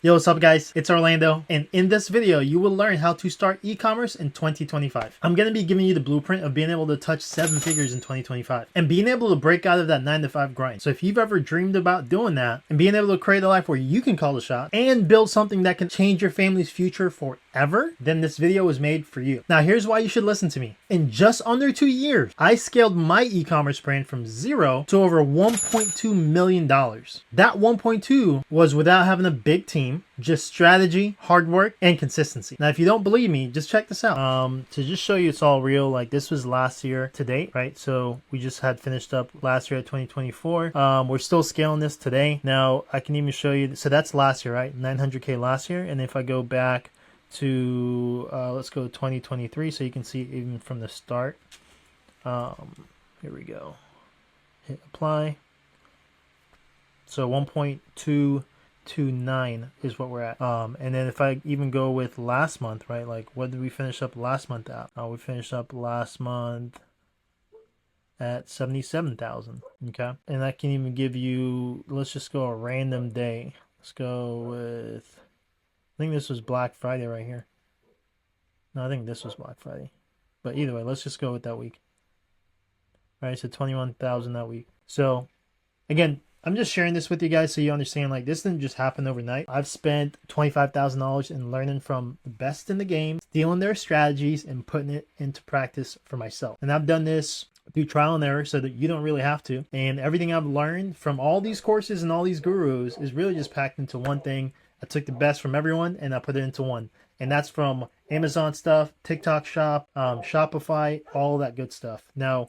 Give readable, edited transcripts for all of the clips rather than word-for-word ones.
Yo, what's up guys? It's Orlando, and in this video, you will learn how to start e-commerce in 2025. I'm going to be giving you the blueprint of being able to touch 7 figures in 2025 and being able to break out of that 9 to 5 grind. So if you've ever dreamed about doing that and being able to create a life where you can call the shot and build something that can change your family's future forever, then this video was made for you. Now, here's why you should listen to me. In just under 2 years, I scaled my e-commerce brand from 0 to over $1.2 million. That 1.2 was without having a big team, just strategy, hard work, and consistency. Now, if you don't believe me, just check this out. To just show you it's all real, like this was last year to date, right? So we just had finished up last year at 2024. We're still scaling this today. Now, I can even show you, so that's last year, right? 900K last year. And if I go back to, let's go 2023, so you can see even from the start. Here we go. Hit apply. So 1.229 is what we're at. And then if I even go with last month, right? Like what did we finish up last month at? We finished up last month at 77,000. Okay. And I can even give you, let's just go a random day. Let's go with, I think this was Black Friday right here. No, I think this was Black Friday. But either way, let's just go with that week. All right, so 21,000 that week. So again, I'm just sharing this with you guys so you understand, like, this didn't just happen overnight. I've spent $25,000 in learning from the best in the game, stealing their strategies and putting it into practice for myself. And I've done this through trial and error so that you don't really have to. And everything I've learned from all these courses and all these gurus is really just packed into one thing. I took the best from everyone and I put it into one. And that's from Amazon stuff, TikTok shop, Shopify, all that good stuff. Now,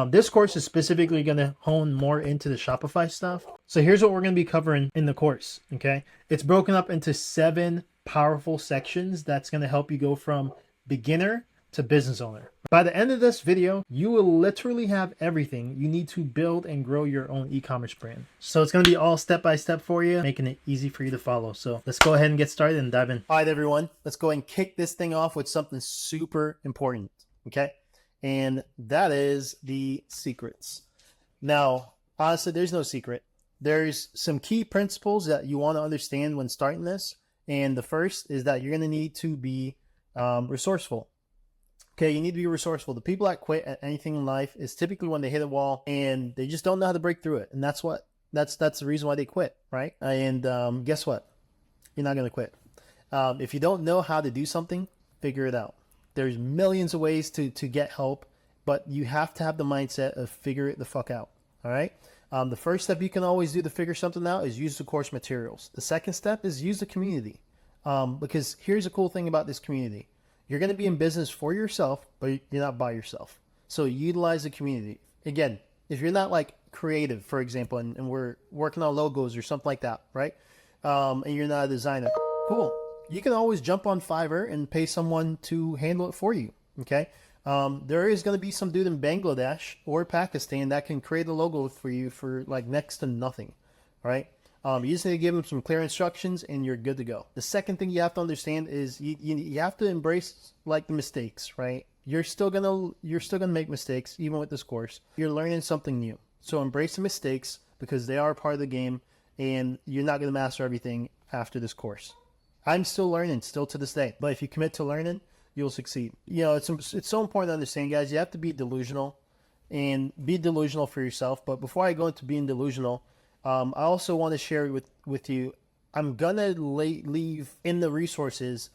this course is specifically going to hone more into the Shopify stuff. So here's what we're going to be covering in the course, okay? It's broken up into 7 powerful sections that's going to help you go from beginner to business owner. By the end of this video, you will literally have everything you need to build and grow your own e-commerce brand. So it's going to be all step-by-step for you, making it easy for you to follow. So let's go ahead and get started and dive in. All right, everyone, let's go ahead and kick this thing off with something super important, okay? And that is the secrets. Now, honestly, there's no secret. There's some key principles that you want to understand when starting this. And the first is that you're going to need to be resourceful. Okay, you need to be resourceful. The people that quit at anything in life is typically when they hit a wall and they just don't know how to break through it. And that's the reason why they quit, right? And guess what? You're not going to quit. If you don't know how to do something, figure it out. There's millions of ways to get help, but you have to have the mindset of figure it the fuck out, all right? The first step you can always do to figure something out is use the course materials. The second step is use the community, because here's the cool thing about this community. You're going to be in business for yourself, but you're not by yourself. So utilize the community. Again, if you're not like creative, for example, and we're working on logos or something like that, right? And you're not a designer, cool. You can always jump on Fiverr and pay someone to handle it for you, okay? There is going to be some dude in Bangladesh or Pakistan that can create a logo for you for like next to nothing, all right? You just need to give them some clear instructions and you're good to go. The second thing you have to understand is you have to embrace like the mistakes, right? You're still gonna make mistakes even with this course. You're learning something new. So embrace the mistakes because they are part of the game and you're not gonna master everything after this course. I'm still learning, still to this day. But if you commit to learning, you'll succeed. You know, it's so important to understand, guys. You have to be delusional and be delusional for yourself. But before I go into being delusional, I also want to share with you, I'm going to leave in the resources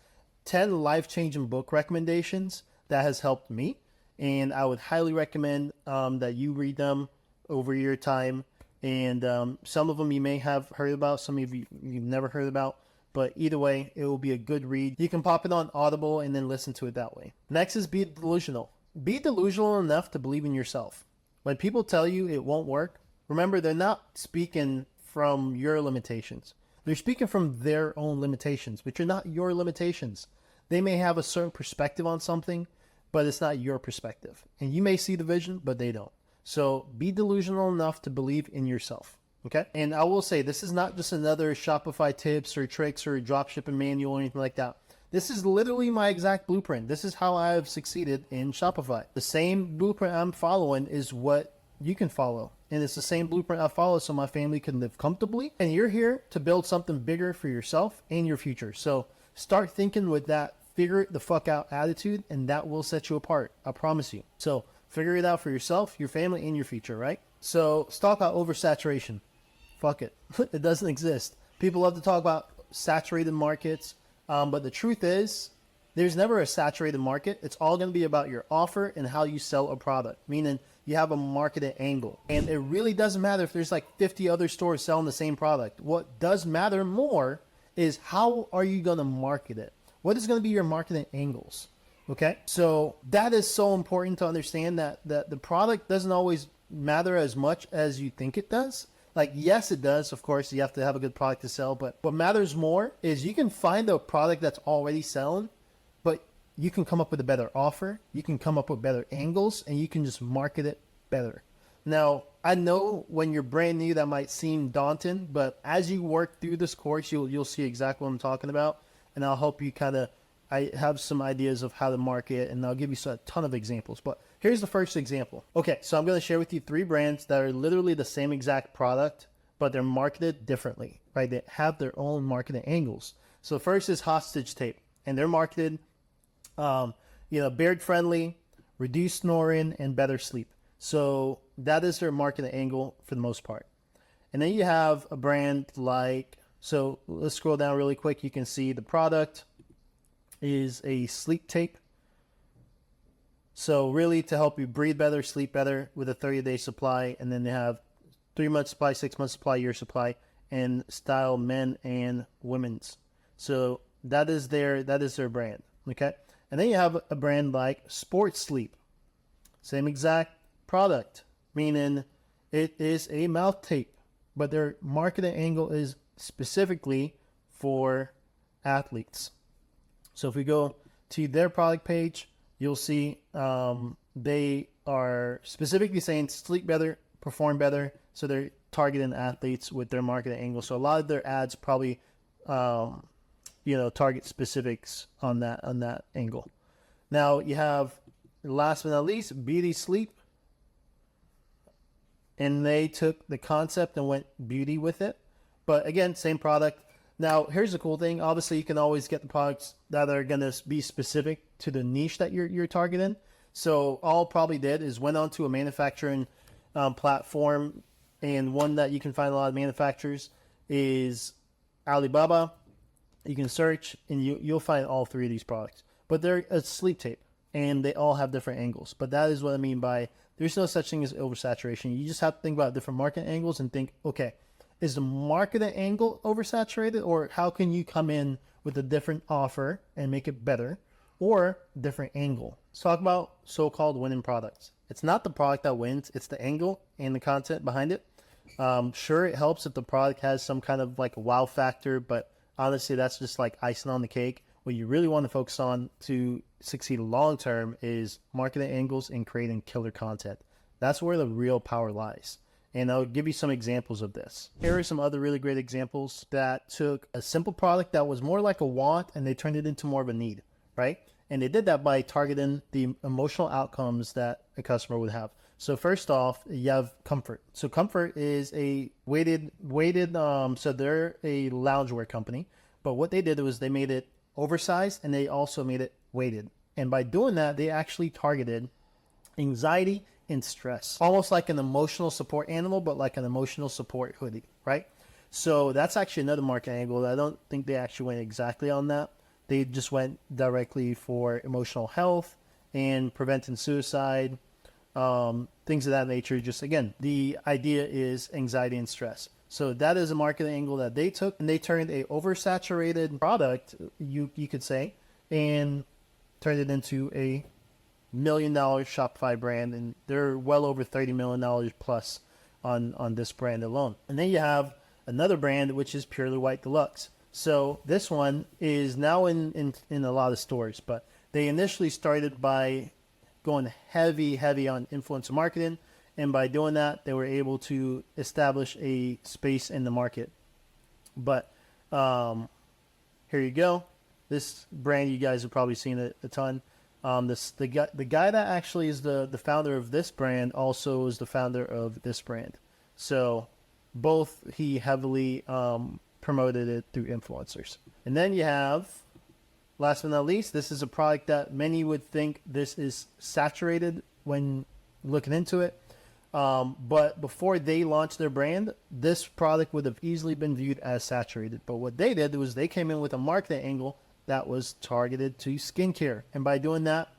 10 life-changing book recommendations that has helped me. And I would highly recommend that you read them over your time. And some of them you may have heard about, some of you you've never heard about. But either way, it will be a good read. You can pop it on Audible and then listen to it that way. Next is be delusional. Be delusional enough to believe in yourself. When people tell you it won't work, remember they're not speaking from your limitations. They're speaking from their own limitations, which are not your limitations. They may have a certain perspective on something, but it's not your perspective. And you may see the vision, but they don't. So be delusional enough to believe in yourself. Okay. And I will say, this is not just another Shopify tips or tricks or dropshipping manual or anything like that. This is literally my exact blueprint. This is how I have succeeded in Shopify. The same blueprint I'm following is what you can follow. and it's the same blueprint I follow so my family can live comfortably. And you're here to build something bigger for yourself and your future. So start thinking with that figure it the fuck out attitude, and that will set you apart. I promise you. So figure it out for yourself, your family, and your future, right? So let's talk about oversaturation. Fuck it. It doesn't exist. People love to talk about saturated markets, but the truth is, there's never a saturated market. It's all going to be about your offer and how you sell a product, meaning you have a marketing angle. And it really doesn't matter if there's like 50 other stores selling the same product. What does matter more is how are you going to market it? What is going to be your marketing angles? Okay, so that is so important to understand that the product doesn't always matter as much as you think it does. Like, yes, it does. Of course, you have to have a good product to sell. But what matters more is you can find a product that's already selling, but you can come up with a better offer. You can come up with better angles, and you can just market it better. Now, I know when you're brand new, that might seem daunting, but as you work through this course, you'll see exactly what I'm talking about. And I'll help you I have some ideas of how to market, and I'll give you a ton of examples. But here's the first example. Okay, so I'm going to share with you 3 brands that are literally the same exact product, but they're marketed differently, right? They have their own marketing angles. So first is Hostage Tape, and they're marketed, beard friendly, reduced snoring, and better sleep. So that is their marketing angle for the most part. And then you have a brand like, so let's scroll down really quick. You can see the product is a sleep tape. So really to help you breathe better, sleep better with a 30-day supply. And then they have 3-month supply, 6-month supply, year supply, and style men and women's. So that is their brand. Okay. And then you have a brand like Sports Sleep. Same exact product, meaning it is a mouth tape, but their marketing angle is specifically for athletes. So if we go to their product page, you'll see they are specifically saying sleep better, perform better. So they're targeting athletes with their marketing angle. So a lot of their ads probably, target specifics on that angle. Now you have, last but not least, Beauty Sleep. And they took the concept and went beauty with it. But again, same product. Now, here's the cool thing. Obviously, you can always get the products that are going to be specific to the niche that you're targeting. So all probably did is went onto a manufacturing platform, and one that you can find a lot of manufacturers is Alibaba. You can search, and you'll find all 3 of these products. But they're a sleep tape, and they all have different angles. But that is what I mean by there's no such thing as oversaturation. You just have to think about different market angles and think, okay, is the marketing angle oversaturated, or how can you come in with a different offer and make it better, or different angle? Let's talk about so-called winning products. It's not the product that wins, it's the angle and the content behind it. Sure, it helps if the product has some kind of like wow factor, but honestly, that's just like icing on the cake. What you really want to focus on to succeed long term is marketing angles and creating killer content. That's where the real power lies. And I'll give you some examples of this. Here are some other really great examples that took a simple product that was more like a want and they turned it into more of a need, right? And they did that by targeting the emotional outcomes that a customer would have. So first off, you have Comfort. So Comfort is a weighted, so they're a loungewear company. But what they did was they made it oversized and they also made it weighted. And by doing that, they actually targeted anxiety and stress, almost like an emotional support animal, but like an emotional support hoodie, right? So that's actually another market angle. I don't think they actually went exactly on that. They just went directly for emotional health and preventing suicide, things of that nature. Just again, the idea is anxiety and stress. So that is a marketing angle that they took, and they turned a oversaturated product, you could say, and turned it into a $1 million Shopify brand, and they're well over $30 million plus on this brand alone. And then you have another brand, which is Purely White Deluxe. So this one is now in a lot of stores, but they initially started by going heavy on influencer marketing. And by doing that, they were able to establish a space in the market. But here you go. This brand, you guys have probably seen it a ton. The guy that actually is the founder of this brand also is the founder of this brand. So both he heavily promoted it through influencers. And then you have, last but not least, this is a product that many would think this is saturated when looking into it. But before they launched their brand, this product would have easily been viewed as saturated. But what they did was they came in with a marketing angle that was targeted to skincare. And by doing that,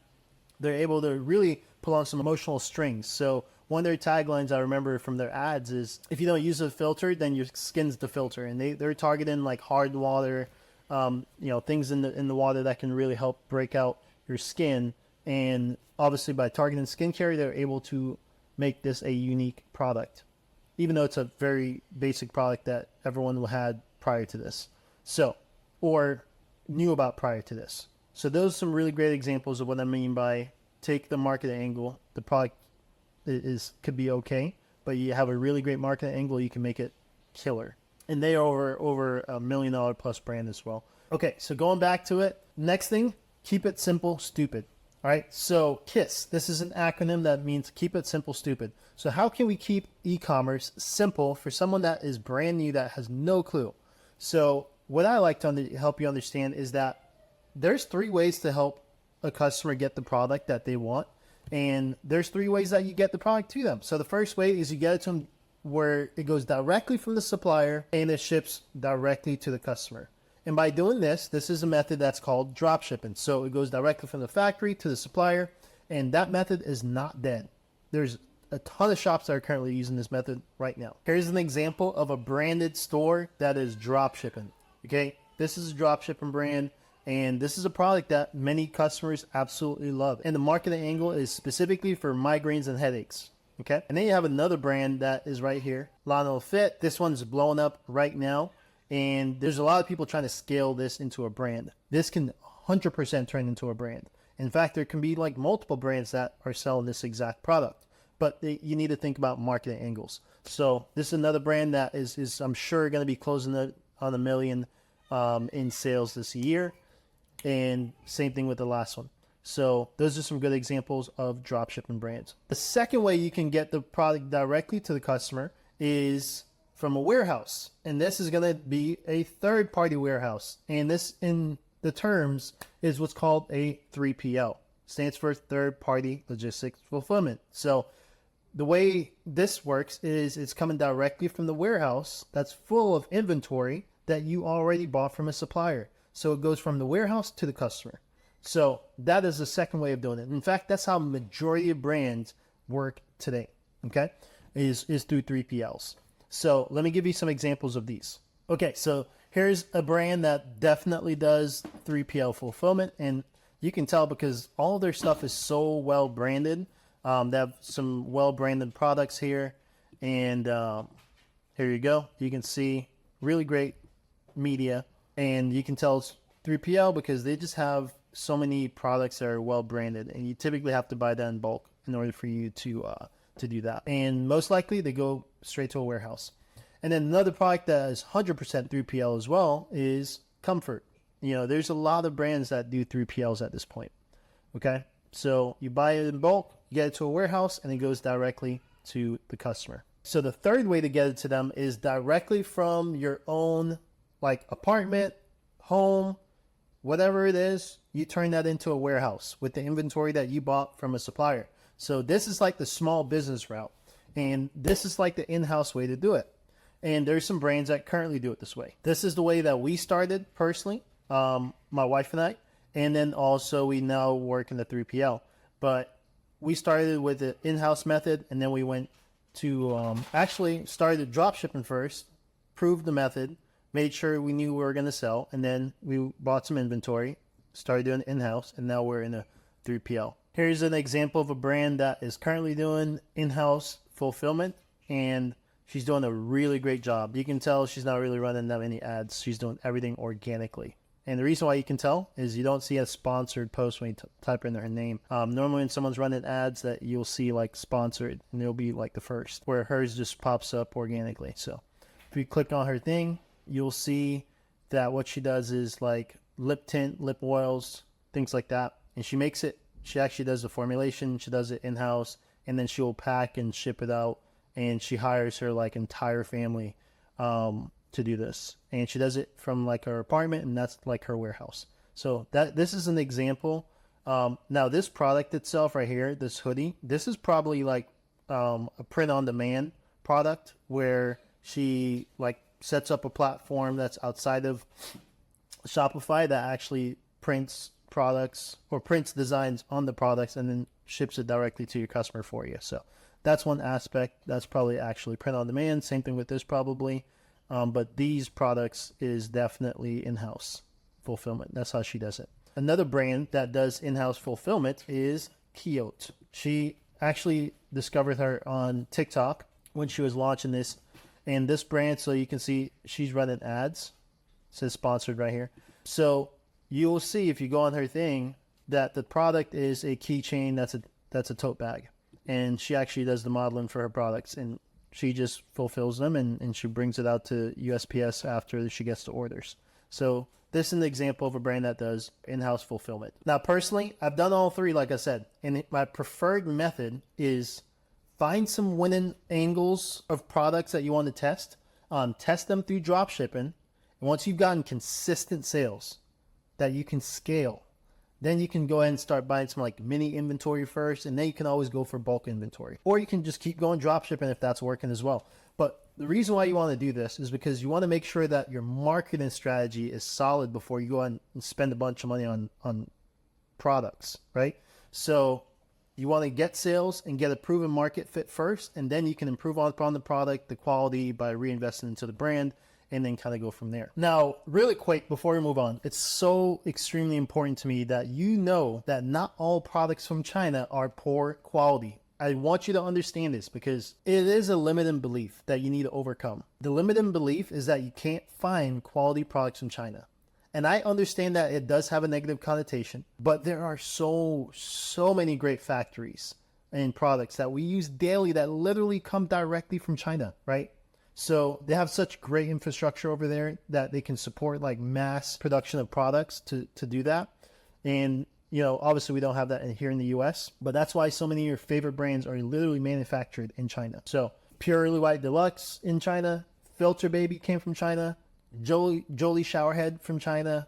they're able to really pull on some emotional strings. So one of their taglines I remember from their ads is, if you don't use a filter, then your skin's the filter. And they're targeting like hard water, things in the water that can really help break out your skin. And obviously by targeting skincare, they're able to make this a unique product, even though it's a very basic product that everyone had prior to this. So, or knew about prior to this. So those are some really great examples of what I mean by take the marketing angle. The product could be okay, but you have a really great marketing angle, you can make it killer. And they are over $1 million plus brand as well. Okay, so going back to it, next thing, keep it simple, stupid. All right, so KISS, this is an acronym that means keep it simple, stupid. So how can we keep e-commerce simple for someone that is brand new, that has no clue? So what I like to help you understand is that there's 3 ways to help a customer get the product that they want. And there's 3 ways that you get the product to them. So the first way is you get it to them where it goes directly from the supplier and it ships directly to the customer. And by doing this is a method that's called dropshipping. So it goes directly from the factory to the supplier, and that method is not dead. There's a ton of shops that are currently using this method right now. Here's an example of a branded store that is dropshipping. Okay, this is a dropshipping brand, and this is a product that many customers absolutely love. And the marketing angle is specifically for migraines and headaches. Okay, and then you have another brand that is right here, Lano Fit. This one's blowing up right now. And there's a lot of people trying to scale this into a brand. This can 100% turn into a brand. In fact, there can be like multiple brands that are selling this exact product. But you need to think about marketing angles. So this is another brand that is I'm sure, going to be closing on $1 million in sales this year. And same thing with the last one. So those are some good examples of dropshipping brands. The second way you can get the product directly to the customer is from a warehouse, and this is going to be a third-party warehouse, and this in the terms is what's called a 3PL. Stands for third-party logistics fulfillment. So the way this works is it's coming directly from the warehouse that's full of inventory that you already bought from a supplier. So it goes from the warehouse to the customer. So that is the second way of doing it. In fact, that's how majority of brands work today. Okay, is through 3PLs. So let me give you some examples of these. Okay, so here's a brand that definitely does 3PL fulfillment, and you can tell because all of their stuff is so well branded. They have some well branded products here, and here you go. You can see really great media, and you can tell it's 3PL because they just have so many products that are well branded, and you typically have to buy that in bulk in order for you to do that. And most likely they go straight to a warehouse. And then another product that is 100% 3PL as well is Comfort. There's a lot of brands that do 3PLs at this point. Okay, so you buy it in bulk, you get it to a warehouse, and it goes directly to the customer. So the third way to get it to them is directly from your own like apartment, home, whatever it is. You turn that into a warehouse with the inventory that you bought from a supplier. So this is like the small business route, and this is like the in-house way to do it. And there's some brands that currently do it this way. This is the way that we started personally, my wife and I, and then also we now work in the 3PL. But we started with the in-house method, and then we went to actually started drop shipping first, proved the method, made sure we knew we were going to sell, and then we bought some inventory, started doing in-house, and now we're in a 3PL. Here's an example of a brand that is currently doing in-house fulfillment, and she's doing a really great job. You can tell she's not really running that many ads. She's doing everything organically. And the reason why you can tell is you don't see a sponsored post when you type in her name. Normally when someone's running ads that you'll see like sponsored, and it'll be like the first, where hers just pops up organically. So if you click on her thing, you'll see that what she does is like lip tint, lip oils, things like that. And she makes it She actually does the formulation. She does it in-house, and then she'll pack and ship it out. And she hires her like entire family to do this. And she does it from like her apartment, and that's like her warehouse. So this is an example. Now this product itself right here, this hoodie, this is probably like a print on demand product where she like sets up a platform that's outside of Shopify that actually prints products or prints designs on the products and then ships it directly to your customer for you. So that's one aspect. That's probably actually print on demand. Same thing with this probably. But these products is definitely in-house fulfillment. That's how she does it. Another brand that does in-house fulfillment is Kyote. She actually discovered her on TikTok when she was launching this. And this brand, so you can see she's running ads. It says sponsored right here. So you'll see if you go on her thing that the product is a keychain that's a tote bag. And she actually does the modeling for her products. And she just fulfills them and she brings it out to USPS after she gets the orders. So this is an example of a brand that does in-house fulfillment. Now, personally, I've done all three, like I said. And my preferred method is find some winning angles of products that you want to test. Test them through dropshipping. And once you've gotten consistent sales that you can scale, then you can go ahead and start buying some like mini inventory first, and then you can always go for bulk inventory. Or you can just keep going dropshipping if that's working as well. But the reason why you want to do this is because you want to make sure that your marketing strategy is solid before you go and spend a bunch of money on products, right? So you want to get sales and get a proven market fit first, and then you can improve upon the product, the quality by reinvesting into the brand, and then kind of go from there. Now, really quick before we move on, it's so extremely important to me that you know that not all products from China are poor quality. I want you to understand this because it is a limiting belief that you need to overcome. The limiting belief is that you can't find quality products from China. And I understand that it does have a negative connotation, but there are so many great factories and products that we use daily that literally come directly from China, right? So they have such great infrastructure over there that they can support like mass production of products to do that. And, you know, obviously we don't have that here in the US, but that's why so many of your favorite brands are literally manufactured in China. So Purely White Deluxe in China, Filter Baby came from China, Jolie Showerhead from China,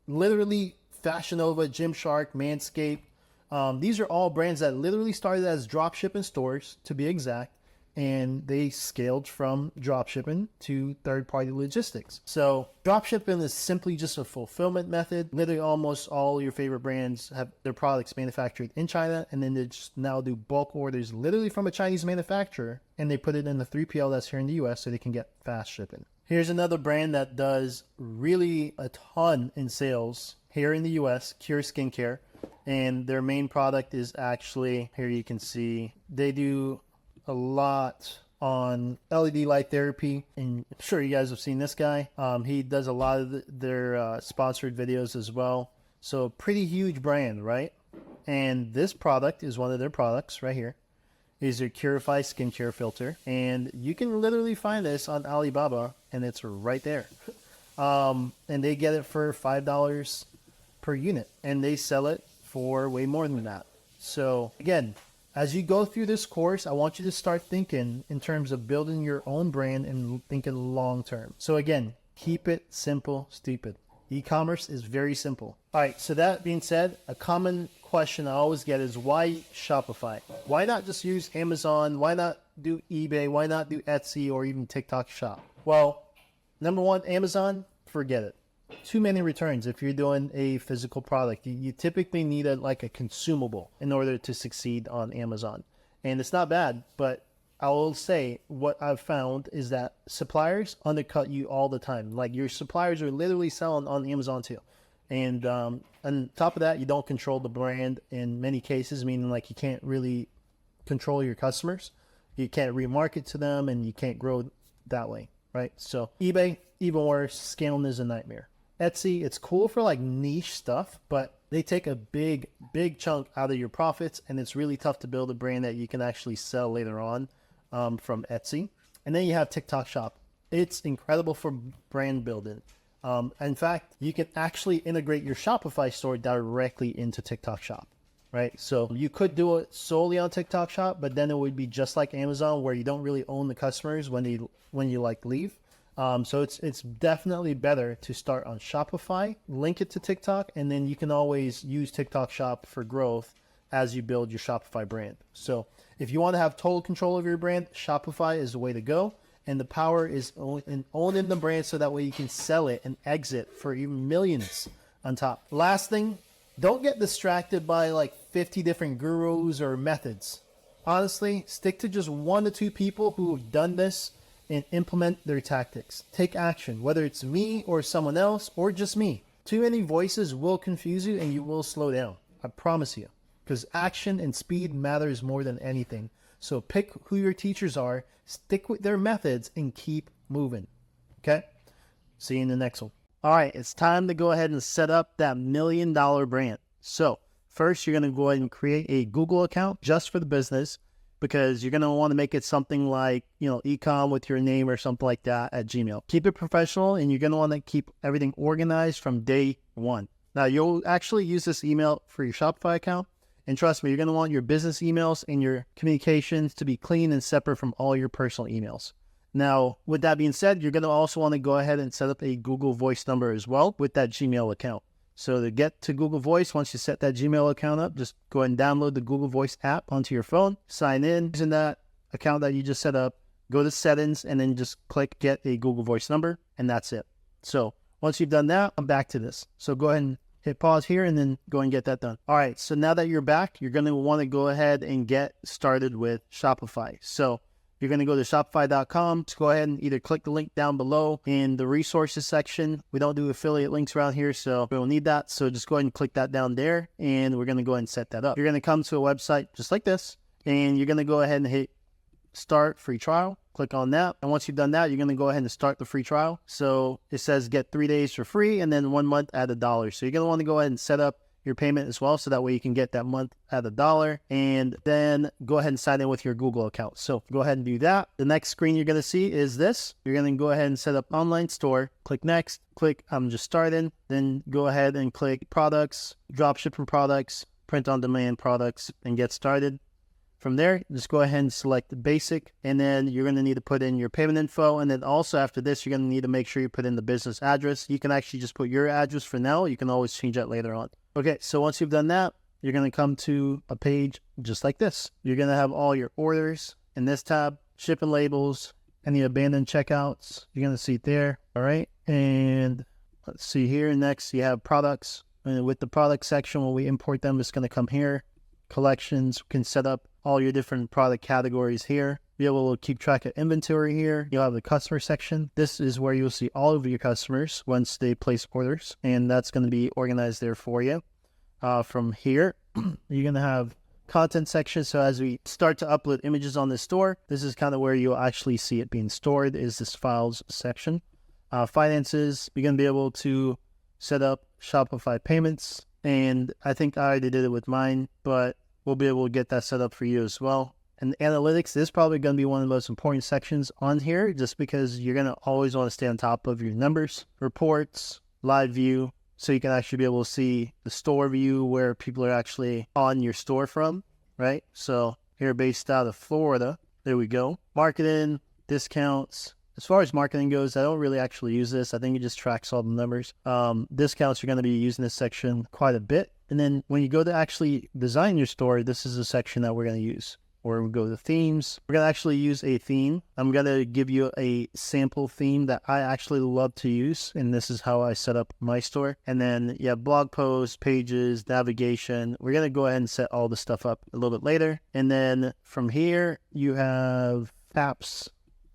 literally Fashion Nova, Gymshark, Manscaped. These are all brands that literally started as drop shipping stores, to be exact. And they scaled from dropshipping to third-party logistics. So dropshipping is simply just a fulfillment method. Literally almost all your favorite brands have their products manufactured in China, and then they just now do bulk orders literally from a Chinese manufacturer, and they put it in the 3PL that's here in the US so they can get fast shipping. Here's another brand that does really a ton in sales here in the US, Cure Skincare. And their main product is actually, here you can see, they do a lot on LED light therapy, and I'm sure you guys have seen this guy. He does a lot of their sponsored videos as well. So pretty huge brand, right? And this product is one of their products right here. Is their Curify skincare filter, and you can literally find this on Alibaba, and it's right there. And they get it for $5 per unit, and they sell it for way more than that. So again, as you go through this course, I want you to start thinking in terms of building your own brand and thinking long term. So again, keep it simple, stupid. E-commerce is very simple. All right, so that being said, a common question I always get is why Shopify? Why not just use Amazon? Why not do eBay? Why not do Etsy or even TikTok Shop? Well, number one, Amazon, forget it. Too many returns if you're doing a physical product. You typically need a consumable in order to succeed on Amazon. And it's not bad, but I will say what I've found is that suppliers undercut you all the time. Like your suppliers are literally selling on Amazon too. And on top of that, you don't control the brand in many cases, meaning like you can't really control your customers. You can't remarket to them and you can't grow that way, right? So eBay, even worse, scaling is a nightmare. Etsy, it's cool for like niche stuff, but they take a big chunk out of your profits, and it's really tough to build a brand that you can actually sell later on from Etsy. And then you have TikTok Shop. It's incredible for brand building. In fact, you can actually integrate your Shopify store directly into TikTok Shop. right? So you could do it solely on TikTok Shop, but then it would be just like Amazon where you don't really own the customers when you like leave. So it's definitely better to start on Shopify, link it to TikTok, and then you can always use TikTok Shop for growth as you build your Shopify brand. So if you want to have total control of your brand, Shopify is the way to go. And the power is in owning the brand so that way you can sell it and exit for even millions on top. Last thing, don't get distracted by like 50 different gurus or methods. Honestly, stick to just 1 to 2 people who have done this and implement their tactics. Take action, whether it's me or someone else or just me. Too many voices will confuse you and you will slow down. I promise you. Because action and speed matters more than anything. So pick who your teachers are, stick with their methods, and keep moving. Okay? See you in the next one. All right, it's time to go ahead and set up that $1 million brand. So first, you're going to go ahead and create a Google account just for the business, because you're going to want to make it something like, ecom with your name or something like that at Gmail. Keep it professional, and you're going to want to keep everything organized from day one. Now, you'll actually use this email for your Shopify account. And trust me, you're going to want your business emails and your communications to be clean and separate from all your personal emails. Now, with that being said, you're going to also want to go ahead and set up a Google Voice number as well with that Gmail account. So to get to Google Voice, once you set that Gmail account up, just go ahead and download the Google Voice app onto your phone, sign in using that account that you just set up, go to settings, and then just click get a Google Voice number, and that's it. So once you've done that, I'm back to this. So go ahead and hit pause here and then go and get that done. All right, so now that you're back, you're going to want to go ahead and get started with Shopify. So you're going to go to shopify.com. So go ahead and either click the link down below in the resources section. We don't do affiliate links around here, so we don't need that. So just go ahead and click that down there, and we're going to go ahead and set that up. You're going to come to a website just like this, and you're going to go ahead and hit start free trial. Click on that. And once you've done that, you're going to go ahead and start the free trial. So it says get 3 days for free and then 1 month at $1. So you're going to want to go ahead and set up your payment as well. So that way you can get that month at $1 and then go ahead and sign in with your Google account. So go ahead and do that. The next screen you're going to see is this. You're going to go ahead and set up online store. Click next. Click I'm just starting. Then go ahead and click products, dropshipping products, print on demand products, and get started. From there, just go ahead and select the basic, and then you're going to need to put in your payment info. And then also after this, you're going to need to make sure you put in the business address. You can actually just put your address for now. You can always change that later on. Okay, so once you've done that, you're going to come to a page just like this. You're going to have all your orders in this tab, shipping labels, any abandoned checkouts. You're going to see it there. All right, and let's see here. Next, you have products. And with the product section, when we import them, it's going to come here. Collections, we can set up all your different product categories here. Be able to keep track of inventory here. You'll have the customer section. This is where you'll see all of your customers once they place orders, and that's going to be organized there for you. From here, you're going to have content section. So as we start to upload images on the store, this is kind of where you'll actually see it being stored, is this files section. Finances, you're going to be able to set up Shopify payments. And I think I already did it with mine, but we'll be able to get that set up for you as well. And analytics is probably going to be one of the most important sections on here, just because you're going to always want to stay on top of your numbers, reports, live view, so you can actually be able to see the store view where people are actually on your store from, right? So here based out of Florida, there we go. Marketing, discounts. As far as marketing goes, I don't really actually use this. I think it just tracks all the numbers. Discounts, you're going to be using this section quite a bit. And then when you go to actually design your store, this is a section that we're going to use. Or we go to themes. We're going to actually use a theme. I'm going to give you a sample theme that I actually love to use. And this is how I set up my store. And then you have blog posts, pages, navigation. We're going to go ahead and set all the stuff up a little bit later. And then from here, you have apps.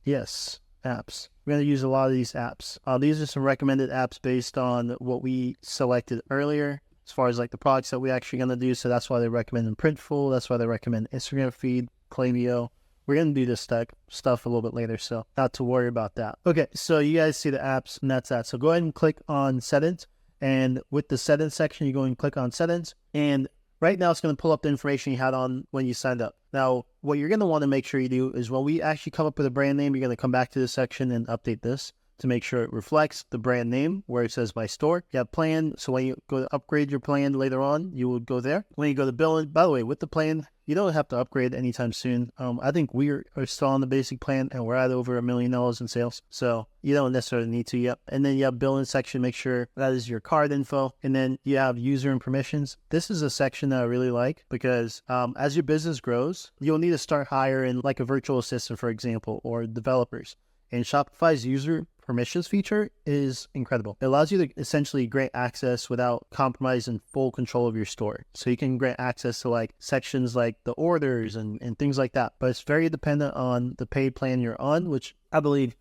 Yes. Apps. We're going to use a lot of these apps. These are some recommended apps based on what we selected earlier as far as like the products that we're actually going to do. So that's why they recommend in Printful. That's why they recommend Instagram feed, Klaviyo. We're going to do this stuff a little bit later, so not to worry about that. Okay, so you guys see the apps, and that's that. So go ahead and click on settings. And with the settings section, you go and click on settings. And right now, it's going to pull up the information you had on when you signed up. Now, what you're going to want to make sure you do is when we actually come up with a brand name, you're going to come back to this section and update this to make sure it reflects the brand name where it says my store. You have plan. So when you go to upgrade your plan later on, you would go there. When you go to billing, by the way, with the plan, you don't have to upgrade anytime soon. I think we are still on the basic plan and we're at over $1 million in sales. So you don't necessarily need to yet. And then you have billing section, make sure that is your card info. And then you have user and permissions. This is a section that I really like because as your business grows, you'll need to start hiring like a virtual assistant, for example, or developers. And Shopify's user permissions feature is incredible. It allows you to essentially grant access without compromising full control of your store. So you can grant access to like sections like the orders and things like that. But it's very dependent on the paid plan you're on, which I believe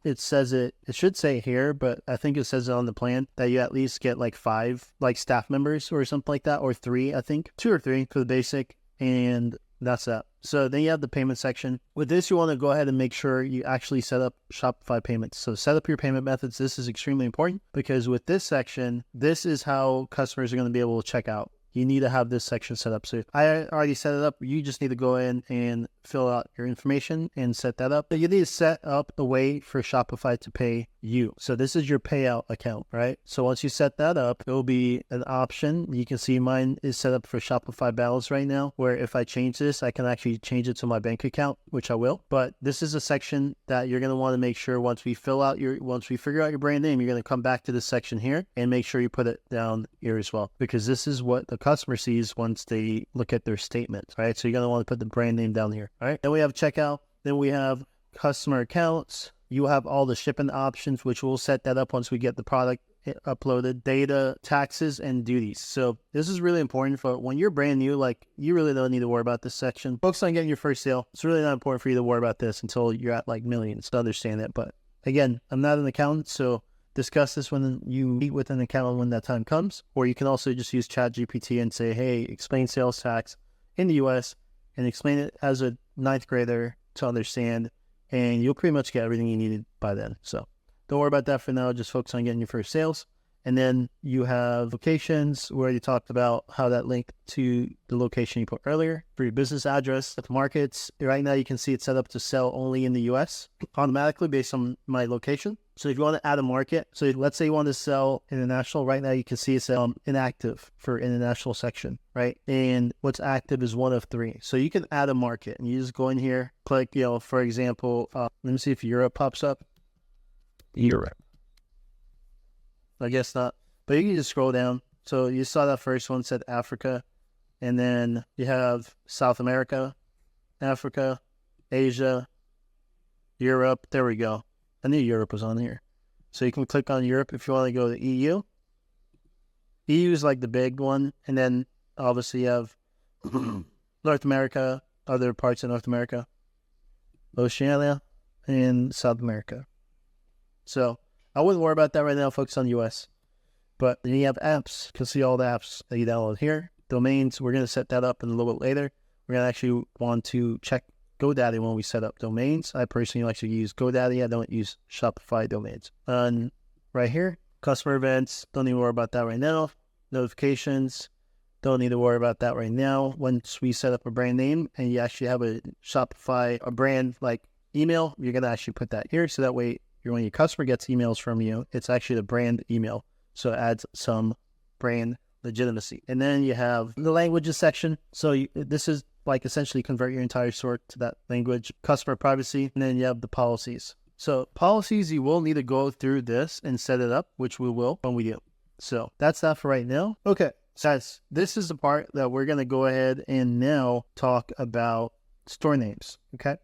it says it should say here, but I think it says it on the plan that you at least get like 5 like staff members or something like that, or 3, I think. 2 or 3 for the basic, and that's that. So then you have the payment section. With this, you want to go ahead and make sure you actually set up Shopify payments. So set up your payment methods. This is extremely important because with this section, this is how customers are going to be able to check out. You need to have this section set up. So I already set it up. You just need to go in and fill out your information and set that up. But you need to set up a way for Shopify to pay you. So this is your payout account, right? So once you set that up, it will be an option. You can see mine is set up for Shopify balance right now, where if I change this, I can actually change it to my bank account, which I will. But this is a section that you're going to want to make sure once we figure out your brand name, you're going to come back to this section here and make sure you put it down here as well, because this is what the customer sees once they look at their statement, right? So you're going to want to put the brand name down here, all right? Then we have checkout. Then we have customer accounts. You have all the shipping options, which we'll set that up once we get the product uploaded, data, taxes, and duties. So this is really important for when you're brand new. Like, you really don't need to worry about this section. Focus on getting your first sale. It's really not important for you to worry about this until you're at like millions to understand it. But again, I'm not an accountant, so discuss this when you meet with an accountant when that time comes. Or you can also just use ChatGPT and say, hey, explain sales tax in the US, and explain it as a 9th grader to understand, and you'll pretty much get everything you needed by then. So don't worry about that for now. Just focus on getting your first sales. And then you have locations. We already talked about how that linked to the location you put earlier. For your business address, the markets, right now you can see it's set up to sell only in the US automatically based on my location. So if you want to add a market, so let's say you want to sell international, right now you can see it's inactive for international section, right? And what's active is 1 of 3. So you can add a market and you just go in here, click, for example, let me see if Europe pops up. Europe. I guess not, but you can just scroll down. So you saw that first one said Africa, and then you have South America, Africa, Asia, Europe. There we go. I knew Europe was on here. So you can click on Europe if you want to go to EU. EU is like the big one, and then obviously you have North America, other parts of North America, Oceania, and South America. So I wouldn't worry about that right now. Focus on US. But then you have apps. You can see all the apps that you download here. Domains, we're going to set that up in a little bit later. We're going to actually want to check GoDaddy when we set up domains. I personally like to use GoDaddy. I don't use Shopify domains. And right here, customer events. Don't need to worry about that right now. Notifications. Don't need to worry about that right now. Once we set up a brand name and you actually have a Shopify, a brand like email, you're going to actually put that here. So that way, when your customer gets emails from you, it's actually the brand email. So it adds some brand legitimacy. And then you have the languages section. So this is like essentially convert your entire store to that language. Customer privacy. And then you have the policies. So policies, you will need to go through this and set it up, which we will when we do. So that's that for right now. Okay, so guys, this is the part that we're going to go ahead and now talk about store names. Okay,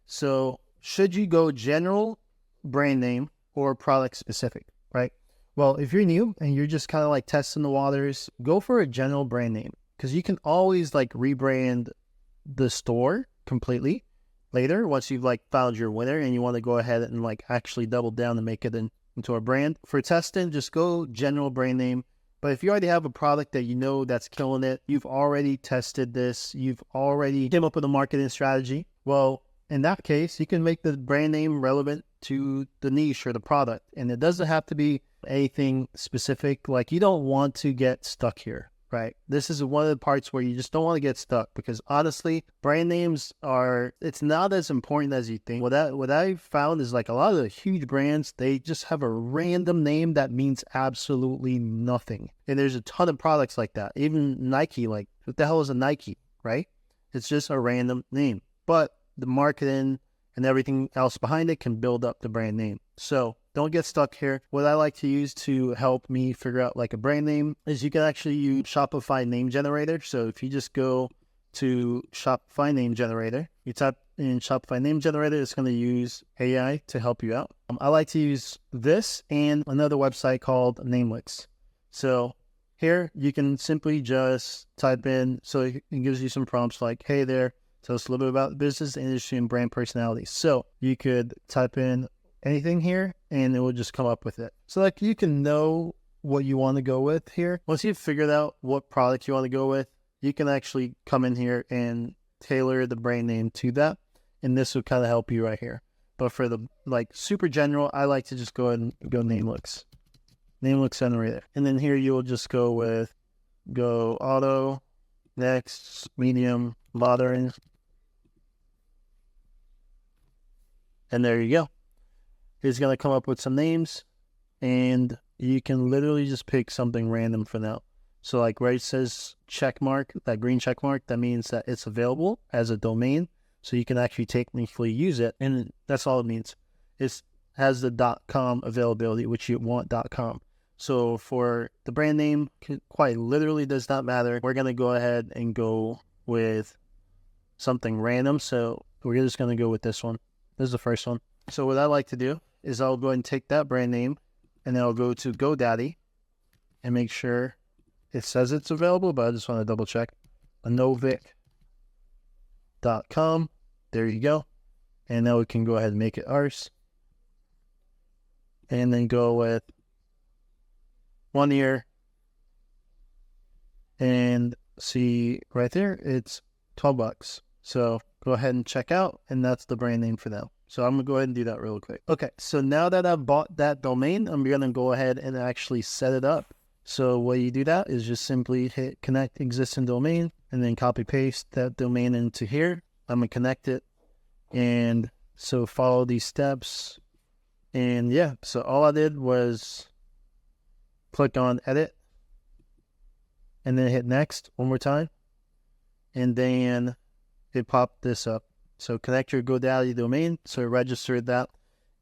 so should you go general brand name or product specific, right? Well, if you're new and you're just kind of like testing the waters, go for a general brand name, because you can always like rebrand the store completely later once you've like found your winner and you want to go ahead and like actually double down and make it into a brand. For testing, just go general brand name. But if you already have a product that you know that's killing it, you've already tested this, you've already came up with a marketing strategy, well, in that case, you can make the brand name relevant to the niche or the product. And it doesn't have to be anything specific. Like, you don't want to get stuck here, right? This is one of the parts where you just don't want to get stuck, because honestly, brand names it's not as important as you think. What I found is like a lot of the huge brands, they just have a random name that means absolutely nothing. And there's a ton of products like that. Even Nike, like what the hell is a Nike, right? It's just a random name. But the marketing and everything else behind it can build up the brand name. So don't get stuck here. What I like to use to help me figure out like a brand name is you can actually use Shopify name generator. So if you just go to Shopify name generator, you type in Shopify name generator, it's going to use AI to help you out. I like to use this and another website called Namelix. So here you can simply just type in, so it gives you some prompts like, hey there, tell us a little bit about the business, industry, and brand personality. So you could type in anything here and it will just come up with it. So like you can know what you want to go with here. Once you've figured out what product you want to go with, you can actually come in here and tailor the brand name to that. And this will kind of help you right here. But for the like super general, I like to just go ahead and go Namelix. Namelix generator. And then here you will just go with auto, next, medium, modern. And there you go. It's going to come up with some names, and you can literally just pick something random for now. So like where it says check mark, that green check mark, that means that it's available as a domain. So you can actually technically use it. And that's all it means. It has the .com availability, which you want .com. So for the brand name, quite literally does not matter. We're going to go ahead and go with something random. So we're just going to go with this one. This is the first one. So what I like to do is I'll go ahead and take that brand name and then I'll go to GoDaddy and make sure it says it's available, but I just want to double check. Manovic.com. There you go. And now we can go ahead and make it ours. And then go with 1 year. And see right there, it's $12. So go ahead and check out, and that's the brand name for them. So I'm going to go ahead and do that real quick. Okay, so now that I've bought that domain, I'm going to go ahead and actually set it up. So what you do that is just simply hit connect existing domain and then copy paste that domain into here. I'm going to connect it. And so follow these steps. And yeah, so all I did was click on edit and then hit next one more time. And then it popped this up. So connect your GoDaddy domain. So it registered that.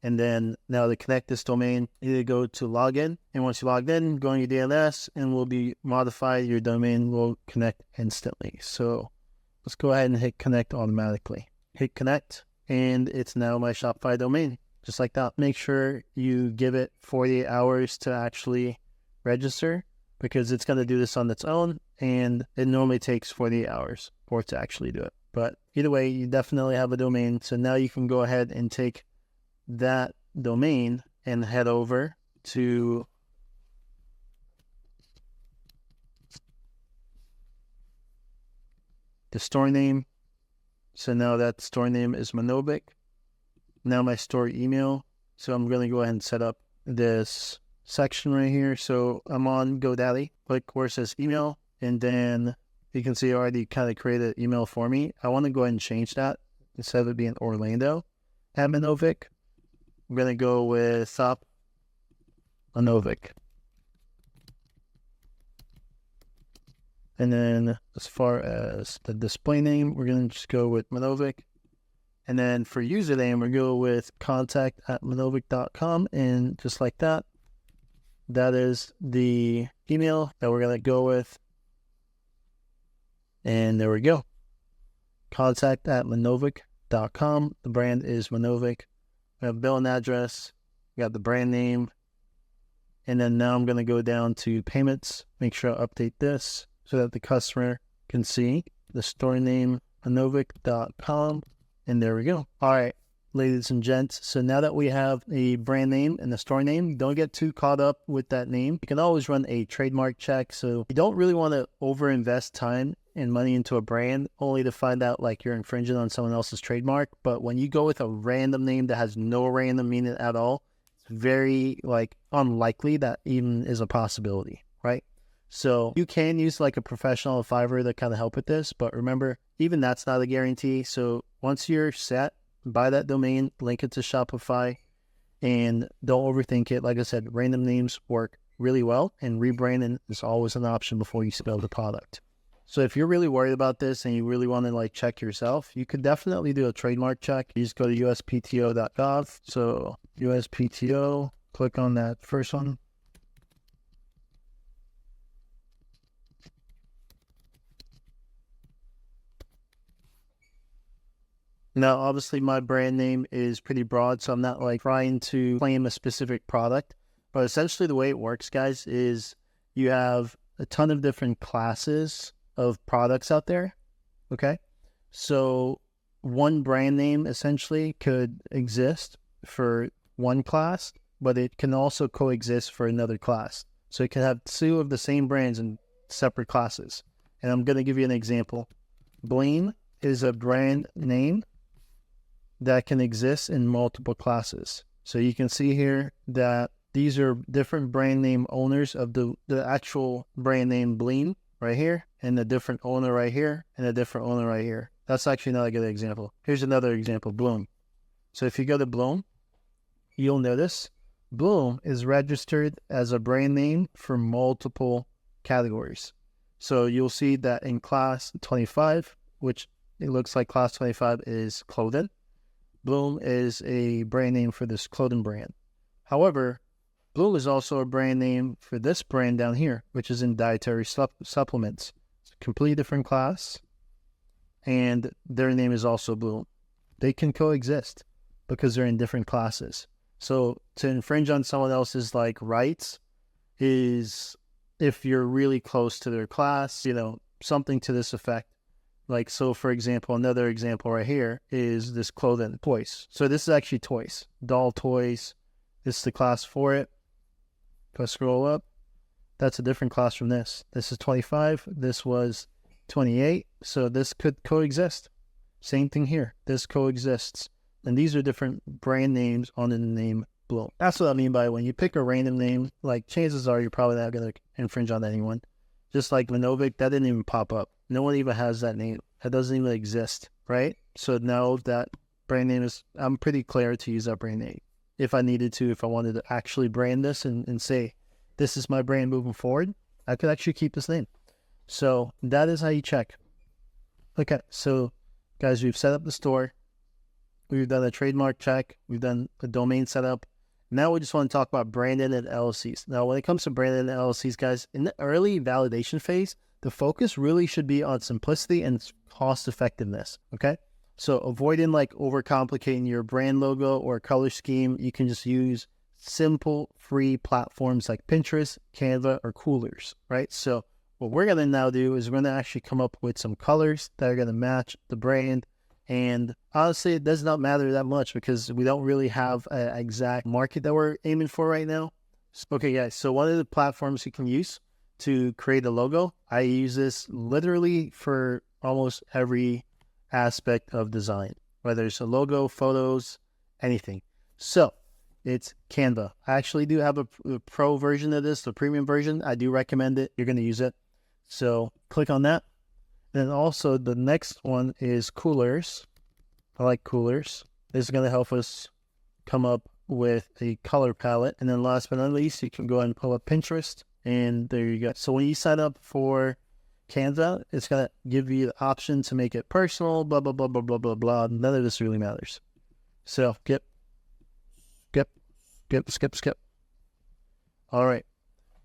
And then now to connect this domain, you go to login. And once you logged in, go on your DNS and will be modified. Your domain will connect instantly. So let's go ahead and hit connect automatically. Hit connect and it's now my Shopify domain. Just like that. Make sure you give it 48 hours to actually register because it's going to do this on its own. And it normally takes 48 hours for it to actually do it. But either way, you definitely have a domain. So now you can go ahead and take that domain and head over to the store name. So now that store name is Manovic. Now my store email. So I'm going to go ahead and set up this section right here. So I'm on GoDaddy. Click where it says email. And then you can see I already kind of created an email for me. I want to go ahead and change that. Instead of it being Orlando at Manovic, I'm going to go with Stop Manovic. And then as far as the display name, we're going to just go with Manovic. And then for username, we're going to go with contact@manovic.com. And just like that, that is the email that we're going to go with. And there we go. Contact@manovic.com. The brand is Manovic. We have billing address. We got the brand name. And then now I'm going to go down to payments. Make sure I update this so that the customer can see the store name, manovic.com. And there we go. All right, ladies and gents. So now that we have a brand name and a store name, don't get too caught up with that name. You can always run a trademark check. So you don't really want to overinvest time and money into a brand only to find out like you're infringing on someone else's trademark. But when you go with a random name that has no random meaning at all, it's very like unlikely that even is a possibility, right? So you can use like a professional Fiverr to kind of help with this, but remember, even that's not a guarantee. So once you're set, buy that domain, link it to Shopify, and don't overthink it. Like I said, random names work really well, and rebranding is always an option before you build the product. So if you're really worried about this and you really want to like check yourself, you could definitely do a trademark check. You just go to uspto.gov. So USPTO, click on that first one. Now, obviously, my brand name is pretty broad, so I'm not like trying to claim a specific product. But essentially, the way it works, guys, is you have a ton of different classes of products out there. Okay. So one brand name essentially could exist for one class, but it can also coexist for another class. So it can have two of the same brands in separate classes. And I'm going to give you an example. Bling is a brand name that can exist in multiple classes. So you can see here that these are different brand name owners of the actual brand name Bling right here, and a different owner right here, and a different owner right here. That's actually not a good example. Here's another example, Bloom. So if you go to Bloom, you'll notice Bloom is registered as a brand name for multiple categories. So you'll see that in class 25, which it looks like class 25 is clothing, Bloom is a brand name for this clothing brand. However, Bloom is also a brand name for this brand down here, which is in dietary supplements. It's a completely different class, and their name is also Bloom. They can coexist because they're in different classes. So to infringe on someone else's like rights is if you're really close to their class, you know, something to this effect. Like, so for example, another example right here is this clothing toys. So this is actually toys, doll toys. This is the class for it. If I scroll up, that's a different class from this. This is 25. This was 28. So this could coexist. Same thing here. This coexists. And these are different brand names on the name Bloom. That's what I mean by when you pick a random name, like chances are you're probably not going to infringe on anyone. Just like Manovic, that didn't even pop up. No one even has that name. That doesn't even exist, right? So now that brand name is, I'm pretty clear to use that brand name. If I needed to, if I wanted to actually brand this and say, this is my brand moving forward, I could actually keep this name. So that is how you check. Okay, so guys, we've set up the store. We've done a trademark check. We've done a domain setup. Now we just want to talk about branding and LLCs. Now, when it comes to branding and LLCs, guys, in the early validation phase, the focus really should be on simplicity and cost effectiveness, okay? So avoiding like overcomplicating your brand logo or color scheme, you can just use simple free platforms like Pinterest, Canva, or Coolers, right? So what we're going to now do is we're going to actually come up with some colors that are going to match the brand. And honestly, it does not matter that much because we don't really have an exact market that we're aiming for right now. Okay, guys, so one of the platforms you can use to create a logo, I use this literally for almost every aspect of design, whether it's a logo, photos, anything. So it's Canva. I actually do have a pro version of this, the premium version. I do recommend it. You're going to use it. So click on that. Then also the next one is Coolers. I like Coolers. This is going to help us come up with a color palette. And then last but not least, you can go ahead and pull up Pinterest. And there you go. So when you sign up for Canva, it's going to give you the option to make it personal, blah, blah, blah, blah, blah, blah, blah. None of this really matters. So skip. All right.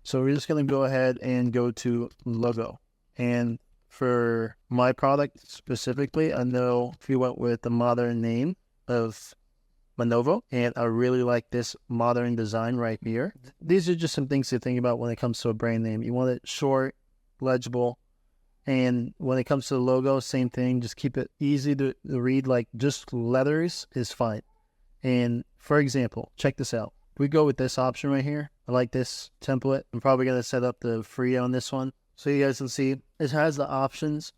So we're just going to go ahead and go to logo. And for my product specifically, I know if you went with the modern name of Lenovo, and I really like this modern design right here. These are just some things to think about when it comes to a brand name. You want it short, legible, and when it comes to the logo, same thing. Just keep it easy to read, like just letters is fine. And for example, check this out. We go with this option right here. I like this template. I'm probably going to set up the free on this one. So you guys can see it has the options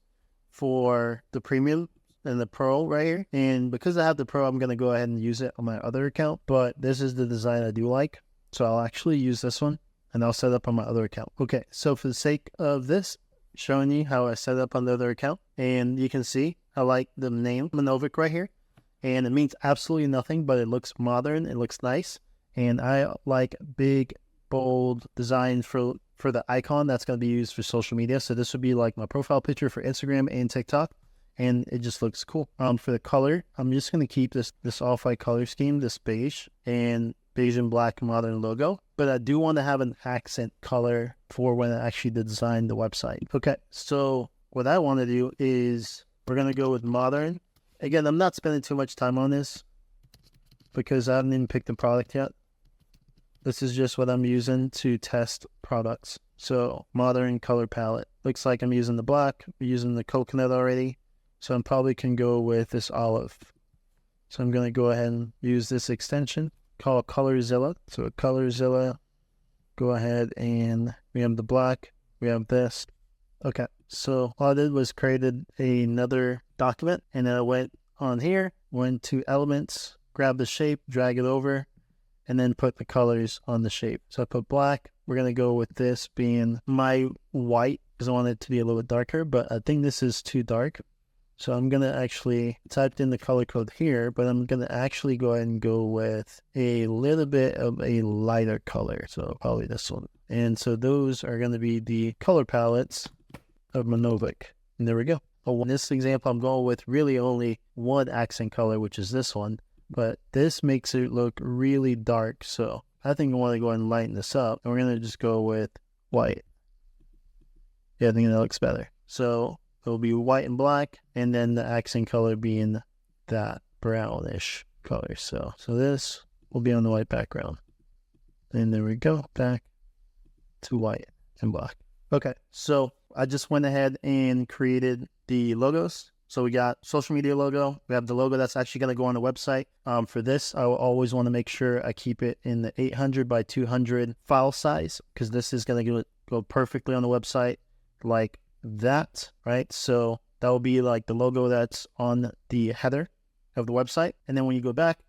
for the premium and the pro right here. And because I have the pro, I'm going to go ahead and use it on my other account. But this is the design I do like. So I'll actually use this one. and I'll set up on my other account. Okay, so for the sake of this, showing you how I set up on the other account, and you can see I like the name Manovic right here, and it means absolutely nothing, but it looks modern, it looks nice, and I like big, bold design for the icon that's going to be used for social media. So this would be like my profile picture for Instagram and TikTok, and it just looks cool. For the color, I'm just going to keep this off-white color scheme, this beige and beige and black modern logo, but I do want to have an accent color for when I actually design the website. Okay, so what I want to do is we're going to go with modern. Again, I'm not spending too much time on this because I haven't even picked the product yet. This is just what I'm using to test products. So modern color palette. Looks like I'm using the black, I'm using the coconut already. So I probably can go with this olive. So I'm going to go ahead and use this extension called Colorzilla. So Colorzilla, go ahead and we have the black, we have this. Okay, so all I did was created another document, and then I went on here, went to elements, grab the shape, drag it over, and then put the colors on the shape. So I put black. We're going to go with this being my white because I want it to be a little bit darker, but I think this is too dark. So I'm going to actually type in the color code here, but I'm going to actually go ahead and go with a little bit of a lighter color. So probably this one. And so those are going to be the color palettes of Manovic. And there we go. In this example, I'm going with really only one accent color, which is this one. But this makes it look really dark. So I think I want to go ahead and lighten this up. And we're going to just go with white. Yeah, I think that looks better. So it'll be white and black, and then the accent color being that brownish color. So this will be on the white background. And there we go, back to white and black. Okay, so I just went ahead and created the logos. So we got social media logo. We have the logo that's actually going to go on the website. For this, I will always want to make sure I keep it in the 800 by 200 file size, because this is going to go perfectly on the website like that, right? So that will be like the logo that's on the header of the website. And then when you go back,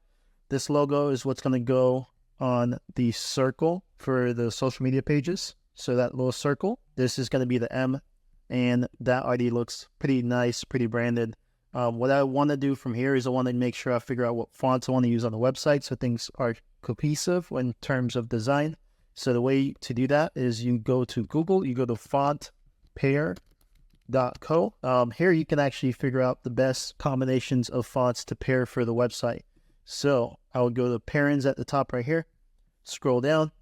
this logo is what's going to go on the circle for the social media pages. So that little circle, this is going to be the M, and that already looks pretty nice, pretty branded. What I want to do from here is I want to make sure I figure out what fonts I want to use on the website so things are cohesive in terms of design. So the way to do that is you go to Google, you go to fontpair.co. Here you can actually figure out the best combinations of fonts to pair for the website. So I would go to parents at the top right here, scroll down,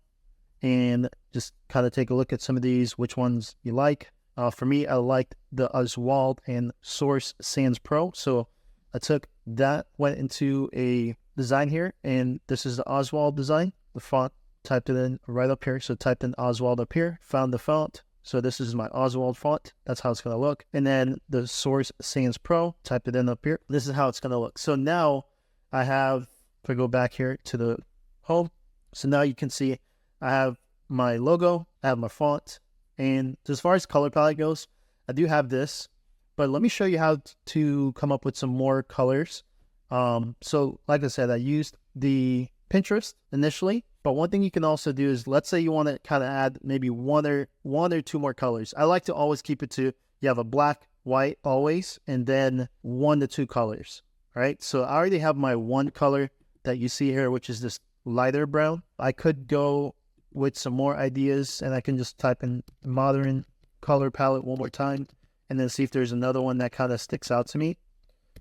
and just kind of take a look at some of these, which ones you like. For me, I liked the Oswald and Source Sans Pro. So I took that, went into a design here, and this is the Oswald design. The font, typed it in right up here. So typed in Oswald up here, found the font. So this is my Oswald font. That's how it's going to look. And then the Source Sans Pro, typed it in up here. This is how it's going to look. So now I have, if I go back here to the home, so now you can see I have my logo, I have my font, and as far as color palette goes, I do have this, but let me show you how to come up with some more colors. So like I said, I used the Pinterest initially, but one thing you can also do is, let's say you want to kind of add maybe one or two more colors. I like to always keep it to, you have a black, white always, and then 1 to 2 colors, right? So I already have my one color that you see here, which is this lighter brown. I could go with some more ideas, and I can just type in modern color palette one more time and then see if there's another one that kind of sticks out to me.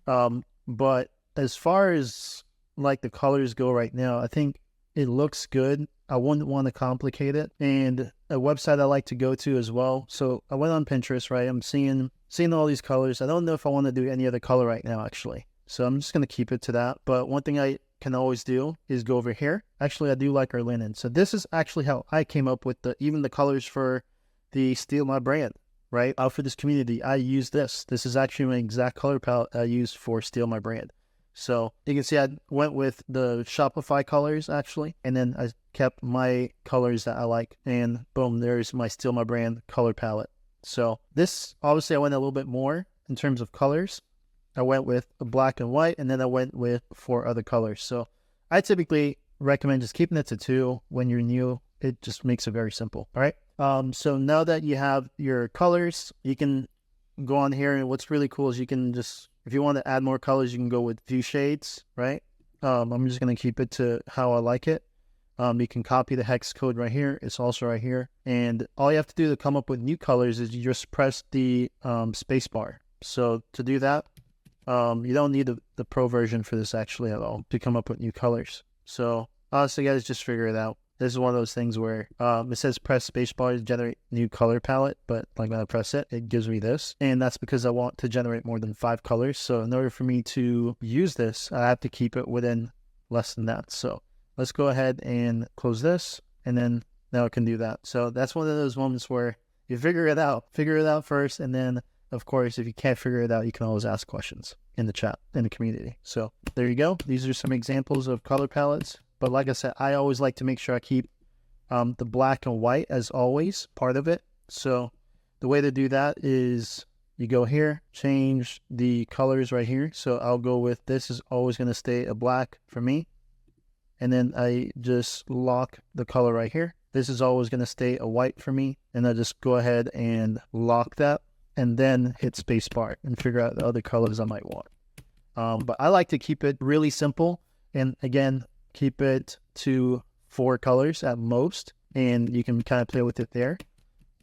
But as far as like the colors go right now, I think it looks good. I wouldn't want to complicate it. And a website I like to go to as well. So I went on Pinterest, right? I'm seeing all these colors. I don't know if I want to do any other color right now, actually. So I'm just going to keep it to that. But one thing I can always do is go over here. Actually, I do like our linen. So this is actually how I came up with even the colors for the Steal My Brand, right? For this community, I use this. This is actually my exact color palette I use for Steal My Brand. So you can see I went with the Shopify colors actually, and then I kept my colors that I like, and boom, there's my Steal My Brand color palette. So this, obviously I went a little bit more in terms of colors. I went with black and white, and then I went with 4 other colors. So I typically recommend just keeping it to 2 when you're new it just makes it very simple. All right. So now that you have your colors, you can go on here, and what's really cool is you can just, if you want to add more colors, you can go with view shades, right? I'm just going to keep it to how I like it. You can copy the hex code right here. It's also right here. And all you have to do to come up with new colors is you just press the space bar. So to do that, you don't need the pro version for this actually at all to come up with new colors. So honestly, guys, just figure it out. This is one of those things where it says press spacebar to generate new color palette, but like when I press it, it gives me this. And that's because I want to generate more than 5 colors. So in order for me to use this, I have to keep it within less than that. So let's go ahead and close this, and then now I can do that. So that's one of those moments where you figure it out first, and then of course, if you can't figure it out, you can always ask questions in the chat, in the community. So there you go. These are some examples of color palettes. But like I said, I always like to make sure I keep the black and white as always part of it. So the way to do that is you go here, change the colors right here. So I'll go with, this is always going to stay a black for me. And then I just lock the color right here. This is always going to stay a white for me. And I just go ahead and lock that, and then hit spacebar and figure out the other colors I might want. But I like to keep it really simple. And again, keep it to 4 colors at most, and you can kind of play with it there.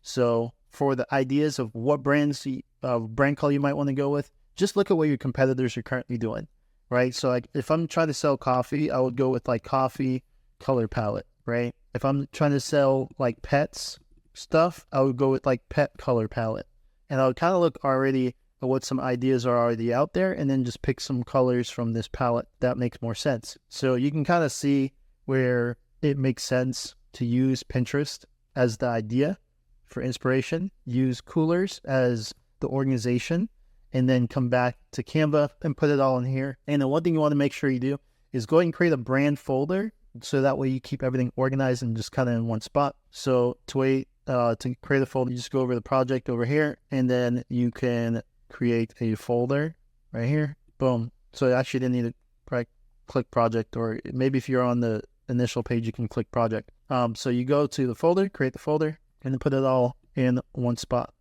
So for the ideas of what brands, brand color you might want to go with, just look at what your competitors are currently doing, right? So like if I'm trying to sell coffee, I would go with like coffee color palette, right? If I'm trying to sell like pets stuff, I would go with like pet color palette. And I would kind of look already at what some ideas are already out there, and then just pick some colors from this palette that makes more sense. So you can kind of see where it makes sense to use Pinterest as the idea for inspiration, use Coolers as the organization, and then come back to Canva and put it all in here. And the one thing you want to make sure you do is go ahead and create a brand folder, so that way you keep everything organized and just kind of in one spot. So to create a folder, you just go over the project over here, and then you can create a folder right here. Boom. So I actually didn't need to click project, or maybe if you're on the initial page, you can click project. So you go to the folder, create the folder, and then put it all in one spot.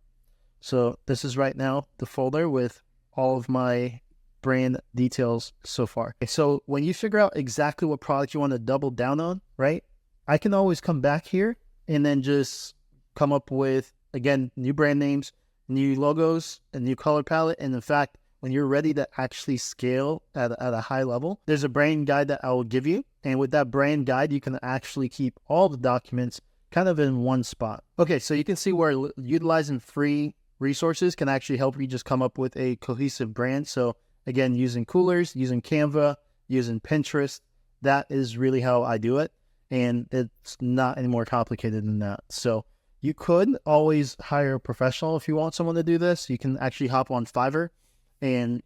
So this is right now the folder with all of my brand details so far. So when you figure out exactly what product you want to double down on, right, I can always come back here and then just come up with, again, new brand names, new logos, a new color palette. And in fact, when you're ready to actually scale at a high level, there's a brand guide that I will give you. And with that brand guide, you can actually keep all the documents kind of in one spot. Okay, so you can see where utilizing free resources can actually help you just come up with a cohesive brand. So again, using Coolers, using Canva, using Pinterest, that is really how I do it. And it's not any more complicated than that. So you could always hire a professional if you want someone to do this. You can actually hop on Fiverr and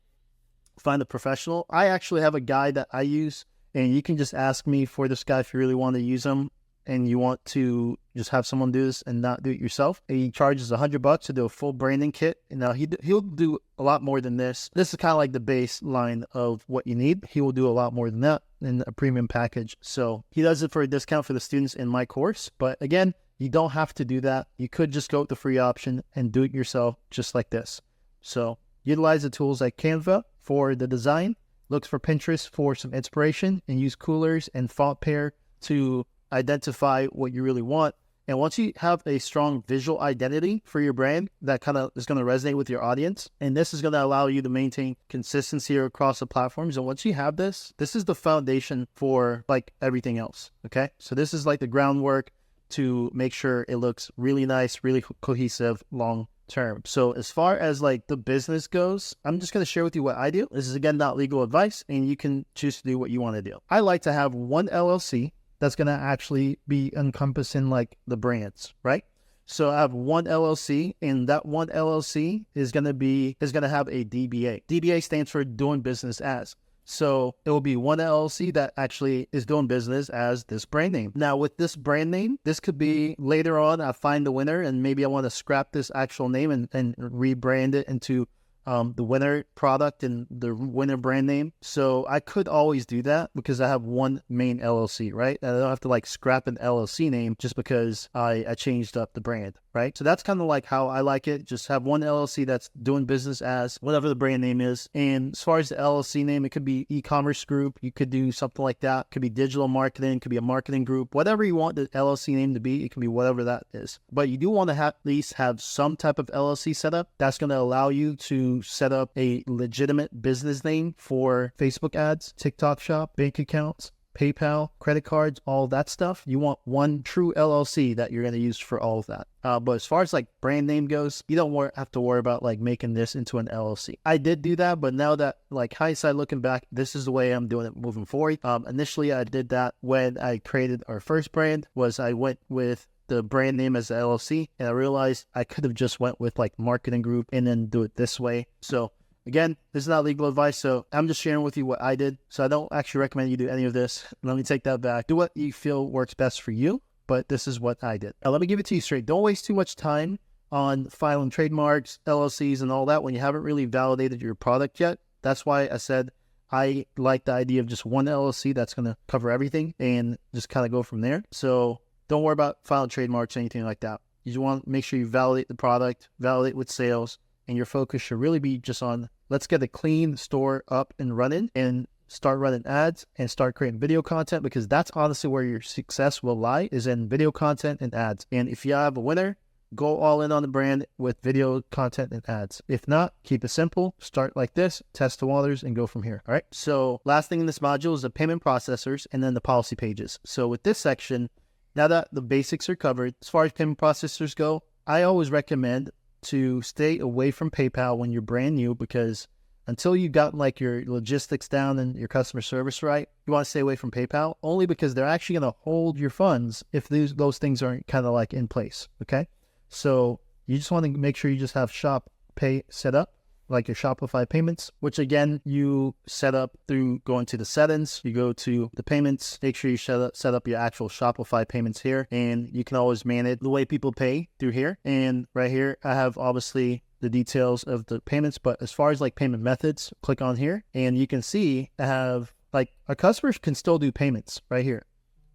find a professional. I actually have a guy that I use, and you can just ask me for this guy if you really want to use him and you want to just have someone do this and not do it yourself. He charges $100 to do a full branding kit. And now he'll do a lot more than this. This is kind of like the baseline of what you need. He will do a lot more than that in a premium package. So he does it for a discount for the students in my course. But again, you don't have to do that. You could just go with the free option and do it yourself just like this. So utilize the tools like Canva for the design, look for Pinterest for some inspiration, and use Coolers and Font Pair to identify what you really want. And once you have a strong visual identity for your brand, that kind of is going to resonate with your audience. And this is going to allow you to maintain consistency across the platforms. And once you have this, this is the foundation for like everything else. Okay. So this is like the groundwork to make sure it looks really nice, really cohesive, long term. So as far as like the business goes, I'm just going to share with you what I do. This is again, not legal advice, and you can choose to do what you want to do. I like to have one LLC that's going to actually be encompassing like the brands, right? So I have one LLC, and that one LLC is going to have a DBA. DBA stands for doing business as. So it will be one LLC that actually is doing business as this brand name. Now with this brand name, this could be later on I find the winner and maybe I want to scrap this actual name and rebrand it into the winner product and the winner brand name. So I could always do that because I have one main LLC, right? And I don't have to like scrap an LLC name just because I changed up the brand, right? So that's kind of like how I like it. Just have one LLC that's doing business as whatever the brand name is. And as far as the LLC name, it could be e-commerce group. You could do something like that. It could be digital marketing. It could be a marketing group. Whatever you want the LLC name to be, it can be whatever that is. But you do want to at least have some type of LLC set up. That's going to allow you to set up a legitimate business name for Facebook ads, TikTok shop, bank accounts, PayPal, credit cards, all that stuff. You want one true LLC that you're going to use for all of that. But as far as like brand name goes, you don't have to worry about like making this into an LLC. I did do that, but now that like hindsight looking back, this is the way I'm doing it moving forward. Initially, I did that when I created our first brand. Was I went with the brand name as the LLC, and I realized I could have just went with like marketing group and then do it this way. So again, this is not legal advice, so I'm just sharing with you what I did. So I don't actually recommend you do any of this. Let me take that back. Do what you feel works best for you, but this is what I did. Now let me give it to you straight. Don't waste too much time on filing trademarks, LLCs, and all that when you haven't really validated your product yet. That's why I said I like the idea of just one LLC that's going to cover everything and just kind of go from there. So don't worry about filing trademarks or anything like that. You just want to make sure you validate the product, validate with sales, and your focus should really be just on let's get a clean store up and running and start running ads and start creating video content, because that's honestly where your success will lie, is in video content and ads. And if you have a winner, go all in on the brand with video content and ads. If not, keep it simple. Start like this, test the waters, and go from here. All right. So last thing in this module is the payment processors and then the policy pages. So with this section, now that the basics are covered, as far as payment processors go, I always recommend to stay away from PayPal when you're brand new, because until you've gotten like your logistics down and your customer service right, you want to stay away from PayPal, only because they're actually going to hold your funds if those things aren't kind of like in place. Okay. So you just want to make sure you just have Shop Pay set up, like your Shopify payments, which again, you set up through going to the settings, you go to the payments, make sure you set up your actual Shopify payments here, and you can always manage the way people pay through here. And right here, I have obviously the details of the payments, but as far as like payment methods, click on here and you can see I have like our customers can still do payments right here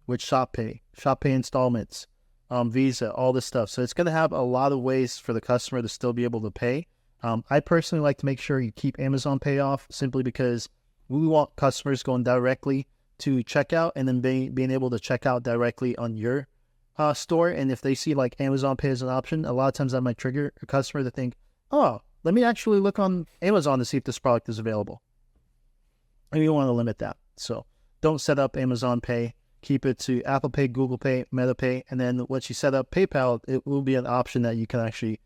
with Shop Pay installments, Visa, all this stuff. So it's going to have a lot of ways for the customer to still be able to pay. I personally like to make sure you keep Amazon Pay off, simply because we want customers going directly to checkout and then being able to check out directly on your store. And if they see like Amazon Pay as an option, a lot of times that might trigger a customer to think, oh, let me actually look on Amazon to see if this product is available. And you want to limit that. So don't set up Amazon Pay. Keep it to Apple Pay, Google Pay, Meta Pay. And then once you set up PayPal, it will be an option that you can actually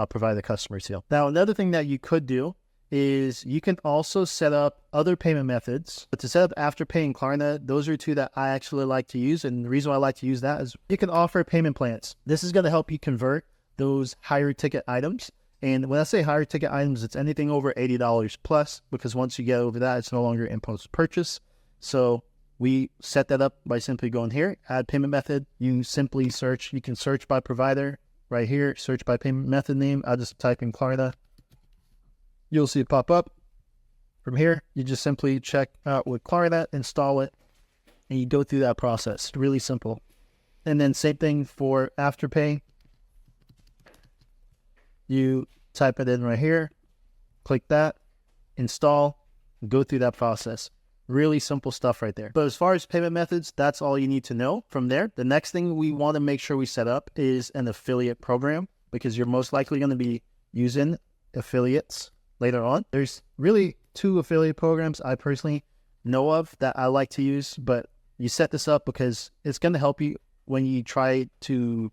provide the customer to. Now, another thing that you could do is you can also set up other payment methods. But to set up Afterpay and Klarna, those are two that I actually like to use. And the reason why I like to use that is you can offer payment plans. This is going to help you convert those higher ticket items. And when I say higher ticket items, it's anything over $80 plus, because once you get over that, it's no longer impulse purchase. So we set that up by simply going here, add payment method. You simply search, you can search by provider right here, search by payment method name. I'll just type in Klarna. You'll see it pop up. From here, you just simply check out with Klarna, install it, and you go through that process. Really simple. And then same thing for Afterpay. You type it in right here, click that, install, go through that process. Really simple stuff right there. But as far as payment methods, that's all you need to know. From there, the next thing we want to make sure we set up is an affiliate program, because you're most likely going to be using affiliates later on. There's really 2 affiliate programs I personally know of that I like to use, but you set this up because it's going to help you when you try to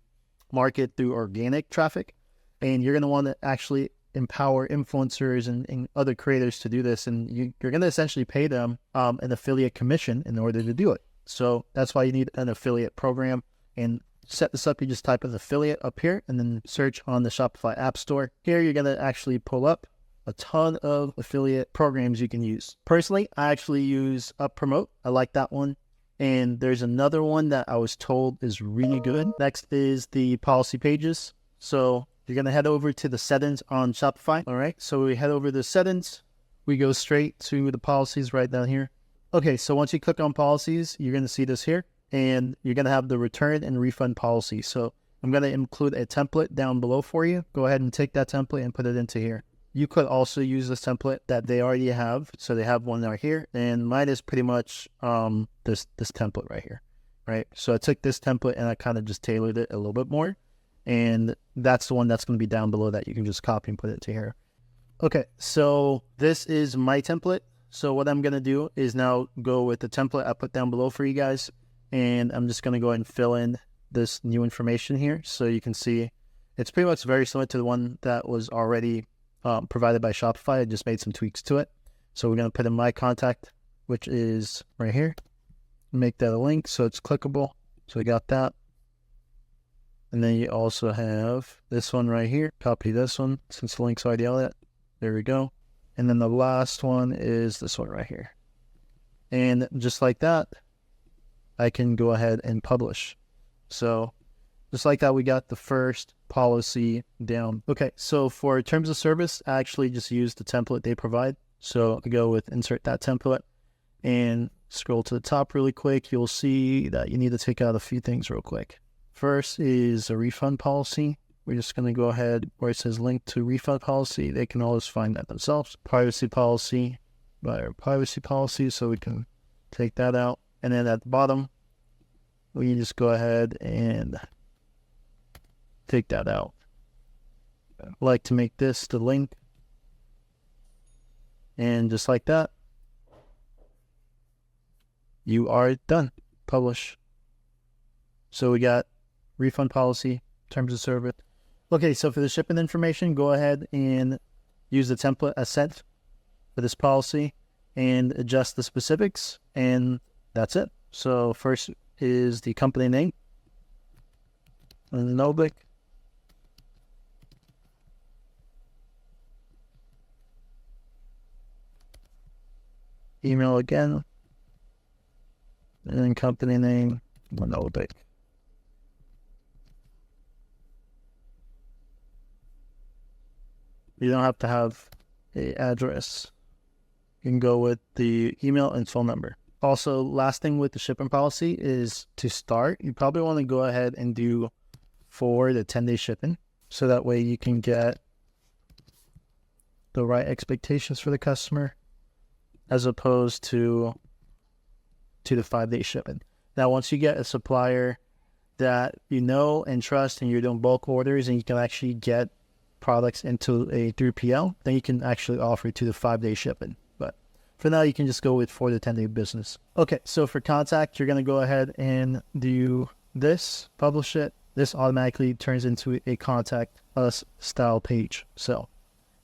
market through organic traffic. And you're going to want to actually empower influencers and other creators to do this. And you're going to essentially pay them an affiliate commission in order to do it. So that's why you need an affiliate program. And set this up, you just type in affiliate up here and then search on the Shopify App Store. Here, you're going to actually pull up a ton of affiliate programs you can use. Personally, I actually use UpPromote. I like that one. And there's another one that I was told is really good. Next is the policy pages. So you're going to head over to the settings on Shopify. All right. So we head over to settings. We go straight to the policies right down here. Okay. So once you click on policies, you're going to see this here, and you're going to have the return and refund policy. So I'm going to include a template down below for you. Go ahead and take that template and put it into here. You could also use this template that they already have. So they have one right here, and mine is pretty much this template right here, right? So I took this template and I kind of just tailored it a little bit more, and that's the one that's going to be down below that you can just copy and put it to here. Okay, so this is my template. So what I'm going to do is now go with the template I put down below for you guys, and I'm just going to go ahead and fill in this new information here. So you can see it's pretty much very similar to the one that was already provided by Shopify. I just made some tweaks to it. So we're going to put in my contact, which is right here. Make that a link so it's clickable. So we got that. And then you also have this one right here. Copy this one since the link's already on it. There we go. And then the last one is this one right here. And just like that, I can go ahead and publish. So just like that, we got the first policy down. Okay, so for terms of service, I actually just use the template they provide. So I go with insert that template and scroll to the top really quick. You'll see that you need to take out a few things real quick. First is a refund policy. We're just going to go ahead where it says link to refund policy. They can always find that themselves. Privacy policy, buyer privacy policy. So we can take that out. And then at the bottom, we just go ahead and take that out. I like to make this the link. And just like that, you are done. Publish. So we got refund policy, terms of service. Okay, so for the shipping information, go ahead and use the template as sent for this policy and adjust the specifics, and that's it. So first is the company name, Novik. Email again, and then company name, Novik. You don't have to have an address. You can go with the email and phone number. Also, last thing with the shipping policy is to start, you probably want to go ahead and do 4 to 10-day shipping. So that way you can get the right expectations for the customer as opposed to 2 to 5-day shipping. Now, once you get a supplier that you know and trust and you're doing bulk orders and you can actually get products into a 3PL, then you can actually offer 2 to 5-day shipping. But for now, you can just go with 4 to 10-day business. Okay, so for contact, you're going to go ahead and do this, publish it. This automatically turns into a contact us style page. So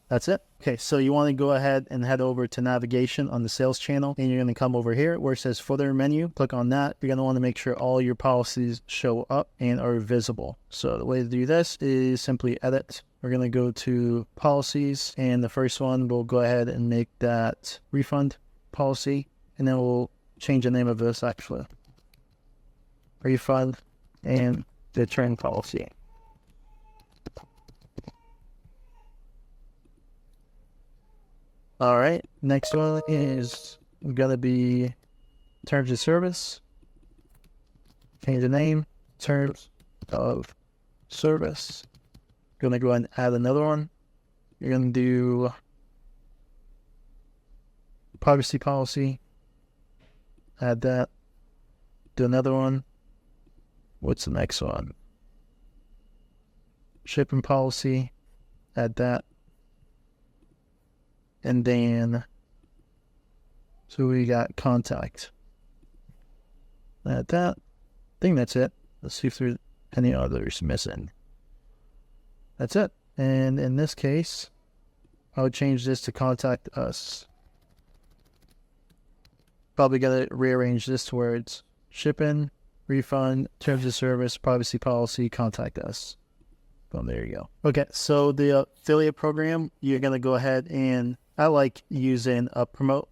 that's it. Okay, so you want to go ahead and head over to navigation on the sales channel, and you're going to come over here where it says footer menu. Click on that. You're going to want to make sure all your policies show up and are visible. So the way to do this is simply edit. We're going to go to policies, and the first one, we'll go ahead and make that refund policy, and then we'll change the name of this actually. Refund and return policy. All right, next one is going to be terms of service. Change the name, terms of service. Going to go ahead and add another one. You're going to do privacy policy. Add that. Do another one. What's the next one? Shipping policy. Add that. And then, so we got contact. Add that. I think that's it. Let's see if there's any others missing. That's it. And in this case, I would change this to contact us. Probably got to rearrange this to where it's shipping, refund, terms of service, privacy policy, contact us. Boom, there you go. Okay, so the affiliate program, you're going to go ahead and I like using Promote.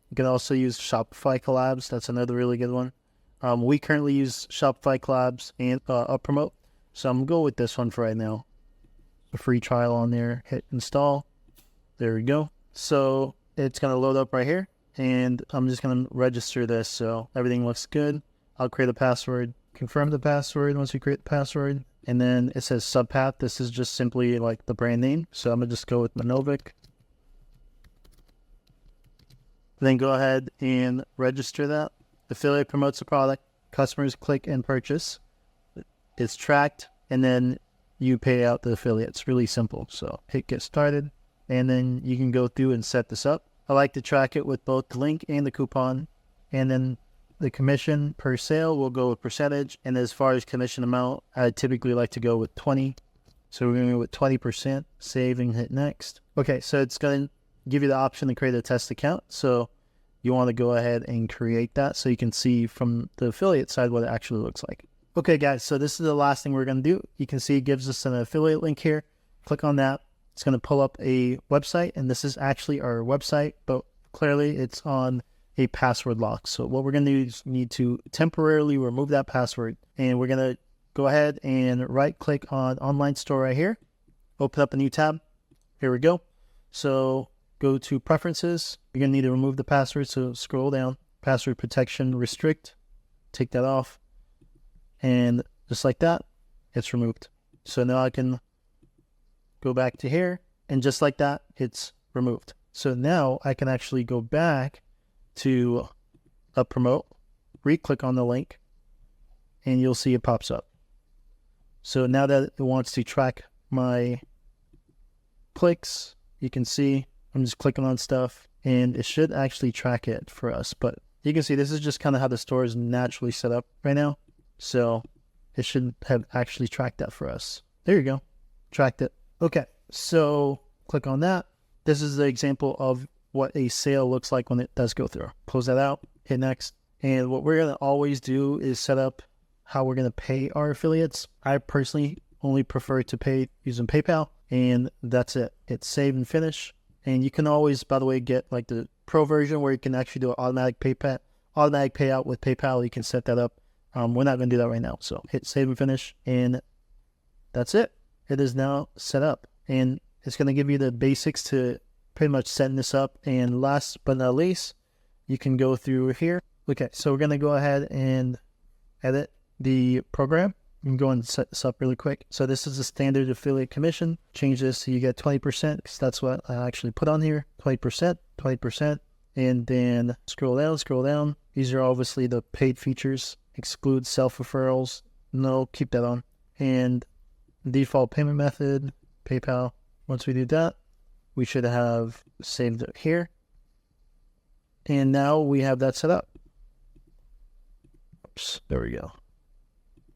You can also use Shopify Collabs. That's another really good one. We currently use Shopify Collabs and Promote. So I'm going to go with this one for right now. a free trial on there. Hit install. There we go. So it's going to load up right here, and I'm just going to register this so everything looks good. I'll create a password, confirm the password once you create the password, and then it says subpath. This is just simply like the brand name. So I'm going to just go with Manovic. Then go ahead and register that. Affiliate promotes the product. Customers click and purchase. It's tracked, and then you pay out the affiliate. It's really simple. So hit get started, and then you can go through and set this up. I like to track it with both the link and the coupon, and then the commission per sale will go with percentage. And as far as commission amount, I typically like to go with 20. So we're going to go with 20%, save and hit next. Okay, so it's going to give you the option to create a test account. So you want to go ahead and create that so you can see from the affiliate side what it actually looks like. Okay, guys, so this is the last thing we're going to do. You can see it gives us an affiliate link here. Click on that. It's going to pull up a website, and this is actually our website, but clearly it's on a password lock. So what we're going to do is need to temporarily remove that password, and we're going to go ahead and right click on online store right here. Open up a new tab. Here we go. So go to preferences. You're going to need to remove the password. So scroll down, password protection, restrict, take that off. And just like that, it's removed. So now I can go back to here, and just like that, it's removed. So now I can actually go back to a promote, re-click on the link, and you'll see it pops up. So now that it wants to track my clicks, you can see I'm just clicking on stuff, and it should actually track it for us. But you can see this is just kind of how the store is naturally set up right now. So it should have actually tracked that for us. There you go. Tracked it. Okay, so click on that. This is the example of what a sale looks like when it does go through. Close that out, hit next. And what we're going to always do is set up how we're going to pay our affiliates. I personally only prefer to pay using PayPal, and that's it. It's save and finish. And you can always, by the way, get like the pro version where you can actually do an automatic payout with PayPal. You can set that up. We're not going to do that right now. So hit save and finish, and that's it. It is now set up, and it's going to give you the basics to pretty much setting this up. And last but not least, you can go through here. Okay, so we're going to go ahead and edit the program. You can go and set this up really quick. So this is the standard affiliate commission. Change this so you get 20%, because that's what I actually put on here. 20%, 20%. And then scroll down. These are obviously the paid features. Exclude self-referrals. No, keep that on. And default payment method, PayPal. Once we do that, we should have saved it here. And now we have that set up. Oops, there we go.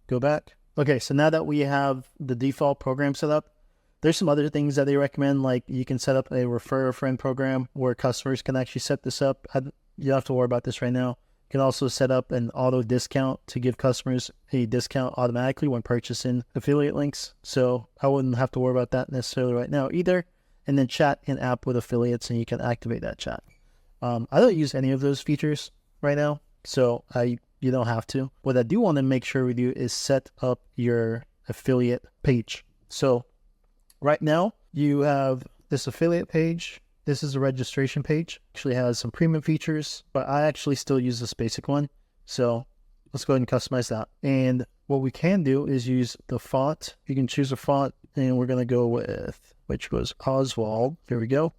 Go back. Okay, so now that we have the default program set up, there's some other things that they recommend, like you can set up a refer a friend program where customers can actually set this up. You don't have to worry about this right now. You can also set up an auto discount to give customers a discount automatically when purchasing affiliate links. So I wouldn't have to worry about that necessarily right now either. And then chat in app with affiliates, and you can activate that chat. I don't use any of those features right now, so you don't have to. What I do want to make sure we do is set up your affiliate page. So right now you have this affiliate page. This is a registration page. Actually has some premium features, but I actually still use this basic one. So let's go ahead and customize that. And what we can do is use the font. You can choose a font, and we're going to go with, which was Oswald. Here we go.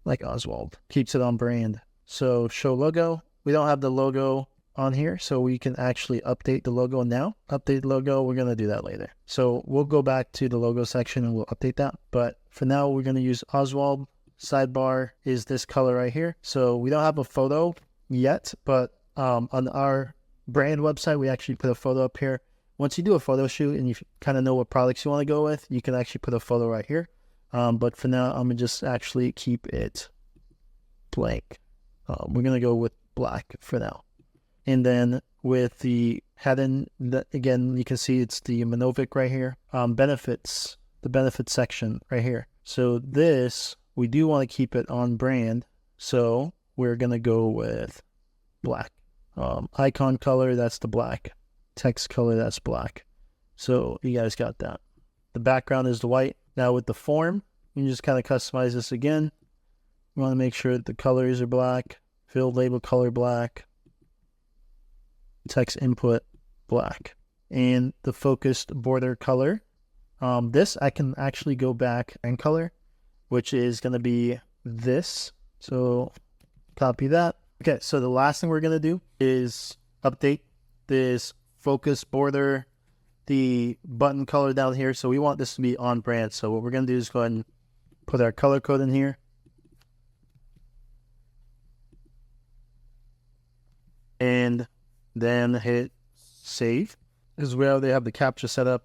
Like Oswald. Keeps it on brand. So show logo. We don't have the logo on here, so we can actually update the logo now. Update the logo, we're going to do that later. So we'll go back to the logo section and we'll update that. But for now, we're going to use Oswald. Sidebar is this color right here. So we don't have a photo yet, but on our brand website, we actually put a photo up here. Once you do a photo shoot and you kind of know what products you want to go with, you can actually put a photo right here. But for now, I'm going to just actually keep it blank. We're going to go with black for now. And then with the heading, again, you can see it's the Manovic right here. Benefits, the benefits section right here. So this, we do want to keep it on brand. So we're going to go with black. Icon color, that's the black. Text color, that's black. So you guys got that. The background is the white. Now with the form, you can just kind of customize this again. You want to make sure that the colors are black, field label color black, text input black, and the focused border color. This I can actually go back and color, which is going to be this. So copy that. Okay, so the last thing we're going to do is update this focus border, the button color down here. So we want this to be on brand. So what we're going to do is go ahead and put our color code in here. And then hit save. This is where they have the captcha set up.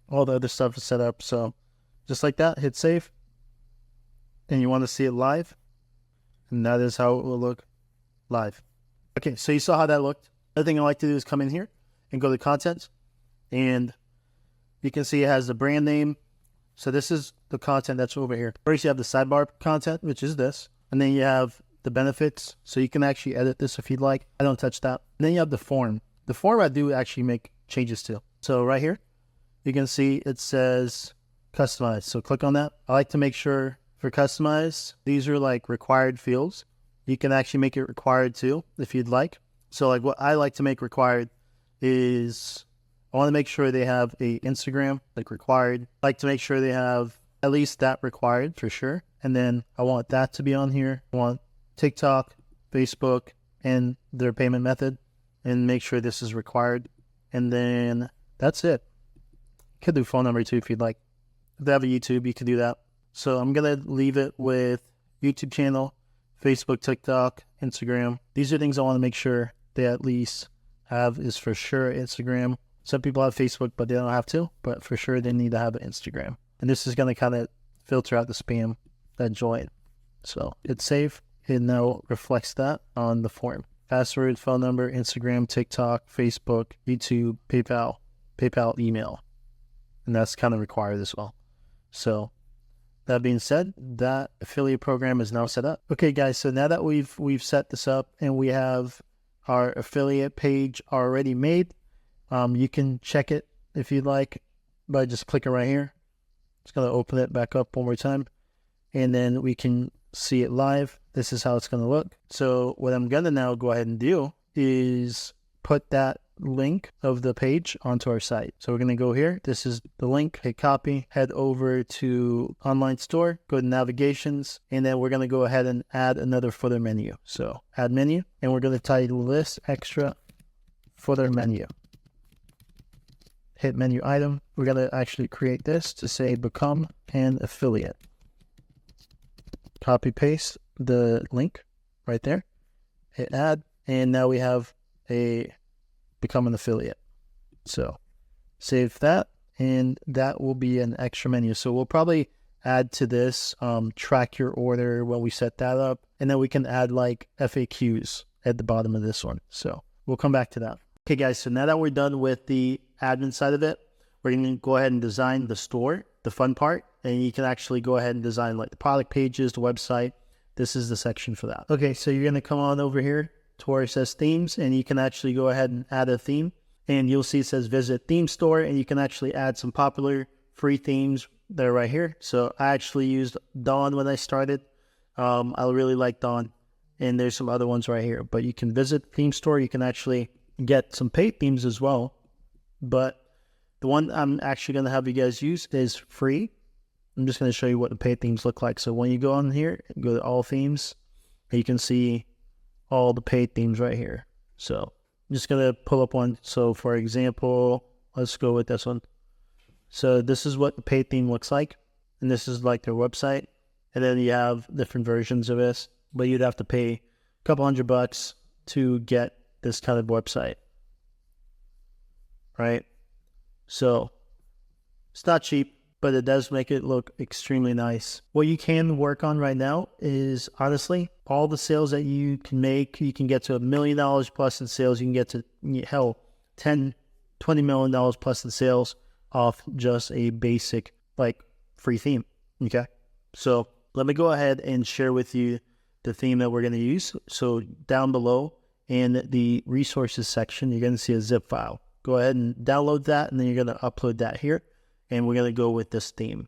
All the other stuff is set up. So just like that, hit save. And you want to see it live. And that is how it will look live. Okay, so you saw how that looked. Other thing I like to do is come in here and go to content. And you can see it has the brand name. So this is the content that's over here. First, you have the sidebar content, which is this. And then you have the benefits. So you can actually edit this if you'd like. I don't touch that. And then you have the form. The form I do actually make changes to. So right here, you can see it says customize. So click on that. I like to make sure for customize, these are like required fields. You can actually make it required too, if you'd like. So like what I like to make required is I want to make sure they have a Instagram, like required. I like to make sure they have at least that required for sure. And then I want that to be on here. I want TikTok, Facebook, and their payment method, and make sure this is required. And then that's it. Could do phone number too if you'd like. If they have a YouTube, you can do that. So I'm going to leave it with YouTube channel, Facebook, TikTok, Instagram. These are things I want to make sure they at least have is for sure Instagram. Some people have Facebook, but they don't have to. But for sure, they need to have an Instagram. And this is going to kind of filter out the spam that join. So hit save. It now reflects that on the form. Password, phone number, Instagram, TikTok, Facebook, YouTube, PayPal, email. And that's kind of required as well. So that being said, that affiliate program is now set up. Okay, guys, so now that we've set this up and we have our affiliate page already made, you can check it if you'd like by just clicking right here. It's going to open it back up one more time, and then we can see it live. This is how it's going to look. So what I'm going to now go ahead and do is put that link of the page onto our site. So we're going to go here. This is the link. Hit copy. Head over to online store. Go to navigations. And then we're going to go ahead and add another footer menu. So add menu. And we're going to title this extra footer menu. Hit menu item. We're going to actually create this to say become an affiliate. Copy paste the link right there. Hit add. And now we have a become an affiliate. So save that, and that will be an extra menu. So we'll probably add to this track your order when we set that up, and then we can add like FAQs at the bottom of this one. So we'll come back to that. Okay guys, so now that we're done with the admin side of it, we're going to go ahead and design the store, the fun part, and you can actually go ahead and design like the product pages, the website. This is the section for that. Okay, so you're going to come on over here to where it says themes, and you can actually go ahead and add a theme, and you'll see it says visit theme store, and you can actually add some popular free themes that are right here. So I actually used Dawn when I started. I really like Dawn, and there's some other ones right here, but you can visit theme store. You can actually get some paid themes as well, but the one I'm actually going to have you guys use is free. I'm just going to show you what the paid themes look like. So when you go on here, go to all themes, and you can see all the paid themes right here. So I'm just going to pull up one. So for example, let's go with this one. So this is what the paid theme looks like. And this is like their website. And then you have different versions of this, but you'd have to pay a couple $100 to get this kind of website. Right? So it's not cheap, but it does make it look extremely nice. What you can work on right now is, honestly, all the sales that you can make. You can get to $1 million plus in sales. You can get to, hell, $10, $20 million plus in sales off just a basic, like, free theme, okay? So let me go ahead and share with you the theme that we're going to use. So down below in the resources section, you're going to see a zip file. Go ahead and download that, and then you're going to upload that here. And we're going to go with this theme.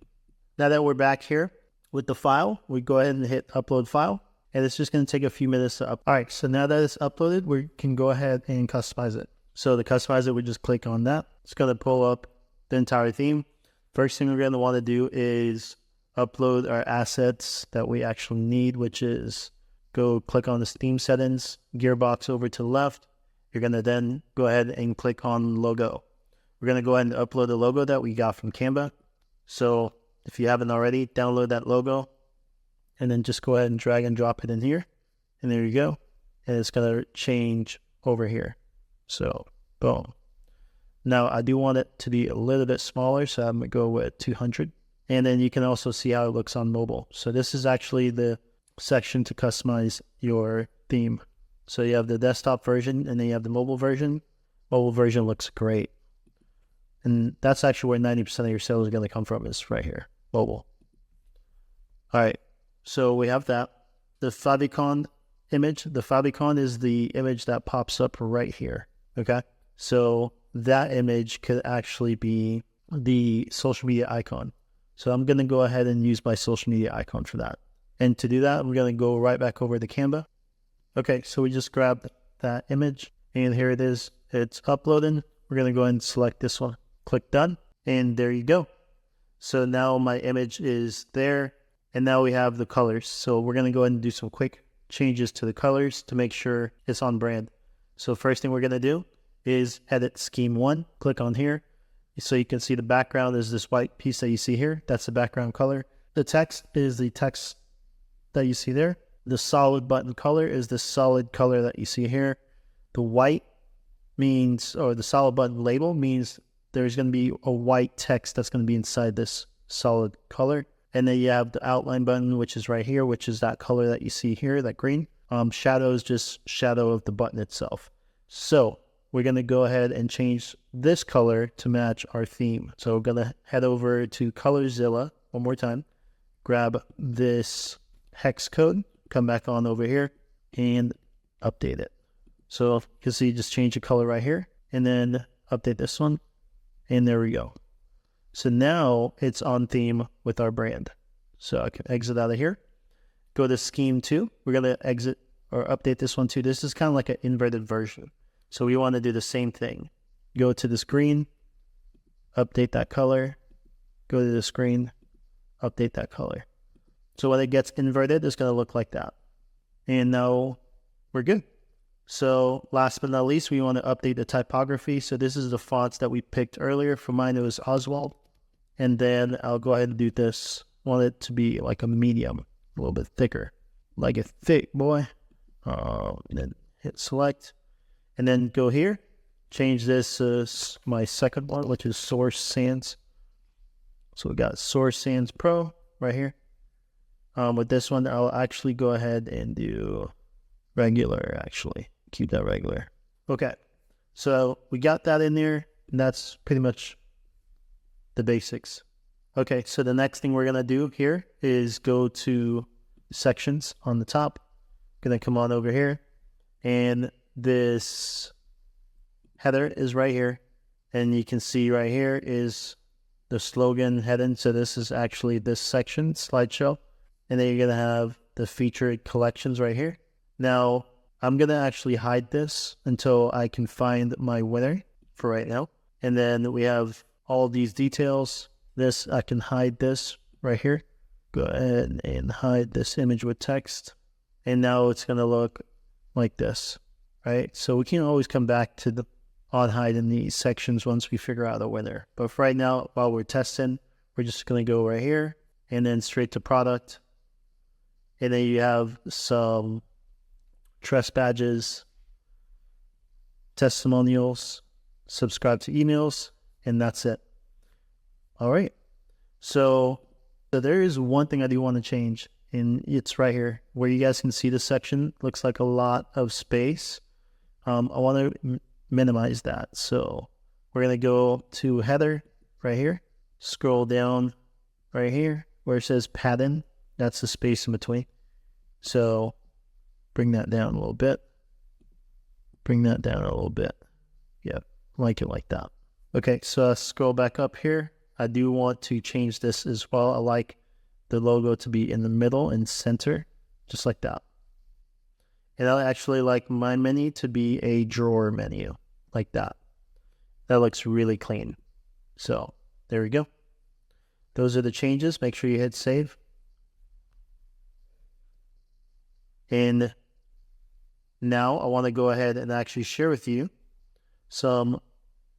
Now that we're back here with the file, we go ahead and hit upload file, and it's just going to take a few minutes to All right, so now that it's uploaded, we can go ahead and customize it. So to customize it, we just click on that. It's going to pull up the entire theme. First thing we're going to want to do is upload our assets that we actually need, which is go click on the theme settings, gearbox over to the left. You're going to then go ahead and click on logo. We're going to go ahead and upload the logo that we got from Canva. So if you haven't already, download that logo and then just go ahead and drag and drop it in here. And there you go. And it's going to change over here. So boom. Now I do want it to be a little bit smaller, so I'm going to go with 200. And then you can also see how it looks on mobile. So this is actually the section to customize your theme. So you have the desktop version and then you have the mobile version. Mobile version looks great. And that's actually where 90% of your sales are going to come from, is right here, mobile. All right, so we have that. The favicon image, the favicon is the image that pops up right here, okay? So that image could actually be the social media icon. So I'm going to go ahead and use my social media icon for that. And to do that, we're going to go right back over to Canva. Okay, so we just grabbed that image, and here it is. It's uploading. We're going to go ahead and select this one. Click done, and there you go. So now my image is there, and now we have the colors. So we're going to go ahead and do some quick changes to the colors to make sure it's on brand. So first thing we're going to do is edit scheme 1. Click on here. So you can see the background is this white piece that you see here. That's the background color. The text is the text that you see there. The solid button color is the solid color that you see here. The white means, or the solid button label means there's going to be a white text that's going to be inside this solid color. And then you have the outline button, which is right here, which is that color that you see here, that green. Shadow is just shadow of the button itself. So we're going to go ahead and change this color to match our theme. So we're going to head over to Colorzilla one more time, grab this hex code, come back on over here, and update it. So you can see, just change the color right here, and then update this one, and there we go. So now it's on theme with our brand. So I can exit out of here, go to scheme 2. We're going to exit or update this one too. This is kind of like an inverted version. So we want to do the same thing. Go to the screen, update that color, go to the screen, update that color. So when it gets inverted, it's going to look like that. And now we're good. So last but not least, we want to update the typography. So this is the fonts that we picked earlier. For mine, it was Oswald. And then I'll go ahead and do this. Want it to be like a medium, a little bit thicker, like a thick boy. And then hit select. And then go here. Change this to my second one, which is Source Sans. So we got Source Sans Pro right here. With this one, I'll actually go ahead and do regular, actually. Keep that regular. Okay, so we got that in there, and that's pretty much the basics. Okay, so the next thing we're going to do here is go to sections on the top. Going to come on over here, and this header is right here, and you can see right here is the slogan heading. So this is actually this section, slideshow. And then you're going to have the featured collections right here. Now, I'm going to actually hide this until I can find my winner for right now. And then we have all these details. This, I can hide this right here. Go ahead and hide this image with text. And now it's going to look like this, right? So we can always come back to the on hiding these sections once we figure out a winner. But for right now, while we're testing, we're just going to go right here and then straight to product. And then you have some trust badges, testimonials, subscribe to emails, and that's it. All right. So there is one thing I do want to change, and it's right here where you guys can see this section. Looks like a lot of space. I want to minimize that. So we're going to go to header right here, scroll down right here where it says padding. That's the space in between. So bring that down a little bit. Bring that down a little bit. Yeah, like it like that. Okay, so I scroll back up here. I do want to change this as well. I like the logo to be in the middle and center, just like that. And I actually like my menu to be a drawer menu, like that. That looks really clean. So there we go. Those are the changes. Make sure you hit save. And now I want to go ahead and actually share with you some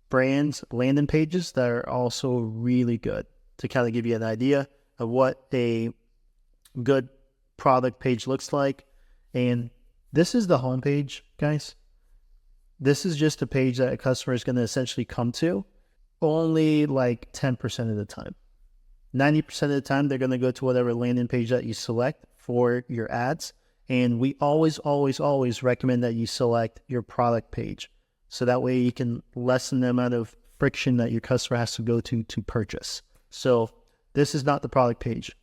brands landing pages that are also really good to kind of give you an idea of what a good product page looks like. And this is the home page, guys. This is just a page that a customer is going to essentially come to only like 10% of the time. 90% of the time, they're going to go to whatever landing page that you select for your ads. And we always, always, always recommend that you select your product page. So that way you can lessen the amount of friction that your customer has to go to purchase. So this is not the product page.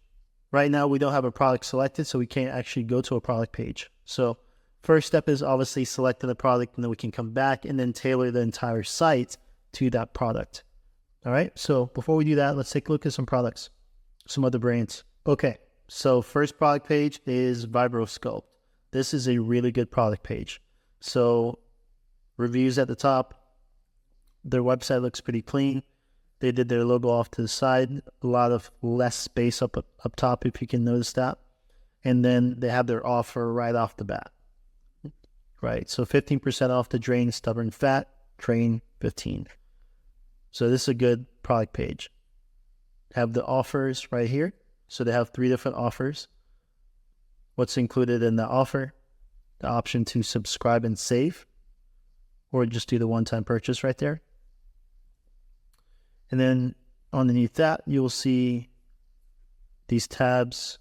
Right now, we don't have a product selected, so we can't actually go to a product page. So first step is obviously selecting the product, and then we can come back and then tailor the entire site to that product. All right, so before we do that, let's take a look at some products, some other brands. Okay, so first product page is VibroSculpt. This is a really good product page. So reviews at the top. Their website looks pretty clean. They did their logo off to the side. A lot of less space up top, if you can notice that. And then they have their offer right off the bat. Right, so 15% off the Drain Stubborn Fat, Train 15. So this is a good product page. Have the offers right here. So they have 3 different offers. What's included in the offer? The option to subscribe and save, or just do the one-time purchase right there. And then underneath that, you'll see these tabs.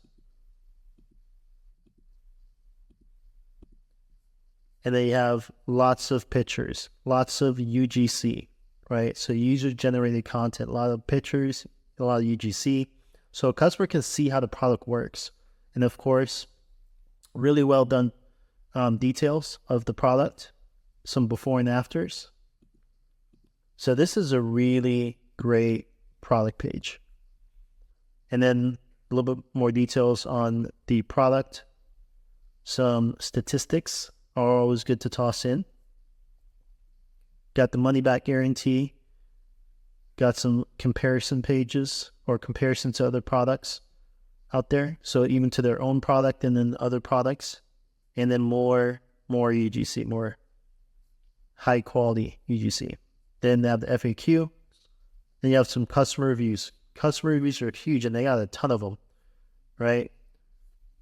And they have lots of pictures, lots of UGC, right? So user-generated content, a lot of pictures, a lot of UGC. So a customer can see how the product works. And of course, really well done details of the product, some before and afters. So this is a really great product page. And then a little bit more details on the product. Some statistics are always good to toss in. Got the money back guarantee. Got some comparison pages or comparison to other products out there. So even to their own product and then other products. And then more UGC, more high quality UGC. Then they have the FAQ. Then you have some customer reviews. Customer reviews are huge and they got a ton of them, right?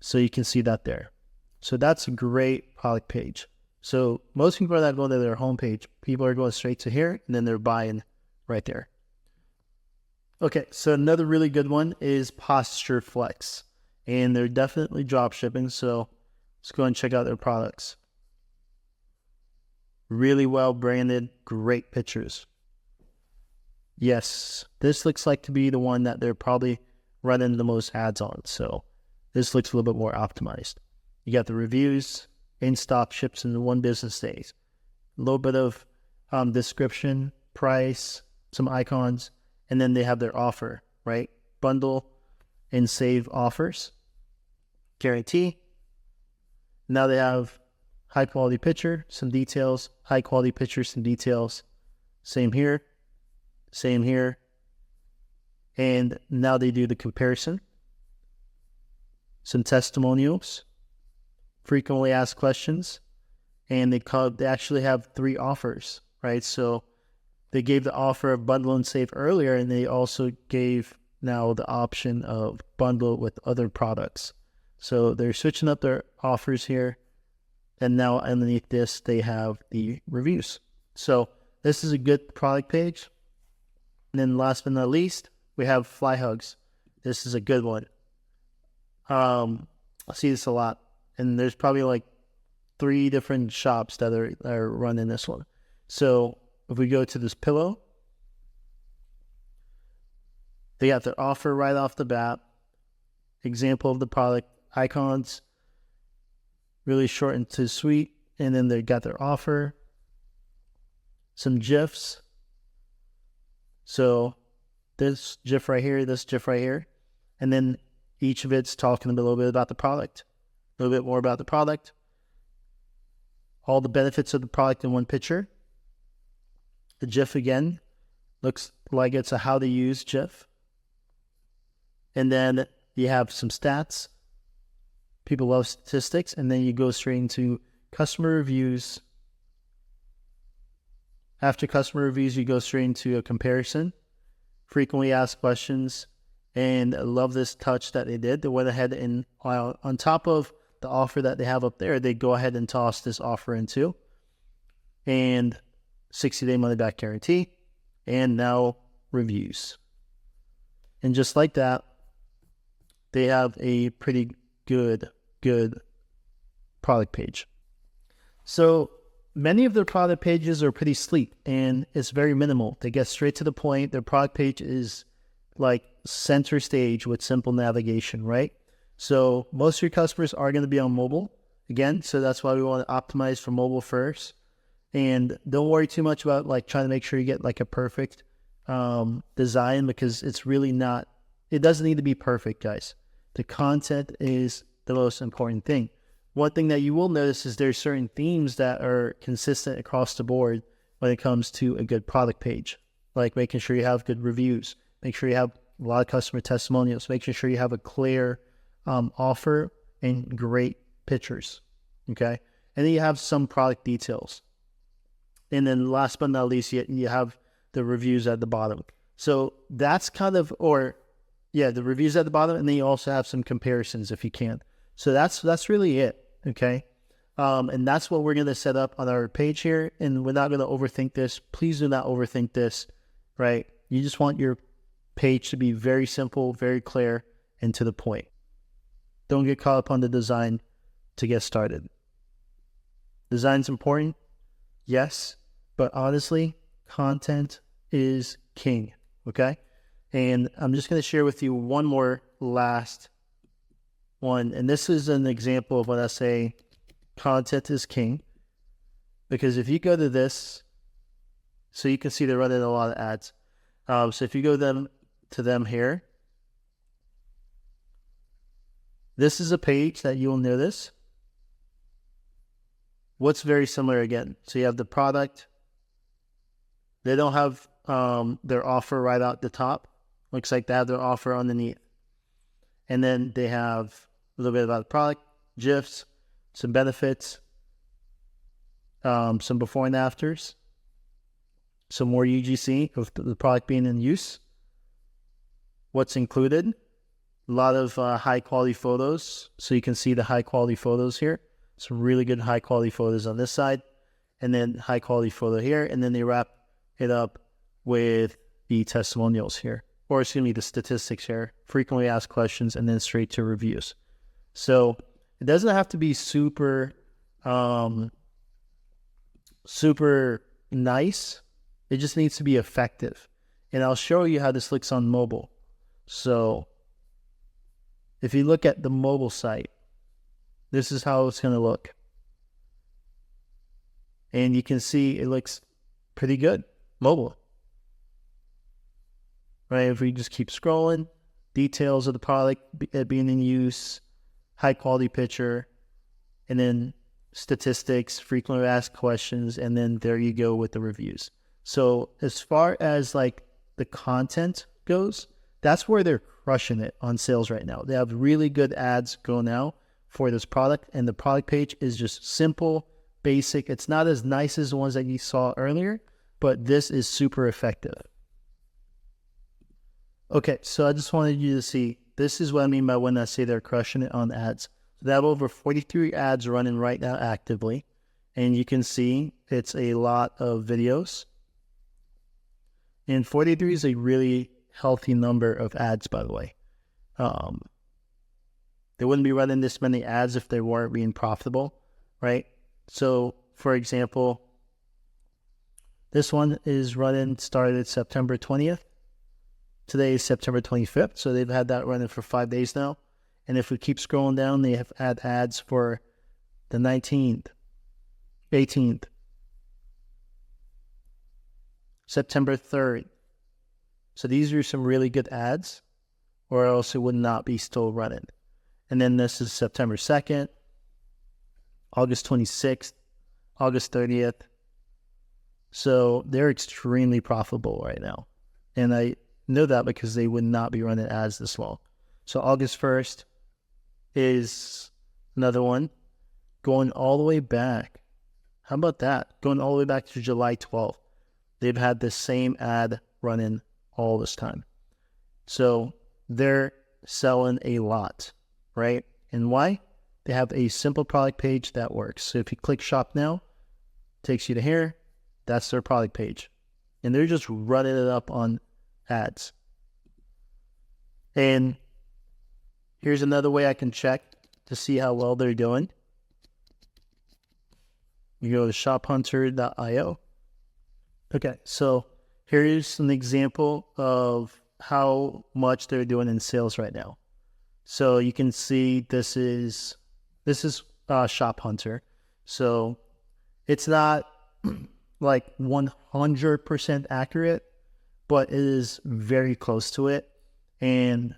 So you can see that there. So that's a great product page. So most people are not going to their homepage. People are going straight to here and then they're buying right there. Okay, so another really good one is Posture Flex. And they're definitely drop shipping. So let's go and check out their products. Really well branded, great pictures. Yes, this looks like to be the one that they're probably running the most ads on. So this looks a little bit more optimized. You got the reviews, in stock, ships in 1 business days. A little bit of description, price, some icons, and then they have their offer, right? Bundle and save offers. Guarantee. Now they have high quality picture, some details, high quality picture, some details. Same here. Same here. And now they do the comparison. Some testimonials, frequently asked questions, and they actually have 3 offers, right? So they gave the offer of bundle and save earlier, and they also gave now the option of bundle with other products. So they're switching up their offers here, and now underneath this, they have the reviews. So this is a good product page. And then last but not least, we have Fly Hugs. This is a good one. I see this a lot. And there's probably like 3 different shops that are running this one. So if we go to this pillow, they got their offer right off the bat. Example of the product, icons, really short and to sweet. And then they got their offer. Some GIFs. So this GIF right here, this GIF right here. And then each of it's talking a little bit about the product, a little bit more about the product, all the benefits of the product in one picture. The GIF again looks like it's a how to use GIF. And then you have some stats. People love statistics. And then you go straight into customer reviews. After customer reviews, you go straight into a comparison, frequently asked questions. And I love this touch that they did. They went ahead and on top of the offer that they have up there, they go ahead and toss this offer into. And 60-day money-back guarantee. And now reviews. And just like that, they have a pretty good product page. So many of their product pages are pretty sleek and it's very minimal. They get straight to the point. Their product page is like center stage with simple navigation, right? So most of your customers are going to be on mobile again. So that's why we want to optimize for mobile first. And don't worry too much about like trying to make sure you get like a perfect design, because it's really not, it doesn't need to be perfect, guys. The content is the most important thing. One thing that you will notice is there's certain themes that are consistent across the board when it comes to a good product page, like making sure you have good reviews, make sure you have a lot of customer testimonials, making sure you have a clear offer and great pictures, okay? And then you have some product details. And then last but not least, you have the reviews at the bottom. So that's kind of, the reviews at the bottom, and then you also have some comparisons if you can. So that's really it, okay? And that's what we're going to set up on our page here, and we're not going to overthink this. Please do not overthink this, right? You just want your page to be very simple, very clear, and to the point. Don't get caught up on the design to get started. Design's important, yes, but honestly, content is king, okay? And I'm just going to share with you one more last one. And this is an example of when I say content is king. Because if you go to this, so you can see they're running a lot of ads. So if you go to them here, this is a page that you will notice. What's very similar again? So you have the product. They don't have their offer right out the top. Looks like they have their offer underneath. And then they have a little bit about the product, GIFs, some benefits, some before and afters, some more UGC of the product being in use, what's included, a lot of high quality photos. So you can see the high quality photos here. Some really good high quality photos on this side, and then high quality photo here. And then they wrap it up with the testimonials here, or excuse me, the statistics here, frequently asked questions, and then straight to reviews. So it doesn't have to be super nice. It just needs to be effective. And I'll show you how this looks on mobile. So if you look at the mobile site, this is how it's going to look. And you can see it looks pretty good, mobile. Right, if we just keep scrolling, details of the product being in use, high quality picture, and then statistics, frequently asked questions, and then there you go with the reviews. So as far as like the content goes, that's where they're crushing it on sales right now. They have really good ads going now for this product, and the product page is just simple, basic. It's not as nice as the ones that you saw earlier, but this is super effective. Okay, so I just wanted you to see, this is what I mean by when I say they're crushing it on ads. So they have over 43 ads running right now actively, and you can see it's a lot of videos. And 43 is a really healthy number of ads, by the way. They wouldn't be running this many ads if they weren't being profitable, right? So, for example, this one is started September 20th. Today is September 25th, so they've had that running for 5 days now. And if we keep scrolling down, they have had ads for the 19th, 18th, September 3rd, So these are some really good ads, or else it would not be still running. And then this is September 2nd, August 26th, August 30th. So they're extremely profitable right now. And I know that because they would not be running ads this long. So August 1st is another one going all the way back. How about that? Going all the way back to July 12th. They've had the same ad running all this time. So they're selling a lot, right? And why? They have a simple product page that works. So if you click shop now, it takes you to here. That's their product page. And they're just running it up on ads. And here's another way I can check to see how well they're doing. You go to shophunter.io. Okay, so here's an example of how much they're doing in sales right now. So you can see this is Shop Hunter. So it's not like 100% accurate, but it is very close to it. And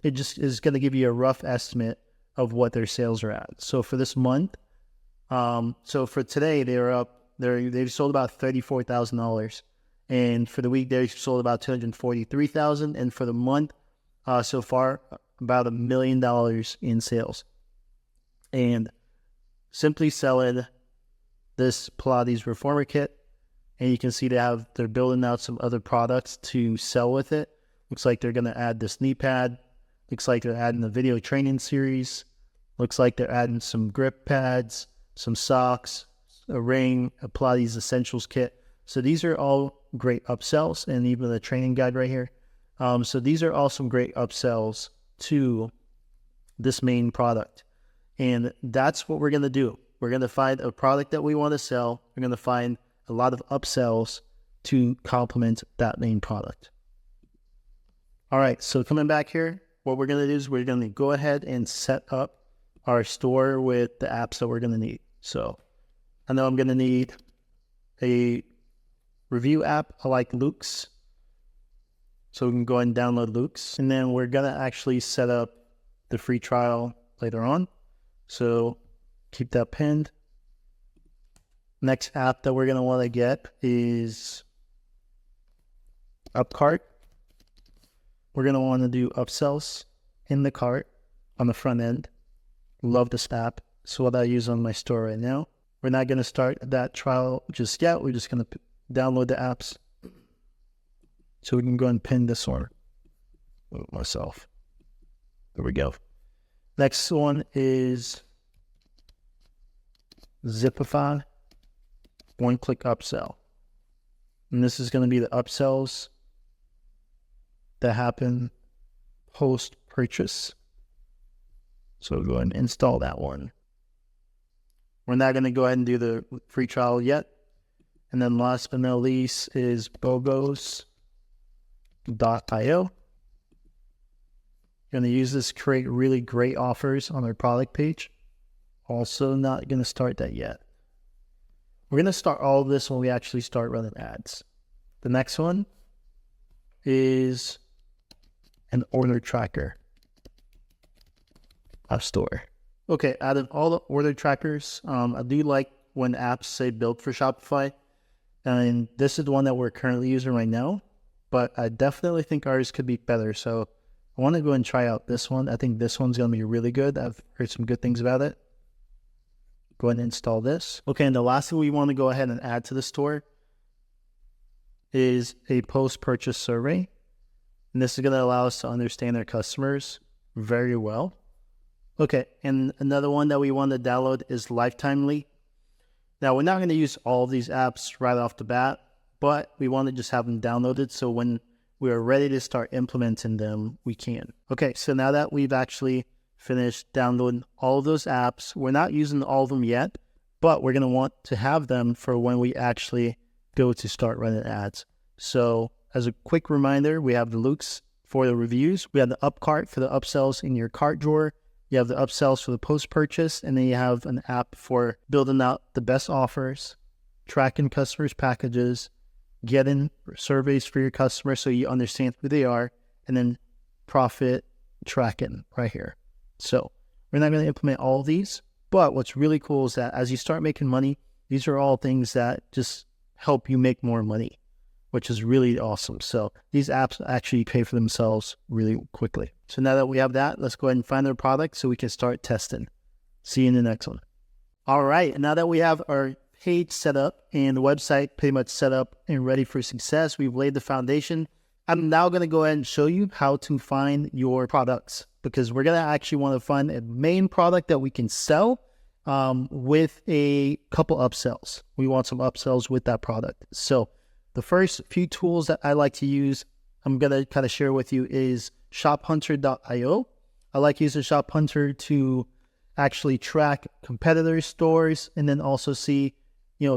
it just is going to give you a rough estimate of what their sales are at. So for this month, so for today, they've sold about $34,000. And for the week, they've sold about $243,000. And for the month, so far, about $1 million in sales. And simply selling this Pilates Reformer Kit. And you can see they're building out some other products to sell with it. Looks like they're going to add this knee pad. Looks like they're adding a video training series. Looks like they're adding some grip pads, some socks, a ring, a Pilates Essentials Kit. So these are all great upsells, and even the training guide right here. So these are all some great upsells to this main product. And that's what we're going to do. We're going to find a product that we want to sell. We're going to find a lot of upsells to complement that main product. All right, so coming back here, what we're going to do is we're going to go ahead and set up our store with the apps that we're going to need. So I know I'm going to need a review app. I like Luke's. So we can go ahead and download Luke's. And then we're going to actually set up the free trial later on. So keep that pinned. Next app that we're going to want to get is Upcart. We're going to want to do upsells in the cart on the front end. Love this app. So what I use on my store right now. We're not going to start that trial just yet. We're just going to download the apps. So we can go and pin this one myself. There we go. Next one is Zipify. One-click upsell. And this is going to be the upsells that happen post-purchase. So we'll go ahead and install that one. We're not going to go ahead and do the free trial yet. And then last but not least is bogos.io. Going to use this to create really great offers on our product page. Also not going to start that yet. We're going to start all of this when we actually start running ads. The next one is an order tracker app store. Okay, out of all the order trackers, I do like when apps say built for Shopify. And this is the one that we're currently using right now. But I definitely think ours could be better. So I want to go and try out this one. I think this one's going to be really good. I've heard some good things about it. Go ahead and install this. Okay, and the last thing we want to go ahead and add to the store is a post-purchase survey. And this is going to allow us to understand our customers very well. Okay, and another one that we want to download is Lifetimely. Now, we're not going to use all of these apps right off the bat, but we want to just have them downloaded so when we are ready to start implementing them, we can. Okay, so now that we've actually finished downloading all of those apps, we're not using all of them yet, but we're going to want to have them for when we actually go to start running ads. So as a quick reminder, we have the Luke's for the reviews. We have the Upcart for the upsells in your cart drawer. You have the upsells for the post-purchase, and then you have an app for building out the best offers, tracking customers' packages, getting surveys for your customers so you understand who they are, and then profit tracking right here. So we're not going to implement all of these, but what's really cool is that as you start making money, these are all things that just help you make more money, which is really awesome. So these apps actually pay for themselves really quickly. So now that we have that, let's go ahead and find our product so we can start testing. See you in the next one. All right, now that we have our page set up and the website pretty much set up and ready for success, we've laid the foundation. I'm now going to go ahead and show you how to find your products, because we're going to actually want to find a main product that we can sell with a couple upsells. We want some upsells with that product. So the first few tools that I like to use, I'm going to kind of share with you, is shophunter.io. I like using ShopHunter to actually track competitors' stores and then also see,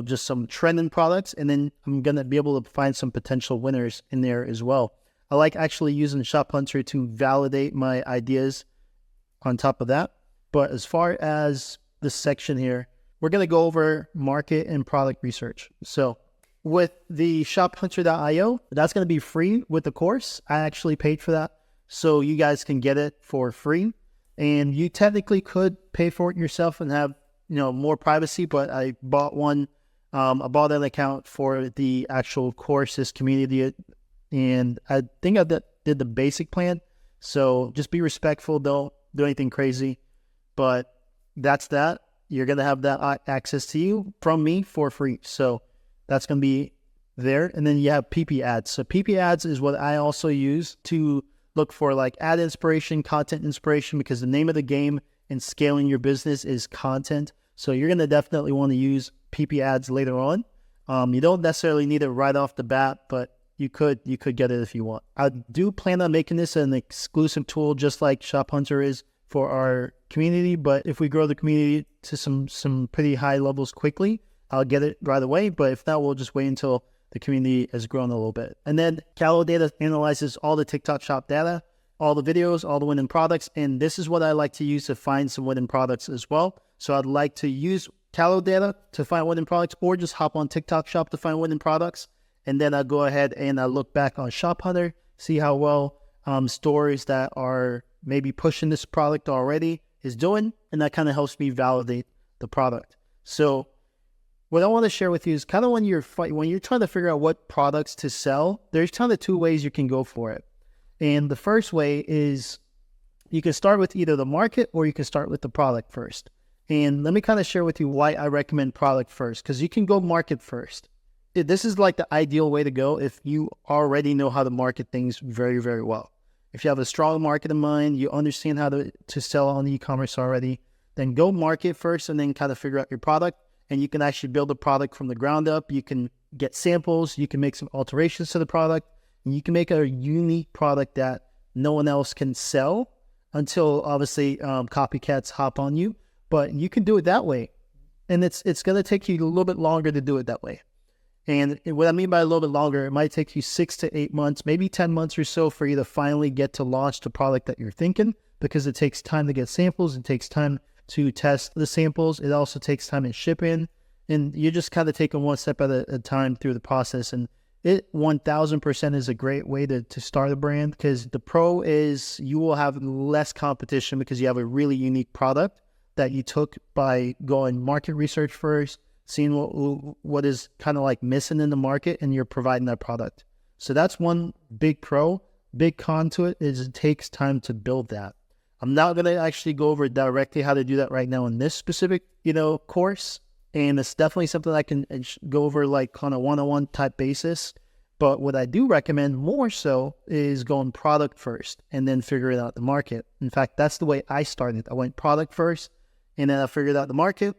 just some trending products. And then I'm going to be able to find some potential winners in there as well. I like actually using ShopHunter to validate my ideas on top of that. But as far as this section here, we're going to go over market and product research. So with the shophunter.io, that's going to be free with the course. I actually paid for that, so you guys can get it for free. And you technically could pay for it yourself and have, more privacy, but I bought one. I bought an account for the actual courses community, and I think I did the basic plan. So just be respectful. Don't do anything crazy. But that's that. You're going to have that access to you from me for free. So that's going to be there. And then you have PP ads. So PP ads is what I also use to look for like ad inspiration, content inspiration, because the name of the game in scaling your business is content. So you're going to definitely want to use PP ads later on. You don't necessarily need it right off the bat, but you could get it if you want. I do plan on making this an exclusive tool, just like ShopHunter is for our community. But if we grow the community to some pretty high levels quickly, I'll get it right away. But if not, we'll just wait until the community has grown a little bit. And then Callow Data analyzes all the TikTok shop data, all the videos, all the winning products. And this is what I like to use to find some winning products as well. So I'd like to use Callow Data to find winning products, or just hop on TikTok shop to find winning products. And then I'll go ahead and I'll look back on ShopHunter, see how well stores that are maybe pushing this product already is doing. And that kind of helps me validate the product. So what I want to share with you is kind of when you're trying to figure out what products to sell, there's kind of two ways you can go for it. And the first way is you can start with either the market or you can start with the product first. And let me kind of share with you why I recommend product first, because you can go market first. This is like the ideal way to go if you already know how to market things very, very well. If you have a strong market in mind, you understand how to sell on e-commerce already, then go market first and then kind of figure out your product. And you can actually build a product from the ground up. You can get samples. You can make some alterations to the product. And you can make a unique product that no one else can sell until obviously copycats hop on you. But you can do it that way. And it's going to take you a little bit longer to do it that way. And what I mean by a little bit longer, it might take you 6 to 8 months, maybe 10 months or so for you to finally get to launch the product that you're thinking, because it takes time to get samples. It takes time to test the samples. It also takes time in shipping, and you're just kind of taking one step at a time through the process. And it 1000% is a great way to start a brand, because the pro is you will have less competition because you have a really unique product that you took by going market research first, seeing what is kind of like missing in the market, and you're providing that product. So that's one big pro. Big con to it is it takes time to build that. I'm not going to actually go over directly how to do that right now in this specific, course. And it's definitely something I can go over like on a one-on-one type basis. But what I do recommend more so is going product first and then figuring out the market. In fact, that's the way I started. I went product first and then I figured out the market.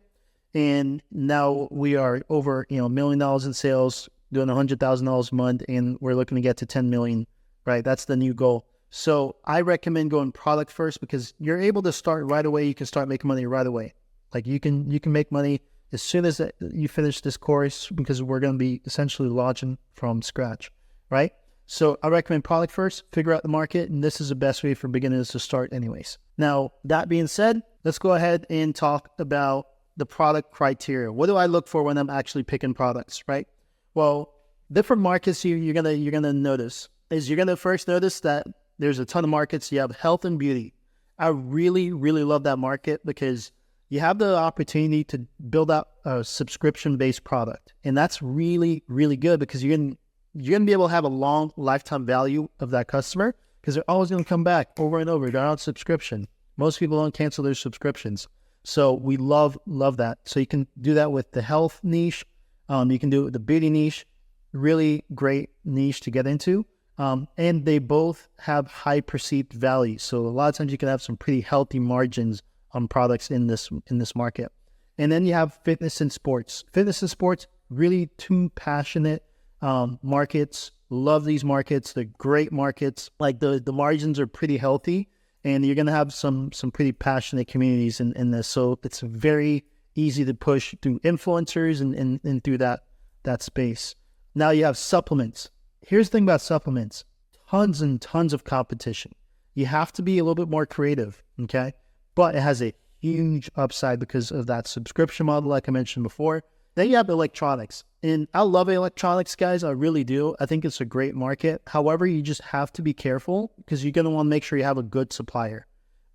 And now we are over, $1 million in sales, doing $100,000 a month, and we're looking to get to 10 million, right? That's the new goal. So I recommend going product first because you're able to start right away. You can start making money right away. Like you can make money as soon as you finish this course, because we're going to be essentially launching from scratch, right? So I recommend product first, figure out the market, and this is the best way for beginners to start anyways. Now, that being said, let's go ahead and talk about the product criteria. What do I look for when I'm actually picking products, right? Well, different markets you're gonna notice is you're gonna first notice that there's a ton of markets. You have health and beauty. I really, really love that market because you have the opportunity to build out a subscription-based product. And that's really, really good because you're gonna be able to have a long lifetime value of that customer because they're always gonna come back over and over. They're on subscription. Most people don't cancel their subscriptions. So we love that. So you can do that with the health niche. You can do it with the beauty niche. Really great niche to get into. And they both have high perceived value. So a lot of times you can have some pretty healthy margins on products in this market. And then you have fitness and sports. Fitness and sports, really two passionate markets. Love these markets. They're great markets. Like the margins are pretty healthy, and you're gonna have some pretty passionate communities in this. So it's very easy to push through influencers and through that space. Now you have supplements. Here's the thing about supplements. Tons and tons of competition. You have to be a little bit more creative, okay? But it has a huge upside because of that subscription model, like I mentioned before. Then you have electronics. And I love electronics, guys. I really do. I think it's a great market. However, you just have to be careful because you're going to want to make sure you have a good supplier.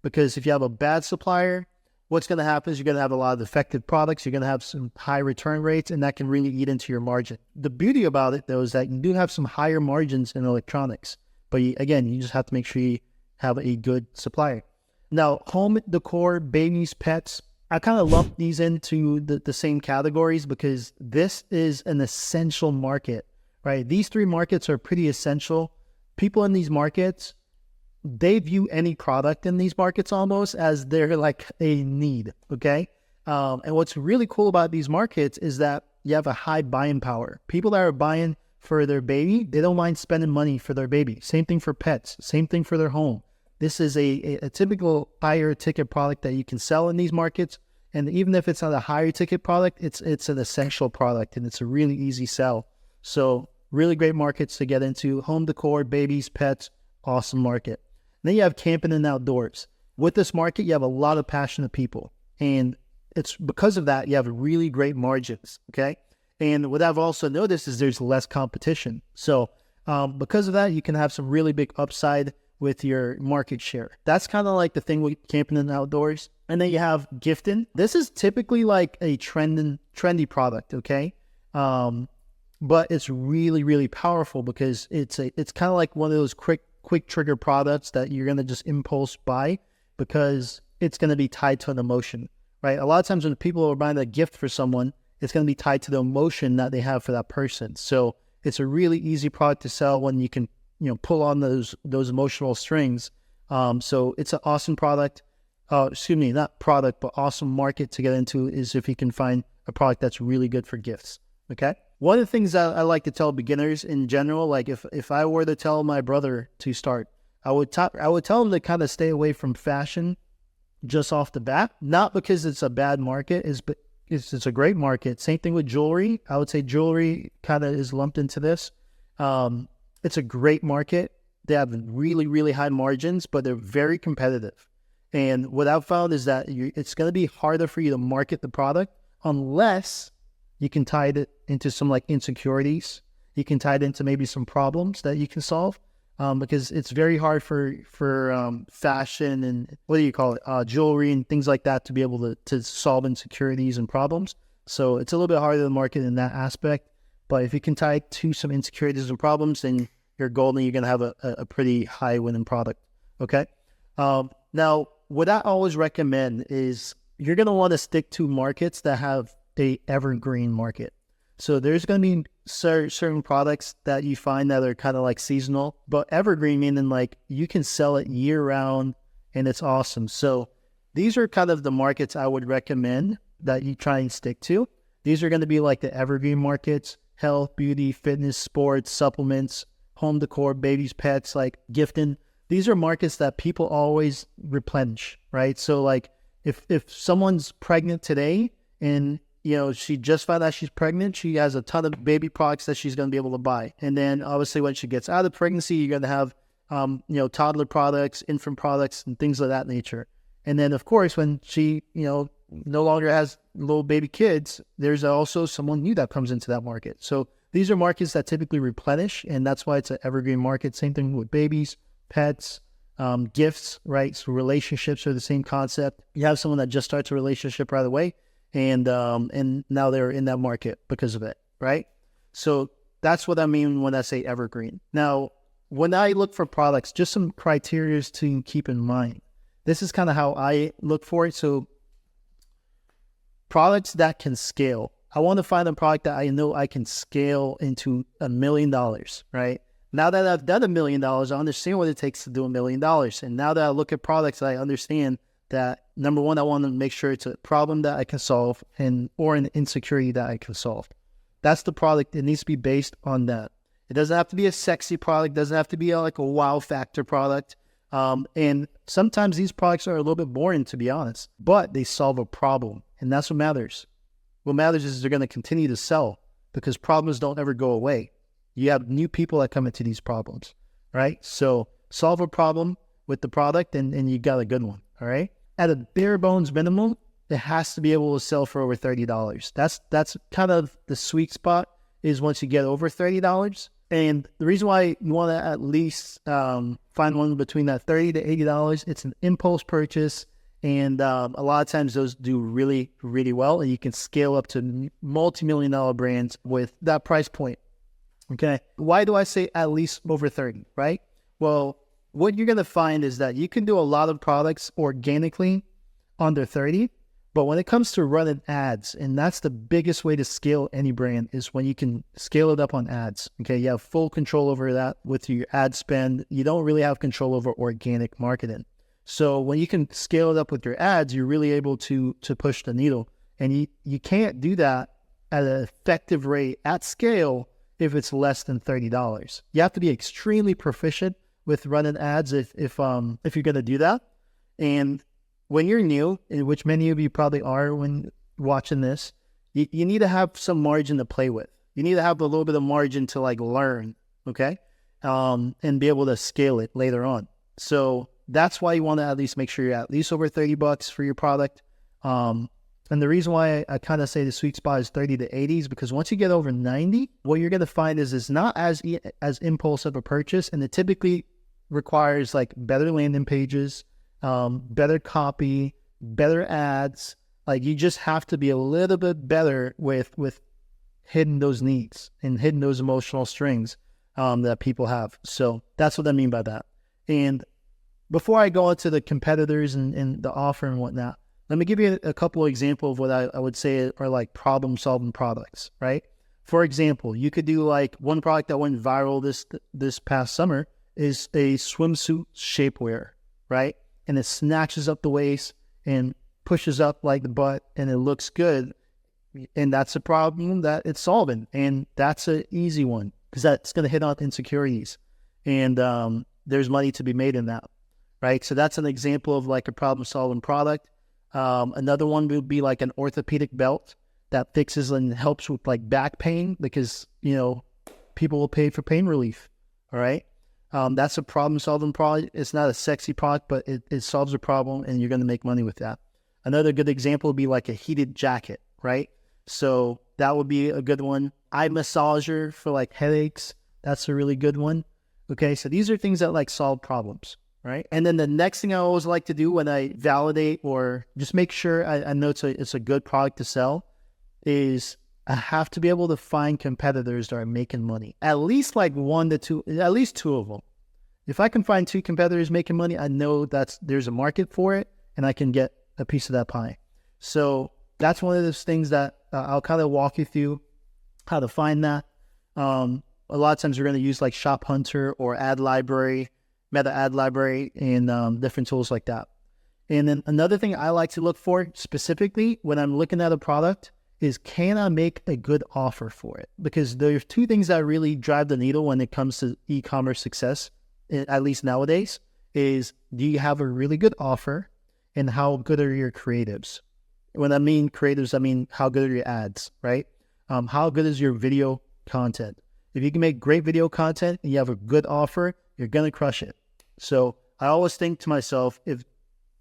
Because if you have a bad supplier, what's going to happen is you're going to have a lot of defective products. You're going to have some high return rates, and that can really eat into your margin. The beauty about it, though, is that you do have some higher margins in electronics. But again, you just have to make sure you have a good supplier. Now, home decor, babies, pets, I kind of lump these into the same categories because this is an essential market, right? These three markets are pretty essential. People in these markets, they view any product in these markets almost as they're like a need, okay? And what's really cool about these markets is that you have a high buying power. People that are buying for their baby, they don't mind spending money for their baby. Same thing for pets, same thing for their home. This is a typical higher ticket product that you can sell in these markets. And even if it's not a higher ticket product, it's an essential product and it's a really easy sell. So really great markets to get into. Home decor, babies, pets, awesome market. And then you have camping and outdoors. With this market, you have a lot of passionate people. And it's because of that, you have really great margins, okay? And what I've also noticed is there's less competition. So because of that, you can have some really big upside with your market share. That's kind of like the thing with camping and outdoors. And then you have gifting. This is typically like a trendy product, okay? But it's really, really powerful because it's kind of like one of those quick trigger products that you're going to just impulse buy because it's going to be tied to an emotion, right? A lot of times when people are buying a gift for someone, it's going to be tied to the emotion that they have for that person. So it's a really easy product to sell when you can, pull on those emotional strings. So it's an awesome product. Not product, but awesome market to get into is if you can find a product that's really good for gifts. Okay. One of the things I like to tell beginners in general, like if I were to tell my brother to start, I would tell him to kind of stay away from fashion just off the bat, not because it's a bad market, it's a great market. Same thing with jewelry. I would say jewelry kind of is lumped into this. It's a great market. They have really, really high margins, but they're very competitive. And what I've found is that it's going to be harder for you to market the product unless you can tie it into some like insecurities. You can tie it into maybe some problems that you can solve because it's very hard for fashion and jewelry and things like that to be able to solve insecurities and problems. So it's a little bit harder to market in that aspect. But if you can tie it to some insecurities and problems, then you're golden. You're going to have a pretty high winning product. Okay. Now, what I always recommend is you're going to want to stick to markets that have a evergreen market. So there's going to be certain products that you find that are kind of like seasonal, but evergreen meaning like you can sell it year round and it's awesome. So these are kind of the markets I would recommend that you try and stick to. These are going to be like the evergreen markets: health, beauty, fitness, sports, supplements, home decor, babies, pets, like gifting. These are markets that people always replenish, right? So like if someone's pregnant today and she just found out she's pregnant, she has a ton of baby products that she's going to be able to buy. And then obviously when she gets out of pregnancy, you're going to have toddler products, infant products, and things of that nature. And then of course when she no longer has little baby kids, there's also someone new that comes into that market. So these are markets that typically replenish, and that's why it's an evergreen market. Same thing with babies, pets, gifts, right? So relationships are the same concept. You have someone that just starts a relationship right away, and now they're in that market because of it, right? So that's what I mean when I say evergreen. Now, when I look for products, just some criteria to keep in mind. This is kind of how I look for it. So products that can scale. I want to find a product that I know I can scale into $1 million, right? Now that I've done $1 million, I understand what it takes to do $1 million. And now that I look at products, I understand that, number one, I want to make sure it's a problem that I can solve or an insecurity that I can solve. That's the product. It needs to be based on that. It doesn't have to be a sexy product. It doesn't have to be like a wow factor product. And sometimes these products are a little bit boring, to be honest, but they solve a problem. And that's what matters. What matters is they're going to continue to sell, because problems don't ever go away. You have new people that come into these problems, right? So solve a problem with the product and you got a good one, all right? At a bare bones minimum, it has to be able to sell for over $30. That's kind of the sweet spot, is once you get over $30. And the reason why you want to at least find one between that $30 to $80, it's an impulse purchase. And a lot of times those do really, really well. And you can scale up to multi-million-dollar brands with that price point. Okay. Why do I say at least over 30, right? Well, what you're going to find is that you can do a lot of products organically under 30. But when it comes to running ads, and that's the biggest way to scale any brand, is when you can scale it up on ads. Okay, you have full control over that with your ad spend. You don't really have control over organic marketing. So when you can scale it up with your ads, you're really able to push the needle. And you can't do that at an effective rate at scale if it's less than $30. You have to be extremely proficient with running ads if you're going to do that. And when you're new, in which many of you probably are when watching this, you need to have some margin to play with. You need to have a little bit of margin to like learn, okay? And be able to scale it later on. So that's why you want to at least make sure you're at least over $30 for your product. And the reason why I kind of say the sweet spot is 30 to 80 is because once you get over 90, what you're going to find is it's not as impulsive a purchase, and it typically requires like better landing pages, better copy, better ads. Like you just have to be a little bit better with hitting those needs and hitting those emotional strings that people have. So that's what I mean by that. And before I go into the competitors and the offer and whatnot, let me give you a couple of examples of what I would say are like problem-solving products, right? For example, you could do like one product that went viral this past summer is a swimsuit shapewear, right? And it snatches up the waist and pushes up like the butt, and it looks good. And that's a problem that it's solving. And that's an easy one because that's going to hit on insecurities. And there's money to be made in that, right? So that's an example of like a problem-solving product. Another one would be like an orthopedic belt that fixes and helps with like back pain because, people will pay for pain relief, all right? That's a problem-solving product. It's not a sexy product, but it solves a problem, and you're going to make money with that. Another good example would be like a heated jacket, right? So that would be a good one. Eye massager for like headaches. That's a really good one. Okay, so these are things that like solve problems, right? And then the next thing I always like to do when I validate or just make sure I know it's a good product to sell is I have to be able to find competitors that are making money. At least like one to two, at least two of them. If I can find two competitors making money, I know there's a market for it and I can get a piece of that pie. So that's one of those things that I'll kind of walk you through how to find that. A lot of times we're going to use like Shop Hunter or Ad Library, Meta Ad Library, and different tools like that. And then another thing I like to look for specifically when I'm looking at a product is, can I make a good offer for it? Because there's two things that really drive the needle when it comes to e-commerce success, at least nowadays, is do you have a really good offer and how good are your creatives? When I mean creatives, I mean how good are your ads, right? How good is your video content? If you can make great video content and you have a good offer, you're going to crush it. So I always think to myself, if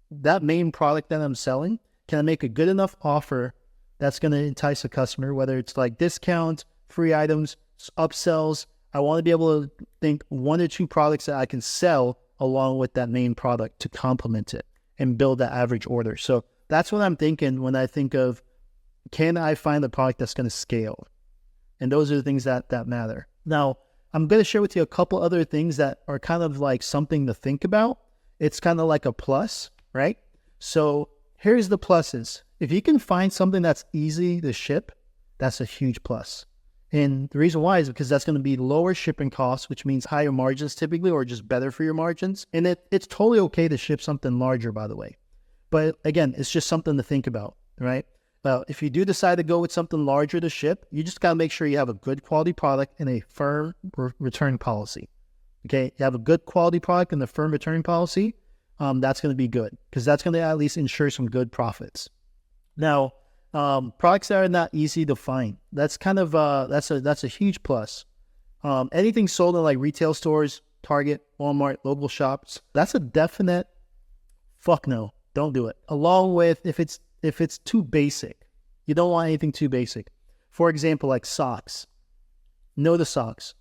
that main product that I'm selling, can I make a good enough offer that's going to entice a customer, whether it's like discounts, free items, upsells. I want to be able to think 1 or 2 products that I can sell along with that main product to complement it and build that average order. So that's what I'm thinking when I think of, can I find a product that's going to scale? And those are the things that matter. Now, I'm going to share with you a couple other things that are kind of like something to think about. It's kind of like a plus, right? So here's the pluses. If you can find something that's easy to ship, that's a huge plus. And the reason why is because that's going to be lower shipping costs, which means higher margins typically, or just better for your margins. And it's totally okay to ship something larger, by the way. But again, it's just something to think about, right? Well, if you do decide to go with something larger to ship, you just got to make sure you have a good quality product and a firm return policy. Okay, you have a good quality product and a firm return policy. That's going to be good because that's going to at least ensure some good profits. Now, products that are not easy to find, that's kind of that's a huge plus. Anything sold in like retail stores, Target, Walmart, local shops, that's a definite fuck no. Don't do it. Along with if it's too basic, you don't want anything too basic. For example, like socks. No to socks.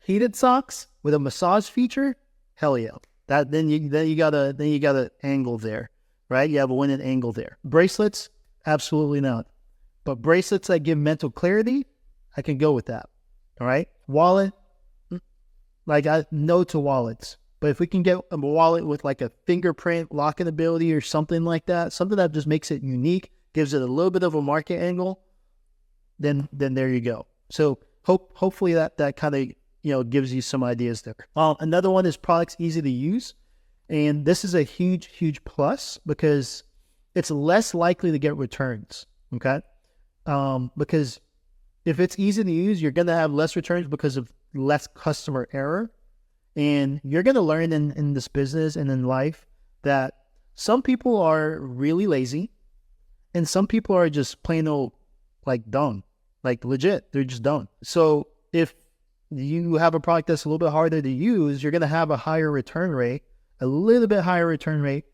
Heated socks with a massage feature, hell yeah. Then you got an angle there, right? You have a winning angle there. Bracelets, absolutely not. But bracelets that give mental clarity, I can go with that. All right. Wallet, like no to wallets. But if we can get a wallet with like a fingerprint locking ability or something like that, something that just makes it unique, gives it a little bit of a market angle, then there you go. So hopefully that kind of gives you some ideas there. Another one is products easy to use, and this is a huge plus because it's less likely to get returns. Okay, because if it's easy to use, you're gonna have less returns because of less customer error. And you're going to learn in this business and in life that some people are really lazy and some people are just plain old like dumb, like legit. They're just dumb. So if you have a product that's a little bit harder to use, you're going to have a higher return rate, a little bit higher return rate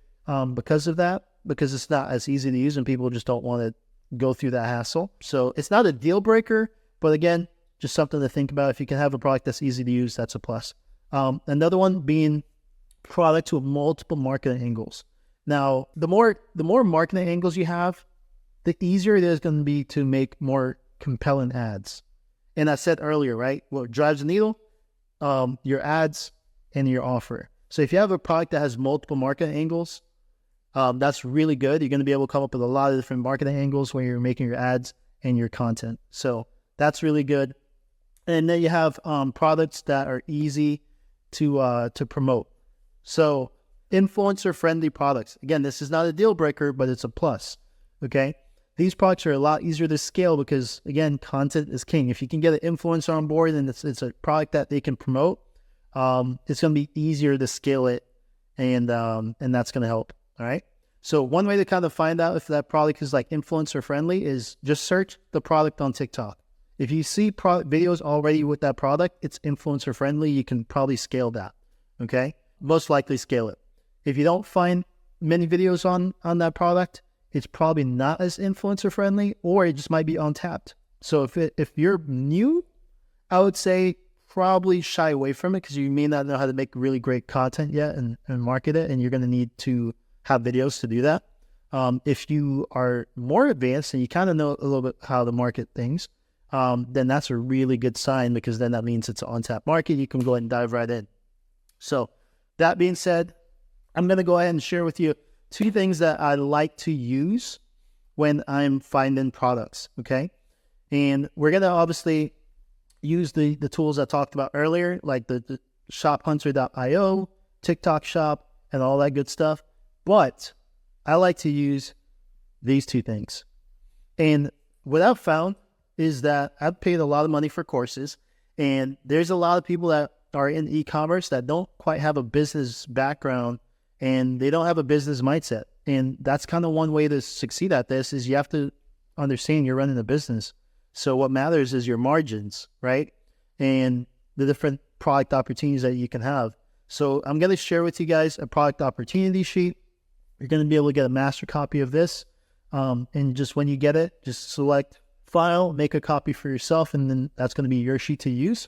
because of that, because it's not as easy to use and people just don't want to go through that hassle. So it's not a deal breaker, but again, just something to think about. If you can have a product that's easy to use, that's a plus. Another one being products with multiple marketing angles. Now, the more marketing angles you have, the easier it is going to be to make more compelling ads. And I said earlier, right? What drives the needle? Your ads and your offer. So if you have a product that has multiple marketing angles, that's really good. You're going to be able to come up with a lot of different marketing angles when you're making your ads and your content. So that's really good. And then you have products that are easy to promote. So influencer friendly products. Again, this is not a deal breaker, but it's a plus. Okay. These products are a lot easier to scale because again, content is king. If you can get an influencer on board and it's a product that they can promote, it's going to be easier to scale it and that's going to help. All right. So one way to kind of find out if that product is like influencer friendly is just search the product on TikTok. If you see videos already with that product, it's influencer friendly. You can probably scale that. Okay. Most likely scale it. If you don't find many videos on that product, it's probably not as influencer friendly, or it just might be untapped. So if you're new, I would say probably shy away from it because you may not know how to make really great content yet and market it, and you're going to need to have videos to do that. If you are more advanced and you kind of know a little bit how to market things, then that's a really good sign because then that means it's an untapped market. You can go ahead and dive right in. So that being said, I'm going to go ahead and share with you 2 things that I like to use when I'm finding products. Okay. And we're going to obviously use the tools I talked about earlier, like the shophunter.io, TikTok shop, and all that good stuff. But I like to use these 2 things. And what I've found is that I've paid a lot of money for courses, and there's a lot of people that are in e-commerce that don't quite have a business background and they don't have a business mindset. And that's kind of one way to succeed at this is you have to understand you're running a business. So what matters is your margins, right? And the different product opportunities that you can have. So I'm going to share with you guys a product opportunity sheet. You're going to be able to get a master copy of this. And just when you get it, just select file, make a copy for yourself, and then that's going to be your sheet to use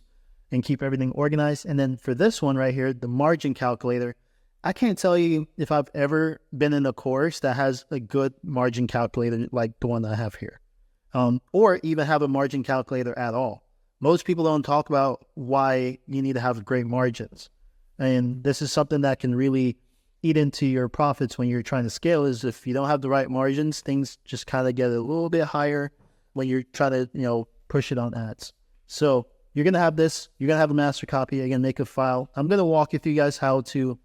and keep everything organized. And then for this one right here, the margin calculator, I can't tell you if I've ever been in a course that has a good margin calculator like the one I have here, or even have a margin calculator at all. Most people don't talk about why you need to have great margins. And this is something that can really eat into your profits when you're trying to scale, is if you don't have the right margins, things just kind of get a little bit higher when you're trying to, push it on ads. So you're going to have this, you're going to have a master copy, you're going to make a file. I'm going to walk you through guys how to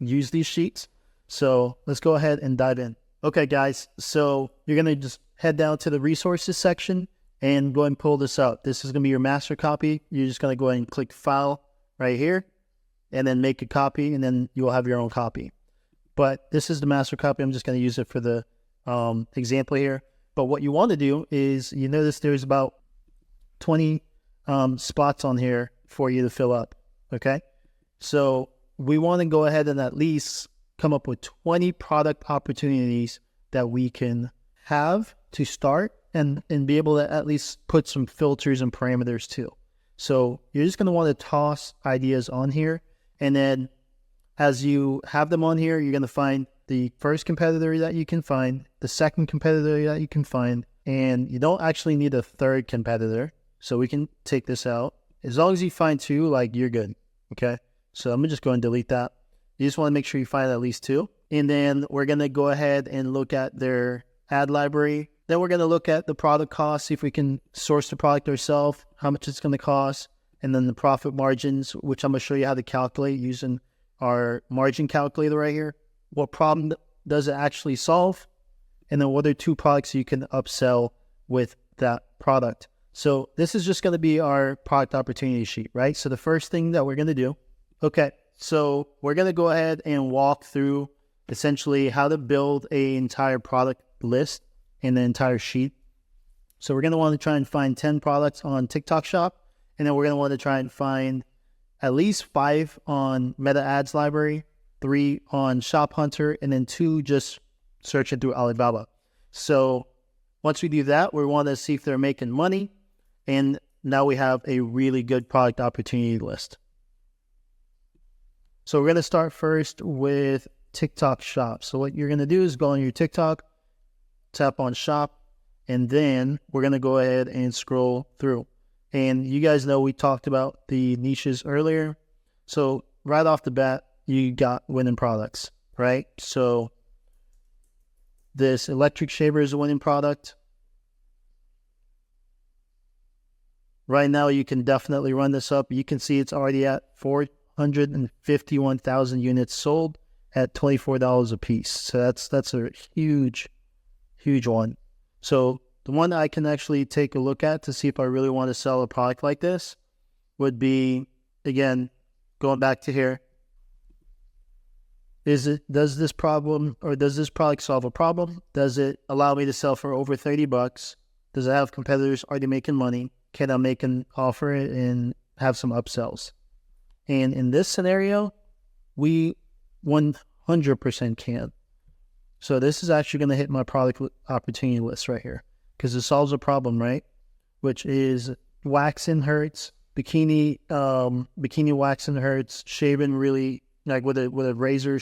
use these sheets. So let's go ahead and dive in. Okay, guys. So you're going to just head down to the resources section and go ahead and pull this up. This is going to be your master copy. You're just going to go ahead and click file right here and then make a copy, and then you'll have your own copy. But this is the master copy. I'm just going to use it for the example here. But what you want to do is, you notice there's about 20 spots on here for you to fill up. Okay. So we want to go ahead and at least come up with 20 product opportunities that we can have to start and be able to at least put some filters and parameters too. So you're just going to want to toss ideas on here. And then as you have them on here, you're going to find the first competitor that you can find, the second competitor that you can find, and you don't actually need a third competitor. So we can take this out. As long as you find two, you're good. Okay. So I'm going to just go and delete that. You just want to make sure you find at least two. And then we're going to go ahead and look at their ad library. Then we're going to look at the product cost, see if we can source the product ourselves, how much it's going to cost, and then the profit margins, which I'm going to show you how to calculate using our margin calculator right here. What problem does it actually solve? And then what are two products you can upsell with that product? So this is just going to be our product opportunity sheet, right? So the first thing that we're going to do, okay, so we're going to go ahead and walk through essentially how to build an entire product list and the entire sheet. So we're going to want to try and find 10 products on TikTok Shop, and then we're going to want to try and find at least 5 on Meta Ads Library, 3 on Shop Hunter, and then 2 just searching through Alibaba. So once we do that, we want to see if they're making money, and now we have a really good product opportunity list. So we're going to start first with TikTok Shop. So what you're going to do is go on your TikTok, tap on Shop, and then we're going to go ahead and scroll through. And you guys know we talked about the niches earlier. So right off the bat, you got winning products, right? So this electric shaver is a winning product. Right now, you can definitely run this up. You can see it's already at 451,000 units sold at $24 a piece. So that's a huge one. So the one that I can actually take a look at to see if I really want to sell a product like this would be, again, going back to here. Does this product solve a problem? Does it allow me to sell for over $30? Does it have competitors already making money? Can I make an offer and have some upsells? And in this scenario, we 100% can. So this is actually going to hit my product opportunity list right here because it solves a problem, right? Which is waxing hurts, bikini waxing hurts, shaving really with a razor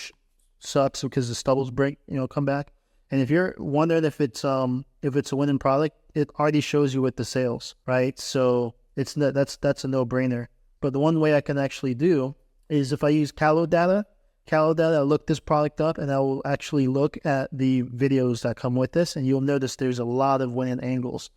sucks because the stubbles come back. And if you're wondering if it's a winning product, it already shows you with the sales, right? So that's a no-brainer. But the one way I can actually do is if I use Callo data, I'll look this product up and I will actually look at the videos that come with this, and you'll notice there's a lot of winning angles.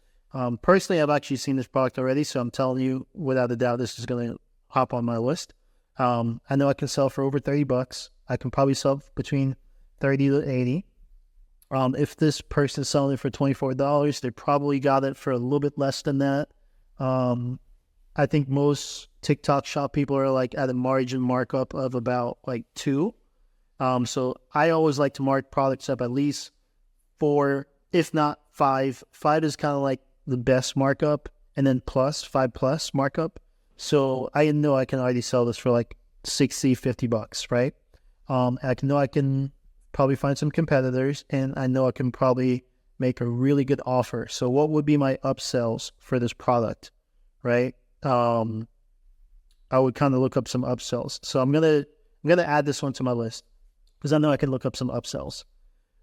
Personally, I've actually seen this product already, so I'm telling you without a doubt this is going to hop on my list. I know I can sell for over $30. I can probably sell between 30 to 80. If this person's selling it for $24, they probably got it for a little bit less than that. I think most TikTok Shop people are at a margin markup of about 2. So I always like to mark products up at least 4, if not 5. 5 is kind of the best markup, and then 5 plus markup. So I know I can already sell this for $60, $50, right? I know I can probably find some competitors, and I know I can probably make a really good offer. So what would be my upsells for this product, right? I would kind of look up some upsells. So I'm gonna add this one to my list because I know I can look up some upsells.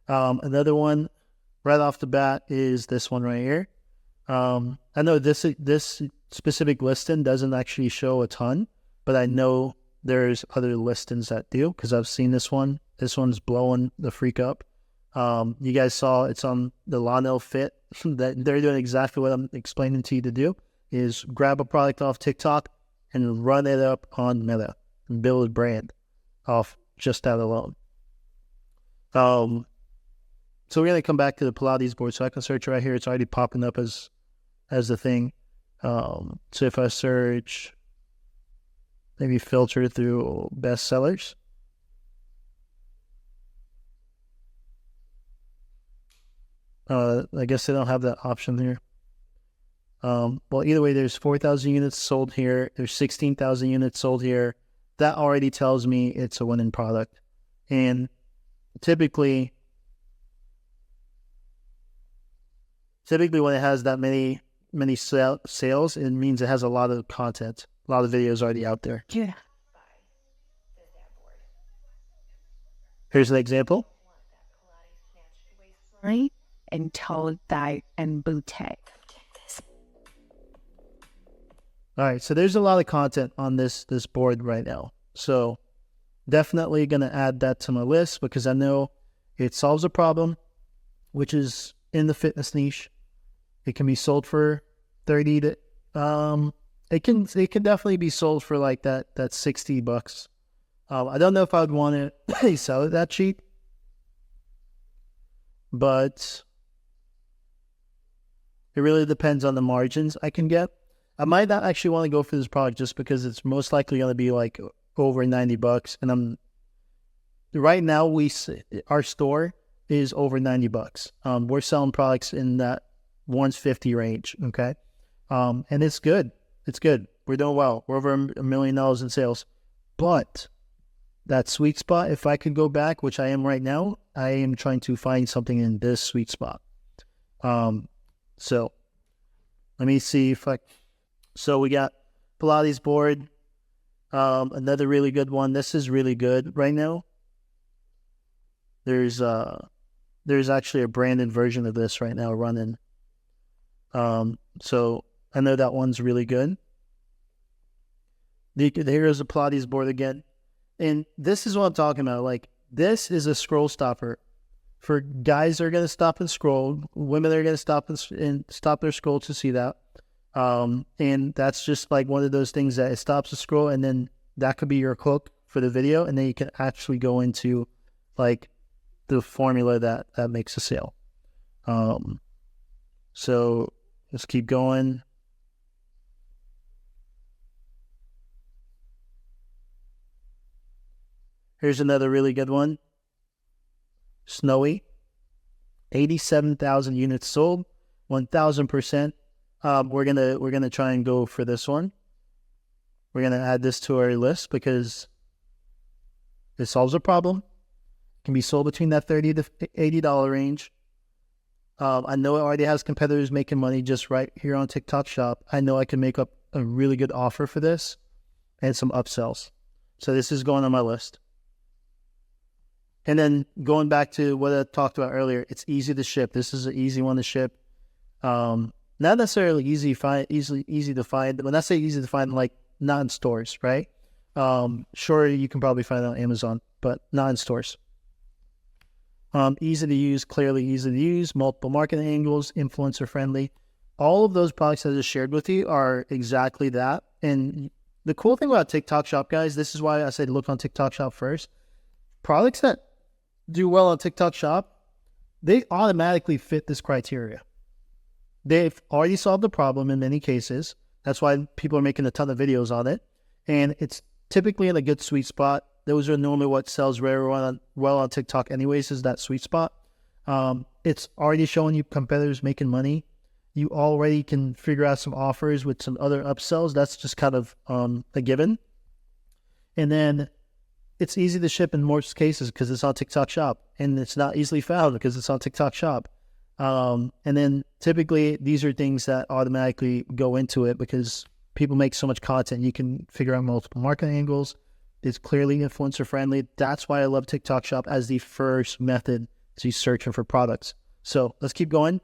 Another one right off the bat is this one right here. I know this specific listing doesn't actually show a ton, but I know there's other listings that do because I've seen this one. This one's blowing the freak up. You guys saw it's on the Lionel Fit. That they're doing exactly what I'm explaining to you to do, is grab a product off TikTok and run it up on Meta and build a brand off just that alone. So we're going to come back to the Pilates board. So I can search right here. It's already popping up as the thing. So if I search, maybe filter through bestsellers. I guess they don't have that option here. Well, either way, there's 4,000 units sold here. There's 16,000 units sold here. That already tells me it's a winning product. And typically when it has that many sales, it means it has a lot of content, a lot of videos already out there. Yeah. Here's an example. Right? And toe, thigh, and boutique. All right, so there's a lot of content on this board right now. So definitely going to add that to my list because I know it solves a problem, which is in the fitness niche. It can be sold for 30 to it can definitely be sold for like that $60. I don't know if I would want to sell it that cheap, but it really depends on the margins I can get. I might not actually want to go for this product just because it's most likely going to be like over $90, and right now our store is over $90. We're selling products in that 150 range, okay? And it's good. It's good. We're doing well. We're over $1 million in sales. But that sweet spot, if I could go back, which I am right now, I am trying to find something in this sweet spot. So let me see if so we got Pilates board, another really good one. This is really good right now. There's actually a branded version of this right now running. So I know that one's really good. Here's a Pilates board again. And this is what I'm talking about. Like, this is a scroll stopper for guys that are going to stop and scroll. Women are going to stop and stop their scroll to see that. And that's just like one of those things that it stops the scroll, and then that could be your hook for the video. And then you can actually go into like the formula that makes a sale. So let's keep going. Here's another really good one. Snowy. 87,000 units sold. 1,000%. We're gonna try and go for this one. We're gonna add this to our list because it solves a problem. It can be sold between that $30 to $80 range. I know it already has competitors making money just right here on TikTok Shop. I know I can make up a really good offer for this and some upsells. So this is going on my list. And then going back to what I talked about earlier, it's easy to ship. This is an easy one to ship. Not necessarily easy to find. When I say easy to find, like not in stores, right? Sure, you can probably find it on Amazon, but not in stores. Easy to use, clearly easy to use, multiple marketing angles, influencer friendly. All of those products I just shared with you are exactly that. And the cool thing about TikTok Shop, guys, this is why I said look on TikTok Shop first. Products that do well on TikTok Shop, they automatically fit this criteria. They've already solved the problem in many cases. That's why people are making a ton of videos on it. And it's typically in a good sweet spot. Those are normally what sells very well on TikTok anyways, is that sweet spot. It's already showing you competitors making money. You already can figure out some offers with some other upsells. That's just kind of a given. And then it's easy to ship in most cases because it's on TikTok Shop. And it's not easily found because it's on TikTok Shop. And then typically these are things that automatically go into it because people make so much content. You can figure out multiple marketing angles. It's clearly influencer friendly. That's why I love TikTok Shop as the first method to searching for products. So let's keep going.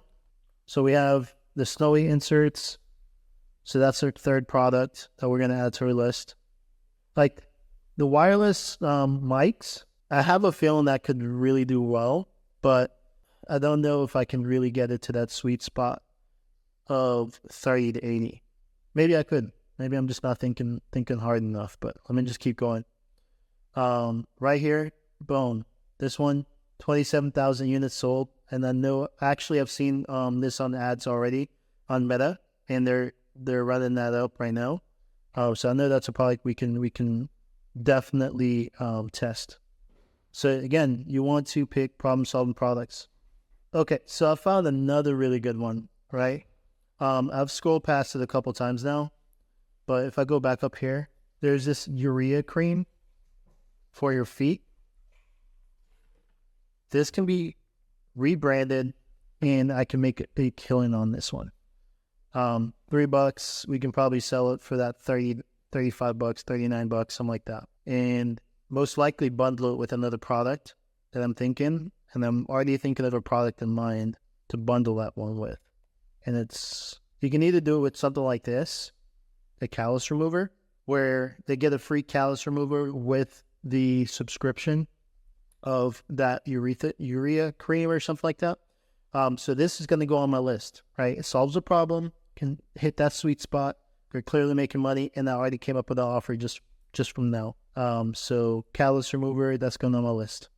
So we have the snowy inserts. So that's our third product that we're going to add to our list. Like the wireless mics, I have a feeling that could really do well, but I don't know if I can really get it to that sweet spot of 30 to 80. Maybe I could. Maybe I'm just not thinking hard enough, but let me just keep going. Right here, boom. This one, 27,000 units sold. And I know, actually, I've seen this on ads already on Meta, and they're running that up right now. So I know that's a product we can definitely test. So again, you want to pick problem-solving products. Okay, so I found another really good one, right? I've scrolled past it a couple times now, but if I go back up here, there's this urea cream for your feet. This can be rebranded, and I can make a killing on this one. $3, we can probably sell it for that 30, $35, $39, something like that. And most likely bundle it with another product that I'm thinking, and I'm already thinking of a product in mind to bundle that one with. And you can either do it with something like this, a callus remover, where they get a free callus remover with the subscription of that urea cream or something like that. So this is going to go on my list, right? It solves a problem, can hit that sweet spot. They're clearly making money, and I already came up with an offer just from now. So callus remover, that's going on my list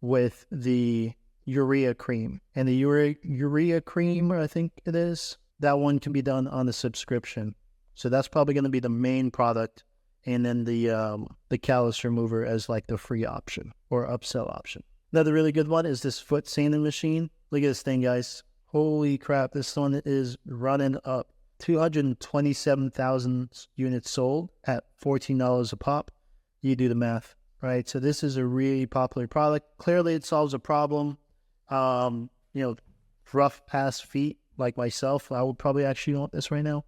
with the urea cream. And the urea cream, I think it is, that one can be done on the subscription. So that's probably going to be the main product. And then the callus remover as like the free option or upsell option. Another really good one is this foot sanding machine. Look at this thing, guys. Holy crap, this one is running up. 227,000 units sold at $14 a pop. You do the math, right? So this is a really popular product. Clearly it solves a problem. Rough ass feet like myself, I would probably actually want this right now.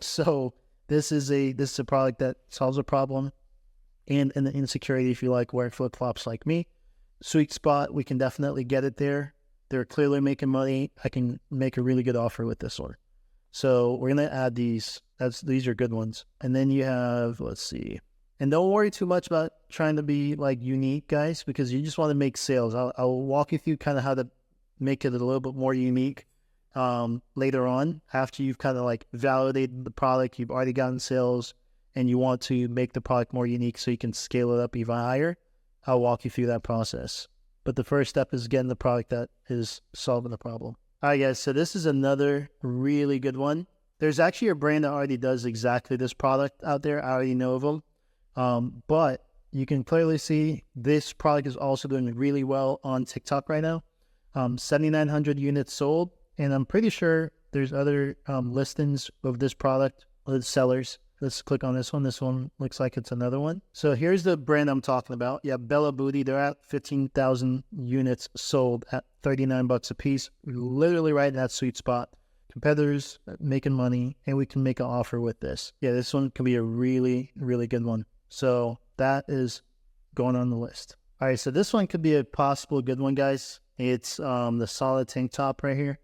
So this is a product that solves a problem and the insecurity if you like wearing flip-flops like me. Sweet spot, we can definitely get it there. They're clearly making money. I can make a really good offer with this one. So we're going to add these. These are good ones. And then you have, let's see. And don't worry too much about trying to be like unique, guys, because you just want to make sales. I'll walk you through kind of how to make it a little bit more unique later on after you've kind of like validated the product. You've already gotten sales and you want to make the product more unique so you can scale it up even higher. I'll walk you through that process. But the first step is getting the product that is solving the problem. All right, guys, so this is another really good one. There's actually a brand that already does exactly this product out there. I already know of them. But you can clearly see this product is also doing really well on TikTok right now. 7,900 units sold. And I'm pretty sure there's other listings of this product with sellers. Let's click on this one. This one looks like it's another one. So here's the brand I'm talking about. Yeah, Bella Booty. They're at 15,000 units sold at $39 a piece. We're literally right in that sweet spot. Competitors making money, and we can make an offer with this. Yeah, this one can be a really, really good one. So that is going on the list. All right, so this one could be a possible good one, guys. It's the solid tank top right here.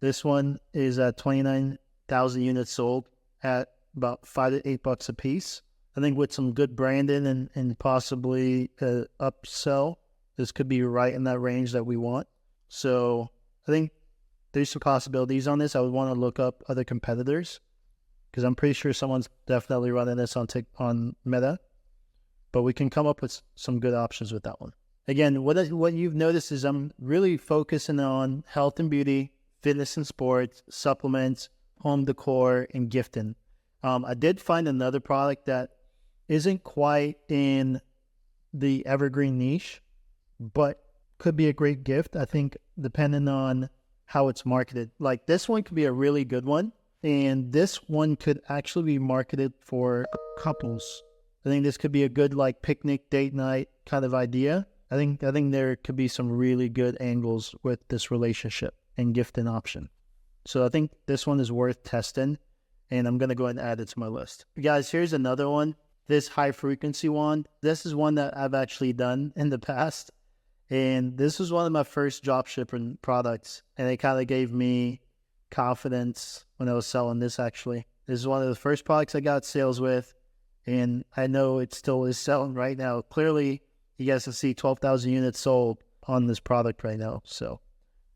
This one is at 29,000 units sold at about $5 to $8 a piece. I think with some good branding and possibly upsell, this could be right in that range that we want. So I think there's some possibilities on this. I would want to look up other competitors because I'm pretty sure someone's definitely running this on Meta. But we can come up with some good options with that one. Again, what you've noticed is I'm really focusing on health and beauty, fitness and sports, supplements, home decor, and gifting. I did find another product that isn't quite in the evergreen niche, but could be a great gift, I think, depending on how it's marketed. Like this one could be a really good one, and this one could actually be marketed for couples. I think this could be a good like picnic date night kind of idea. I think there could be some really good angles with this relationship and gift and option. So I think this one is worth testing, and I'm going to go ahead and add it to my list. Guys, here's another one. This high frequency one. This is one that I've actually done in the past. And this was one of my first dropshipping products. And it kind of gave me confidence when I was selling this, actually. This is one of the first products I got sales with. And I know it still is selling right now. Clearly, you guys can see 12,000 units sold on this product right now. So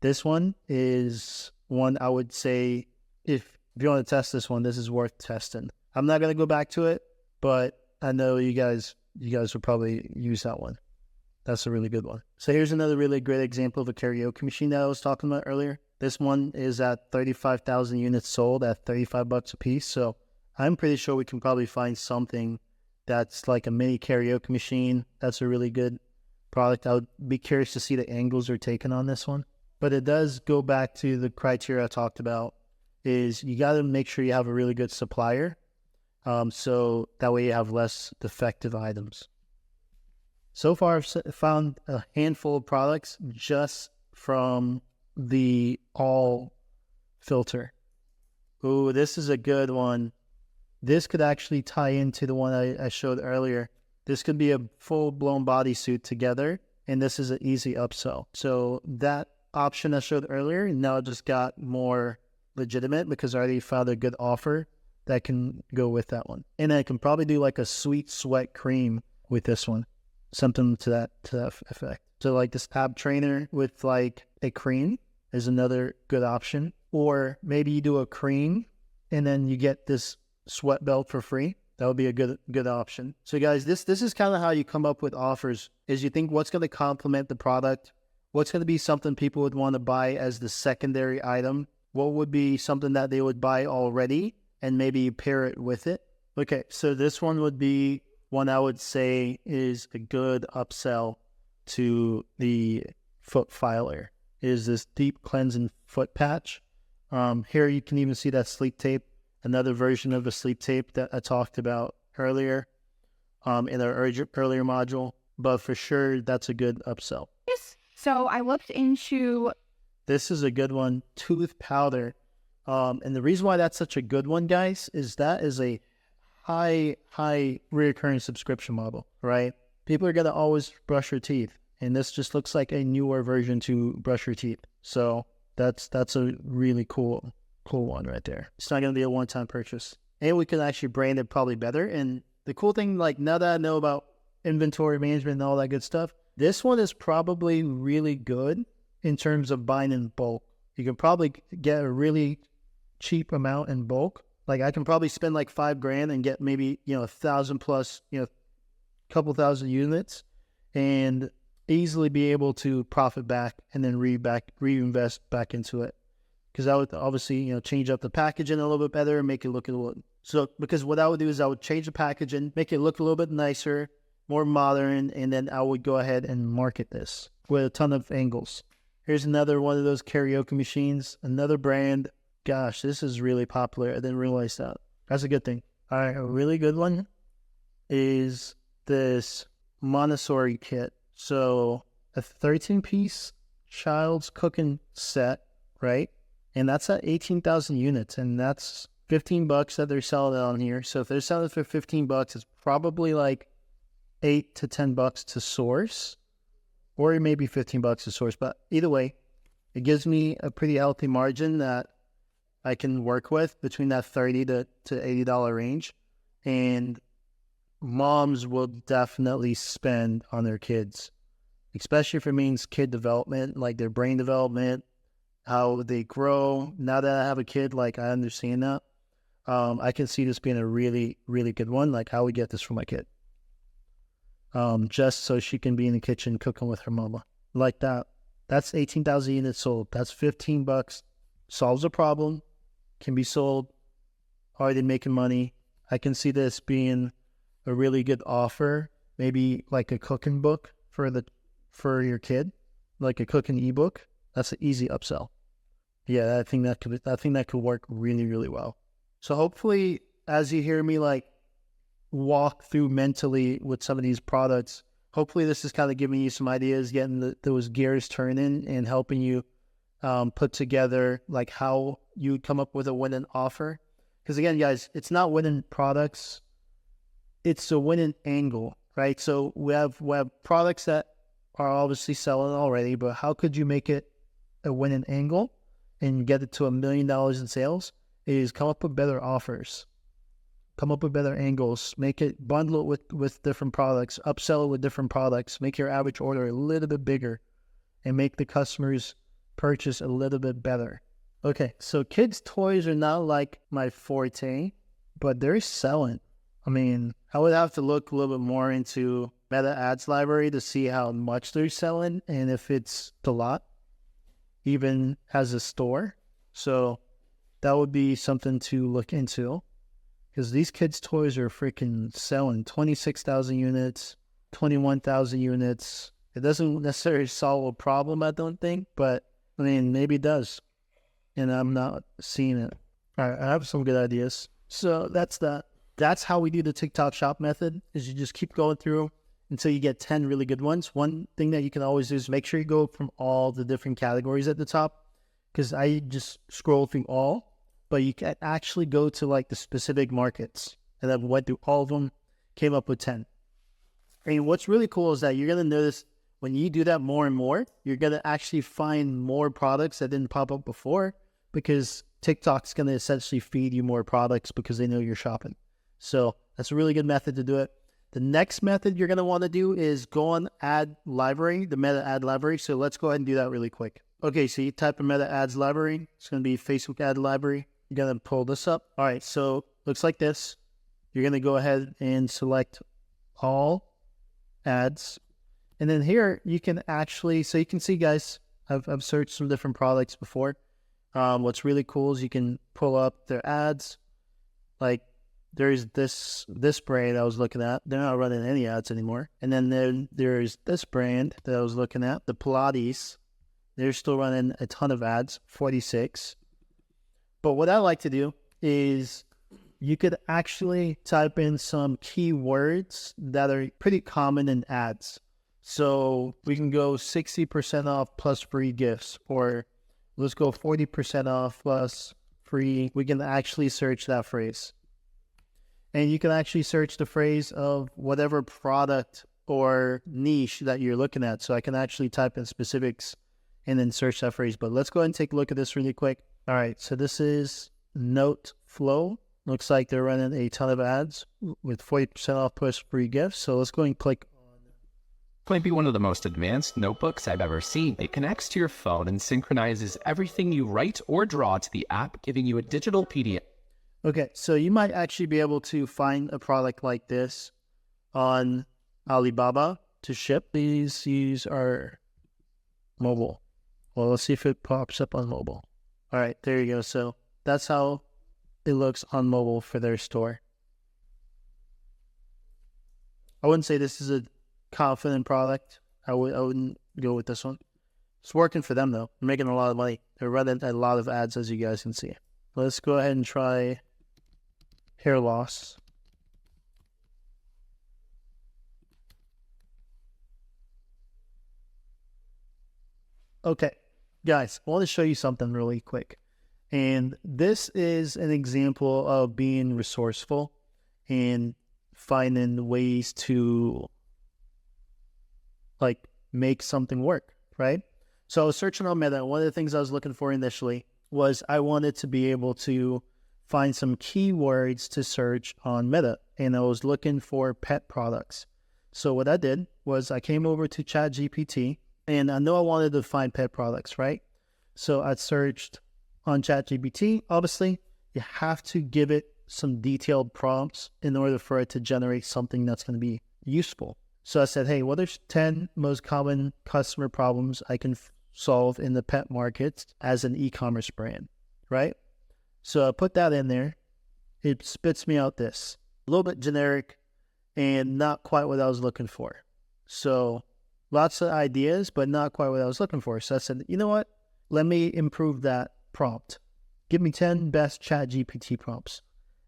this one is one I would say, if you want to test this one, this is worth testing. I'm not going to go back to it, but I know you guys would probably use that one. That's a really good one. So here's another really great example of a karaoke machine that I was talking about earlier. This one is at 35,000 units sold at $35 a piece. So I'm pretty sure we can probably find something that's like a mini karaoke machine. That's a really good product. I would be curious to see the angles they're taking on this one. But it does go back to the criteria I talked about, is you got to make sure you have a really good supplier. So that way you have less defective items. So far, I've found a handful of products just from the all filter. Ooh, this is a good one. This could actually tie into the one I showed earlier. This could be a full-blown bodysuit together, and this is an easy upsell. So that option I showed earlier now just got more legitimate because I already found a good offer that can go with that one. And I can probably do like a sweet sweat cream with this one. Something to that effect. So like this ab trainer with like a cream is another good option. Or maybe you do a cream and then you get this sweat belt for free. That would be a good option. So guys, this is kind of how you come up with offers, is you think what's going to complement the product, what's going to be something people would want to buy as the secondary item, what would be something that they would buy already, and maybe you pair it with it. Okay, so this one would be one I would say is a good upsell to the foot filer, is this deep cleansing foot patch. Here you can even see that sleep tape, another version of the sleep tape that I talked about earlier in our earlier module. But for sure, that's a good upsell. Yes. So I looked into... This is a good one, tooth powder. And the reason why that's such a good one, guys, is that is a high reoccurring subscription model, right? People are going to always brush their teeth. And this just looks like a newer version to brush your teeth. So that's a really cool one right there. It's not going to be a one-time purchase. And we can actually brand it probably better. And the cool thing, like now that I know about inventory management and all that good stuff, this one is probably really good in terms of buying in bulk. You can probably get a really cheap amount in bulk. Like I can probably spend like $5,000 and get maybe, 1,000 plus, couple thousand units, and easily be able to profit back and then reinvest back into it. Because I would obviously, change up the packaging a little bit better and make it look a little. So because what I would do is I would change the packaging, make it look a little bit nicer, more modern, and then I would go ahead and market this with a ton of angles. Here's another one of those karaoke machines, another brand. Gosh, this is really popular. I didn't realize that. That's a good thing. All right, a really good one is this Montessori kit. So a 13-piece child's cooking set, right? And that's at 18,000 units, and that's $15 that they're selling it on here. So if they're selling it for $15, it's probably like $8 to $10 to source, or maybe $15 to source. But either way, it gives me a pretty healthy margin that I can work with between that $30 to $80 range. And moms will definitely spend on their kids, especially if it means kid development, like their brain development, how they grow. Now that I have a kid, like I understand that. I can see this being a really, really good one. Like how we get this for my kid. Just so she can be in the kitchen cooking with her mama. Like that. That's 18,000 units sold. That's $15. Solves a problem. Can be sold. Already making money. I can see this being a really good offer. Maybe like a cooking book for your kid. Like a cooking ebook. That's an easy upsell. Yeah, I think that could work really, really well. So hopefully, as you hear me like walk through mentally with some of these products, hopefully this is kind of giving you some ideas, getting those gears turning and helping you put together like how you would come up with a winning offer. Because again, guys, it's not winning products, it's a winning angle, right? So we have products that are obviously selling already, but how could you make it a winning angle and get it to $1 million in sales? Is come up with better offers, come up with better angles, make it, bundle it with different products, upsell it with different products, make your average order a little bit bigger, and make the customers purchase a little bit better. Okay, so kids' toys are not like my forte, but they're selling. I mean, I would have to look a little bit more into Meta Ads Library to see how much they're selling and if it's a lot, even has a store. So that would be something to look into, because these kids' toys are freaking selling 26,000 units, 21,000 units. It doesn't necessarily solve a problem, I don't think, but I mean, maybe it does, and I'm not seeing it. All right, I have some good ideas. So that's that. That's how we do the TikTok shop method, is you just keep going through until you get 10 really good ones. One thing that you can always do is make sure you go from all the different categories at the top, because I just scroll through all, but you can actually go to like the specific markets, and I went through all of them, came up with 10. And what's really cool is that you're going to notice when you do that more and more, you're going to actually find more products that didn't pop up before, because TikTok's going to essentially feed you more products because they know you're shopping. So that's a really good method to do it. The next method you're going to want to do is go on Ad Library, the Meta Ad Library. So let's go ahead and do that really quick. Okay, so you type in Meta Ads Library. It's going to be Facebook Ad Library. You're going to pull this up. All right, so looks like this. You're going to go ahead and select all ads. And then here you can actually, so you can see, guys, I've searched some different products before. What's really cool is you can pull up their ads. Like there's this brand I was looking at. They're not running any ads anymore. And then there's this brand that I was looking at, the Pilates. They're still running a ton of ads, 46. But what I like to do is you could actually type in some keywords that are pretty common in ads. So we can go 60% off plus free gifts, or let's go 40% off plus free. We can actually search that phrase. And you can actually search the phrase of whatever product or niche that you're looking at. So I can actually type in specifics and then search that phrase. But let's go ahead and take a look at this really quick. All right, so this is Note Flow. Looks like they're running a ton of ads with 40% off plus free gifts. So let's go and click. Might be one of the most advanced notebooks I've ever seen. It connects to your phone and synchronizes everything you write or draw to the app, giving you a digital PDF. Okay, so you might actually be able to find a product like this on Alibaba to ship. These are mobile. Well, let's see if it pops up on mobile. All right, there you go. So that's how it looks on mobile for their store. I wouldn't say this is a confident product. I wouldn't go with this one. It's working for them though. They're making a lot of money. They're running a lot of ads, as you guys can see. Let's go ahead and try hair loss. Okay, guys, I want to show you something really quick. And this is an example of being resourceful and finding ways to like make something work, right? So I was searching on Meta. One of the things I was looking for initially was I wanted to be able to find some keywords to search on Meta, and I was looking for pet products. So what I did was I came over to ChatGPT, and I know I wanted to find pet products, right? So I searched on ChatGPT. Obviously, you have to give it some detailed prompts in order for it to generate something that's going to be useful. So I said, hey, what are 10 most common customer problems I can solve in the pet market as an e-commerce brand, right? So I put that in there. It spits me out this. A little bit generic and not quite what I was looking for. So lots of ideas, but not quite what I was looking for. So I said, you know what? Let me improve that prompt. Give me 10 best ChatGPT prompts.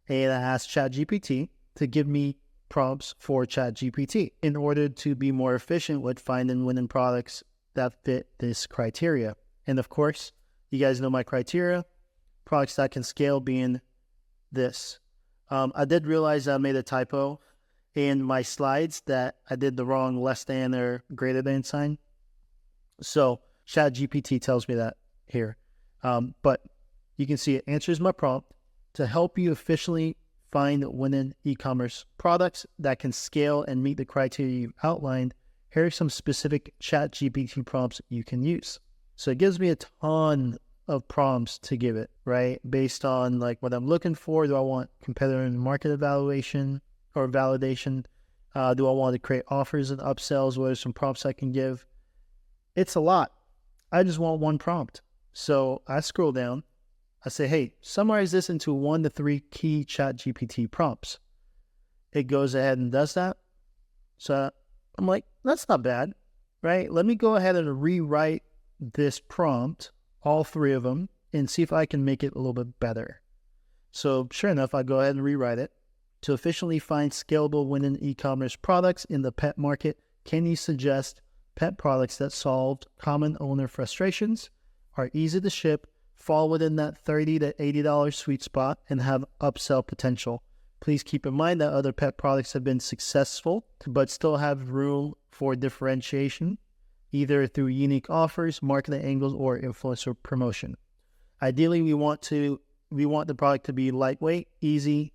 And I asked ChatGPT to give me prompts for ChatGPT in order to be more efficient with finding winning products that fit this criteria. And of course, you guys know my criteria, products that can scale being this. I did realize I made a typo in my slides, that I did the wrong less than or greater than sign. So ChatGPT tells me that here. But you can see it answers my prompt to help you efficiently find winning e-commerce products that can scale and meet the criteria you've outlined. Here are some specific ChatGPT prompts you can use. So it gives me a ton of prompts to give it, right? Based on like what I'm looking for. Do I want competitor and market evaluation or validation? Do I want to create offers and upsells? What are some prompts I can give? It's a lot. I just want one prompt. So I scroll down. I say, hey, summarize this into 1 to 3 key ChatGPT prompts. It goes ahead and does that. So I'm like, that's not bad, right? Let me go ahead and rewrite this prompt, all 3 of them, and see if I can make it a little bit better. So sure enough, I go ahead and rewrite it. To efficiently find scalable winning e-commerce products in the pet market, can you suggest pet products that solve common owner frustrations, are easy to ship, fall within that $30 to $80 sweet spot, and have upsell potential? Please keep in mind that other pet products have been successful, but still have room for differentiation, either through unique offers, marketing angles, or influencer promotion. Ideally, we want the product to be lightweight, easy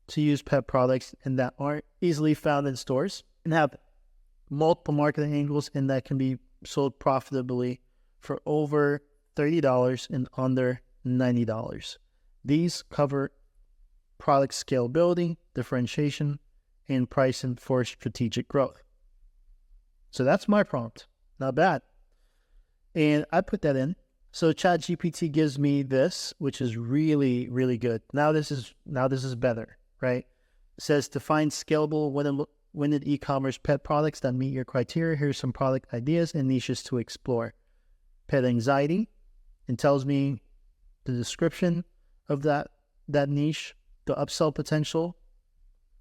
to use pet products, and that aren't easily found in stores, and have multiple marketing angles, and that can be sold profitably for over $30 and under $90. These cover product scalability, differentiation, and pricing for strategic growth. So that's my prompt. Not bad. And I put that in. So ChatGPT gives me this, which is really, really good. Now this is better, right? It says to find scalable winning e-commerce pet products that meet your criteria. Here's some product ideas and niches to explore. Pet anxiety. It tells me the description of that niche, the upsell potential,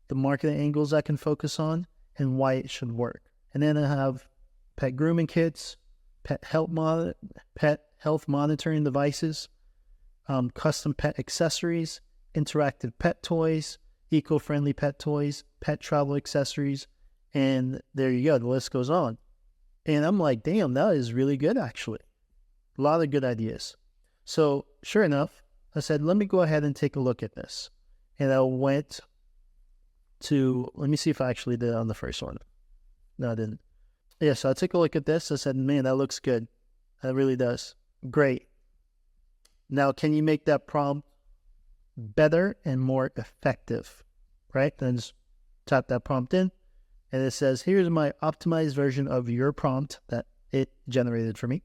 the marketing angles I can focus on, and why it should work. And then I have pet grooming kits, pet health monitoring devices, custom pet accessories, interactive pet toys, eco-friendly pet toys, pet travel accessories, and there you go. The list goes on. And I'm like, damn, that is really good, actually. A lot of good ideas. So sure enough, I said, let me go ahead and take a look at this. And I went to, let me see if I actually did it on the first one. No, I didn't. Yeah, so I took a look at this. I said, man, that looks good. That really does. Great. Now, can you make that prompt better and more effective? Right? Then just type that prompt in. And it says, here's my optimized version of your prompt that it generated for me.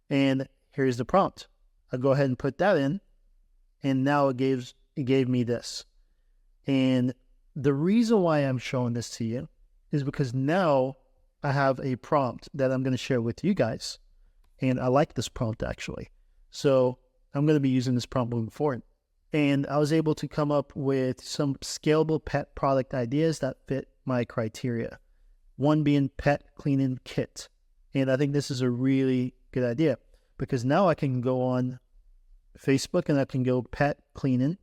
And here's the prompt. I'll go ahead and put that in. And now it gave me this. And the reason why I'm showing this to you is because now I have a prompt that I'm going to share with you guys. And I like this prompt, actually. So I'm going to be using this prompt moving forward. And I was able to come up with some scalable pet product ideas that fit my criteria. One being pet cleaning kit. And I think this is a really good idea because now I can go on Facebook and I can go pet cleaning.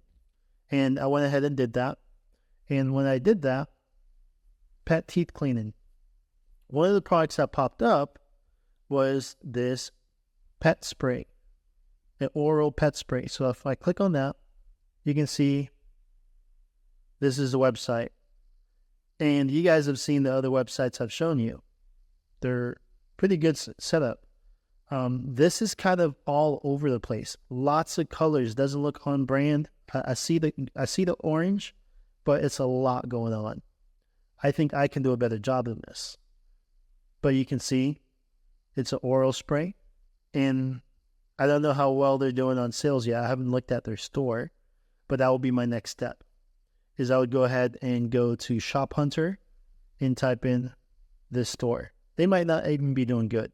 And I went ahead and did that. And when I did that, pet teeth cleaning. One of the products that popped up was this pet spray, an oral pet spray. So if I click on that, you can see this is the website. And you guys have seen the other websites I've shown you. They're pretty good setup. This is kind of all over the place. Lots of colors. Doesn't look on brand. I see the orange, but it's a lot going on. I think I can do a better job than this. But you can see it's an oral spray. And I don't know how well they're doing on sales yet. I haven't looked at their store. But that will be my next step. Is I would go ahead and go to Shop Hunter and type in this store. They might not even be doing good.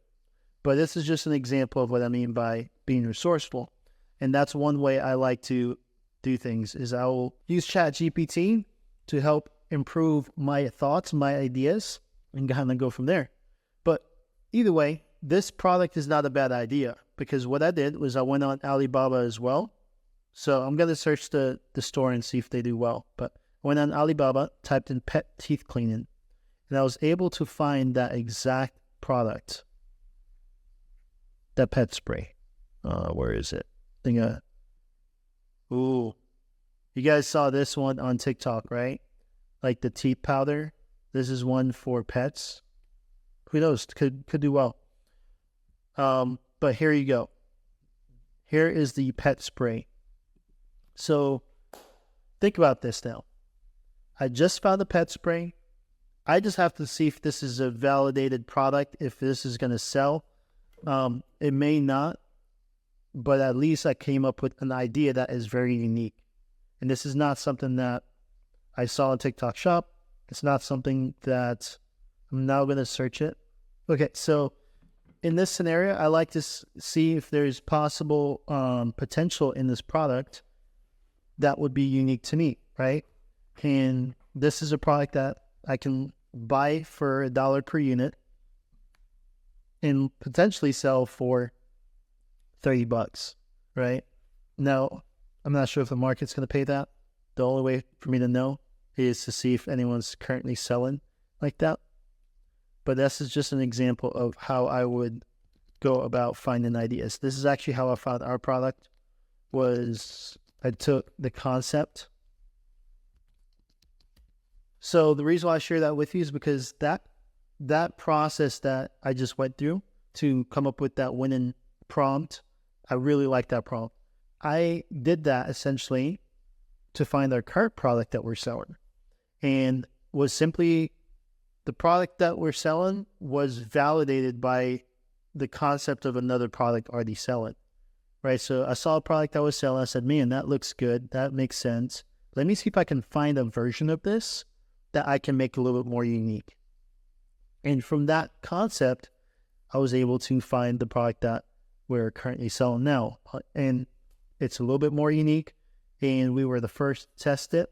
But this is just an example of what I mean by being resourceful. And that's one way I like to do things is I will use ChatGPT to help improve my thoughts, my ideas, and kind of go from there. But either way, this product is not a bad idea, because what I did was I went on Alibaba as well. So I'm going to search the store and see if they do well. But I went on Alibaba, typed in pet teeth cleaning, and I was able to find that exact product, that pet spray. Where is it? Ooh, you guys saw this one on TikTok, right? Like the teeth powder. This is one for pets. Who knows? Could do well. But here you go. Here is the pet spray. So think about this now. I just found a pet spray. I just have to see if this is a validated product, if this is going to sell. It may not, but at least I came up with an idea that is very unique. And this is not something that I saw on TikTok Shop. It's not something that I'm now going to search it. Okay, so in this scenario, I like to see if there's possible potential in this product that would be unique to me, right? And this is a product that I can buy for $1 per unit and potentially sell for $30, right? Now, I'm not sure if the market's going to pay that. The only way for me to know is to see if anyone's currently selling like that. But this is just an example of how I would go about finding ideas. This is actually how I found our product. Was I took the concept. So the reason why I share that with you is because that process that I just went through to come up with that winning prompt, I really like that prompt. I did that essentially to find our current product that we're selling, and was simply the product that we're selling was validated by the concept of another product already selling, right? So I saw a product that was selling. I said, man, that looks good. That makes sense. Let me see if I can find a version of this that I can make a little bit more unique. And from that concept, I was able to find the product that we're currently selling now. And it's a little bit more unique. And we were the first to test it.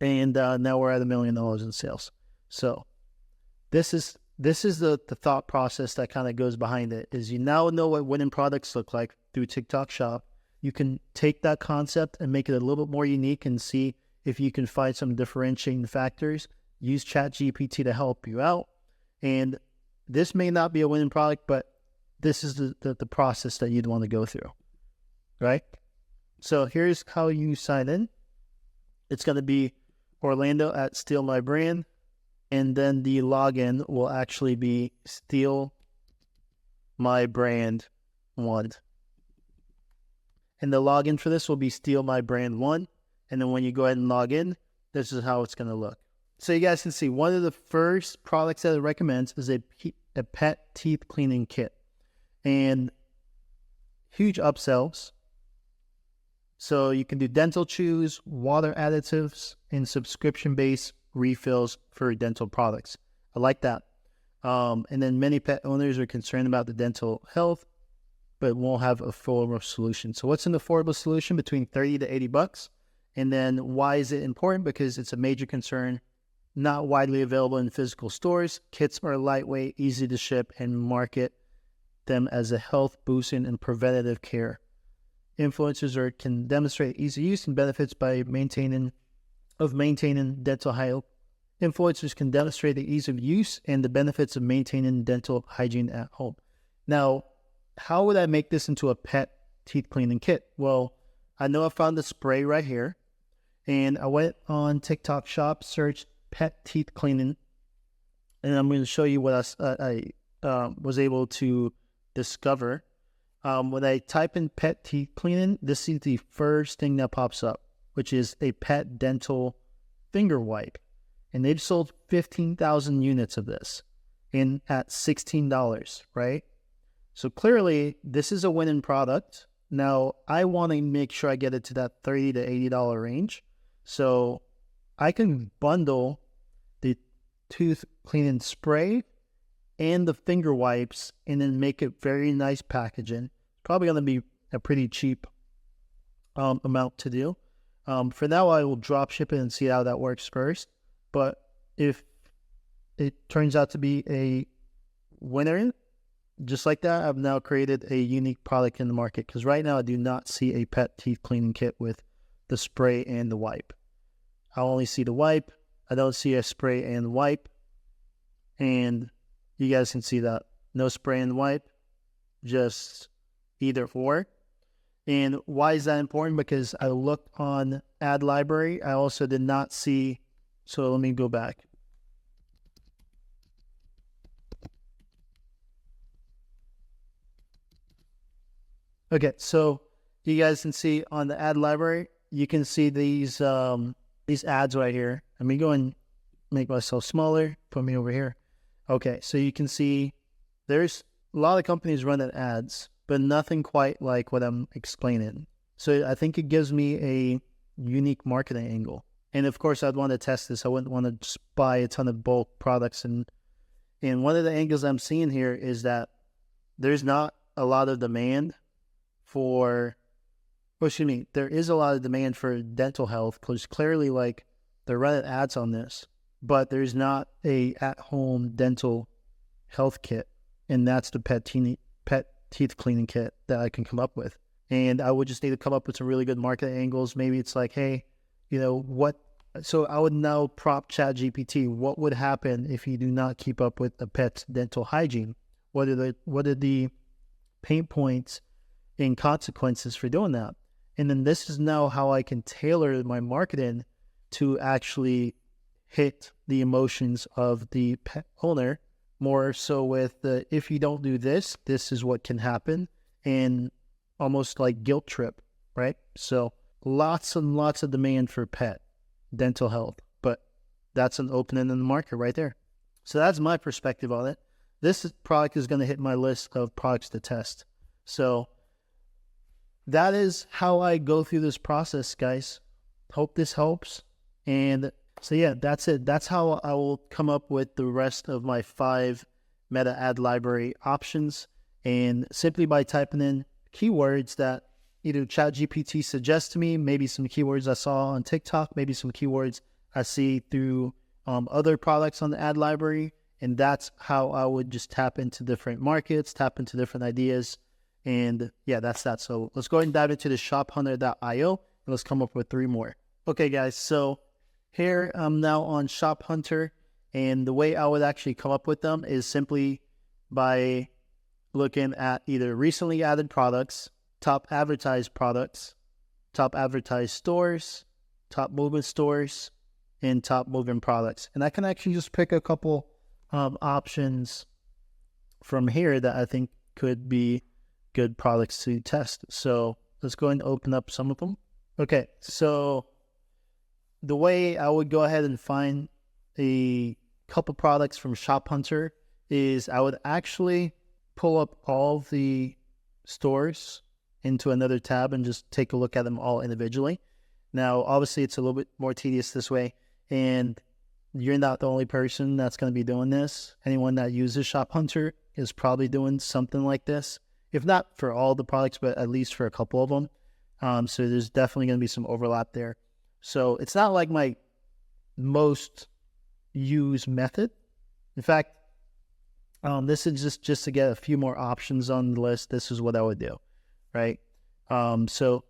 And now we're at $1 million in sales. So this is the thought process that kind of goes behind it, is you now know what winning products look like through TikTok Shop. You can take that concept and make it a little bit more unique and see if you can find some differentiating factors. Use ChatGPT to help you out. And this may not be a winning product, but this is the process that you'd want to go through, right? So here's how you sign in. It's going to be Orlando at Steal My Brand. And then the login will actually be Steal My Brand 1. And the login for this will be Steal My Brand 1. And then when you go ahead and log in, this is how it's going to look. So you guys can see one of the first products that it recommends is a pet teeth cleaning kit. And huge upsells. So you can do dental chews, water additives, and subscription-based refills for dental products. I like that. And then many pet owners are concerned about the dental health, but won't have a affordable solution. So what's an affordable solution? Between $30 to $80. And then why is it important? Because it's a major concern. Not widely available in physical stores. Kits are lightweight, easy to ship, and market them as a health boosting and preventative care. Influencers can demonstrate easy use and benefits by maintaining dental hygiene. Influencers can demonstrate the ease of use and the benefits of maintaining dental hygiene at home. Now, how would I make this into a pet teeth cleaning kit? Well, I know I found the spray right here, and I went on TikTok Shop, searched pet teeth cleaning, and I'm going to show you what I was able to discover. When I type in pet teeth cleaning, this is the first thing that pops up, which is a pet dental finger wipe. And they've sold 15,000 units of this at $16, right? So clearly, this is a winning product. Now, I want to make sure I get it to that $30 to $80 range. So I can bundle the tooth cleaning spray and the finger wipes and then make it very nice packaging. Probably going to be a pretty cheap amount to do. For now, I will drop ship it and see how that works first. But if it turns out to be a winner, just like that, I've now created a unique product in the market, because right now I do not see a pet teeth cleaning kit with the spray and the wipe. I only see the wipe. I don't see a spray and wipe. And you guys can see that. No spray and wipe, just either or. And why is that important? Because I looked on ad library. I also did not see, so let me go back. Okay, so you guys can see on the ad library, you can see these ads right here. Let me go and make myself smaller, put me over here. Okay, so you can see there's a lot of companies running ads, but nothing quite like what I'm explaining. So I think it gives me a unique marketing angle. And of course, I'd want to test this. I wouldn't want to just buy a ton of bulk products. And one of the angles I'm seeing here is that there's not a lot of demand for, there is a lot of demand for dental health, because clearly, like, they're running ads on this, but there's not a at-home dental health kit, and that's the pet teeth cleaning kit that I can come up with. And I would just need to come up with some really good marketing angles. Maybe it's like, hey, so I would now prompt ChatGPT, what would happen if you do not keep up with the pet's dental hygiene? What are the pain points and consequences for doing that? And then this is now how I can tailor my marketing to actually hit the emotions of the pet owner, more so with the, if you don't do this, this is what can happen, and almost like guilt trip, right? So lots and lots of demand for pet dental health, but that's an opening in the market right there. So that's my perspective on it. This product is going to hit my list of products to test. So that is how I go through this process, guys. Hope this helps. And so yeah, that's it. That's how I will come up with the rest of my 5 meta ad library options. And simply by typing in keywords that either ChatGPT suggests to me, maybe some keywords I saw on TikTok, maybe some keywords I see through other products on the ad library. And that's how I would just tap into different markets, tap into different ideas. And yeah, that's that. So let's go ahead and dive into the shophunter.io, and let's come up with 3 more. Okay, guys. So here I'm now on Shop Hunter, and the way I would actually come up with them is simply by looking at either recently added products, top advertised products, top advertised stores, top moving stores, and top moving products. And I can actually just pick a couple options from here that I think could be good products to test. So let's go and open up some of them. Okay, so the way I would go ahead and find a couple products from Shop Hunter is I would actually pull up all the stores into another tab and just take a look at them all individually. Now, obviously, it's a little bit more tedious this way, and you're not the only person that's going to be doing this. Anyone that uses Shop Hunter is probably doing something like this, if not for all the products, but at least for a couple of them. So there's definitely going to be some overlap there. So it's not like my most used method. In fact, this is just to get a few more options on the list. This is what I would do, right? So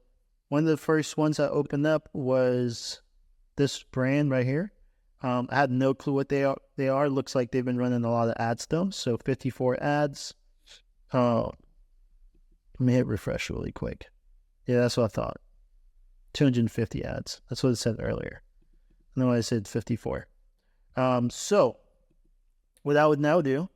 one of the first ones I opened up was this brand right here. I had no clue what they are. Looks like they've been running a lot of ads though. So 54 ads. Let me hit refresh really quick. Yeah, that's what I thought. 250 ads. That's what it said earlier. And then I said 54. So what I would now do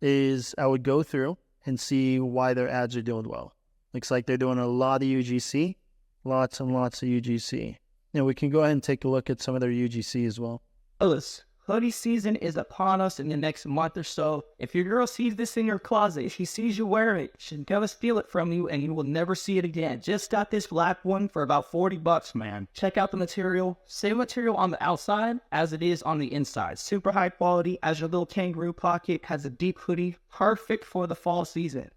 is I would go through and see why their ads are doing well. Looks like they're doing a lot of UGC. Lots and lots of UGC. Now we can go ahead and take a look at some of their UGC as well. Fellas, hoodie season is upon us in the next month or so. If your girl sees this in your closet, if she sees you wear it, she'll never steal it from you and you will never see it again. Just got this black one for about $40, man. Check out the material. Same material on the outside as it is on the inside. Super high quality, as your little kangaroo pocket, has a deep hoodie, perfect for the fall season.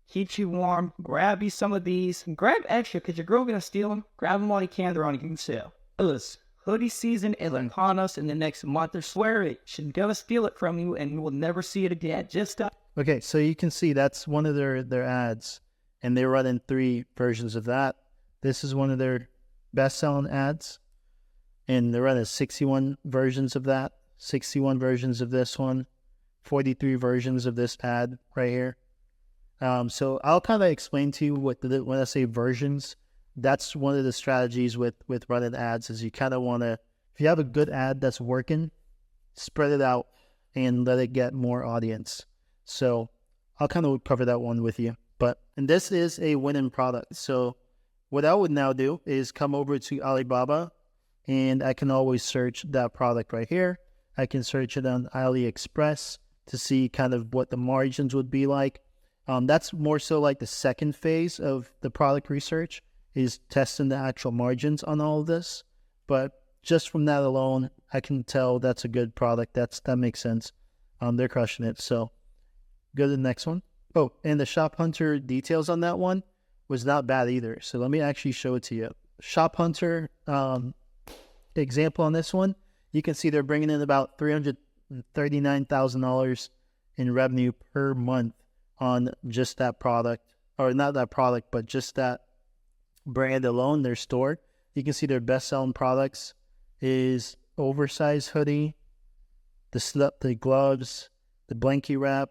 Keeps you warm. Grab you some of these. Grab extra because your girl gonna steal them. Grab them while you can. They're on a good sale. Fellas, hoodie season is upon us in the next month or swear it. Should never steal it from you and you will never see it again. Just stop. Okay, so you can see that's one of their ads, and they're running 3 versions of that. This is one of their best-selling ads, and they're running 61 versions of that, 61 versions of this one, 43 versions of this ad right here. So I'll kind of explain to you when I say versions, that's one of the strategies with running ads is you kind of want to, if you have a good ad that's working, spread it out and let it get more audience. So I'll kind of cover that one with you. And this is a winning product. So what I would now do is come over to Alibaba, and I can always search that product right here. I can search it on AliExpress to see kind of what the margins would be like. That's more so like the second phase of the product research is testing the actual margins on all of this. But just from that alone, I can tell that's a good product. That makes sense. They're crushing it. So go to the next one. Oh, and the Shop Hunter details on that one was not bad either. So let me actually show it to you. Shop Hunter example on this one, you can see they're bringing in about $339,000 in revenue per month on just that product, or not that product, but just that brand alone, their store. You can see their best-selling products is oversized hoodie, the gloves, the blankie wrap.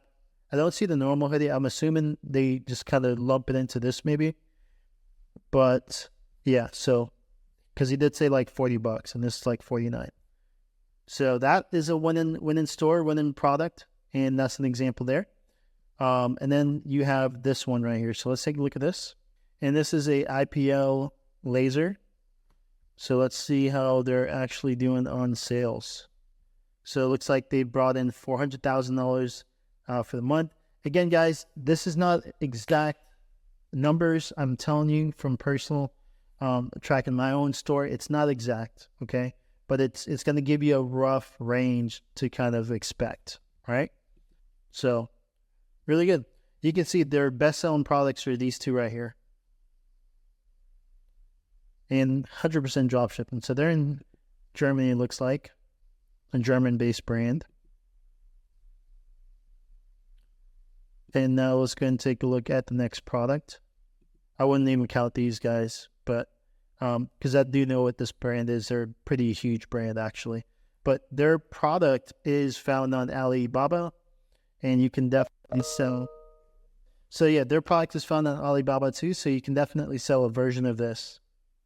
I don't see the normal hoodie. I'm assuming they just kind of lump it into this maybe. But yeah, so because he did say like $40 and this is like $49. So that is a winning store, winning product, and that's an example there. And then you have this one right here. So let's take a look at this. And this is a IPL laser. So let's see how they're actually doing on sales. So it looks like they brought in $400,000 for the month. Again, guys, this is not exact numbers. I'm telling you from personal tracking my own store. It's not exact, okay? But it's going to give you a rough range to kind of expect, right? So really good. You can see their best-selling products are these two right here. And 100% dropshipping. So they're in Germany, it looks like. A German-based brand. And now let's go and take a look at the next product. I wouldn't even count these guys, but because I do know what this brand is. They're a pretty huge brand, actually. But their product is found on Alibaba, and you can definitely sell. So yeah, their product is found on Alibaba too, so you can definitely sell a version of this.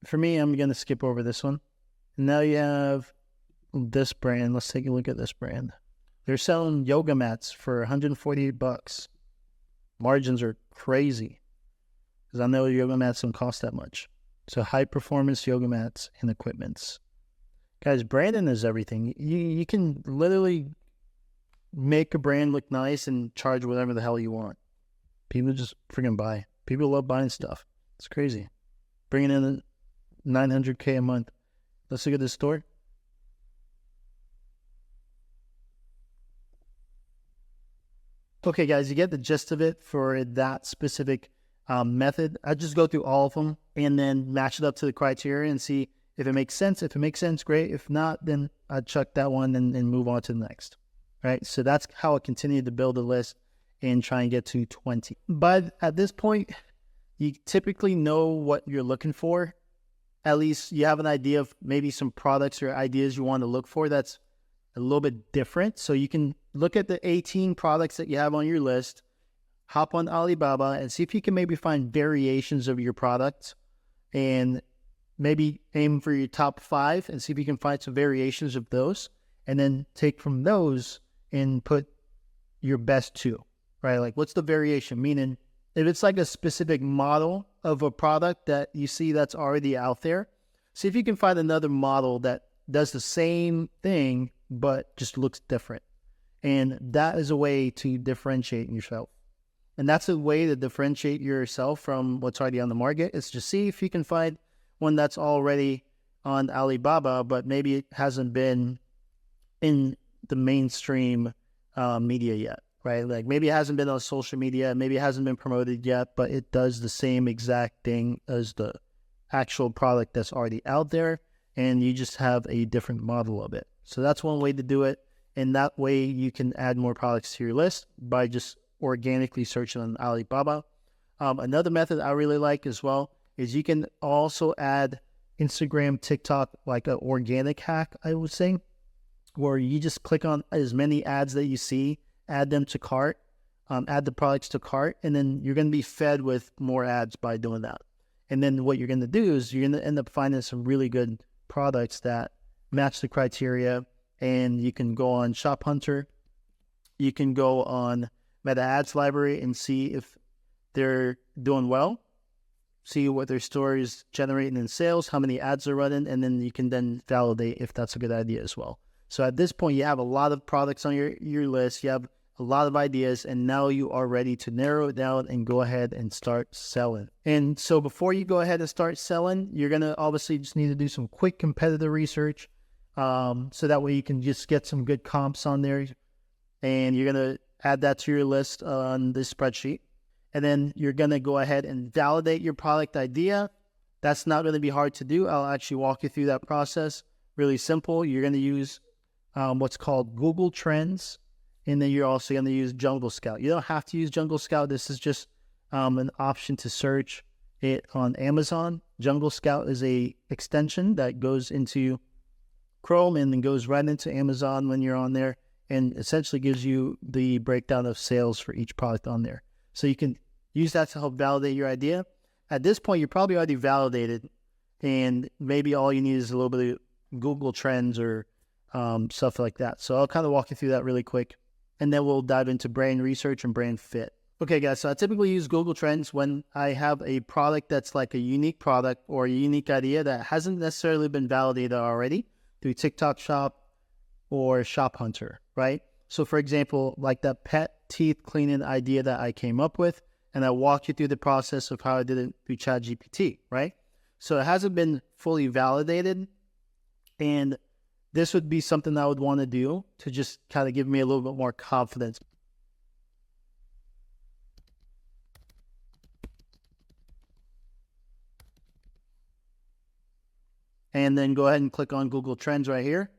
For me, I'm going to skip over this one. And now you have this brand. Let's take a look at this brand. They're selling yoga mats for $148. Margins are crazy because I know yoga mats don't cost that much. So high performance yoga mats and equipments. Guys, branding is everything. You can literally make a brand look nice and charge whatever the hell you want. People just freaking buy. People love buying stuff. It's crazy. Bringing in $900K a month. Let's look at this store. Okay, guys, you get the gist of it for that specific method. I just go through all of them and then match it up to the criteria and see if it makes sense. If it makes sense, great. If not, then I chuck that one and move on to the next. All right, so that's how I continue to build a list and try and get to 20. But at this point, you typically know what you're looking for. At least you have an idea of maybe some products or ideas you want to look for that's a little bit different. So you can look at the 18 products that you have on your list, hop on Alibaba and see if you can maybe find variations of your products and maybe aim for your top 5 and see if you can find some variations of those and then take from those and put your best 2, right? Like what's the variation? Meaning if it's like a specific model of a product that you see that's already out there, see if you can find another model that does the same thing but just looks different. And that is a way to differentiate yourself. And that's a way to differentiate yourself from what's already on the market. Is just see if you can find one that's already on Alibaba, but maybe it hasn't been in the mainstream media yet, right? Like maybe it hasn't been on social media, maybe it hasn't been promoted yet, but it does the same exact thing as the actual product that's already out there. and you just have a different model of it. So that's one way to do it. And that way you can add more products to your list by just organically searching on Alibaba. Another method I really like as well is you can also add Instagram, TikTok, like an organic hack, I would say, where you just click on as many ads that you see, add them to cart, add the products to cart, and then you're going to be fed with more ads by doing that. And then what you're going to do is you're going to end up finding some really good products that match the criteria, and you can go on Shop Hunter, you can go on Meta Ads Library and see if they're doing well, see what their store is generating in sales, how many ads they're running, and then you can then validate if that's a good idea as well. So at this point, you have a lot of products on your list, you have a lot of ideas, and now you are ready to narrow it down and go ahead and start selling. And so before you go ahead and start selling, you're going to obviously just need to do some quick competitor research, so that way you can just get some good comps on there, and you're going to add that to your list on this spreadsheet. And then you're going to go ahead and validate your product idea. That's not going to be hard to do. I'll actually walk you through that process. Really simple. You're going to use what's called Google Trends, and then you're also going to use Jungle Scout. You don't have to use Jungle Scout. This is just an option to search it on Amazon. Jungle Scout is a extension that goes into Chrome and then goes right into Amazon when you're on there, and essentially gives you the breakdown of sales for each product on there. So you can use that to help validate your idea. At this point, you're probably already validated, and maybe all you need is a little bit of Google Trends or stuff like that. So I'll kind of walk you through that really quick, and then we'll dive into brand research and brand fit. Okay, guys, so I typically use Google Trends when I have a product that's like a unique product or a unique idea that hasn't necessarily been validated already through TikTok Shop or Shop Hunter, right? So for example, like that pet teeth cleaning idea that I came up with, and I walked you through the process of how I did it through ChatGPT, right? So it hasn't been fully validated, and this would be something I would want to do to just kind of give me a little bit more confidence. And then go ahead and click on Google Trends right here.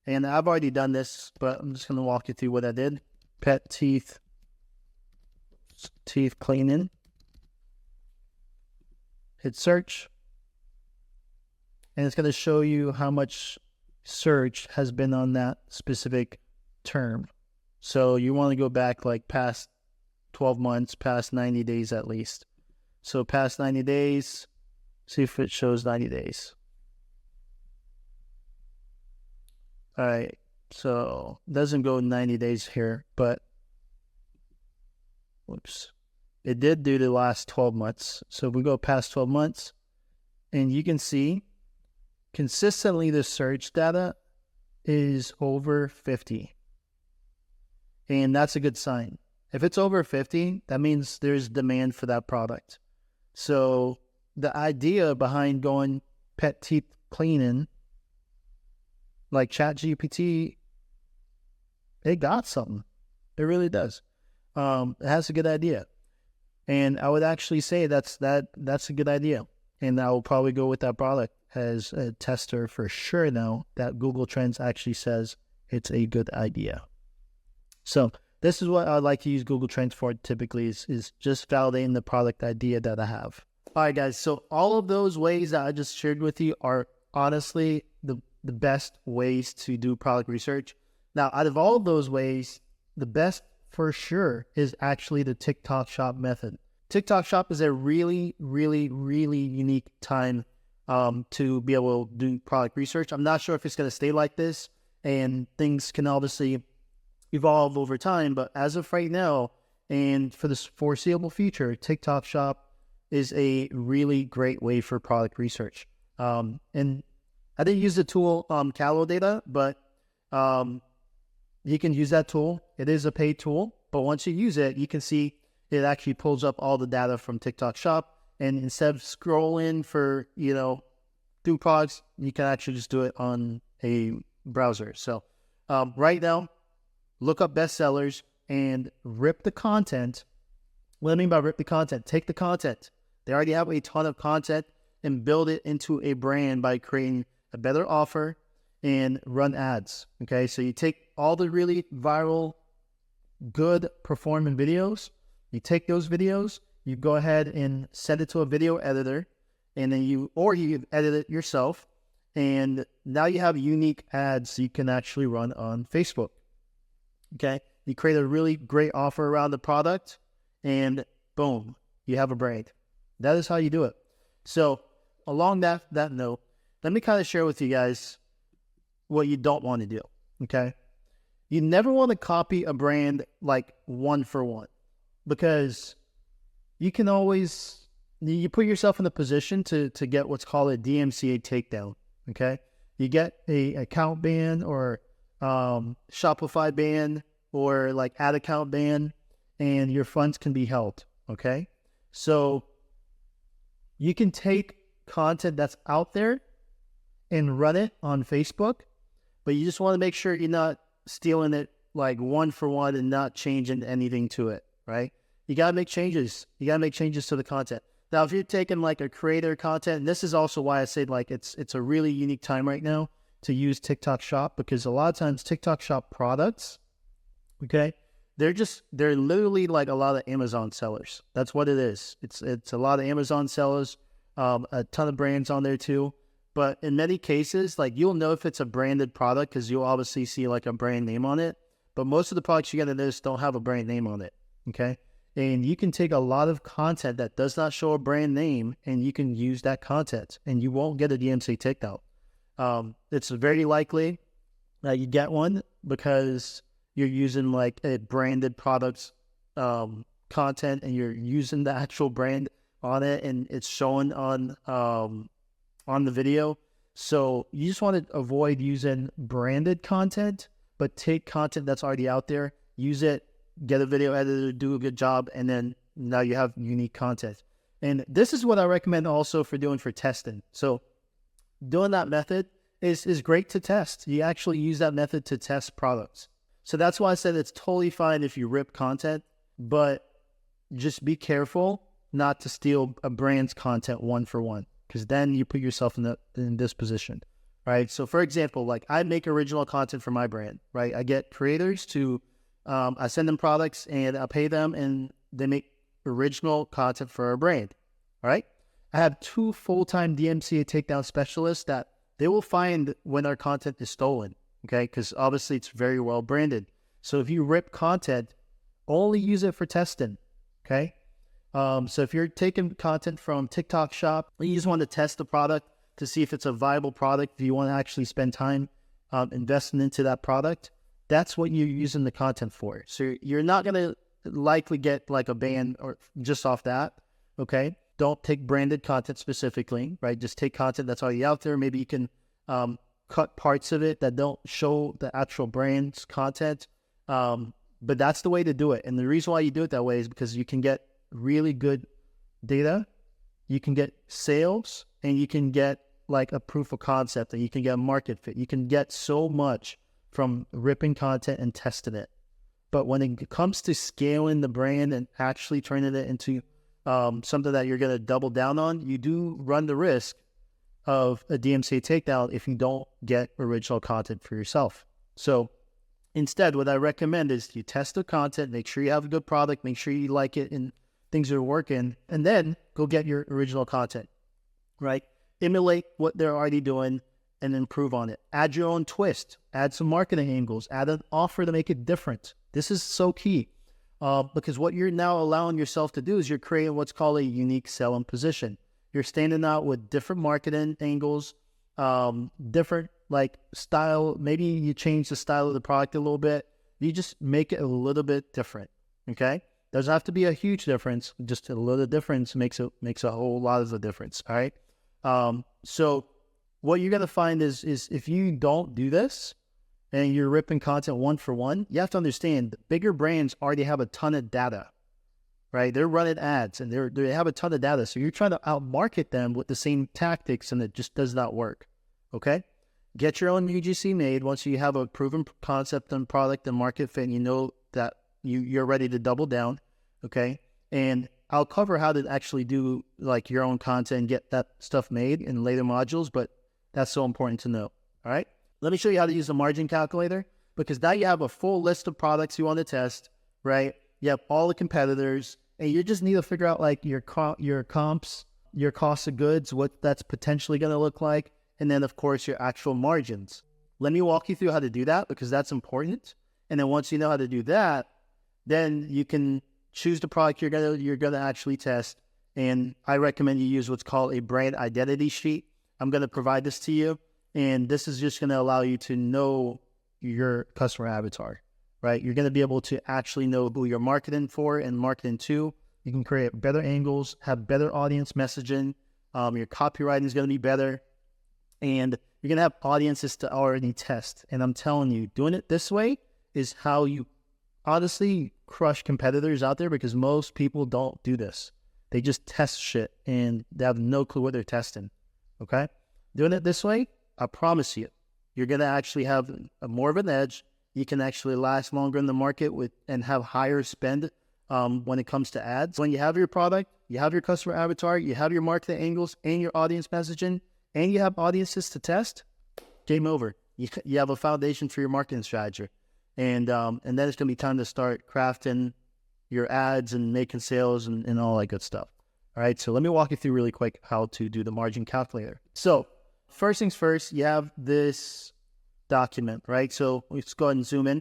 And I've already done this, but I'm just going to walk you through what I did. Pet teeth cleaning. Hit search. And it's going to show you how much search has been on that specific term. So you want to go back like past 12 months, past 90 days at least. So past 90 days, see if it shows 90 days. All right, so it doesn't go 90 days here, but whoops, it did do the last 12 months. So we go past 12 months, and you can see consistently the search data is over 50. And that's a good sign. If it's over 50, that means there's demand for that product. So the idea behind going pet teeth cleaning, like ChatGPT, it got something. It really does. It has a good idea. And I would actually say that's a good idea. And I will probably go with that product as a tester for sure now that Google Trends actually says it's a good idea. So this is what I like to use Google Trends for typically is just validating the product idea that I have. All right, guys. So all of those ways that I just shared with you are honestly the best ways to do product research. Now, out of all of those ways, the best for sure is actually the TikTok Shop method. TikTok Shop is a really, really, really unique time to be able to do product research. I'm not sure if it's going to stay like this, and things can obviously evolve over time, but as of right now, and for the foreseeable future, TikTok Shop is a really great way for product research. And I didn't use the tool Calo Data, but you can use that tool. It is a paid tool, but once you use it, you can see it actually pulls up all the data from TikTok Shop. And instead of scrolling for, do products, you can actually just do it on a browser. So right now, look up bestsellers and rip the content. What I mean by rip the content, take the content. They already have a ton of content and build it into a brand by creating a better offer, and run ads. Okay, so you take all the really viral, good performing videos, you take those videos, you go ahead and send it to a video editor, and then you edit it yourself, and now you have unique ads you can actually run on Facebook. Okay, you create a really great offer around the product, and boom, you have a brand. That is how you do it. So along that note, let me kind of share with you guys what you don't want to do. Okay, you never want to copy a brand like one for one, because you can always, you put yourself in a position to get what's called a DMCA takedown. Okay, you get a account ban or Shopify ban or like ad account ban, and your funds can be held. Okay, so you can take content that's out there and run it on Facebook, but you just want to make sure you're not stealing it like one for one and not changing anything to it, right? You got to make changes. You got to make changes to the content. Now, if you're taking like a creator content, and this is also why I say like it's a really unique time right now to use TikTok Shop, because a lot of times TikTok Shop products, okay, they're literally like a lot of Amazon sellers. That's what it is. It's a lot of Amazon sellers, a ton of brands on there too. But in many cases, like you'll know if it's a branded product because you'll obviously see like a brand name on it. But most of the products you get in this don't have a brand name on it. Okay. And you can take a lot of content that does not show a brand name, and you can use that content, and you won't get a DMCA takedown. It's very likely that you get one because you're using like a branded product's content, and you're using the actual brand on it, and it's showing on the video. So you just want to avoid using branded content, but take content that's already out there, use it, get a video editor, do a good job, and then now you have unique content. And this is what I recommend also for testing. So doing that method is great to test. You actually use that method to test products. So that's why I said it's totally fine if you rip content, but just be careful not to steal a brand's content one for one, because then you put yourself in this position, right? So for example, like I make original content for my brand, right? I get creators to I send them products and I pay them, and they make original content for our brand. All right. I have 2 full-time DMCA takedown specialists that they will find when our content is stolen. Okay. Because obviously it's very well branded. So if you rip content, only use it for testing. Okay. So if you're taking content from TikTok Shop, you just want to test the product to see if it's a viable product. If you want to actually spend time investing into that product, that's what you're using the content for. So you're not going to likely get like a ban or just off that. Okay. Don't take branded content specifically, right? Just take content that's already out there. Maybe you can cut parts of it that don't show the actual brand's content. But that's the way to do it. And the reason why you do it that way is because you can get really good data, you can get sales, and you can get like a proof of concept, and you can get market fit. You can get so much from ripping content and testing it. But when it comes to scaling the brand and actually turning it into something that you're going to double down on, you do run the risk of a DMCA takedown if you don't get original content for yourself. So instead, what I recommend is you test the content, make sure you have a good product, make sure you like it and things are working, and then go get your original content, right? Emulate what they're already doing and improve on it. Add your own twist, add some marketing angles, add an offer to make it different. This is so key because what you're now allowing yourself to do is you're creating what's called a unique selling position. You're standing out with different marketing angles, different like style. Maybe you change the style of the product a little bit. You just make it a little bit different. Okay. Doesn't have to be a huge difference. Just a little difference makes a whole lot of the difference. All right. So what you're going to find is if you don't do this and you're ripping content one for one, you have to understand the bigger brands already have a ton of data, right? They're running ads and they have a ton of data. So you're trying to outmarket them with the same tactics, and it just does not work. Okay. Get your own UGC made once you have a proven concept and product and market fit, and you know that you're ready to double down. Okay. And I'll cover how to actually do like your own content and get that stuff made in later modules, but That's so important to know. All right. Let me show you how to use the margin calculator, because now you have a full list of products you want to test, right? You have all the competitors, and you just need to figure out like your comps, your cost of goods, what that's potentially going to look like, and then of course your actual margins. Let me walk you through how to do that, because that's important. And then once you know how to do that, then you can choose the product you're gonna actually test. And I recommend you use what's called a brand identity sheet. I'm gonna provide this to you, and this is just gonna allow you to know your customer avatar, right? You're gonna be able to actually know who you're marketing for and marketing to. You can create better angles, have better audience messaging. Your copywriting is gonna be better, and you're gonna have audiences to already test. And I'm telling you, doing it this way is how you honestly crush competitors out there, because most people don't do this. They just test shit and they have no clue what they're testing. Okay? Doing it this way, I promise you, you're going to actually have more of an edge. You can actually last longer in the market and have higher spend when it comes to ads. When you have your product, you have your customer avatar, you have your marketing angles and your audience messaging, and you have audiences to test, game over. You have a foundation for your marketing strategy. And then it's going to be time to start crafting your ads and making sales and all that good stuff. All right, so let me walk you through really quick how to do the margin calculator. So first things first, you have this document, right? So let's go ahead and zoom in.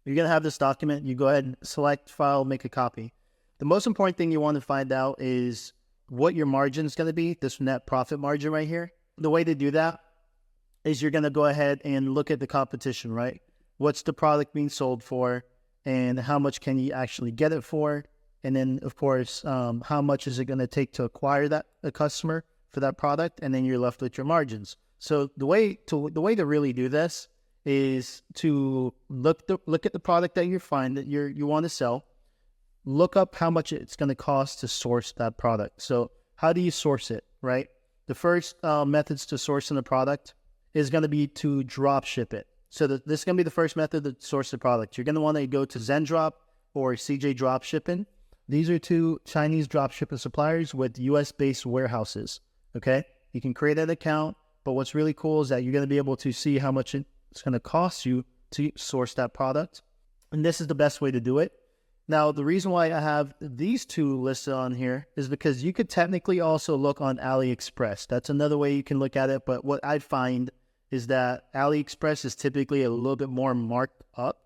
You're going to have this document. You go ahead and select file, make a copy. The most important thing you want to find out is what your margin is going to be, this net profit margin right here. The way to do that is you're going to go ahead and look at the competition, right? What's the product being sold for, and how much can you actually get it for? And then, of course, how much is it going to take to acquire a customer for that product? And then you're left with your margins. So the way to really do this is to look at the product that you want to sell. Look up how much it's going to cost to source that product. So how do you source it, right? The first methods to sourcing a product is going to be to drop ship it. So this is going to be the first method to source the product. You're going to want to go to Zendrop or CJ Dropshipping. These are two Chinese dropshipping suppliers with US-based warehouses, okay? You can create an account, but what's really cool is that you're going to be able to see how much it's going to cost you to source that product. And this is the best way to do it. Now, the reason why I have these two listed on here is because you could technically also look on AliExpress. That's another way you can look at it, but what I find is that AliExpress is typically a little bit more marked up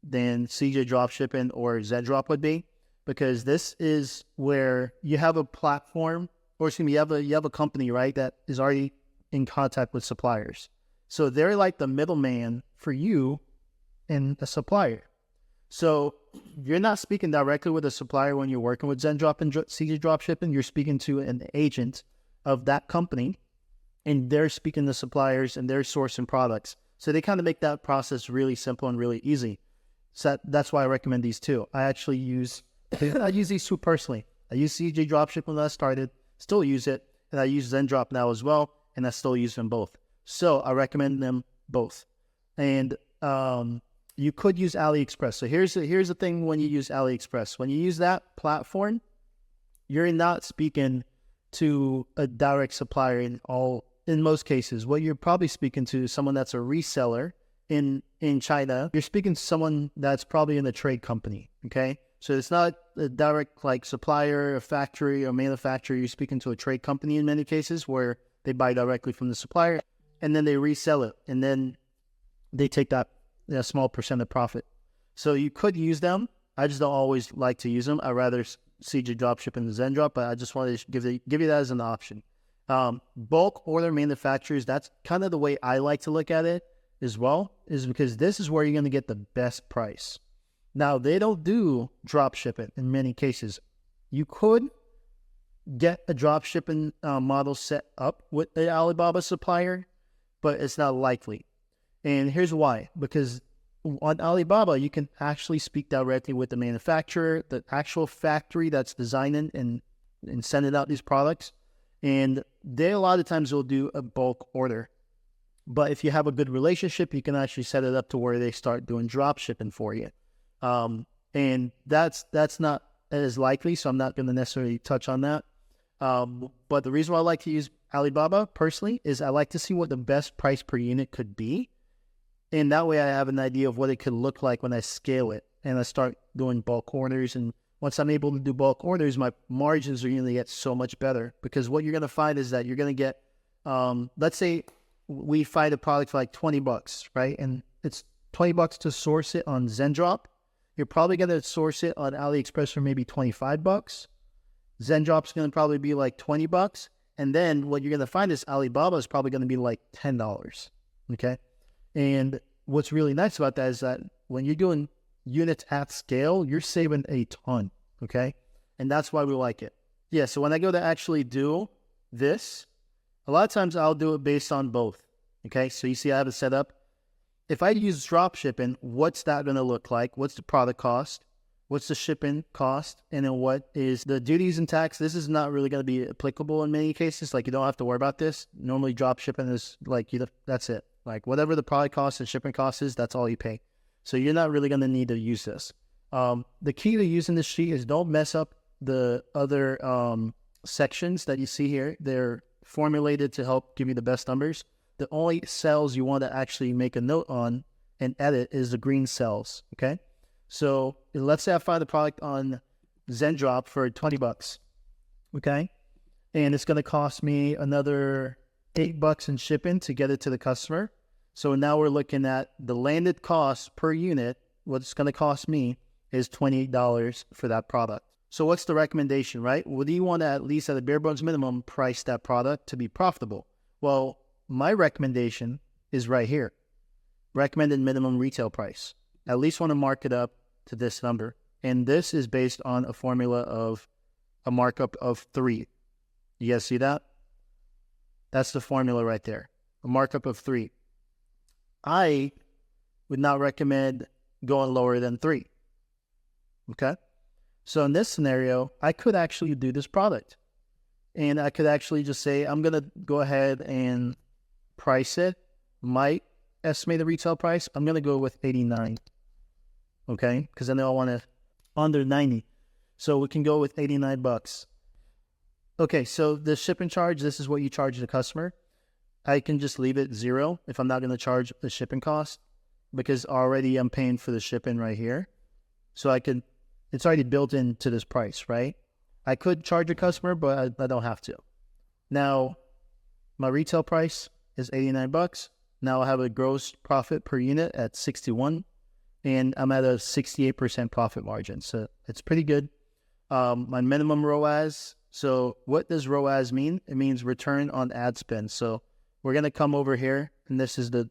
than CJ Dropshipping or Zendrop would be, because this is where you have a platform, or excuse me, you have a company, right, that is already in contact with suppliers. So they're like the middleman for you and a supplier. So you're not speaking directly with a supplier when you're working with Zendrop and CJ Dropshipping. You're speaking to an agent of that company, and they're speaking to suppliers and they're sourcing products. So they kind of make that process really simple and really easy. So that's why I recommend these two. I use these two personally. I use CJ Dropshipping when I started, still use it, and I use Zendrop now as well, and I still use them both. So I recommend them both. And you could use AliExpress. So here's the thing when you use AliExpress. When you use that platform, you're not speaking to a direct supplier in most cases. What you're probably speaking to is someone that's a reseller in China. You're speaking to someone that's probably in a trade company, okay? So it's not a direct like supplier, a factory, or manufacturer. You're speaking to a trade company in many cases where they buy directly from the supplier, and then they resell it, and then they take that small percent of profit. So you could use them. I just don't always like to use them. I'd rather CJ Dropshipping and Zendrop, but I just wanted to give you that as an option. Bulk order manufacturers, that's kind of the way I like to look at it as well, is because this is where you're going to get the best price. Now, they don't do drop shipping in many cases. You could get a drop shipping model set up with the Alibaba supplier, but it's not likely. And here's why. Because on Alibaba, you can actually speak directly with the manufacturer, the actual factory that's designing and sending out these products. And they a lot of times will do a bulk order. But if you have a good relationship, you can actually set it up to where they start doing drop shipping for you. And that's not as likely, so I'm not going to necessarily touch on that. But the reason why I like to use Alibaba personally is I like to see what the best price per unit could be. And that way I have an idea of what it could look like when I scale it and I start doing bulk orders. And once I'm able to do bulk orders, my margins are going to get so much better, because what you're going to find is that you're going to get, let's say we find a product for like $20, right? And it's $20 to source it on Zendrop. You're probably going to source it on AliExpress for maybe $25. Zendrop's going to probably be like $20. And then what you're going to find is Alibaba is probably going to be like $10. Okay. And what's really nice about that is that when you're doing units at scale, you're saving a ton. Okay. And that's why we like it. Yeah. So when I go to actually do this, a lot of times I'll do it based on both. Okay. So you see, I have it set up. If I use dropshipping, what's that going to look like? What's the product cost? What's the shipping cost? And then what is the duties and tax? This is not really going to be applicable in many cases. Like, you don't have to worry about this. Normally drop shipping is like, that's it. Like, whatever the product cost and shipping cost is, that's all you pay. So you're not really going to need to use this. The key to using this sheet is don't mess up the other sections that you see here. They're formulated to help give you the best numbers. The only cells you want to actually make a note on and edit is the green cells. Okay. So let's say I find a product on Zendrop for $20, okay? And it's going to cost me another $8 in shipping to get it to the customer. So now we're looking at the landed cost per unit. What it's going to cost me is $28 for that product. So what's the recommendation, right? What do you want to, at least at a bare bones minimum, price that product to be profitable? Well, my recommendation is right here. Recommended minimum retail price. At least want to mark it up to this number. And this is based on a formula of a markup of 3. You guys see that? That's the formula right there. A markup of 3. I would not recommend going lower than 3. Okay? So in this scenario, I could actually do this product. And I could actually just say, I'm going to go ahead and price it. My estimated retail price, I'm going to go with 89. Okay, because then I want to under 90. So we can go with $89. Okay, so the shipping charge, this is what you charge the customer. I can just leave it 0 if I'm not going to charge the shipping cost, because already I'm paying for the shipping right here. So it's already built into this price, right? I could charge a customer, but I don't have to. Now, my retail price is $89. Now I have a gross profit per unit at 61. And I'm at a 68% profit margin. So it's pretty good. My minimum ROAS. So what does ROAS mean? It means return on ad spend. So we're going to come over here, and this is the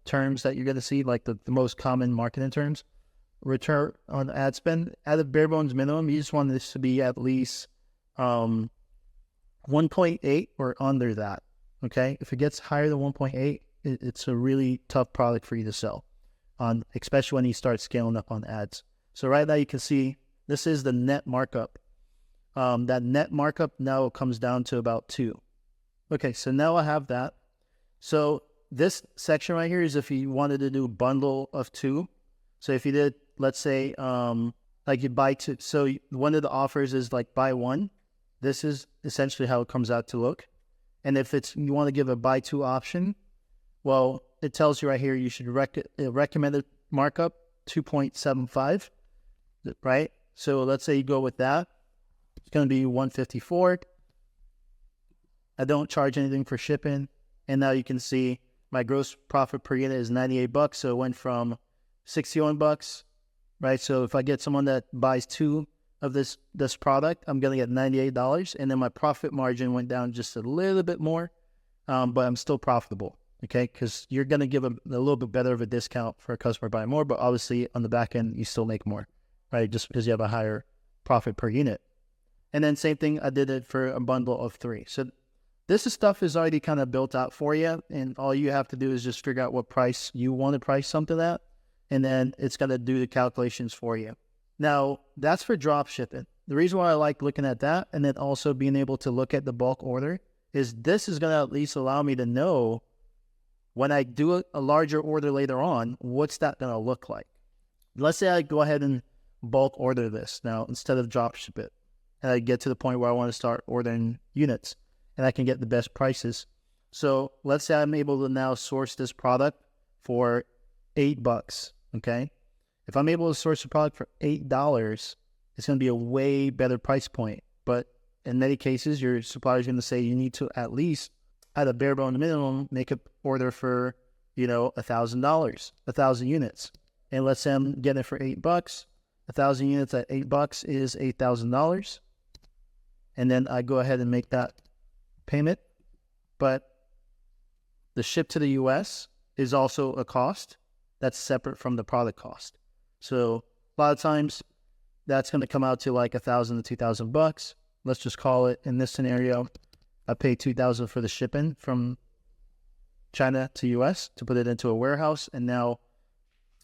terms that you're going to see, like the most common marketing terms. Return on ad spend. At a bare bones minimum, you just want this to be at least 1.8 or under that. Okay? If it gets higher than 1.8, it's a really tough product for you to sell. Especially when you start scaling up on ads. So right now you can see this is the net markup. That net markup now comes down to about 2. Okay, so now I have that. So this section right here is if you wanted to do a bundle of 2. So if you did, let's say, like you buy 2. So one of the offers is like buy 1. This is essentially how it comes out to look. And if you want to give a buy 2 option, well, it tells you right here you should recommended markup 2.75, right? So let's say you go with that. It's going to be $154. I don't charge anything for shipping. And now you can see my gross profit per unit is $98. So it went from $61, right? So if I get someone that buys 2 of this product, I'm going to get $98. And then my profit margin went down just a little bit more, but I'm still profitable. Okay, because you're going to give a little bit better of a discount for a customer buying more, but obviously on the back end, you still make more, right? Just because you have a higher profit per unit. And then same thing, I did it for a bundle of 3. So this stuff is already kind of built out for you, and all you have to do is just figure out what price you want to price something at, and then it's going to do the calculations for you. Now, that's for drop shipping. The reason why I like looking at that, and then also being able to look at the bulk order, is this is going to at least allow me to know when I do a larger order later on, what's that going to look like? Let's say I go ahead and bulk order this now instead of drop ship it. and I get to the point where I want to start ordering units, and I can get the best prices. So let's say I'm able to now source this product for $8. Okay, if I'm able to source a product for $8, it's going to be a way better price point. But in many cases, your supplier is going to say you need to at least, at a bare bone minimum, make an order for, $1,000, 1,000 units. And let's say I'm getting it for $8. 1,000 units at $8 is $8,000. And then I go ahead and make that payment. But the ship to the US is also a cost that's separate from the product cost. So a lot of times that's going to come out to like $1,000 to $2,000. Let's just call it, in this scenario, I pay $2,000 for the shipping from China to US to put it into a warehouse. And now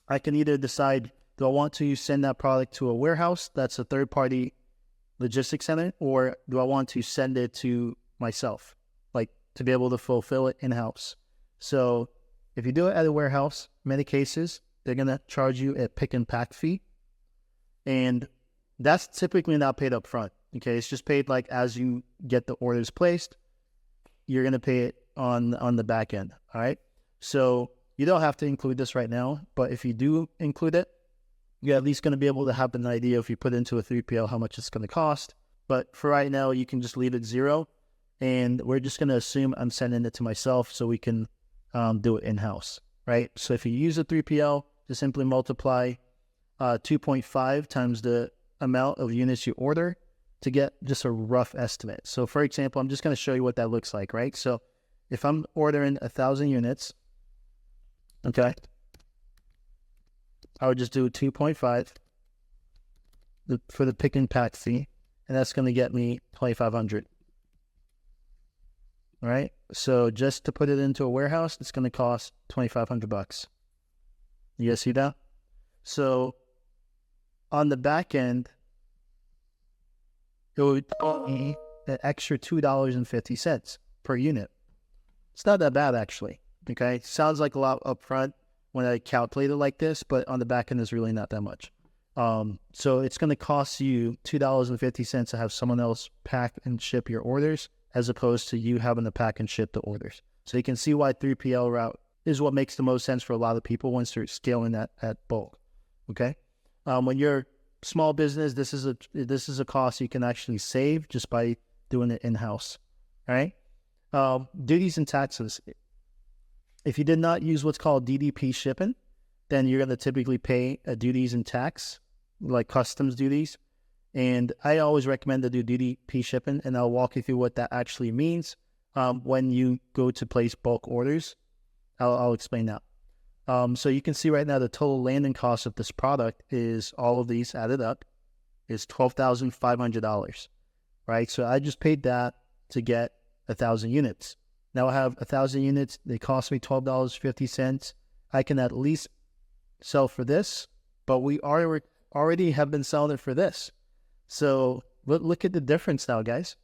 I can either decide, do I want to send that product to a warehouse that's a third-party logistics center, or do I want to send it to myself, like to be able to fulfill it in-house? So if you do it at a warehouse, many cases, they're going to charge you a pick and pack fee. And that's typically not paid up front. Okay, it's just paid like as you get the orders placed, you're going to pay it on the back end. All right. So you don't have to include this right now, but if you do include it, you're at least going to be able to have an idea if you put into a 3PL how much it's going to cost. But for right now, you can just leave it zero, and we're just going to assume I'm sending it to myself so we can do it in-house, right? So if you use a 3PL, just simply multiply 2.5 times the amount of units you order to get just a rough estimate. So for example, I'm just going to show you what that looks like, right? So if I'm ordering 1,000 units, okay, I would just do 2.5 for the pick and pack fee, and that's going to get me 2,500. All right. So just to put it into a warehouse, it's going to cost $2,500. You guys see that? So on the back end, it would cost me an extra $2.50 per unit. It's not that bad, actually. Okay. Sounds like a lot up front when I calculate it like this, but on the back end, it's really not that much. So it's going to cost you $2.50 to have someone else pack and ship your orders, as opposed to you having to pack and ship the orders. So you can see why 3PL route is what makes the most sense for a lot of people once they're scaling that at bulk. Okay. When you're small business, this is a cost you can actually save just by doing it in-house. All right. Duties and taxes. If you did not use what's called DDP shipping, then you're going to typically pay a duties and tax, like customs duties. And I always recommend to do DDP shipping, and I'll walk you through what that actually means when you go to place bulk orders. I'll explain that. So you can see right now the total landing cost of this product is, all of these added up, is $12,500, right? So I just paid that to get 1,000 units. Now I have 1,000 units. They cost me $12.50. I can at least sell for this, but we already have been selling it for this. So look at the difference now, guys.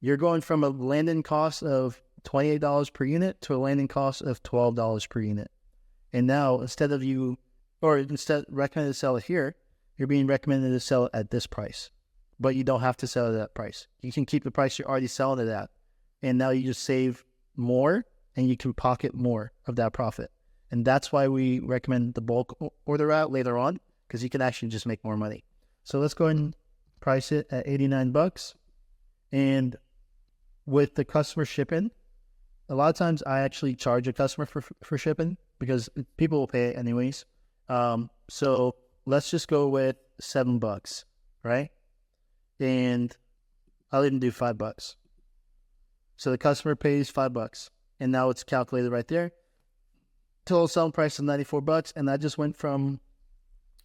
You're going from a landing cost of $28 per unit to a landing cost of $12 per unit. And now instead recommended to sell it here, you're being recommended to sell it at this price. But you don't have to sell it at that price. You can keep the price you're already selling it at. And now you just save more and you can pocket more of that profit. And that's why we recommend the bulk order route later on, because you can actually just make more money. So let's go ahead and price it at $89. And with the customer shipping, a lot of times I actually charge a customer for shipping because people will pay it anyways. So let's just go with $7, right? And I'll even do $5. So the customer pays $5, and now it's calculated right there. Total selling price is $94, and I just went from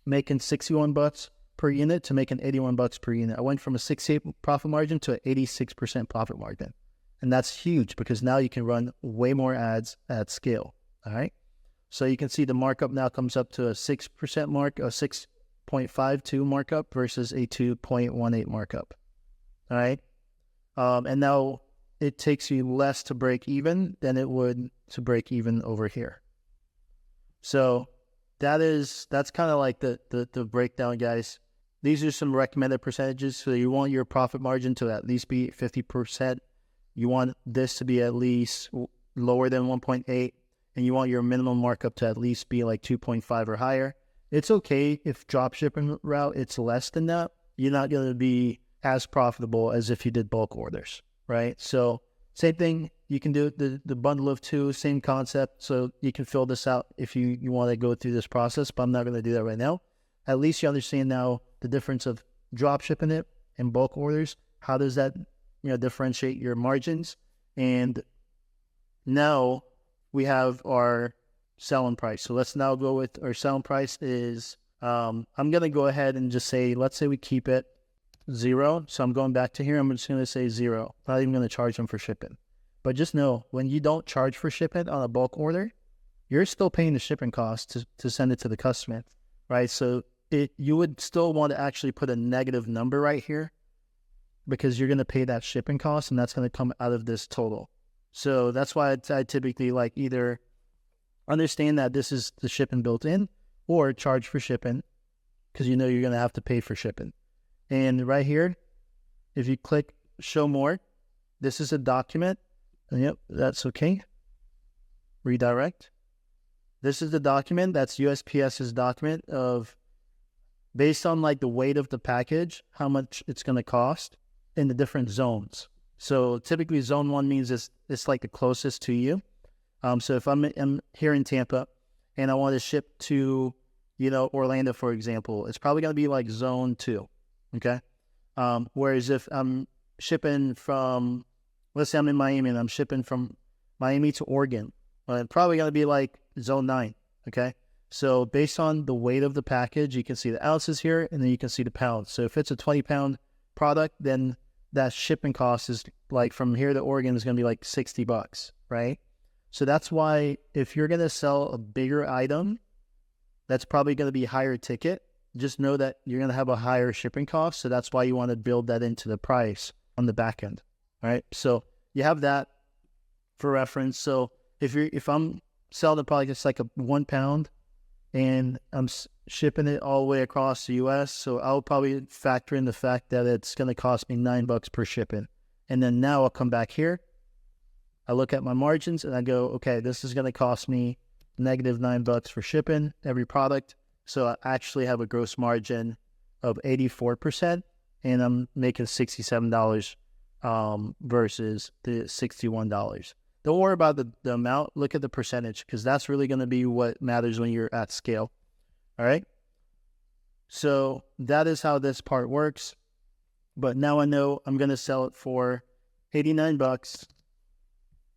making $61 per unit to making $81 per unit. I went from a 68% profit margin to an 86% profit margin. And that's huge because now you can run way more ads at scale. All right. So you can see the markup now comes up to a 6% mark, a 6.52 markup versus a 2.18 markup. All right. And now it takes you less to break even than it would to break even over here. So that's kind of like the breakdown, guys. these are some recommended percentages. So you want your profit margin to at least be 50%. You want this to be at least lower than 1.8, and you want your minimum markup to at least be like 2.5 or higher. It's okay if dropshipping route, it's less than that. You're not going to be as profitable as if you did bulk orders, right? So same thing, you can do the bundle of two, same concept. So you can fill this out if you want to go through this process, but I'm not going to do that right now. At least you understand now the difference of drop shipping it and bulk orders. How does that, differentiate your margins? And now we have our selling price. So let's now go with our selling price is, I'm going to go ahead and just say, let's say we keep it 0. So I'm going back to here. I'm just going to say 0. Not even going to charge them for shipping. But just know, when you don't charge for shipping on a bulk order, you're still paying the shipping cost to send it to the customer, right? So you would still want to actually put a negative number right here, because you're going to pay that shipping cost, and that's going to come out of this total. So that's why I typically like either understand that this is the shipping built in, or charge for shipping, because you're going to have to pay for shipping. And right here, if you click show more, this is a document. Yep, that's okay. Redirect. This is the document. That's USPS's document of, based on like the weight of the package, how much it's going to cost in the different zones. So typically zone 1 means it's like the closest to you. So if I'm here in Tampa and I want to ship to, Orlando, for example, it's probably going to be like zone 2. Okay. Whereas if I'm shipping from, let's say I'm in Miami and I'm shipping from Miami to Oregon, it's probably going to be like zone 9. Okay. So based on the weight of the package, you can see the ounces here, and then you can see the pounds. So if it's a 20-pound product, then that shipping cost is like from here to Oregon is going to be like $60, right? So that's why if you're going to sell a bigger item, that's probably going to be higher ticket. Just know that you're going to have a higher shipping cost. So that's why you want to build that into the price on the back end. All right. So you have that for reference. So if I'm selling the product, it's like a 1 pound and I'm shipping it all the way across the US. So I'll probably factor in the fact that it's going to cost me $9 per shipping. And then now I'll come back here. I look at my margins and I go, okay, this is going to cost me negative $9 for shipping every product. So I actually have a gross margin of 84%, and I'm making $67 versus the $61. Don't worry about the amount. Look at the percentage, because that's really going to be what matters when you're at scale. All right. So that is how this part works. But now I know I'm going to sell it for $89.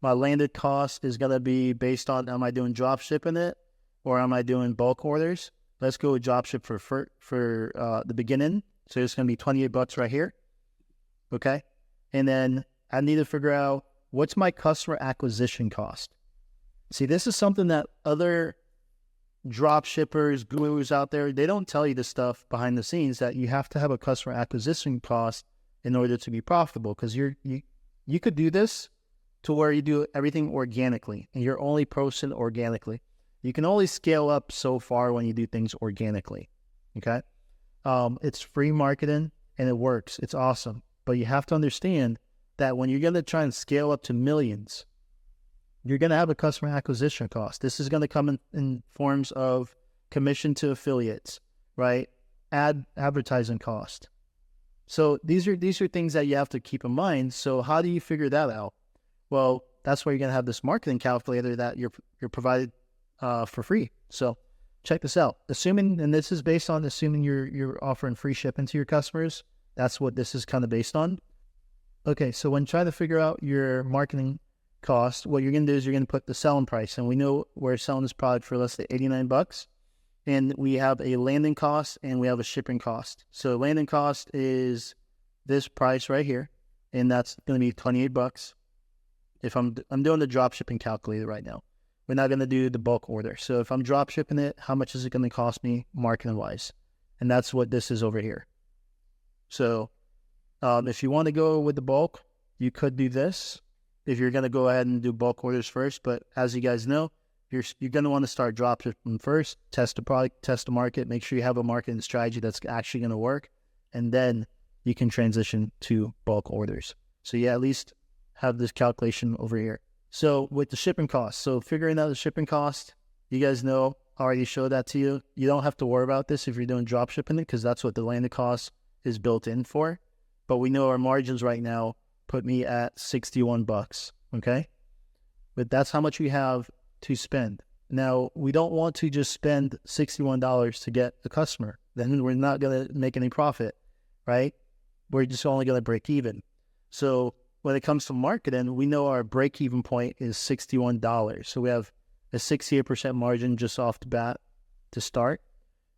My landed cost is going to be based on, am I doing drop shipping it or am I doing bulk orders? Let's go with drop ship for the beginning. So it's going to be $28 right here. Okay. And then I need to figure out, what's my customer acquisition cost? See, this is something that other drop shippers, gurus out there, they don't tell you this stuff behind the scenes, that you have to have a customer acquisition cost in order to be profitable. Because you could do this to where you do everything organically and you're only posting organically. You can only scale up so far when you do things organically. Okay. It's free marketing and it works. It's awesome. But you have to understand that when you're going to try and scale up to millions, you're going to have a customer acquisition cost. This is going to come in forms of commission to affiliates, right? Advertising cost. So these are things that you have to keep in mind. So how do you figure that out? Well, that's where you're going to have this marketing calculator that you're provided for free. So check this out. Assuming, and this is based on assuming you're offering free shipping to your customers. That's what this is kind of based on. Okay, so when trying to figure out your marketing cost, what you're going to do is you're going to put the selling price. And we know we're selling this product for, let's say, $89. And we have a landing cost and we have a shipping cost. So landing cost is this price right here. And that's going to be $28. If I'm doing the drop shipping calculator right now. We're not going to do the bulk order. So if I'm drop shipping it, how much is it going to cost me marketing wise? And that's what this is over here. So if you want to go with the bulk, you could do this. If you're going to go ahead and do bulk orders first, but as you guys know, you're going to want to start drop shipping first, test the product, test the market, make sure you have a marketing strategy that's actually going to work. and then you can transition to bulk orders. So you at least have this calculation over here. So with the shipping cost, so figuring out the shipping cost, you guys know, I already showed that to you. You don't have to worry about this if you're doing drop shipping, because that's what the landed cost is built in for. But we know our margins right now put me at $61, okay? But that's how much we have to spend. Now, we don't want to just spend $61 to get a customer. Then we're not going to make any profit, right? We're just only going to break even. So when it comes to marketing, we know our break-even point is $61. So we have a 68% margin just off the bat to start.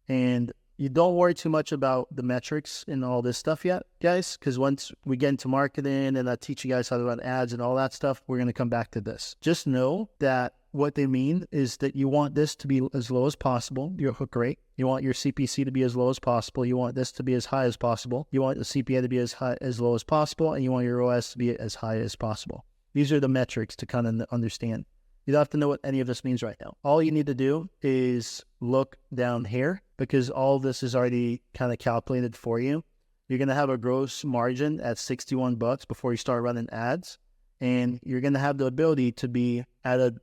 And you don't worry too much about the metrics and all this stuff yet, guys, because once we get into marketing and I teach you guys how to run ads and all that stuff, we're going to come back to this. Just know that what they mean is that you want this to be as low as possible, your hook rate. You want your CPC to be as low as possible. You want this to be as high as possible. You want the CPA to be as low as possible, and you want your OS to be as high as possible. These are the metrics to kind of understand. You don't have to know what any of this means right now. All you need to do is look down here, because all of this is already kind of calculated for you. You're going to have a gross margin at $61 before you start running ads. And you're going to have the ability to be at a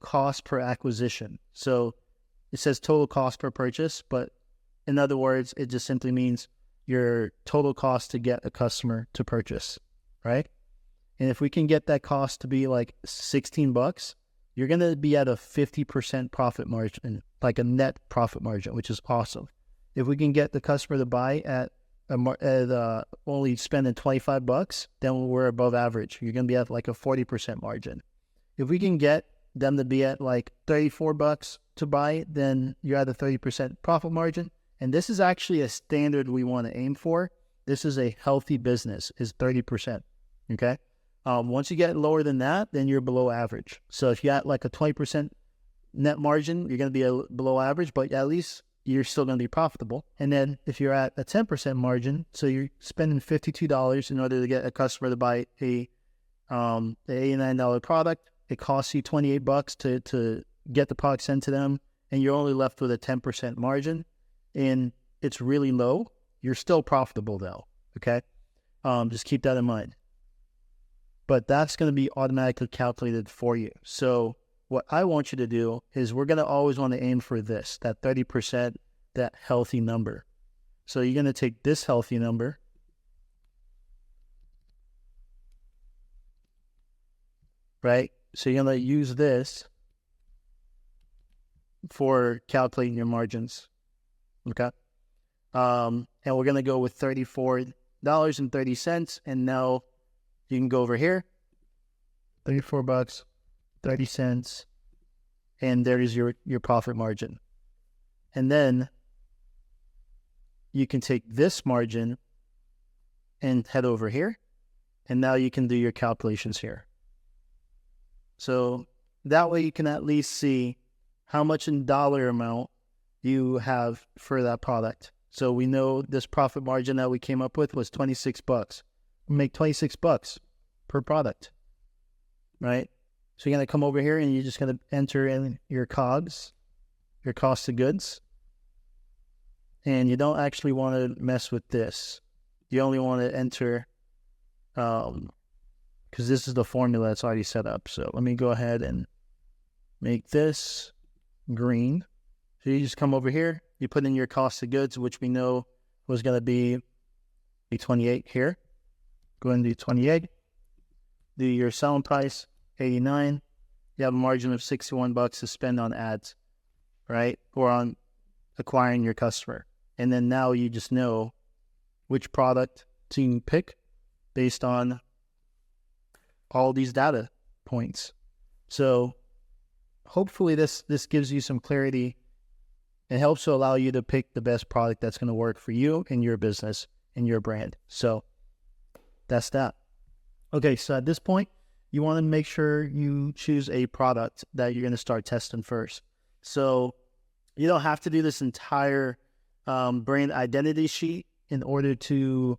cost per acquisition. So it says total cost per purchase, but in other words, it just simply means your total cost to get a customer to purchase, right? And if we can get that cost to be like $16, you're going to be at a 50% profit margin, like a net profit margin, which is awesome. If we can get the customer to buy at only spending $25, then we're above average. You're going to be at like a 40% margin. If we can get them to be at like $34 to buy, then you're at a 30% profit margin. And this is actually a standard we want to aim for. This is a healthy business, is 30%. Okay. Once you get lower than that, then you're below average. So if you got like a 20% net margin, you're going to be below average, but at least you're still going to be profitable. And then if you're at a 10% margin, so you're spending $52 in order to get a customer to buy a $89 product, it costs you $28 to get the product sent to them, and you're only left with a 10% margin, and it's really low. You're still profitable though, okay? Just keep that in mind. But that's going to be automatically calculated for you. So what I want you to do is we're going to always want to aim for this, that 30%, that healthy number. So you're going to take this healthy number, right? So you're going to use this for calculating your margins, okay? And we're going to go with $34.30, and now you can go over here, $34, 30 cents, and there is your profit margin. And then you can take this margin and head over here, and now you can do your calculations here. So that way you can at least see how much in dollar amount you have for that product. So we know this profit margin that we came up with was $26. We make $26 per product, right? So you're going to come over here and you're just going to enter in your COGS, your cost of goods. And you don't actually want to mess with this. You only want to enter, because this is the formula that's already set up. So let me go ahead and make this green. So you just come over here, you put in your cost of goods, which we know was going to be 28 here. Go ahead and do 28. Do your selling price, 89. You have a margin of $61 to spend on ads, right? Or on acquiring your customer. And then now you just know which product to pick based on all these data points. So hopefully this gives you some clarity. It helps to allow you to pick the best product that's going to work for you and your business and your brand. So that's that. Okay, so at this point, you want to make sure you choose a product that you're going to start testing first. So you don't have to do this entire brand identity sheet in order to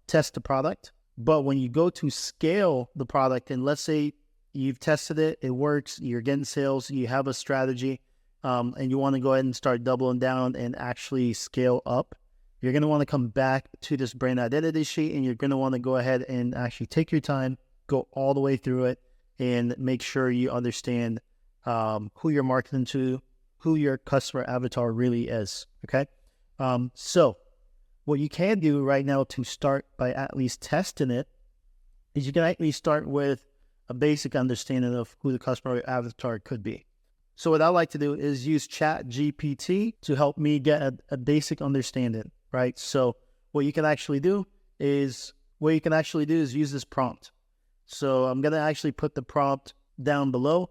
test the product. But when you go to scale the product, and let's say you've tested it, it works, you're getting sales, you have a strategy, and you want to go ahead and start doubling down and actually scale up, you're going to want to come back to this brand identity sheet, and you're going to want to go ahead and actually take your time, go all the way through it, and make sure you understand who you're marketing to, who your customer avatar really is, okay? So what you can do right now to start by at least testing it is you can actually start with a basic understanding of who the customer avatar could be. So what I like to do is use ChatGPT to help me get a basic understanding, right? So what you can actually do is use this prompt. So I'm going to actually put the prompt down below,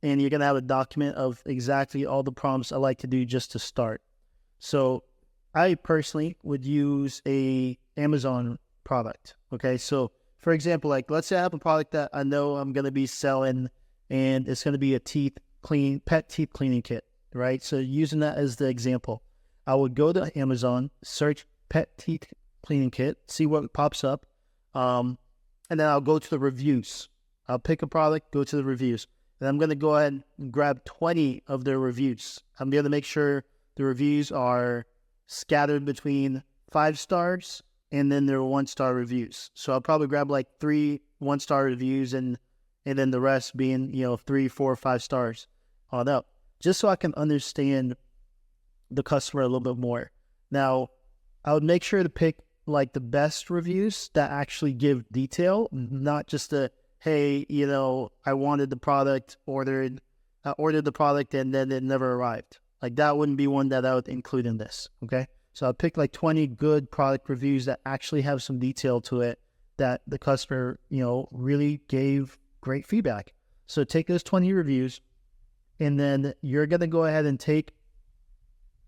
and you're going to have a document of exactly all the prompts I like to do just to start. So I personally would use a Amazon product, okay? So for example, like let's say I have a product that I know I'm going to be selling, and it's going to be a pet teeth cleaning kit, right? So using that as the example, I would go to Amazon, search pet teeth cleaning kit, see what pops up, and then I'll go to the reviews. I'll pick a product, go to the reviews, and I'm going to go ahead and grab 20 of their reviews. I'm going to make sure the reviews are scattered between 5 stars and then their 1-star reviews. So I'll probably grab like 3 1-star reviews and then the rest being, 3, 4, 5 stars on up, just so I can understand the customer a little bit more. Now, I would make sure to pick like the best reviews that actually give detail, not just hey, I wanted the product, ordered the product, and then it never arrived. Like that wouldn't be one that I would include in this, okay? So I'll pick like 20 good product reviews that actually have some detail to it that the customer, really gave great feedback. So take those 20 reviews, and then you're going to go ahead and take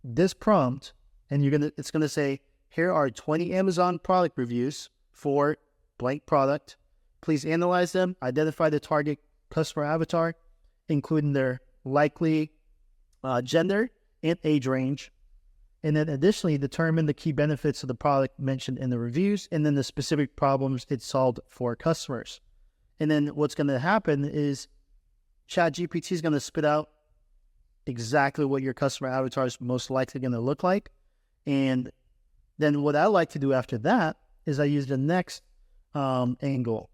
this prompt, and it's going to say, here are 20 Amazon product reviews for blank product. Please analyze them, identify the target customer avatar, including their likely gender and age range, and then additionally determine the key benefits of the product mentioned in the reviews, and then the specific problems it solved for customers. And then what's going to happen is ChatGPT is going to spit out exactly what your customer avatar is most likely going to look like. And then what I like to do after that is I use the next angle.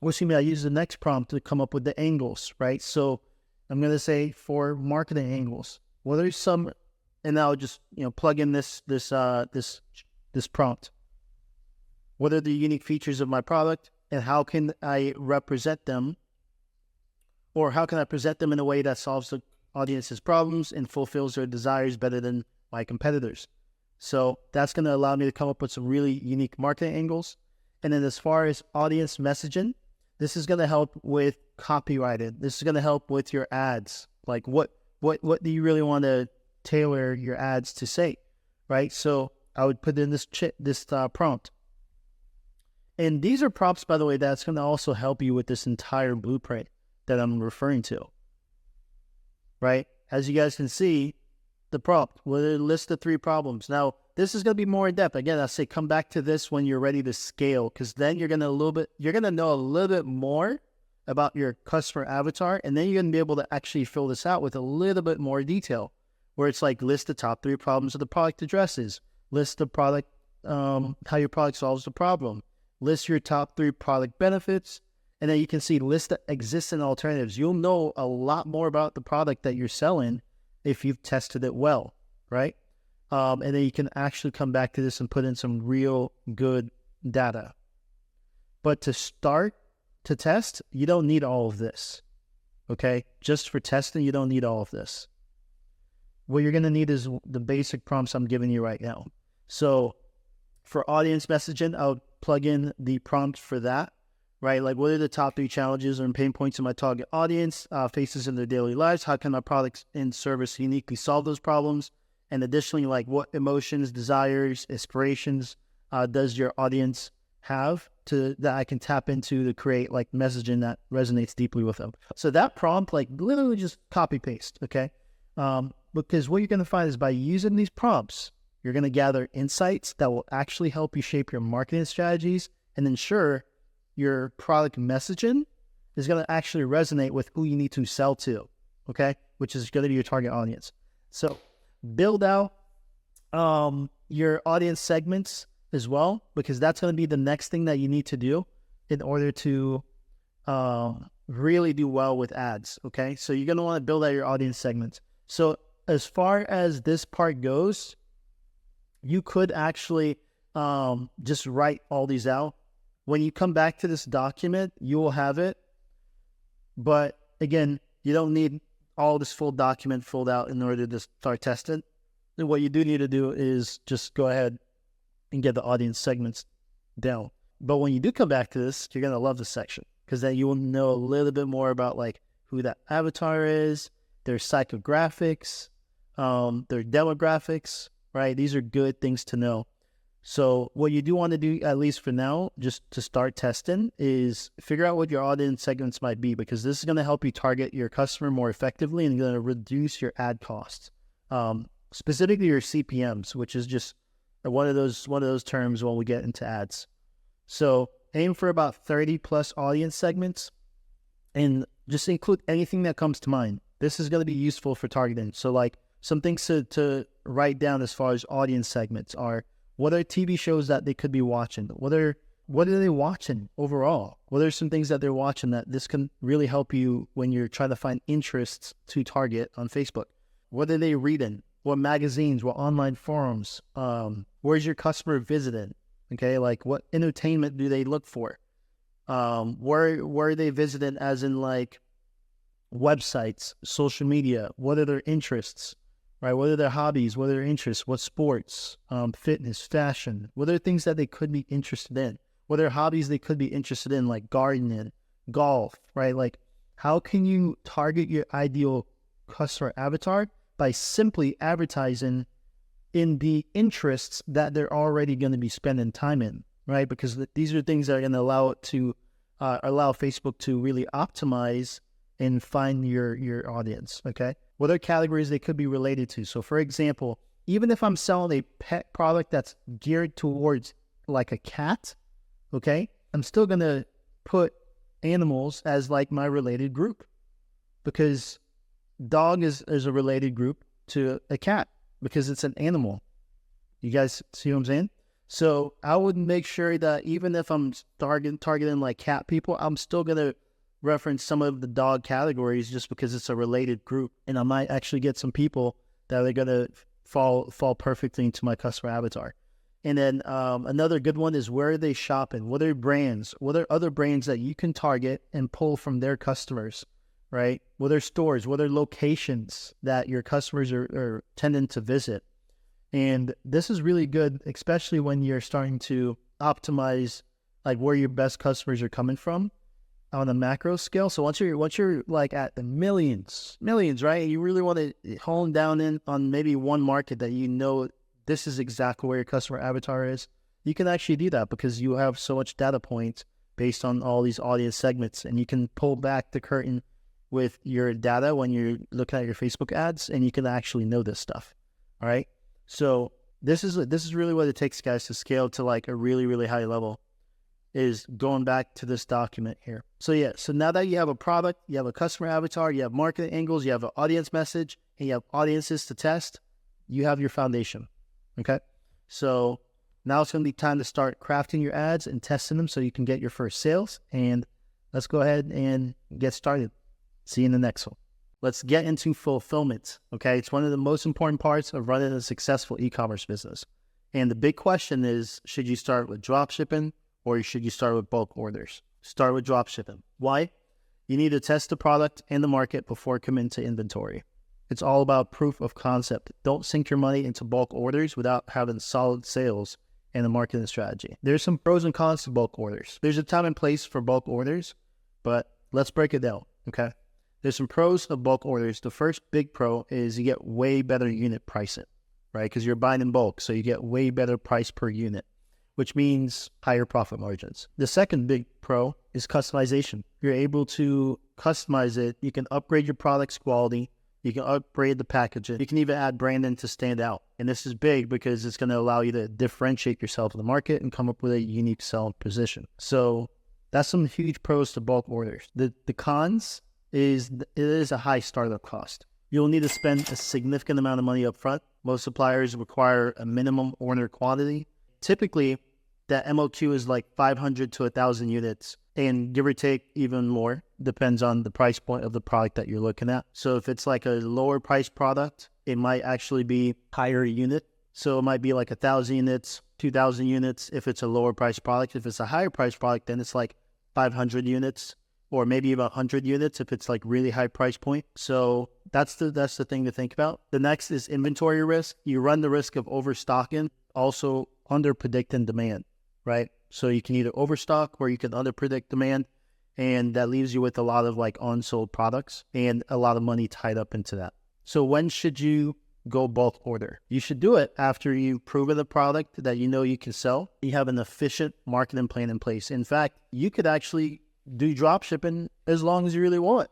I use the next prompt to come up with the angles, right? So I'm going to say for marketing angles, what are some, and I'll just plug in this prompt. What are the unique features of my product, and how can I represent them, or how can I present them in a way that solves the audience's problems and fulfills their desires better than my competitors? So that's going to allow me to come up with some really unique marketing angles. And then as far as audience messaging, this is going to help with copywriting. This is going to help with your ads. Like what do you really want to tailor your ads to say, right? So I would put in this prompt. And these are prompts, by the way, that's going to also help you with this entire blueprint that I'm referring to, right? As you guys can see, the prompt will list the 3 problems. Now, this is going to be more in depth. Again, I say come back to this when you're ready to scale, because then you're going to know a little bit more about your customer avatar, and then you're going to be able to actually fill this out with a little bit more detail, where it's like list the top 3 problems of the product addresses, list the product, how your product solves the problem, list your top 3 product benefits, and then you can see list the existing alternatives. You'll know a lot more about the product that you're selling if you've tested it well, right? And then you can actually come back to this and put in some real good data. But to start to test, you don't need all of this, okay? Just for testing, you don't need all of this. What you're going to need is the basic prompts I'm giving you right now. So for audience messaging, I'll plug in the prompt for that, right? Like, what are the top 3 challenges or pain points in my target audience faces in their daily lives? How can my products and service uniquely solve those problems? And additionally, like, what emotions, desires, aspirations does your audience have that I can tap into to create like messaging that resonates deeply with them? So that prompt, like, literally just copy paste, okay? Because what you're going to find is by using these prompts, you're going to gather insights that will actually help you shape your marketing strategies and ensure your product messaging is going to actually resonate with who you need to sell to, okay? Which is going to be your target audience. So build out your audience segments as well, because that's going to be the next thing that you need to do in order to really do well with ads. Okay, so you're going to want to build out your audience segments. So as far as this part goes, you could actually just write all these out. When you come back to this document, you will have it. But again, you don't need all this full document filled out in order to start testing. And what you do need to do is just go ahead and get the audience segments down. But when you do come back to this, you're going to love this section, because then you will know a little bit more about like who that avatar is, their psychographics, their demographics, right? These are good things to know. So what you do want to do, at least for now, just to start testing, is figure out what your audience segments might be, because this is going to help you target your customer more effectively and going to reduce your ad costs, specifically your CPMs, which is just one of those terms when we get into ads. So aim for about 30 plus audience segments, and just include anything that comes to mind. This is going to be useful for targeting. So like some things to write down as far as audience segments are: what are TV shows that they could be watching? What are they watching overall? What are some things that they're watching that this can really help you when you're trying to find interests to target on Facebook? What are they reading? What magazines? What online forums? Where's your customer visiting? Okay, like what entertainment do they look for? Where are they visiting, as in like websites, social media? What are their interests? Right? What are their hobbies? What are their interests? What sports, fitness, fashion? What are things that they could be interested in? What are hobbies they could be interested in, like gardening, golf, right? Like, how can you target your ideal customer avatar? By simply advertising in the interests that they're already going to be spending time in, right? Because these are things that are going to allow it to allow Facebook to really optimize and find your audience. Okay, what are categories they could be related to? So for example, even if I'm selling a pet product that's geared towards like a cat, okay, I'm still going to put animals as like my related group, because dog is a related group to a cat because it's an animal. You guys see what I'm saying? So I would make sure that even if I'm targeting like cat people, I'm still going to reference some of the dog categories, just because it's a related group, and I might actually get some people that are going to fall perfectly into my customer avatar. And then another good one is, where are they shopping? What are brands? What are other brands that you can target and pull from their customers, right? What are stores? What are locations that your customers are tending to visit? And this is really good, especially when you're starting to optimize like where your best customers are coming from on a macro scale. So once you're like at the millions, right? You really want to hone down in on maybe one market that you know this is exactly where your customer avatar is. You can actually do that because you have so much data points based on all these audience segments, and you can pull back the curtain with your data when you're looking at your Facebook ads, and you can actually know this stuff. All right. So this is really what it takes, guys, to scale to like a really, really high level, is going back to this document here. So yeah, so now that you have a product, you have a customer avatar, you have marketing angles, you have an audience message, and you have audiences to test, you have your foundation. Okay. So now it's going to be time to start crafting your ads and testing them so you can get your first sales. And let's go ahead and get started. See you in the next one. Let's get into fulfillment. Okay. It's one of the most important parts of running a successful e-commerce business. And the big question is, should you start with dropshipping or should you start with bulk orders? Start with dropshipping. Why? You need to test the product and the market before committing to inventory. It's all about proof of concept. Don't sink your money into bulk orders without having solid sales and a marketing strategy. There's some pros and cons to bulk orders. There's a time and place for bulk orders, but let's break it down, okay? There's some pros of bulk orders. The first big pro is you get way better unit pricing, right? Because you're buying in bulk, so you get way better price per unit, which means higher profit margins. The second big pro is customization. You're able to customize it. You can upgrade your product's quality. You can upgrade the packaging. You can even add branding to stand out. And this is big because it's going to allow you to differentiate yourself in the market and come up with a unique selling position. So that's some huge pros to bulk orders. The cons is it is a high startup cost. You'll need to spend a significant amount of money up front, Most suppliers require a minimum order quantity. Typically, that MOQ is like 500 to 1,000 units, and give or take even more, depends on the price point of the product that you're looking at. So if it's like a lower price product, it might actually be higher unit. So it might be like 1,000 units, 2,000 units if it's a lower price product. If it's a higher price product, then it's like 500 units or maybe about 100 units if it's like really high price point. So that's the thing to think about. The next is inventory risk. You run the risk of overstocking, also under predicting demand, right? So you can either overstock or you can under predict demand, and that leaves you with a lot of like unsold products and a lot of money tied up into that. So when should you go bulk order? You should do it after you've proven the product that you know you can sell. You have an efficient marketing plan in place. In fact, you could actually do drop shipping as long as you really want.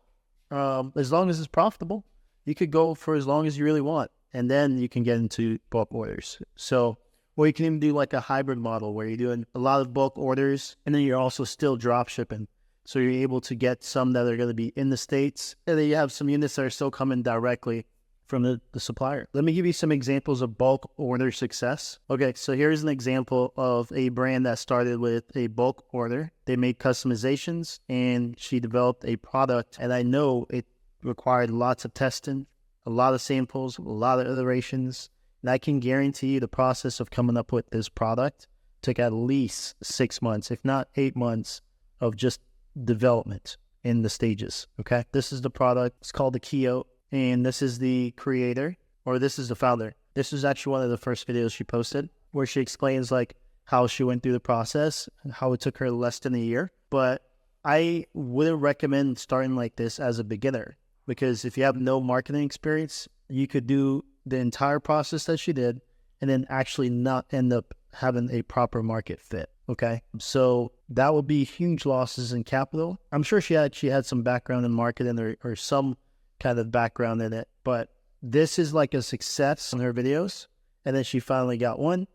As long as it's profitable, you could go for as long as you really want, and then you can get into bulk orders. So, or you can even do like a hybrid model where you're doing a lot of bulk orders and then you're also still drop shipping. So you're able to get some that are going to be in the States, and then you have some units that are still coming directly from the supplier. Let me give you some examples of bulk order success. Okay, so here's an example of a brand that started with a bulk order. They made customizations and she developed a product, and I know it required lots of testing, a lot of samples, a lot of iterations, and I can guarantee you the process of coming up with this product took at least 6 months, if not 8 months of just development in the stages. Okay, this is the product. It's called the Keo. And this is the creator, or this is the founder. This is actually one of the first videos she posted where she explains like how she went through the process and how it took her less than a year. But I wouldn't recommend starting like this as a beginner, because if you have no marketing experience, you could do the entire process that she did and then actually not end up having a proper market fit. Okay, so that would be huge losses in capital. I'm sure she had some background in marketing or some kind of background in it, but this is like a success in her videos, and then she finally got one,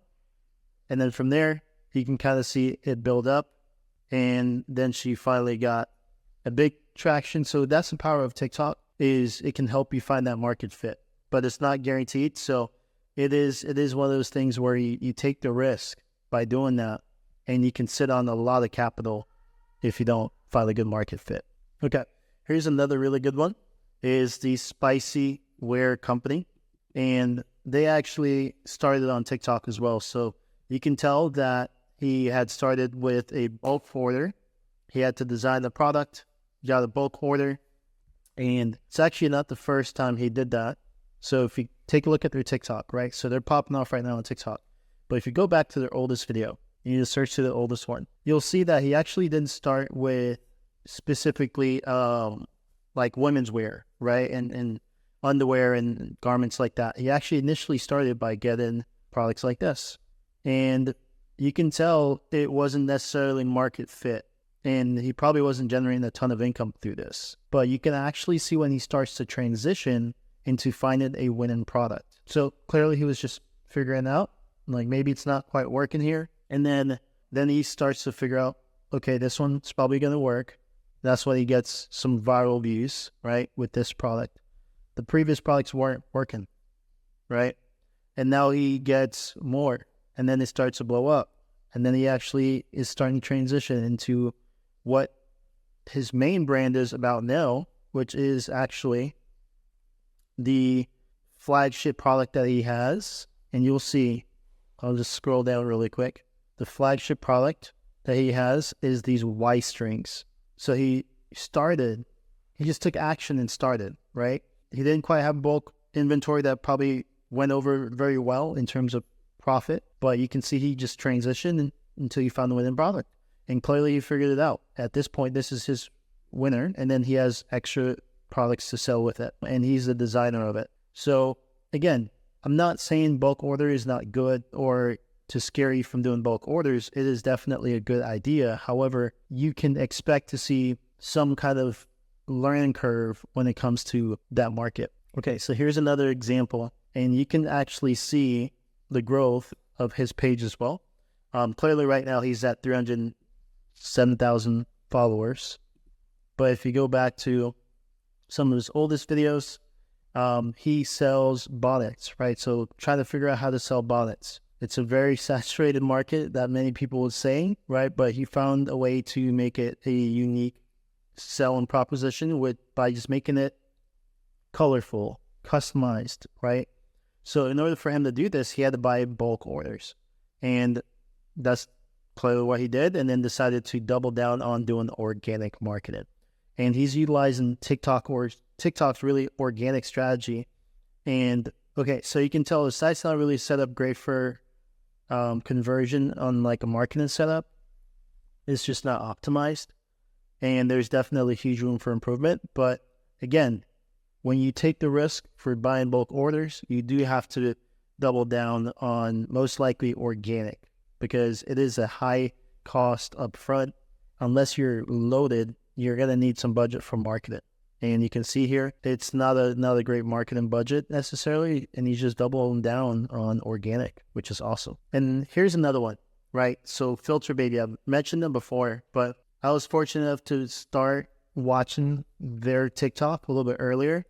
and then from there you can kind of see it build up, and then she finally got a big traction. So that's the power of TikTok, is it can help you find that market fit, but it's not guaranteed. So it is one of those things where you take the risk by doing that, and you can sit on a lot of capital if you don't find a good market fit. Okay, here's another really good one, is the Spicy Wear Company, and they actually started on TikTok as well. So you can tell that he had started with a bulk order. He had to design the product, got a bulk order, and it's actually not the first time he did that. So if you take a look at their TikTok, right? So they're popping off right now on TikTok. But if you go back to their oldest video, you need to search to the oldest one, you'll see that he actually didn't start with specifically like women's wear, right? And underwear and garments like that. He actually initially started by getting products like this. And you can tell it wasn't necessarily market fit, and he probably wasn't generating a ton of income through this. But you can actually see when he starts to transition into finding a winning product. So clearly he was just figuring out, like, maybe it's not quite working here. And then he starts to figure out, okay, this one's probably going to work. That's when he gets some viral views, right, with this product. The previous products weren't working, right? And now he gets more, and then it starts to blow up. And then he actually is starting to transition into what his main brand is about now, which is actually the flagship product that he has. And you'll see, I'll just scroll down really quick. The flagship product that he has is these Y strings. So he just took action and started, right? He didn't quite have bulk inventory that probably went over very well in terms of profit, but you can see he just transitioned until he found the winning product. And clearly he figured it out. At this point, this is his winner, and then he has extra products to sell with it, and he's the designer of it. So again, I'm not saying bulk order is not good or to scare you from doing bulk orders. It is definitely a good idea. However, you can expect to see some kind of learning curve when it comes to that market. Okay, so here's another example, and you can actually see the growth of his page as well. Clearly right now he's at 307,000 followers. But if you go back to some of his oldest videos, He sells bonnets, right? So trying to figure out how to sell bonnets. It's a very saturated market that many people would say, right? But he found a way to make it a unique selling proposition by just making it colorful, customized, right? So in order for him to do this, he had to buy bulk orders. And that's clearly what he did, and then decided to double down on doing organic marketing. And he's utilizing TikTok's really organic strategy. And okay, so you can tell the site's not really set up great for conversion on like a marketing setup. It's just not optimized. And there's definitely huge room for improvement. But again, when you take the risk for buying bulk orders, you do have to double down on most likely organic, because it is a high cost up front. Unless you're loaded, you're going to need some budget for marketing. And you can see here, it's not a great marketing budget necessarily, and he's just doubling down on organic, which is awesome. And here's another one, right? So Filter Baby, I've mentioned them before, but I was fortunate enough to start watching their TikTok a little bit earlier,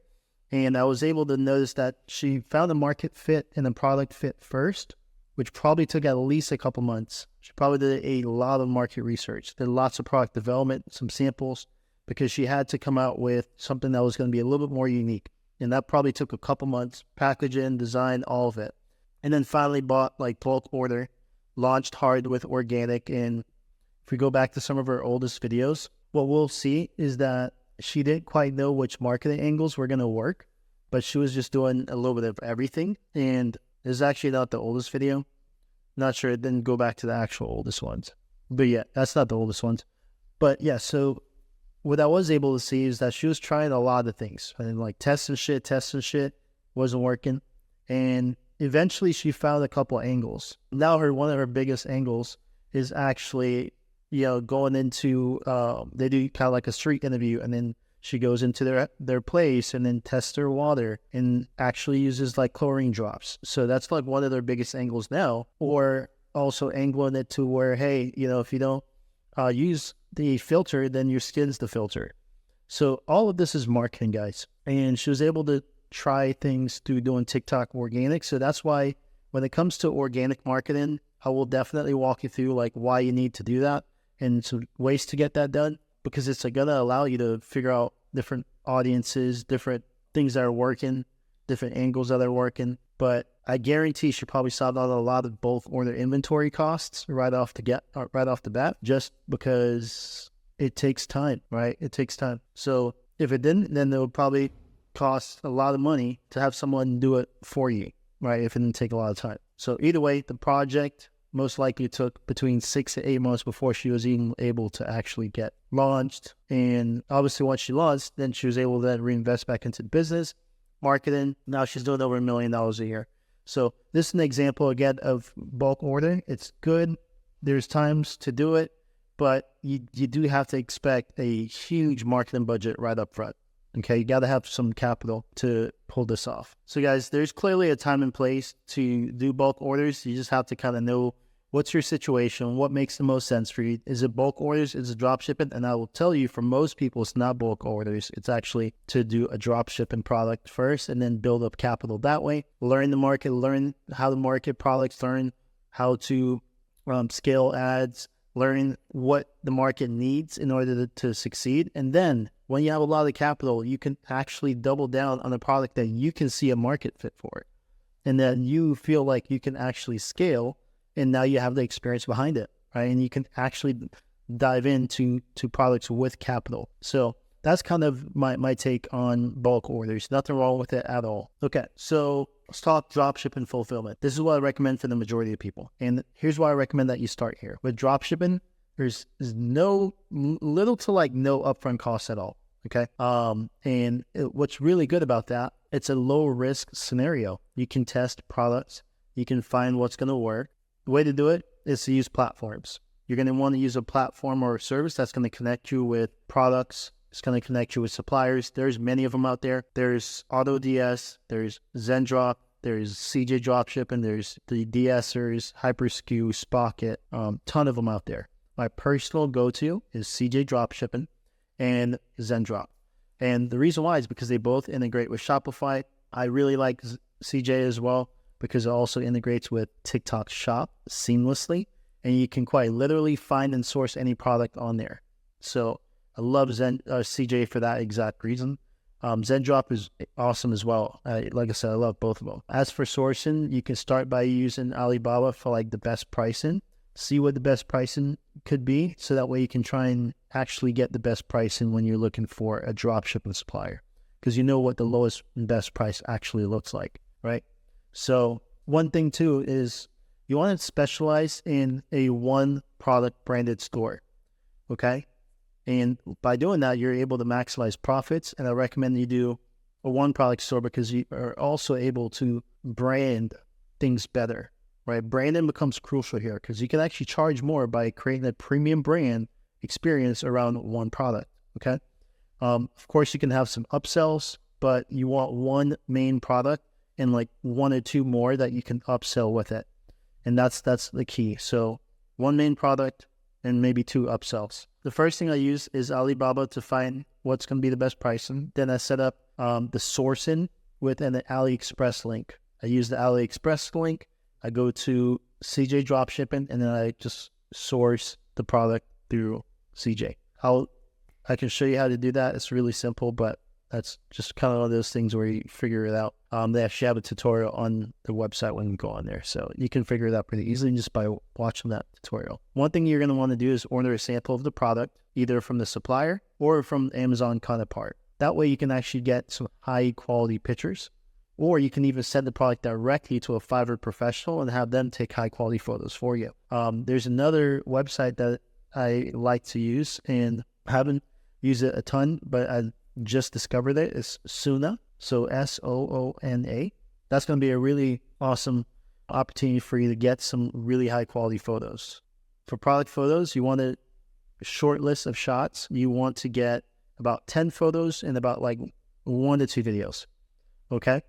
and I was able to notice that she found a market fit and a product fit first, which probably took at least a couple months. She probably did a lot of market research, did lots of product development, some samples, because she had to come out with something that was going to be a little bit more unique. And that probably took a couple months, packaging, design, all of it. And then finally bought like bulk order, launched hard with organic. And if we go back to some of her oldest videos, what we'll see is that she didn't quite know which marketing angles were going to work, but she was just doing a little bit of everything. And this is actually not the oldest video. Not sure, it didn't go back to the actual oldest ones. But yeah, that's not the oldest ones. But yeah, so what I was able to see is that she was trying a lot of things and like testing shit, wasn't working. And eventually she found a couple angles. Now one of her biggest angles is actually, going into, they do kind of like a street interview, and then she goes into their place and then tests their water and actually uses like chlorine drops. So that's like one of their biggest angles now. Or also angling it to where, hey, if you don't use the filter, then your skin's the filter. So all of this is marketing, guys. And she was able to try things through doing TikTok organic. So that's why when it comes to organic marketing, I will definitely walk you through like why you need to do that and some ways to get that done, because it's going to allow you to figure out different audiences, different things that are working, different angles that are working. But I guarantee she probably saw out a lot of bulk order inventory costs right off the bat, just because it takes time, right? It takes time. So if it didn't, then it would probably cost a lot of money to have someone do it for you, right? If it didn't take a lot of time. So either way, the project most likely took between 6 to 8 months before she was even able to actually get launched. And obviously once she launched, then she was able to then reinvest back into the business, marketing. Now she's doing over $1 million a year. So this is an example again of bulk ordering. It's good. There's times to do it, but you do have to expect a huge marketing budget right up front. Okay, you got to have some capital to pull this off. So guys, there's clearly a time and place to do bulk orders. You just have to kind of know what's your situation, what makes the most sense for you. Is it bulk orders? Is it drop shipping? And I will tell you, for most people, it's not bulk orders. It's actually to do a drop shipping product first and then build up capital that way. Learn the market, learn how to market products, learn how to scale ads, learn what the market needs in order to succeed. And then when you have a lot of capital, you can actually double down on a product that you can see a market fit for, and then you feel like you can actually scale, and now you have the experience behind it, right? And you can actually dive into products with capital. So that's kind of my take on bulk orders. Nothing wrong with it at all. Okay, so let's talk dropshipping fulfillment. This is what I recommend for the majority of people. And here's why I recommend that you start here. With dropshipping, there's little to like no upfront costs at all. Okay. What's really good about that, it's a low risk scenario. You can test products. You can find what's going to work. The way to do it is to use platforms. You're going to want to use a platform or a service that's going to connect you with products. It's going to connect you with suppliers. There's many of them out there. There's AutoDS, there's Zendrop, there's CJ Dropshipping, there's the DSers, HyperSkew, Spocket, ton of them out there. My personal go-to is CJ Dropshipping and Zendrop. And the reason why is because they both integrate with Shopify. I really like CJ as well because it also integrates with TikTok Shop seamlessly, and you can quite literally find and source any product on there. So I love CJ for that exact reason. Zendrop is awesome as well. Like I said, I love both of them. As for sourcing, you can start by using Alibaba for like the best pricing. See what the best pricing could be, so that way you can try and actually get the best pricing when you're looking for a dropshipping supplier, because you know what the lowest and best price actually looks like, right? So one thing too is you want to specialize in a one product branded store, okay? And by doing that, you're able to maximize profits. And I recommend you do a one product store because you are also able to brand things better, right? Branding becomes crucial here because you can actually charge more by creating a premium brand experience around one product, okay? Of course, you can have some upsells, but you want one main product and like one or two more that you can upsell with it. And that's the key. So one main product and maybe two upsells. The first thing I use is Alibaba to find what's going to be the best pricing. Then I set up the sourcing with an AliExpress link. I use the AliExpress link. I go to CJ Dropshipping, and then I just source the product through CJ. I can show you how to do that. It's really simple, but that's just kind of one of those things where you figure it out. They actually have a tutorial on the website when you go on there. So you can figure it out pretty easily just by watching that tutorial. One thing you're going to want to do is order a sample of the product, either from the supplier or from Amazon counterpart. That way you can actually get some high quality pictures, or you can even send the product directly to a Fiverr professional and have them take high quality photos for you. There's another website that I like to use, and I haven't used it a ton, but I just discovered it. It's Soona, so Soona. That's going to be a really awesome opportunity for you to get some really high quality photos. For product photos, you want a short list of shots. You want to get about 10 photos and about like 1 to 2 videos. Okay?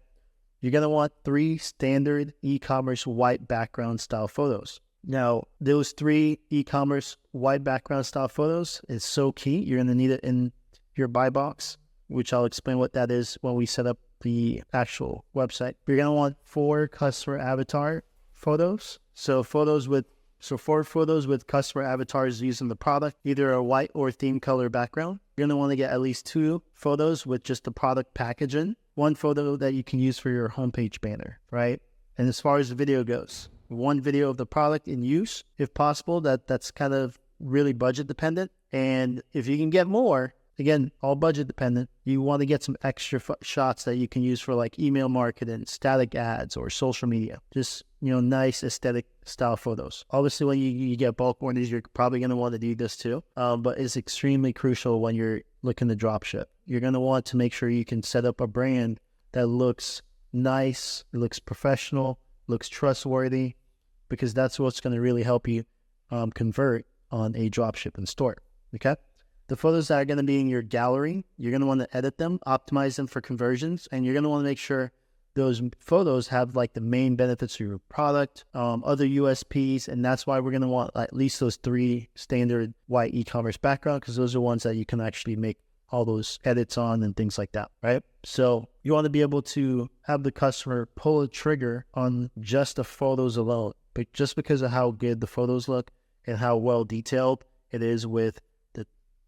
You're going to want 3 standard e-commerce white background style photos. Now, those 3 e-commerce white background style photos is so key. You're going to need it in your buy box, which I'll explain what that is when we set up the actual website. You're going to want 4 customer avatar photos. So 4 photos with customer avatars using the product, either a white or theme color background. You're going to want to get at least 2 photos with just the product packaging. 1 photo that you can use for your homepage banner, right? And as far as the video goes, 1 video of the product in use, if possible. That's kind of really budget dependent. And if you can get more, again, all budget dependent, you want to get some extra shots that you can use for like email marketing, static ads, or social media. Just, nice aesthetic style photos. Obviously, when you get bulk orders, you're probably going to want to do this too. But it's extremely crucial when you're looking to drop ship. You're going to want to make sure you can set up a brand that looks nice, looks professional, looks trustworthy, because that's what's going to really help you convert on a dropshipping store. Okay? The photos that are going to be in your gallery, you're going to want to edit them, optimize them for conversions, and you're going to want to make sure those photos have like the main benefits of your product, other USPs, and that's why we're going to want at least those 3 standard white e-commerce background, because those are ones that you can actually make all those edits on and things like that, right? So you want to be able to have the customer pull a trigger on just the photos alone, but just because of how good the photos look and how well detailed it is with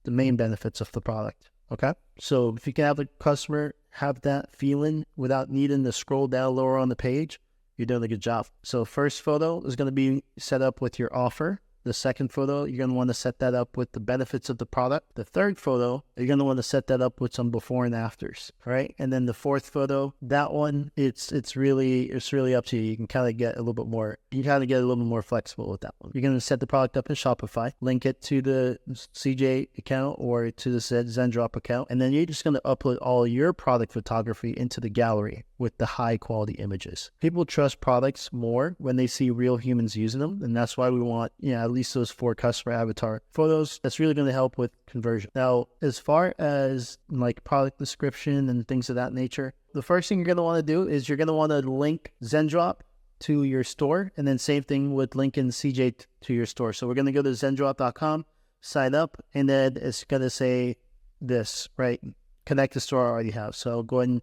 the main benefits of the product, okay? So if you can have the customer have that feeling without needing to scroll down lower on the page, you're doing a good job. So first photo is going to be set up with your offer. The second photo, you're going to want to set that up with the benefits of the product. The third photo, you're going to want to set that up with some before and afters, right? And then the fourth photo, that one, it's really up to you. You can kind of get a little bit more flexible with that one. You're going to set the product up in Shopify, link it to the CJ account or to the Zendrop account, and then you're just going to upload all your product photography into the gallery with the high quality images. People trust products more when they see real humans using them, and that's why we want, at least those 4 customer avatar photos. That's really going to help with conversion. Now, as far as like product description and things of that nature, the first thing you're going to want to do is you're going to want to link Zendrop to your store, and then same thing with linking CJ to your store. So we're going to go to zendrop.com, sign up, and then it's going to say this, right? Connect to store I already have. So go ahead and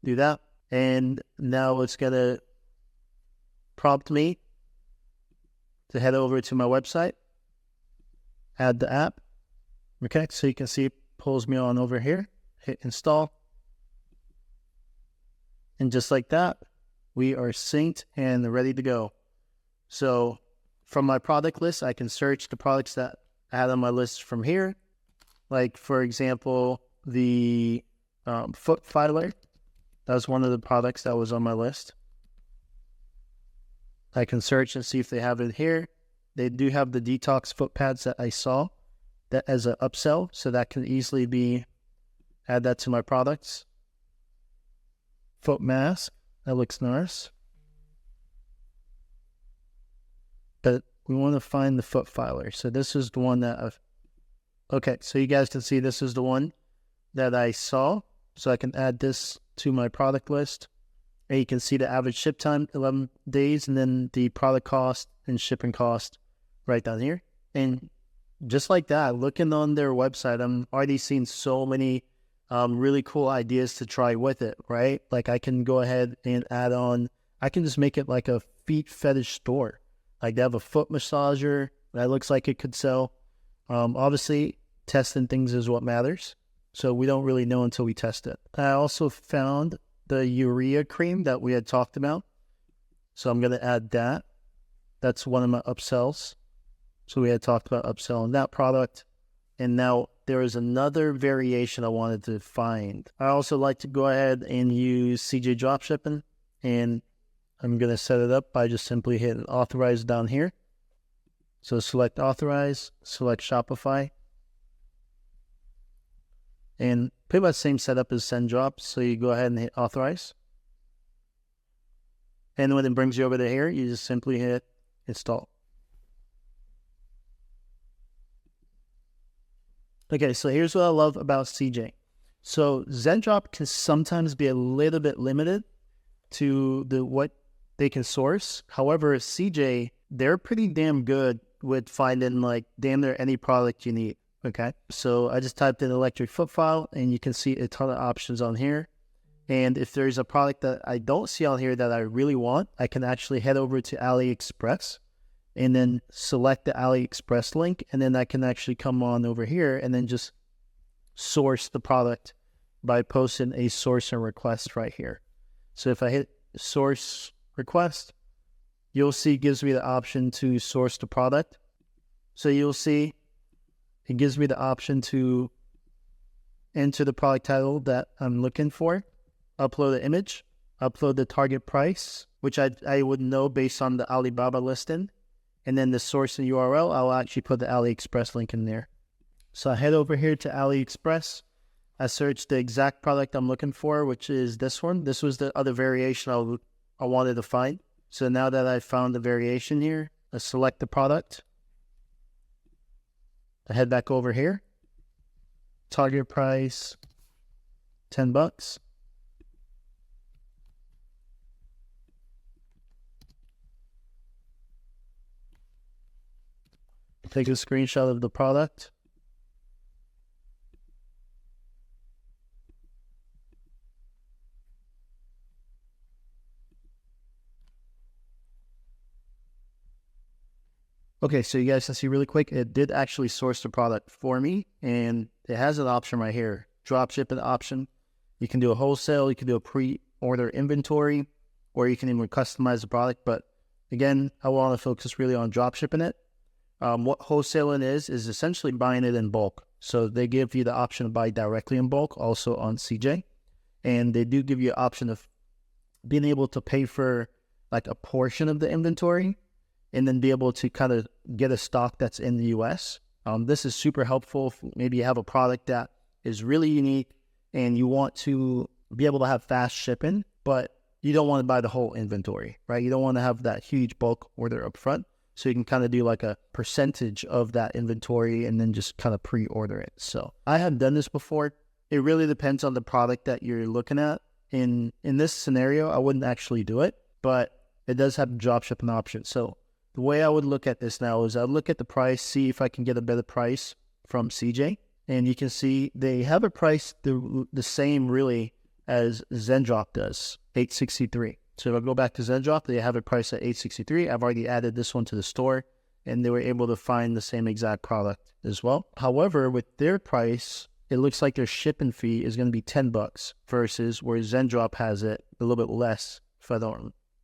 do that. And now it's going to prompt me to head over to my website, add the app. Okay, so you can see it pulls me on over here, hit install. And just like that, we are synced and ready to go. So from my product list, I can search the products that I had on my list from here. Like, for example, the foot filer. That was one of the products that was on my list. I can search and see if they have it here. They do have the detox foot pads that I saw that as an upsell, so that can easily be add that to my products. Foot mask, that looks nice. But we want to find the foot filer. So this is the one that okay, so you guys can see this is the one that I saw. So I can add this to my product list. And you can see the average ship time, 11 days, and then the product cost and shipping cost right down here. And just like that, looking on their website, I'm already seeing so many really cool ideas to try with it, right? Like I can go ahead and add on, I can just make it like a feet fetish store. Like they have a foot massager that looks like it could sell. Obviously, testing things is what matters. So we don't really know until we test it. I also found the urea cream that we had talked about. So I'm going to add that. That's one of my upsells. So we had talked about upselling that product. And now there is another variation I wanted to find. I also like to go ahead and use CJ Dropshipping. And I'm going to set it up by just simply hitting authorize down here. So select authorize, select Shopify. And pretty much same setup as send drops. So you go ahead and hit authorize. And when it brings you over to here, you just simply hit install. Okay, so here's what I love about CJ. So Zendrop can sometimes be a little bit limited to what they can source. However, CJ, they're pretty damn good with finding like damn near any product you need. Okay, so I just typed in electric foot file and you can see a ton of options on here. And if there's a product that I don't see on here that I really want, I can actually head over to AliExpress and then select the AliExpress link. And then I can actually come on over here and then just source the product by posting a source and request right here. So if I hit source request, you'll see it gives me the option to source the product. So you'll see it gives me the option to enter the product title that I'm looking for, upload an image, upload the target price, which I would know based on the Alibaba listing, and then the source and URL, I'll actually put the AliExpress link in there. So I head over here to AliExpress. I search the exact product I'm looking for, which is this one. This was the other variation I wanted to find. So now that I found the variation here, I select the product. I head back over here. Target price, $10. Take a screenshot of the product. Okay, so you guys can see really quick, it did actually source the product for me, and it has an option right here, drop shipping option. You can do a wholesale, you can do a pre-order inventory, or you can even customize the product. But again, I want to focus really on drop shipping it. What wholesaling is essentially buying it in bulk. So they give you the option to buy directly in bulk, also on CJ. And they do give you an option of being able to pay for like a portion of the inventory and then be able to kind of get a stock that's in the US. This is super helpful if maybe you have a product that is really unique and you want to be able to have fast shipping, but you don't want to buy the whole inventory, right? You don't want to have that huge bulk order up front. So you can kind of do like a percentage of that inventory and then just kind of pre-order it. So I have done this before. It really depends on the product that you're looking at. In this scenario, I wouldn't actually do it, but it does have a drop shipping option. So the way I would look at this now is I'd look at the price, see if I can get a better price from CJ. And you can see they have a price the same really as ZenDrop does, $863. So if I go back to ZenDrop, they have it priced at $863. I've already added this one to the store, and they were able to find the same exact product as well. However, with their price, it looks like their shipping fee is going to be $10 versus where ZenDrop has it a little bit less.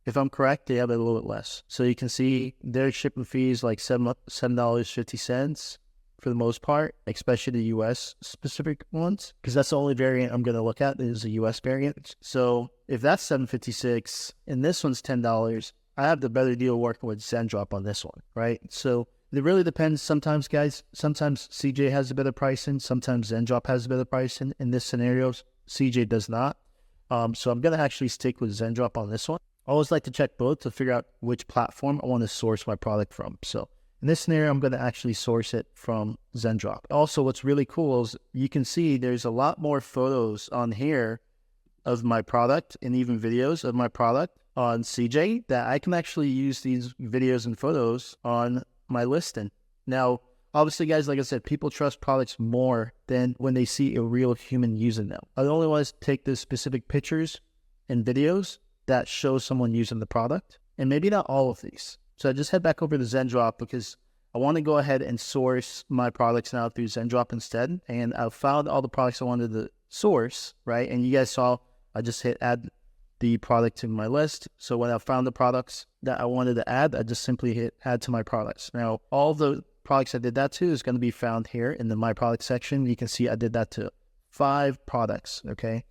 If I'm correct, they have it a little bit less. So you can see their shipping fee is like $7.50 for the most part, especially the US specific ones, because that's the only variant I'm going to look at is the US variant. So if that's $7.56 and this one's $10, I have the better deal working with ZenDrop on this one, right? So it really depends sometimes, guys. Sometimes CJ has a better pricing. Sometimes ZenDrop has a better pricing. In this scenario, CJ does not. So I'm going to actually stick with ZenDrop on this one. I always like to check both to figure out which platform I want to source my product from. So in this scenario, I'm going to actually source it from ZenDrop. Also, what's really cool is you can see there's a lot more photos on here of my product and even videos of my product on CJ that I can actually use these videos and photos on my listing. Now, obviously, guys, like I said, people trust products more than when they see a real human using them. I only want to take the specific pictures and videos that show someone using the product, and maybe not all of these. So I just head back over to ZenDrop because I want to go ahead and source my products now through ZenDrop instead. And I found all the products I wanted to source, right? And you guys saw I just hit add the product to my list. So when I found the products that I wanted to add, I just simply hit add to my products. Now, all the products I did that to is going to be found here in the My Product section. You can see I did that to 5 products, okay?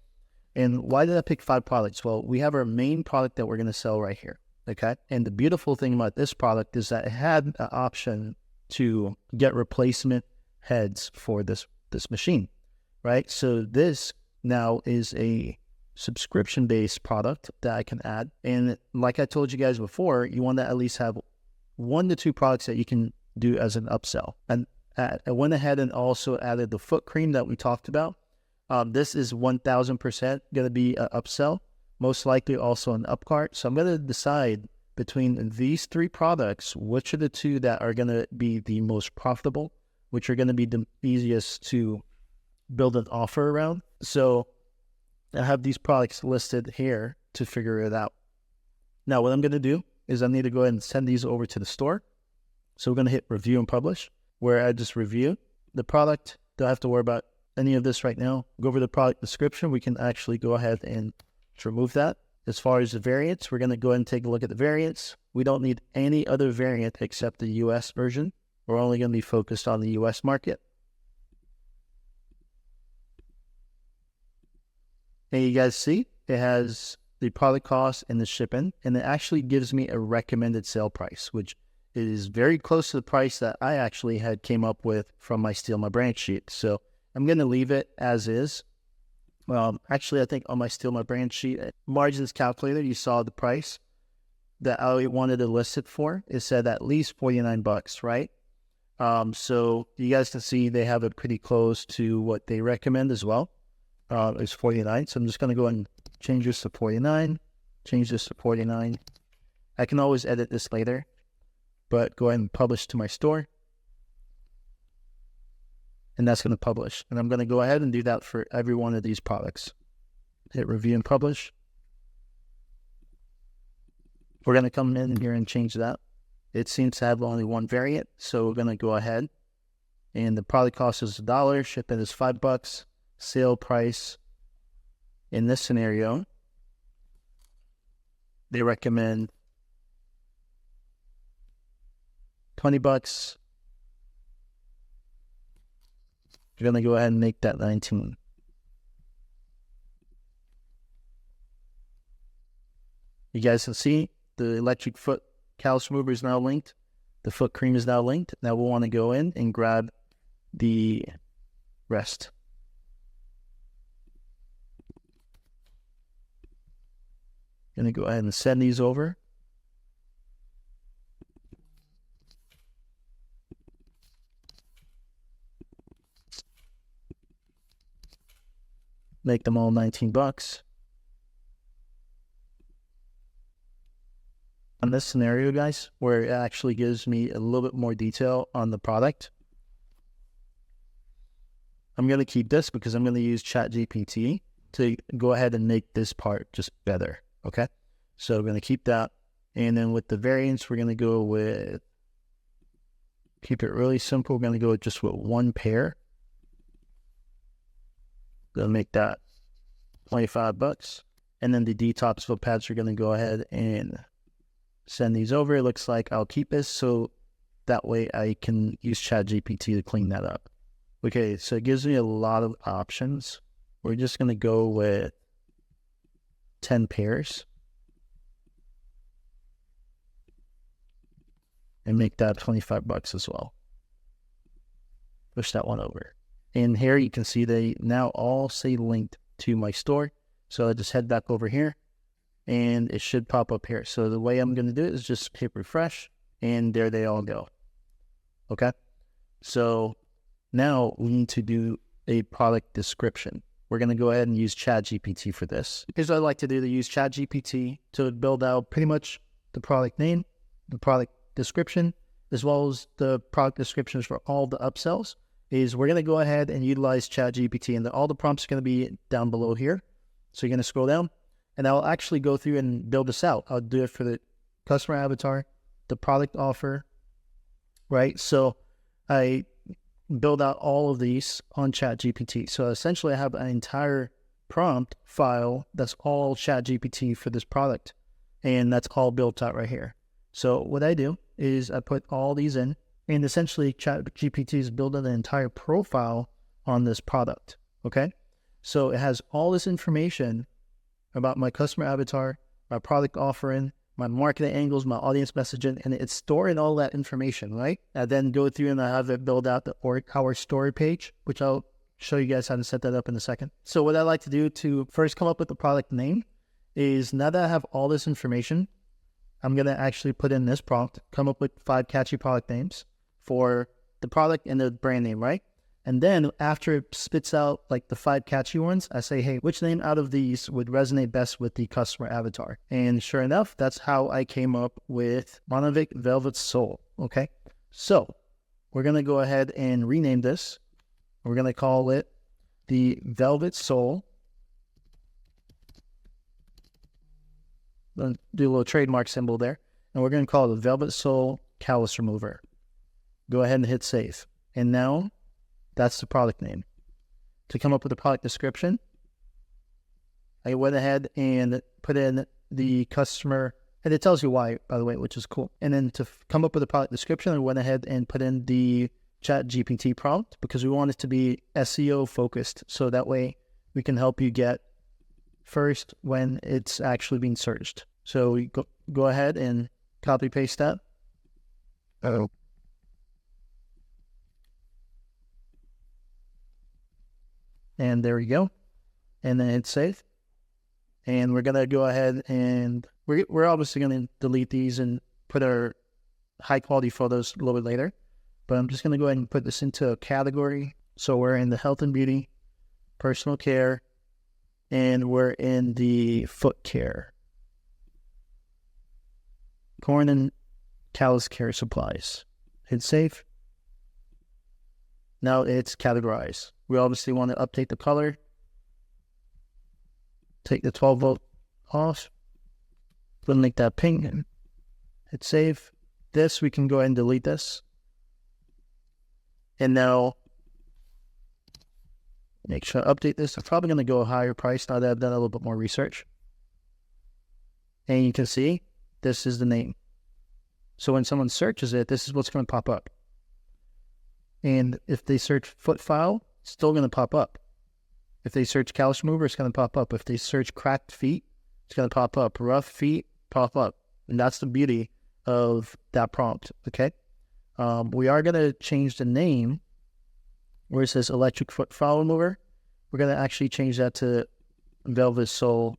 And why did I pick 5 products? Well, we have our main product that we're going to sell right here, okay? And the beautiful thing about this product is that it had an option to get replacement heads for this machine, right? So this now is a subscription-based product that I can add. And like I told you guys before, you want to at least have 1 to 2 products that you can do as an upsell. And I went ahead and also added the foot cream that we talked about. This is 1000% going to be an upsell, most likely also an upcart. So I'm going to decide between these 3 products, which are the 2 that are going to be the most profitable, which are going to be the easiest to build an offer around. So I have these products listed here to figure it out. Now, what I'm going to do is I need to go ahead and send these over to the store. So we're going to hit review and publish, where I just review the product. Don't have to worry about any of this right now. Go over the product description. We can actually go ahead and remove that. As far as the variants, we're going to go ahead and take a look at the variants. We don't need any other variant except the US version. We're only going to be focused on the US market. And you guys see it has the product cost and the shipping, and it actually gives me a recommended sale price, which is very close to the price that I actually had came up with from my Steal My Brand sheet. So I'm going to leave it as is. Actually, I think on my Steal My Brand sheet, margins calculator, you saw the price that I wanted to list it for. It said at least $49, right? So you guys can see they have it pretty close to what they recommend as well. It's $49. So I'm just going to go and change this to $49. Change this to $49. I can always edit this later, but go ahead and publish to my store. And that's going to publish. And I'm going to go ahead and do that for every one of these products. Hit review and publish. We're going to come in here and change that. It seems to have only 1 variant, so we're going to go ahead. And the product cost is $1. Shipping is $5. Sale price in this scenario, they recommend $20. You're going to go ahead and make that 19. You guys can see the electric foot callus remover is now linked. The foot cream is now linked. Now we'll want to go in and grab the rest. Going to go ahead and send these over. Make them all $19. On this scenario, guys, where it actually gives me a little bit more detail on the product, I'm going to keep this because I'm going to use ChatGPT to go ahead and make this part just better, okay? So we're going to keep that. And then with the variants, we're going to go with, keep it really simple. We're going to go just with one pair. Going to make that $25. And then the detox foot pads are going to go ahead and send these over. It looks like I'll keep this so that way I can use ChatGPT to clean that up. Okay, so it gives me a lot of options. We're just going to go with 10 pairs and make that $25 as well. Push that one over. And here you can see they now all say linked to my store. So I just head back over here and it should pop up here. So the way I'm going to do it is just hit refresh and there they all go. Okay. So now we need to do a product description. We're going to go ahead and use ChatGPT for this. Here's what I like to do, to use ChatGPT to build out pretty much the product name, the product description, as well as the product descriptions for all the upsells. Is we're going to go ahead and utilize ChatGPT, and all the prompts are going to be down below here. So you're going to scroll down and I'll actually go through and build this out. I'll do it for the customer avatar, the product offer, right? So I build out all of these on ChatGPT. So essentially I have an entire prompt file that's all ChatGPT for this product. And that's all built out right here. So what I do is I put all these in, and essentially ChatGPT is building an entire profile on this product, okay? So it has all this information about my customer avatar, my product offering, my marketing angles, my audience messaging, and it's storing all that information, right? I then go through and I have it build out our story page, which I'll show you guys how to set that up in a second. So what I like to do to first come up with the product name is, now that I have all this information, I'm going to actually put in this prompt, come up with 5 catchy product names for the product and the brand name, right? And then after it spits out like the 5 catchy ones, I say, hey, which name out of these would resonate best with the customer avatar? And sure enough, that's how I came up with Monovic Velvet Soul, okay? So we're going to go ahead and rename this. We're going to call it the Velvet Soul. Do a little trademark symbol there. And we're going to call it the Velvet Soul Callus Remover. Go ahead and hit save. And now that's the product name. To come up with a product description, I went ahead and put in the customer, and it tells you why, by the way, which is cool. And then to come up with a product description, I went ahead and put in the ChatGPT prompt because we want it to be SEO focused. So that way we can help you get first when it's actually being searched. So we go ahead and copy paste that. And there we go. And then hit save. And we're going to go ahead and we're obviously going to delete these and put our high quality photos a little bit later. But I'm just going to go ahead and put this into a category. So we're in the health and beauty, personal care, and we're in the foot care. Corn and callus care supplies. Hit save. Now it's categorized. We obviously want to update the color. Take the 12 volt off. We'll make that pink. Hit save. This, we can go ahead and delete this. And now, make sure I update this. I'm probably going to go a higher price now that I've done a little bit more research. And you can see, this is the name. So when someone searches it, this is what's going to pop up. And if they search foot file, it's still going to pop up. If they search callus remover, it's going to pop up. If they search cracked feet, it's going to pop up. Rough feet, pop up. And that's the beauty of that prompt, okay? We are going to change the name where it says electric foot file remover. We're going to actually change that to Velvet Soul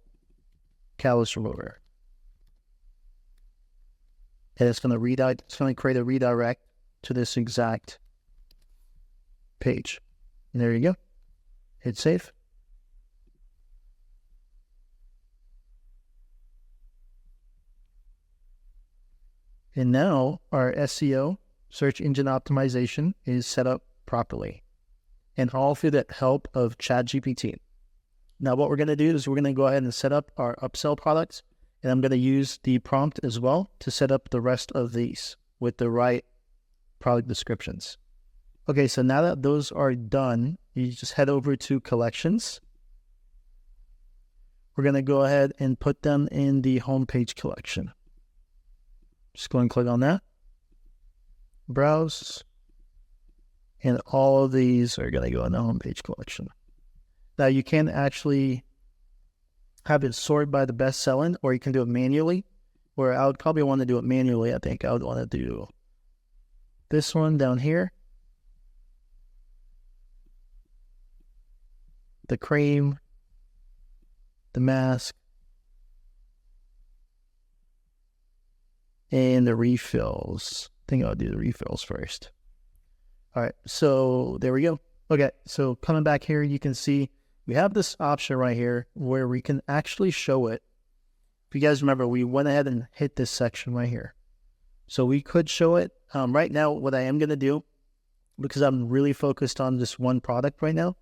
Callus Remover. And it's going to redirect, it's going to create a redirect to this exact page. And there you go. Hit save. And now our SEO, search engine optimization, is set up properly. And all through that help of ChatGPT. Now what we're going to do is we're going to go ahead and set up our upsell products, and I'm going to use the prompt as well to set up the rest of these with the right product descriptions. Okay, so now that those are done, you just head over to collections. We're going to go ahead and put them in the homepage collection. Just go and click on that. Browse. And all of these are going to go in the homepage collection. Now you can actually have it sort by the best selling, or you can do it manually, where I would probably want to do it manually. I think I would want to do this one down here. The cream, the mask, and the refills. I think I'll do the refills first. All right, so there we go. Okay, so coming back here, you can see we have this option right here where we can actually show it. If you guys remember, we went ahead and hit this section right here. So we could show it. Right now, what I am going to do, because I'm really focused on this one product right now,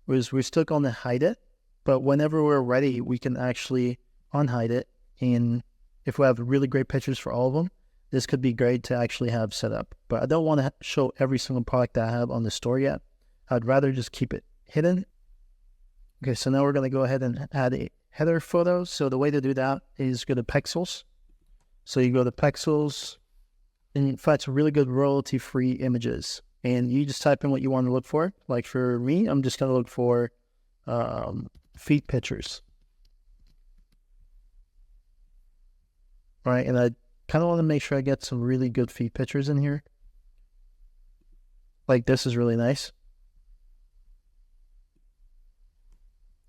is we're still going to hide it. But whenever we're ready, we can actually unhide it. And if we have really great pictures for all of them, this could be great to actually have set up. But I don't want to show every single product that I have on the store yet. I'd rather just keep it hidden. Okay, so now we're going to go ahead and add a header photo. So the way to do that is go to Pexels. So you go to Pexels, and it finds really good royalty-free images. And you just type in what you want to look for. Like for me, I'm just going to look for feet pictures. All right, and I kind of want to make sure I get some really good feet pictures in here. Like this is really nice.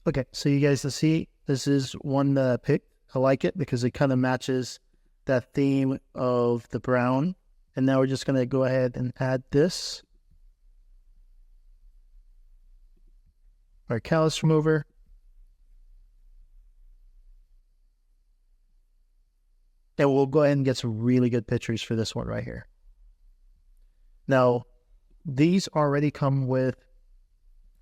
Okay, so you guys can see this is one that I picked. I like it because it kind of matches that theme of the brown. And now we're just going to go ahead and add this. Our callus remover. And we'll go ahead and get some really good pictures for this one right here. Now, these already come with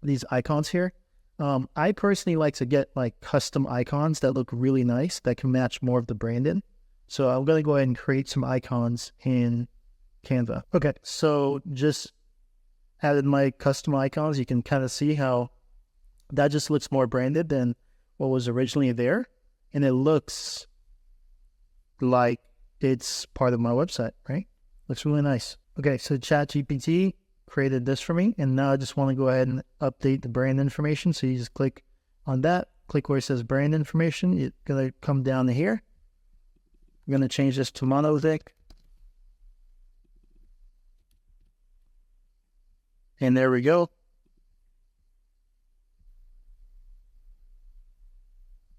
these icons here. I personally like to get like custom icons that look really nice that can match more of the branding. So I'm going to go ahead and create some icons in Canva. Okay, so just added my custom icons. You can kind of see how that just looks more branded than what was originally there. And it looks like it's part of my website, right? Looks really nice. Okay, so ChatGPT created this for me, and now I just want to go ahead and update the brand information. So you just click on that, click where it says brand information. It's going to come down to here. I'm going to change this to monolithic. And there we go.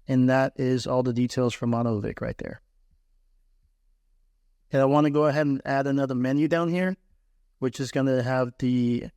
And that is all the details for monolithic right there. And I want to go ahead and add another menu down here, which is going to have the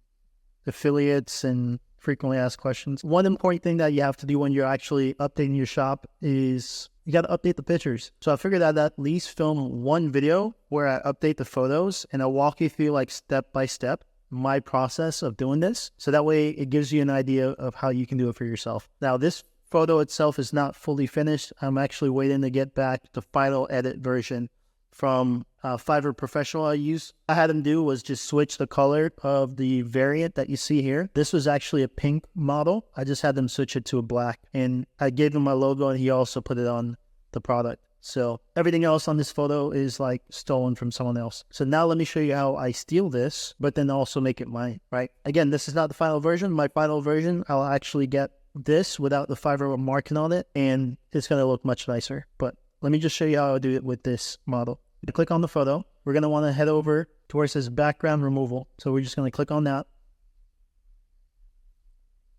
affiliates and frequently asked questions. One important thing that you have to do when you're actually updating your shop is you got to update the pictures. So I figured I'd at least film one video where I update the photos, and I'll walk you through like step by step my process of doing this. So that way it gives you an idea of how you can do it for yourself. Now this photo itself is not fully finished. I'm actually waiting to get back the final edit version from Fiverr Professional I use. What I had him do was just switch the color of the variant that you see here. This was actually a pink model. I just had them switch it to a black, and I gave him my logo, and he also put it on the product. So everything else on this photo is like stolen from someone else. So now let me show you how I steal this, but then also make it mine, right? Again, this is not the final version. My final version, I'll actually get this without the Fiverr marking on it, and it's going to look much nicer. But let me just show you how I do it with this model. You click on the photo. We're going to want to head over to where it says background removal. So we're just going to click on that.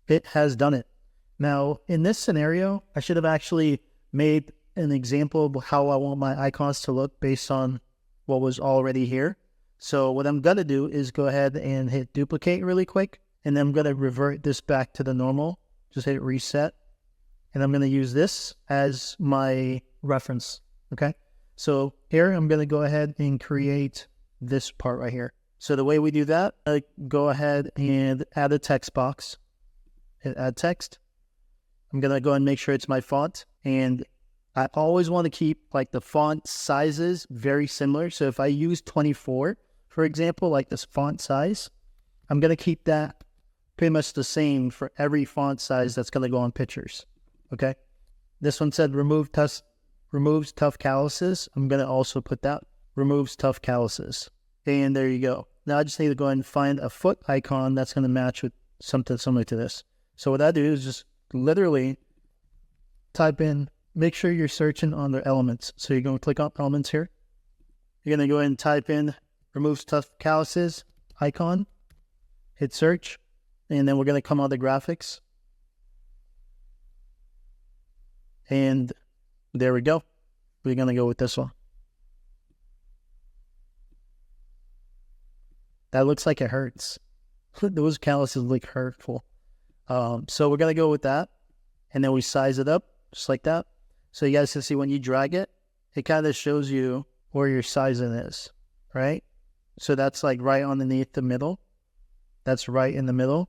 It has done it. Now, in this scenario, I should have actually made an example of how I want my icons to look based on what was already here. So what I'm going to do is go ahead and hit duplicate really quick. And then I'm going to revert this back to the normal. Just hit reset. And I'm going to use this as my reference. Okay. So here I'm going to go ahead and create this part right here. So the way we do that, go ahead and add a text box. Hit add text. I'm going to go and make sure it's my font. And I always want to keep like the font sizes very similar. So if I use 24, for example, like this font size, I'm going to keep that pretty much the same for every font size that's going to go on pictures. Okay. This one said removes tough calluses. I'm going to also put that removes tough calluses. And there you go. Now I just need to go ahead and find a foot icon that's going to match with something similar to this. So what I do is just literally type in, make sure you're searching on the elements. So you're going to click on elements here. You're going to go ahead and type in removes tough calluses icon, hit search, and then we're going to come on the graphics. And there we go. We're going to go with this one. That looks like it hurts. Those calluses look hurtful. So we're going to go with that. And then we size it up just like that. So you guys can see when you drag it, it kind of shows you where your sizing is, right? So that's like right underneath the middle. That's right in the middle.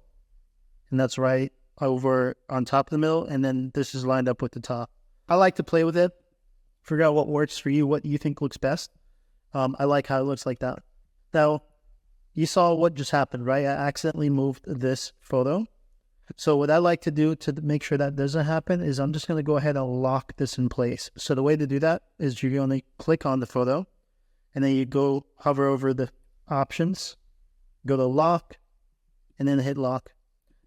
And that's right over on top of the middle. And then this is lined up with the top. I like to play with it, figure out what works for you, what you think looks best. I like how it looks like that. Now, you saw what just happened, right? I accidentally moved this photo. So what I like to do to make sure that doesn't happen is I'm just going to go ahead and lock this in place. So the way to do that is you're going to click on the photo, and then you go hover over the options, go to lock, and then hit lock.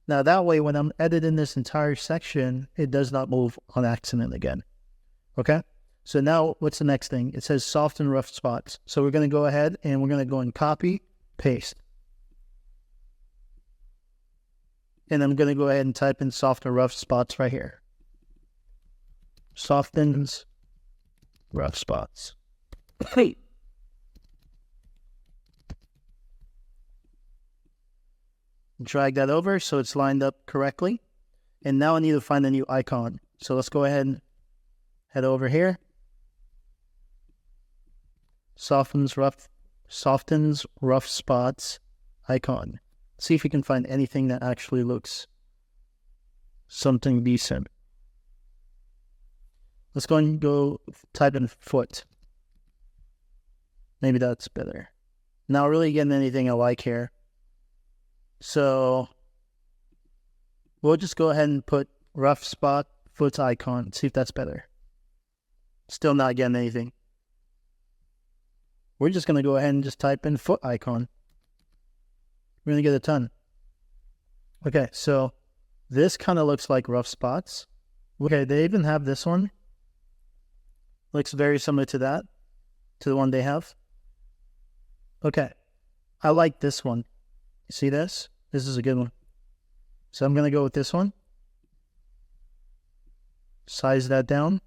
Now that way, when I'm editing this entire section, it does not move on accident again. Okay? So now what's the next thing? It says soft and rough spots. So we're going to go ahead and we're going to go and copy, paste. And I'm going to go ahead and type in soft and rough spots right here. Softens, rough spots. Wait. Drag that over so it's lined up correctly. And now I need to find a new icon. So let's go ahead and head over here. Softens rough spots icon. See if you can find anything that actually looks something decent. Let's go and go type in foot. Maybe that's better. Not really getting anything I like here. So we'll just go ahead and put rough spot foot icon. See if that's better. Still not getting anything. We're just going to go ahead and just type in foot icon. We're going to get a ton. Okay, so this kind of looks like rough spots. Okay, they even have this one. Looks very similar to that, to the one they have. Okay, I like this one. You see this? This is a good one. So I'm going to go with this one. Size that down.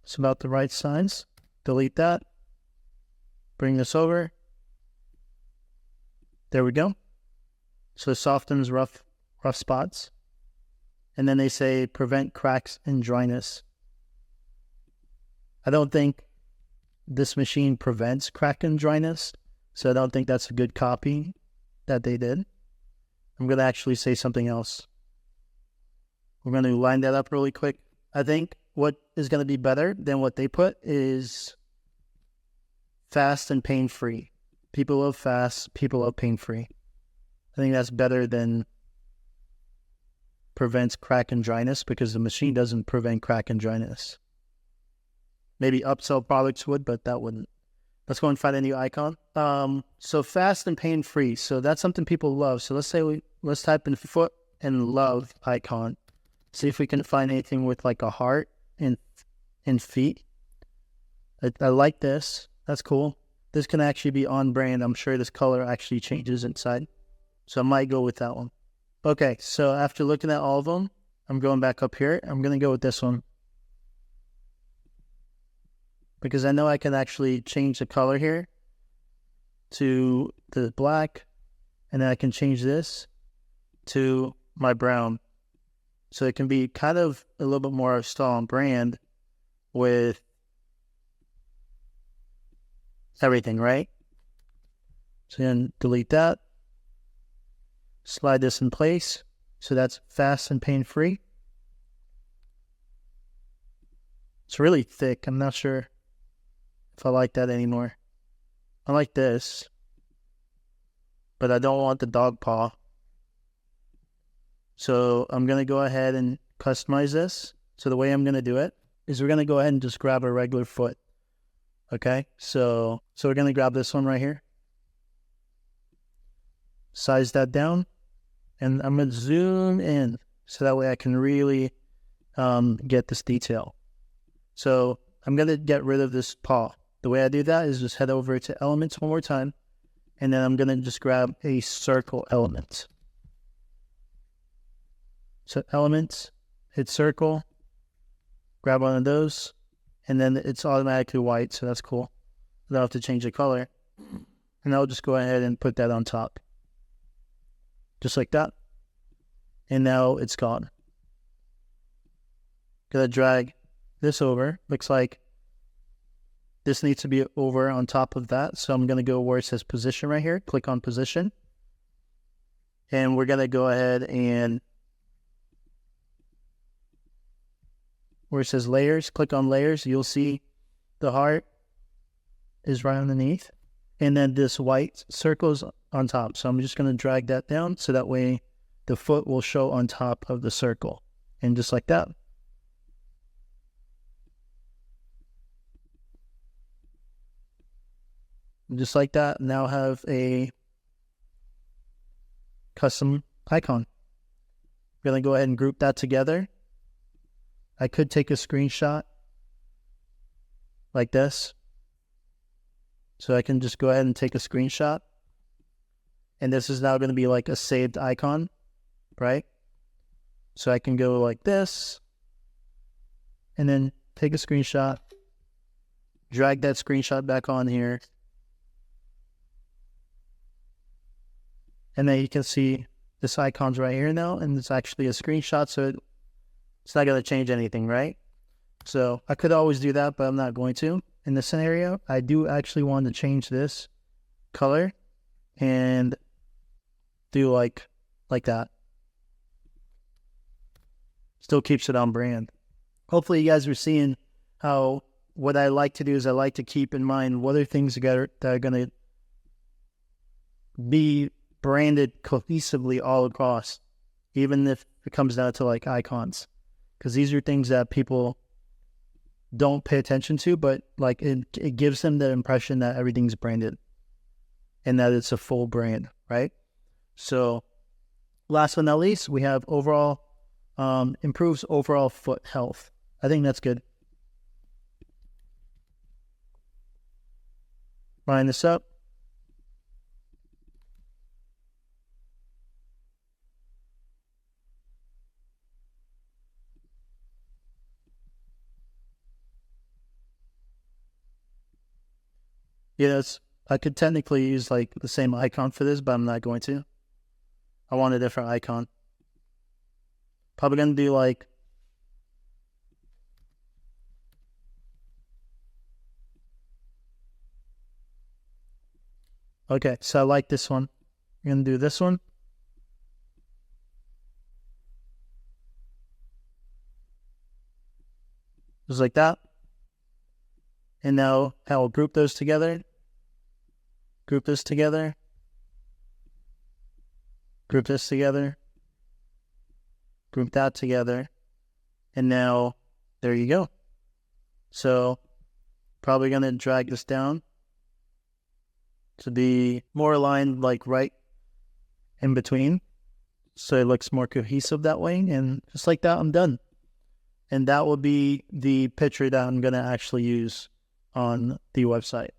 It's about the right size. Delete that. Bring this over. There we go. So it softens rough spots. And then they say prevent cracks and dryness. I don't think this machine prevents crack and dryness. So I don't think that's a good copy that they did. I'm going to actually say something else. We're going to line that up really quick. I think what is going to be better than what they put is fast and pain-free. People love fast, people love pain-free. I think that's better than prevents crack and dryness, because the machine doesn't prevent crack and dryness. Maybe upsell products would, but that wouldn't. Let's go and find a new icon. So fast and pain-free. So that's something people love. So let's type in foot and love icon. See if we can find anything with like a heart and feet. I like this. That's cool. This can actually be on brand. I'm sure this color actually changes inside. So I might go with that one. Okay, so after looking at all of them, I'm going back up here. I'm going to go with this one, because I know I can actually change the color here to the black, and then I can change this to my brown. So it can be kind of a little bit more still on brand with everything, right? So then delete that. Slide this in place. So that's fast and pain-free. It's really thick. I'm not sure if I like that anymore. I like this, but I don't want the dog paw. So I'm going to go ahead and customize this. So the way I'm going to do it is we're going to go ahead and just grab a regular foot. Okay, so we're going to grab this one right here. Size that down. And I'm going to zoom in so that way I can really get this detail. So I'm going to get rid of this paw. The way I do that is just head over to elements one more time. And then I'm going to just grab a circle element. So elements, hit circle, grab one of those, and then it's automatically white, so that's cool. I don't have to change the color. And I'll just go ahead and put that on top. Just like that. And now it's gone. Gonna drag this over. Looks like this needs to be over on top of that. So I'm gonna go where it says position right here. Click on position. And we're gonna go ahead and where it says layers, click on layers. You'll see the heart is right underneath. And then this white circle is on top. So I'm just going to drag that down so that way the foot will show on top of the circle. And just like that. Just like that, now have a custom icon. I'm going to go ahead and group that together. I could take a screenshot like this. So I can just go ahead and take a screenshot. And this is now going to be like a saved icon, right? So I can go like this and then take a screenshot, drag that screenshot back on here. And then you can see this icon's right here now, and it's actually a screenshot, so it's not going to change anything, right? So I could always do that, but I'm not going to. In this scenario, I do actually want to change this color and do like that. Still keeps it on brand. Hopefully you guys are seeing how what I like to do is I like to keep in mind what are things that are going to be branded cohesively all across, even if it comes down to like icons. Because these are things that people don't pay attention to, but like it gives them the impression that everything's branded and that it's a full brand, right? So last but not least, we have overall, improves overall foot health. I think that's good. Line this up. Yes, I could technically use like the same icon for this, but I'm not going to. I want a different icon. Probably going to do like okay, so I like this one. I'm going to do this one. Just like that. And now I'll group those together. Group this together. Group this together. Group that together. And now there you go. So probably going to drag this down to be more aligned like right in between. So it looks more cohesive that way. And just like that, I'm done. And that will be the picture that I'm going to actually use on the website.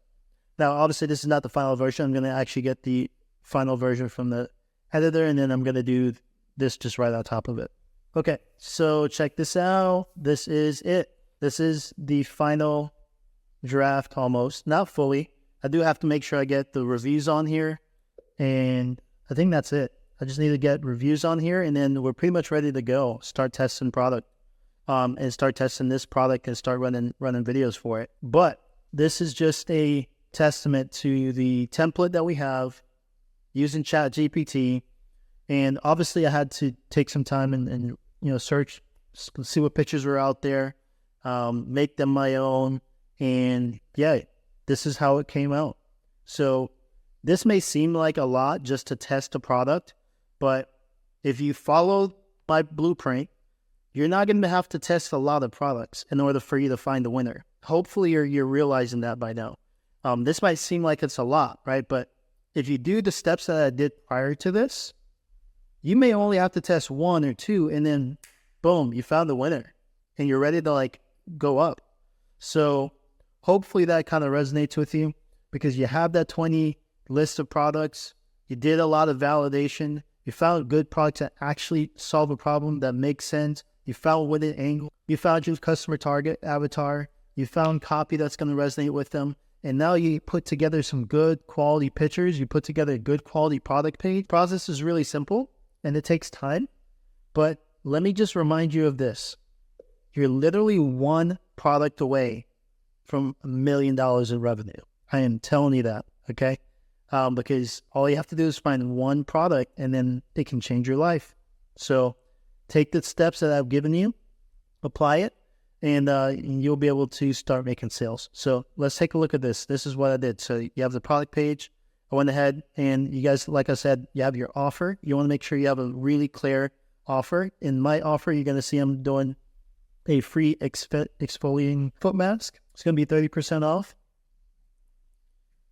Now, obviously, this is not the final version. I'm going to actually get the final version from the editor, and then I'm going to do this just right on top of it. Okay, so check this out. This is it. This is the final draft almost. Not fully. I do have to make sure I get the reviews on here, and I think that's it. I just need to get reviews on here, and then we're pretty much ready to go. Start testing product. And start testing this product and start running videos for it. But this is just a testament to the template that we have using ChatGPT And obviously I had to take some time and search, see what pictures were out there, make them my own. And yeah, this is how it came out. So this may seem like a lot just to test a product, but if you follow my blueprint, you're not going to have to test a lot of products in order for you to find the winner. Hopefully you're realizing that by now. This might seem like it's a lot, right? But if you do the steps that I did prior to this, you may only have to test 1 or 2, and then boom, you found the winner and you're ready to like go up. So hopefully that kind of resonates with you, because you have that 20 list of products. You did a lot of validation. You found good products that actually solve a problem that makes sense. You found winning angle. You found your customer target avatar. You found copy that's going to resonate with them. And now you put together some good quality pictures. You put together a good quality product page. The process is really simple and it takes time. But let me just remind you of this. You're literally one product away from $1 million in revenue. I am telling you that, okay? Because all you have to do is find one product and then it can change your life. So take the steps that I've given you, apply it, and you'll be able to start making sales. So let's take a look at this. This is what I did. So you have the product page. I went ahead and you guys, like I said, you have your offer. You want to make sure you have a really clear offer. In my offer, you're going to see I'm doing a free exfoliating foot mask. It's going to be 30% off.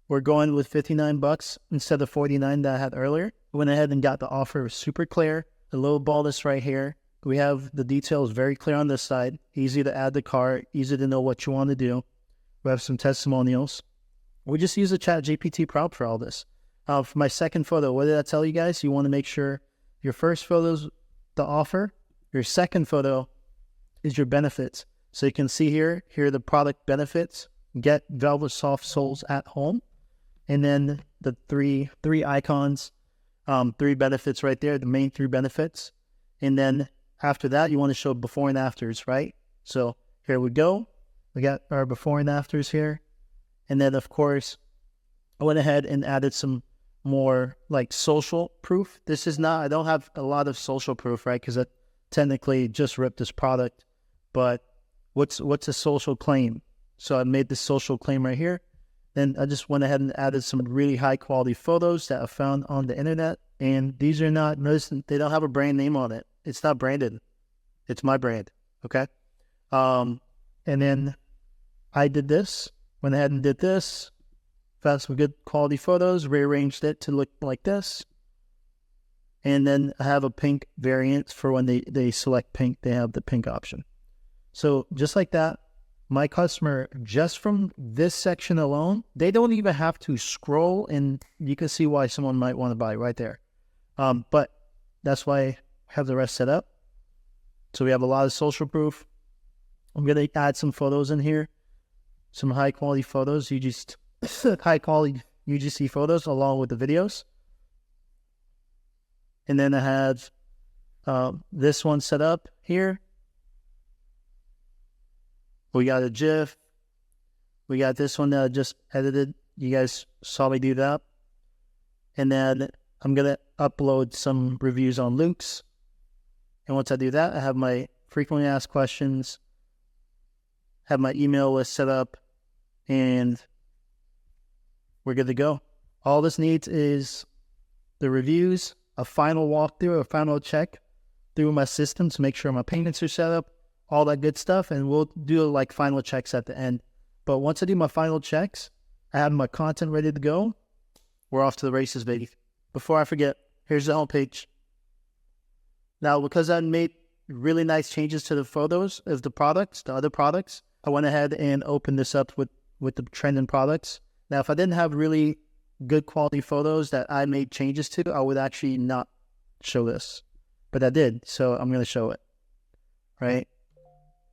We're going with $59 instead of $49 that I had earlier. I went ahead and got the offer super clear. A little bonus right here. We have the details very clear on this side. Easy to add the cart. Easy to know what you want to do. We have some testimonials. We just use a ChatGPT prompt for all this. For my second photo, what did I tell you guys? You want to make sure your first photo is the offer. Your second photo is your benefits. So you can see here are the product benefits. Get velvet soft soles at home. And then the three icons, 3 benefits right there, the main 3 benefits. And then after that, you want to show before and afters, right? So here we go. We got our before and afters here. And then, of course, I went ahead and added some more like social proof. This is not, I don't have a lot of social proof, right? Because I technically just ripped this product. But what's a social claim? So I made this social claim right here. Then I just went ahead and added some really high quality photos that I found on the internet. And these are not, notice they don't have a brand name on it. It's not branded. It's my brand. Okay. And then I did this, went ahead and did this, found some good quality photos, rearranged it to look like this. And then I have a pink variant for when they select pink, they have the pink option. So just like that, my customer, just from this section alone, they don't even have to scroll, and you can see why someone might want to buy right there. But that's why I have the rest set up. So we have a lot of social proof. I'm going to add some photos in here, some high quality photos. You just high quality UGC photos along with the videos. And then I have this one set up here. We got a GIF. We got this one that I just edited. You guys saw me do that. And then I'm going to upload some reviews on Luke's. And once I do that, I have my frequently asked questions, have my email list set up, and we're good to go. All this needs is the reviews, a final walkthrough, a final check through my system to make sure my payments are set up, all that good stuff, and we'll do like final checks at the end. But once I do my final checks, I have my content ready to go. We're off to the races, baby. Before I forget, here's the homepage. Now, because I made really nice changes to the photos of the products, the other products, I went ahead and opened this up with the trending products. Now, if I didn't have really good quality photos that I made changes to, I would actually not show this. But I did, so I'm going to show it, right?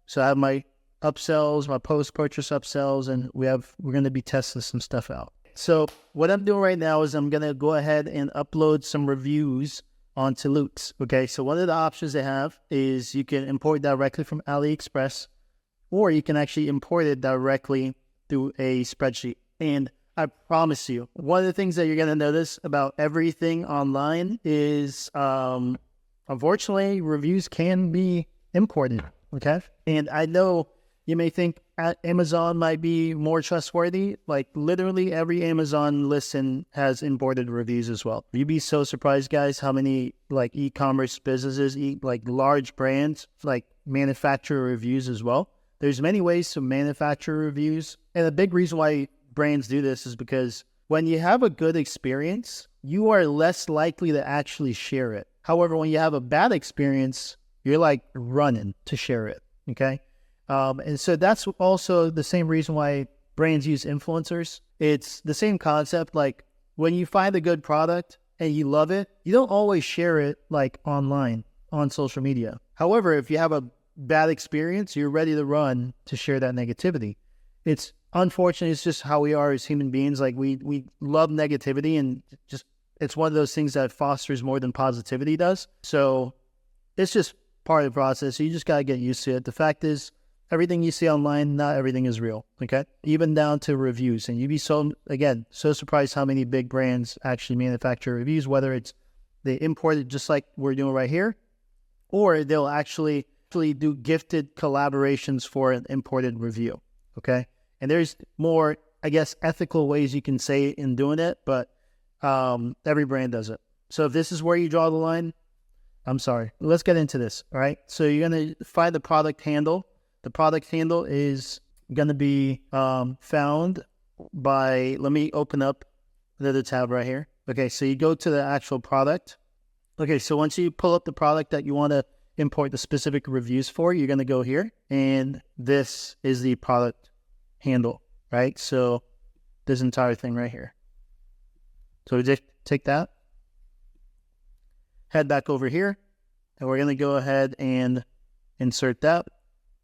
So I have my upsells, my post-purchase upsells, and we're going to be testing some stuff out. So what I'm doing right now is I'm going to go ahead and upload some reviews onto Luke's. Okay, so one of the options they have is you can import directly from AliExpress, or you can actually import it directly through a spreadsheet. And I promise you. One of the things that you're going to notice about everything online is, unfortunately, reviews can be important. Okay. And I know you may think Amazon might be more trustworthy. Like literally every Amazon listing has imported reviews as well. You'd be so surprised, guys, how many like e-commerce businesses, like large brands, like manufacture reviews as well. There's many ways to manufacture reviews. And a big reason why brands do this is because when you have a good experience, you are less likely to actually share it. However, when you have a bad experience, you're like running to share it. Okay. And so that's also the same reason why brands use influencers. It's the same concept. Like when you find a good product and you love it, you don't always share it like online on social media. However, if you have a bad experience, you're ready to run to share that negativity. It's unfortunate. It's just how we are as human beings. Like we love negativity, and just it's one of those things that fosters more than positivity does. So it's just part of the process. You just got to get used to it. The fact is, everything you see online, not everything is real, okay? Even down to reviews. And you'd be so surprised how many big brands actually manufacture reviews, whether it's they import it just like we're doing right here, or they'll actually do gifted collaborations for an imported review, okay? And there's more, I guess, ethical ways you can say it in doing it, but every brand does it. So if this is where you draw the line, I'm sorry. Let's get into this, all right? So you're going to find the product handle. The product handle is going to be found by, let me open up another tab right here. Okay, so you go to the actual product. Okay, so once you pull up the product that you want to import the specific reviews for, you're going to go here. And this is the product handle, right? So this entire thing right here. So we just take that, head back over here, and we're going to go ahead and insert that.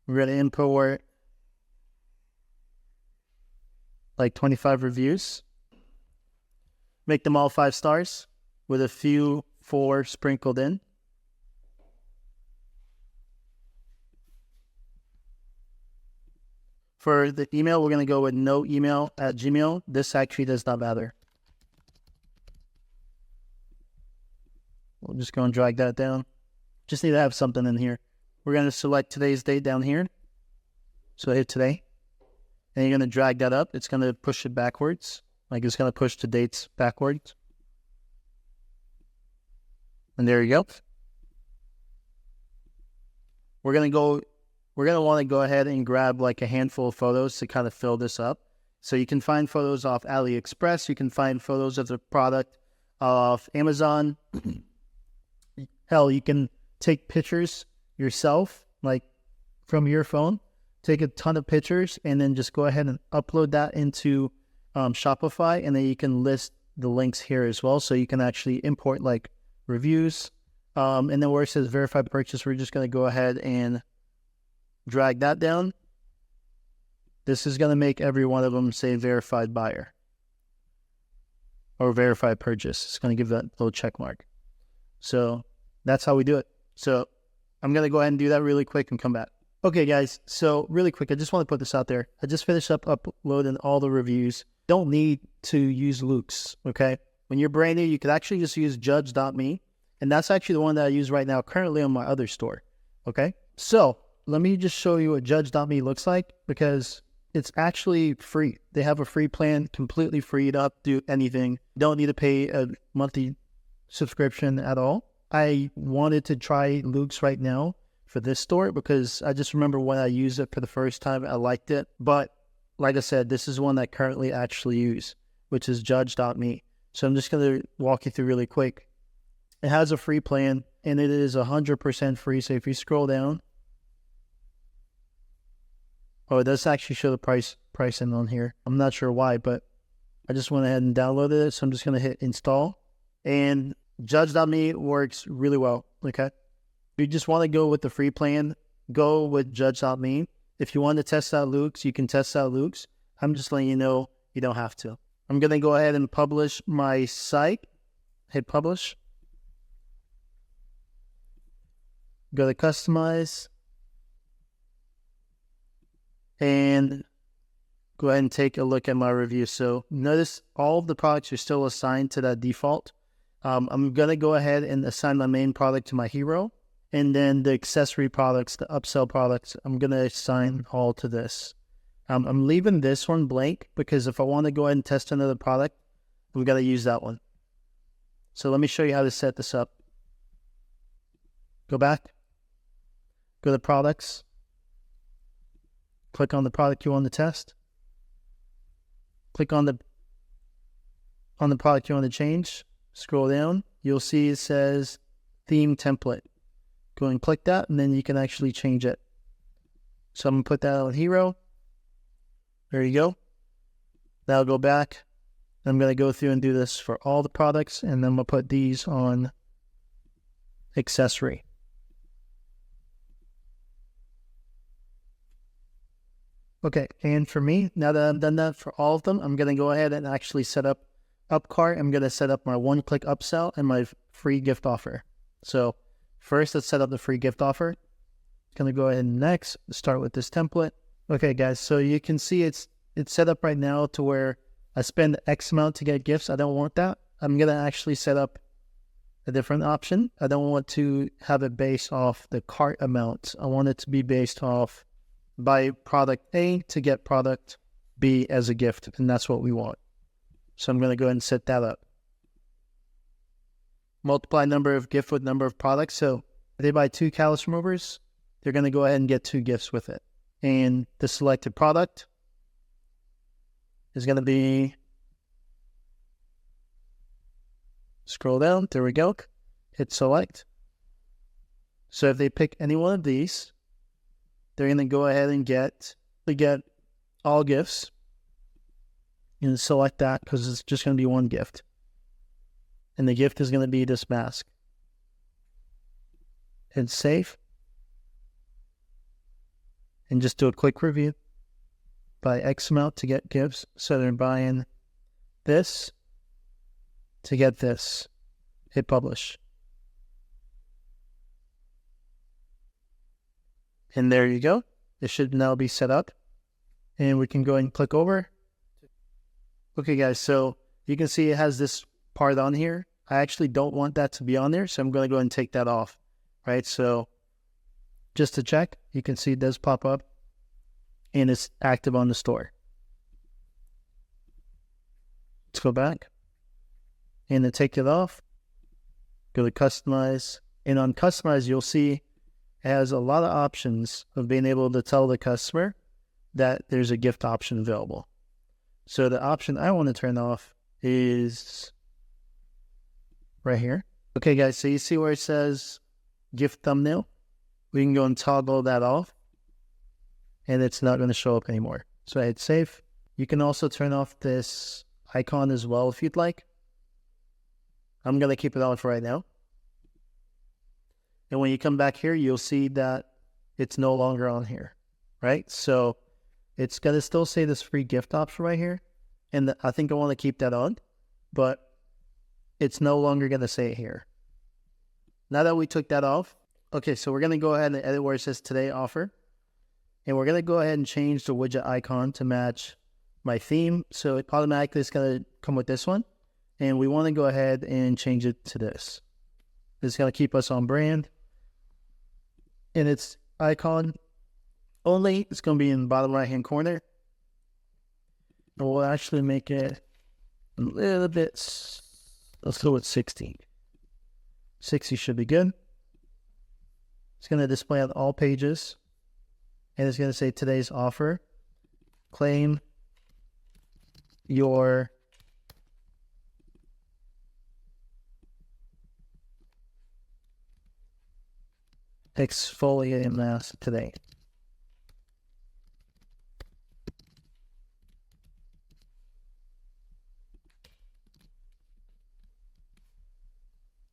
We're going to import like 25 reviews. Make them all 5 stars with a few 4 sprinkled in. For the email, we're going to go with no email at Gmail. This actually does not matter. We'll just go and drag that down. Just need to have something in here. We're going to select today's date down here. So hit today. And you're going to drag that up. It's going to push it backwards. Like it's going to push the dates backwards. And there you go. We're going to want to go ahead and grab like a handful of photos to kind of fill this up. So you can find photos off AliExpress. You can find photos of the product off Amazon. Hell, you can take pictures yourself, like from your phone, take a ton of pictures, and then just go ahead and upload that into Shopify, and then you can list the links here as well. So you can actually import like reviews. And then where it says verified purchase, we're just going to go ahead and drag that down. This is going to make every one of them say verified buyer or verified purchase. It's going to give that little check mark. So that's how we do it. So I'm going to go ahead and do that really quick and come back. Okay, guys. So really quick, I just want to put this out there. I just finished up uploading all the reviews. Don't need to use Luke's, okay? When you're brand new, you could actually just use judge.me. And that's actually the one that I use right now currently on my other store, okay? So let me just show you what judge.me looks like because it's actually free. They have a free plan, completely free to do anything. Don't need to pay a monthly subscription at all. I wanted to try Luke's right now for this store because I just remember when I used it for the first time, I liked it. But like I said, this is one that I currently actually use, which is judge.me. So I'm just going to walk you through really quick. It has a free plan and it is 100% free. So if you scroll down, oh, it does actually show the pricing on here. I'm not sure why, but I just went ahead and downloaded it. So I'm just going to hit install, and judge.me works really well. Okay. If you just want to go with the free plan, go with judge.me. If you want to test out Luke's, you can test out Luke's. I'm just letting you know you don't have to. I'm going to go ahead and publish my site. Hit publish. Go to customize. And go ahead and take a look at my review. So notice all of the products are still assigned to that default. I'm going to go ahead and assign my main product to my hero. And then the accessory products, the upsell products, I'm going to assign all to this. I'm leaving this one blank because if I want to go ahead and test another product, we've got to use that one. So let me show you how to set this up. Go back, go to products, click on the product you want to test, click on the product you want to change, scroll down, you'll see it says theme template. Go and click that, and then you can actually change it. So I'm going to put that on hero. There you go. Now I'll go back. I'm going to go through and do this for all the products, and then we'll put these on accessory. Okay, and for me, now that I've done that for all of them, I'm going to go ahead and actually set up UpCart. I'm going to set up my one-click upsell and my free gift offer. So first, let's set up the free gift offer. Going to go ahead and next, start with this template. Okay, guys, so you can see it's set up right now to where I spend X amount to get gifts. I don't want that. I'm going to actually set up a different option. I don't want to have it based off the cart amount. I want it to be based off buy product A to get product B as a gift, and that's what we want. So I'm going to go ahead and set that up. Multiply number of gift with number of products. So if they buy 2 callus removers, they're going to go ahead and get 2 gifts with it. And the selected product is going to be, scroll down, there we go, hit select. So if they pick any one of these, they're going to go ahead and get all gifts and select that because it's just going to be one gift. And the gift is going to be this mask. Hit save. And just do a quick review. Buy X amount to get gifts. So they're buying this to get this. Hit publish. And there you go. It should now be set up. And we can go ahead and click over. Okay, guys, so you can see it has this part on here. I actually don't want that to be on there, so I'm going to go ahead and take that off. Right, so just to check, you can see it does pop up. And it's active on the store. Let's go back. And to take it off, go to customize. And on customize, you'll see it has a lot of options of being able to tell the customer that there's a gift option available. So the option I want to turn off is right here. Okay, guys, so you see where it says gift thumbnail? We can go and toggle that off, and it's not going to show up anymore. So I hit save. You can also turn off this icon as well if you'd like. I'm going to keep it on for right now. And when you come back here, you'll see that it's no longer on here, right? So it's going to still say this free gift option right here. And I think I want to keep that on, but it's no longer going to say it here. Now that we took that off, okay, so we're going to go ahead and edit where it says today offer. And we're going to go ahead and change the widget icon to match my theme. So it automatically is going to come with this one. And we want to go ahead and change it to this. It's going to keep us on brand. And its icon only, it's going to be in the bottom right-hand corner. And we'll actually make it a little bit, let's go with 60. 60 should be good. It's going to display on all pages. And it's going to say today's offer. Claim your exfoliating mask today.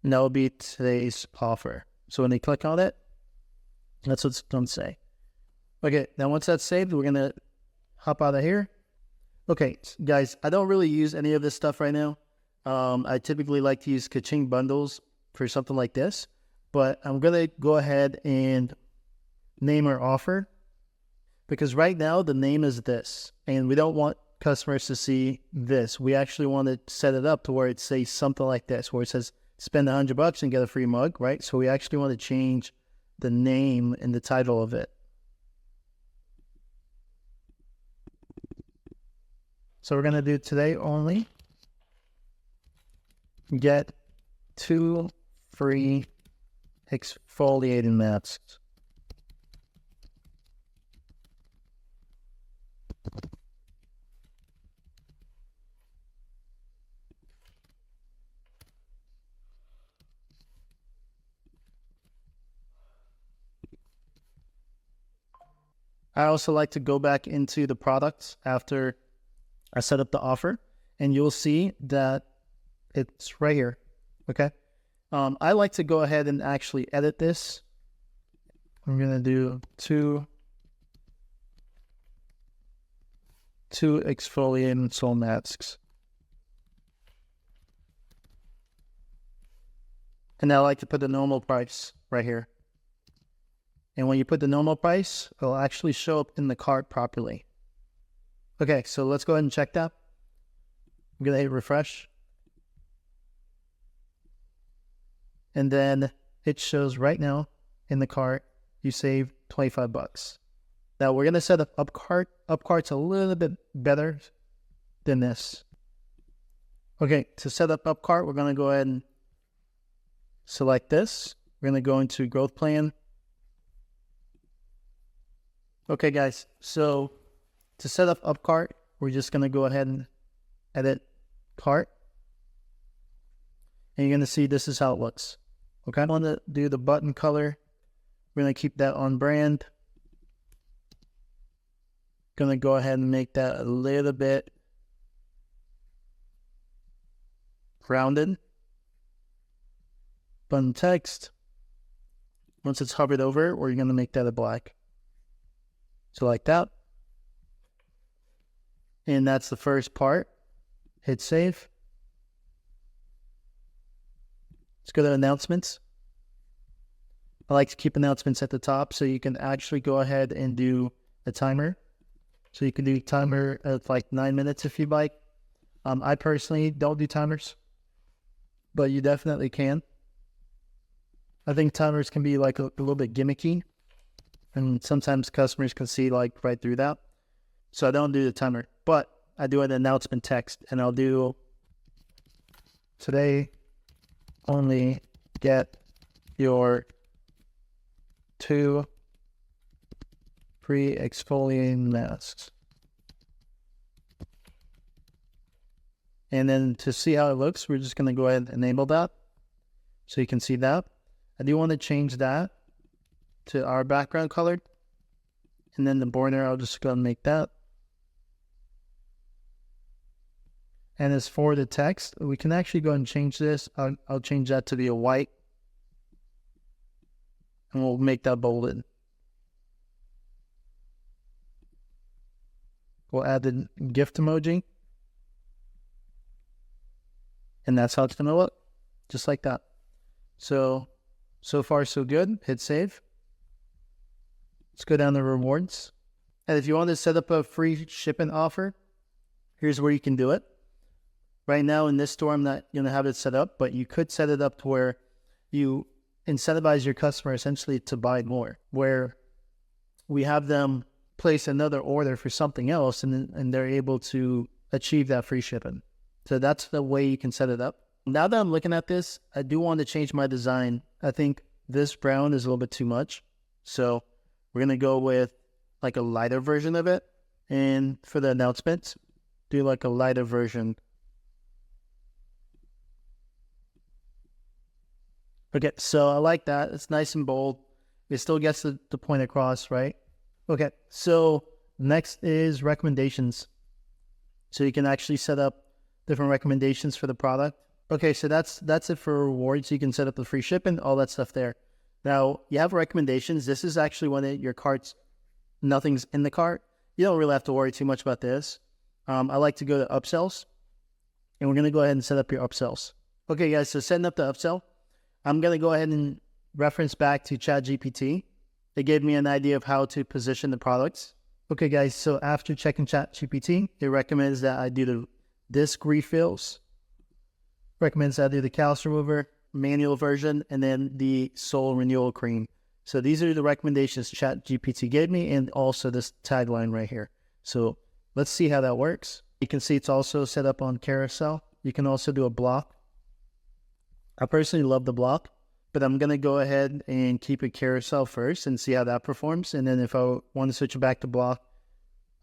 And that will be today's offer. So when they click on it, that's what it's going to say. Okay, now once that's saved, we're going to hop out of here. Okay, guys, I don't really use any of this stuff right now. I typically like to use Ka-Ching bundles for something like this. But I'm going to go ahead and name our offer. Because right now the name is this, and we don't want customers to see this. We actually want to set it up to where it says something like this, where it says spend $100 and get a free mug, right? So we actually want to change the name and the title of it. So we're going to do today only. Get 2 free exfoliating masks. I also like to go back into the products after I set up the offer, and you'll see that it's right here. Okay. I like to go ahead and actually edit this. I'm going to do two exfoliating sole masks. And I like to put the normal price right here. And when you put the normal price, it'll actually show up in the cart properly. Okay, so let's go ahead and check that. I'm going to hit refresh. And then it shows right now in the cart, you save $25. Now we're going to set up cart. Up cart's a little bit better than this. Okay, to set up cart, we're going to go ahead and select this. We're going to go into growth plan. Okay, guys, so to set up cart, we're just going to go ahead and edit cart. And you're going to see this is how it looks. Okay, I want to do the button color. We're going to keep that on brand. Going to go ahead and make that a little bit rounded. Button text. Once it's hovered over, we're going to make that a black. So like that. And that's the first part. Hit save. Let's go to announcements. I like to keep announcements at the top so you can actually go ahead and do a timer. So you can do timer at like 9 minutes if you'd like. I personally don't do timers, but you definitely can. I think timers can be like a little bit gimmicky, and sometimes customers can see like right through that. So I don't do the timer, but I do an announcement text, and I'll do today only get your 2 free exfoliating masks. And then to see how it looks, we're just going to go ahead and enable that so you can see that. I do want to change that to our background color. And then the border, I'll just go and make that. And as for the text, we can actually go and change this. I'll change that to be a white. And we'll make that bolded. We'll add the gift emoji. And that's how it's going to look. Just like that. So far so good. Hit save. Let's go down to rewards. And if you want to set up a free shipping offer, here's where you can do it. Right now in this store, I'm not going to have it set up, but you could set it up to where you incentivize your customer essentially to buy more, where we have them place another order for something else and they're able to achieve that free shipping. So that's the way you can set it up. Now that I'm looking at this, I do want to change my design. I think this brown is a little bit too much. So we're going to go with like a lighter version of it. And for the announcements, do like a lighter version. Okay, so I like that. It's nice and bold. It still gets the point across, right? Okay, so next is recommendations. So you can actually set up different recommendations for the product. Okay, so that's it for rewards. You can set up the free shipping, all that stuff there. Now, you have recommendations. This is actually when your cart's, nothing's in the cart. You don't really have to worry too much about this. I like to go to upsells, and we're going to go ahead and set up your upsells. Okay, guys, so setting up the upsell. I'm going to go ahead and reference back to ChatGPT. It gave me an idea of how to position the products. Okay, guys, so after checking ChatGPT, it recommends that I do the disc refills, recommends that I do the callus remover, manual version, and then the sole renewal cream. So these are the recommendations ChatGPT gave me, and also this tagline right here. So let's see how that works. You can see it's also set up on carousel. You can also do a block. I personally love the block, but I'm going to go ahead and keep it carousel first and see how that performs. And then if I want to switch it back to block,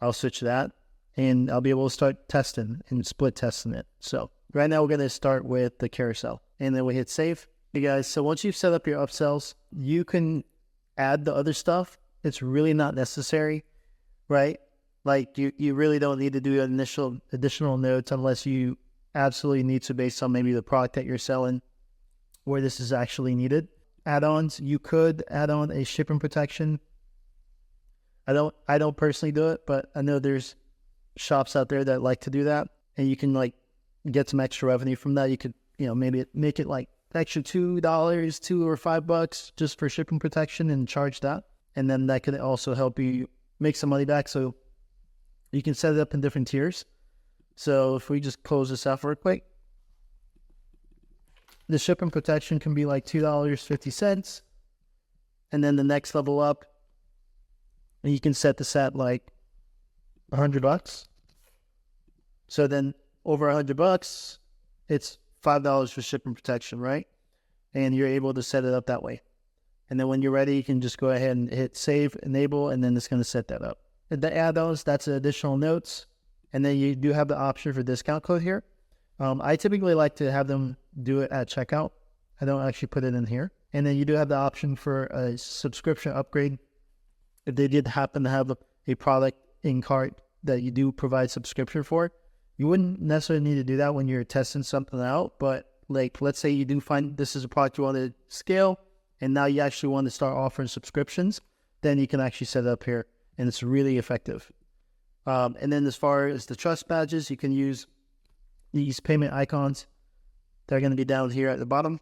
I'll switch that, and I'll be able to start testing and split testing it. So right now we're going to start with the carousel, and then we hit save. Hey guys, so once you've set up your upsells, you can add the other stuff. It's really not necessary, right? Like you really don't need to do additional notes unless you absolutely need to, based on maybe the product that you're selling, where this is actually needed. Add-ons, you could add on a shipping protection. I don't personally do it, but I know there's shops out there that like to do that, and you can like get some extra revenue from that. You could, maybe make it like extra $2, $2 or $5 just for shipping protection and charge that. And then that could also help you make some money back. So you can set it up in different tiers. So if we just close this out real quick, the shipping protection can be like $2.50. And then the next level up, you can set this at like $100. So then over $100, it's $5 for shipping protection, right? And you're able to set it up that way. And then when you're ready, you can just go ahead and hit save, enable, and then it's going to set that up. The add-ons, that's additional notes. And then you do have the option for discount code here. I typically like to have them do it at checkout. I don't actually put it in here. And then you do have the option for a subscription upgrade. If they did happen to have a product in cart that you do provide subscription for, you wouldn't necessarily need to do that when you're testing something out. But like, let's say you do find this is a product you want to scale, and now you actually want to start offering subscriptions, then you can actually set it up here, and it's really effective. And then as far as the trust badges, you can use these payment icons. They're going to be down here at the bottom.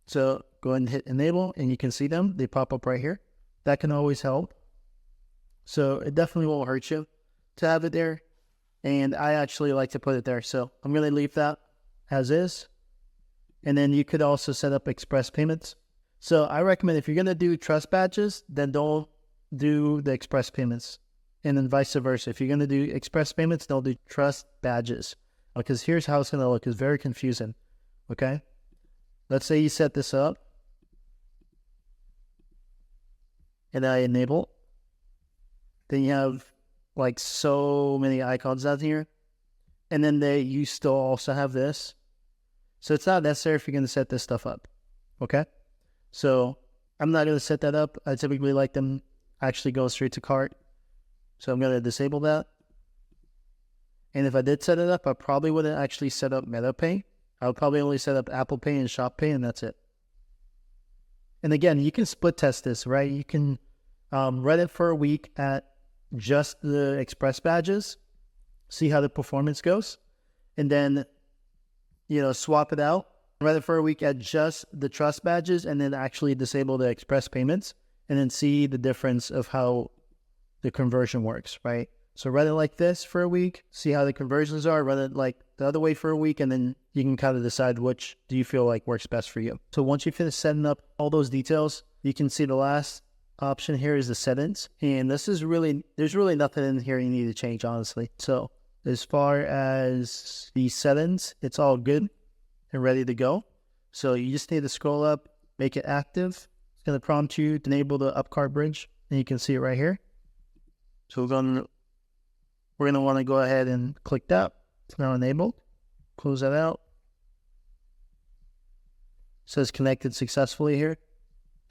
So go ahead and hit enable, and you can see them. They pop up right here. That can always help. So it definitely won't hurt you to have it there. And I actually like to put it there. So I'm going to leave that as is. And then you could also set up express payments. So I recommend if you're going to do trust badges, then don't do the express payments. And then vice versa. If you're going to do express payments, don't do trust badges. Because here's how it's going to look. It's very confusing. Okay? Let's say you set this up. And I enable. Then you have like so many icons out here. And then you still also have this. So it's not necessary if you're going to set this stuff up. Okay? So I'm not going to set that up. I typically like them actually go straight to cart. So I'm going to disable that. And if I did set it up, I probably wouldn't actually set up MetaPay. I would probably only set up Apple Pay and Shop Pay, and that's it. And again, you can split test this, right? You can run it for a week at just the express badges, see how the performance goes, and then, swap it out. Run it for a week at just the trust badges, and then actually disable the express payments, and then see the difference of how the conversion works, right? So run it like this for a week, see how the conversions are, run it like the other way for a week, and then you can kind of decide which do you feel like works best for you. So once you finish setting up all those details, you can see the last option here is the settings. And there's really nothing in here you need to change, honestly. So as far as the settings, it's all good and ready to go. So you just need to scroll up, make it active. It's going to prompt you to enable the UpCart bridge, and you can see it right here. So we're going to want to go ahead and click that. It's now enabled. Close that out. It says connected successfully here.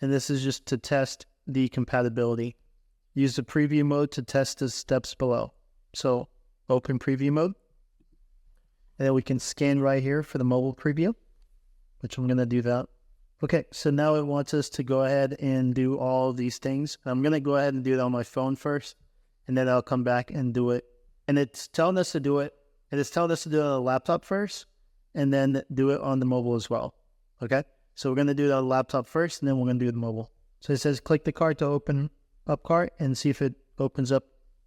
And this is just to test the compatibility. Use the preview mode to test the steps below. So open preview mode. And then we can scan right here for the mobile preview, which I'm going to do that. Okay, so now it wants us to go ahead and do all of these things. I'm going to go ahead and do it on my phone first, and then I'll come back and do it. And it's telling us to do it. And it's telling us to do it on the laptop first, and then do it on the mobile as well. Okay? So we're going to do it on the laptop first, and then we're going to do the mobile. So it says click the cart to open UpCart and see if it opens up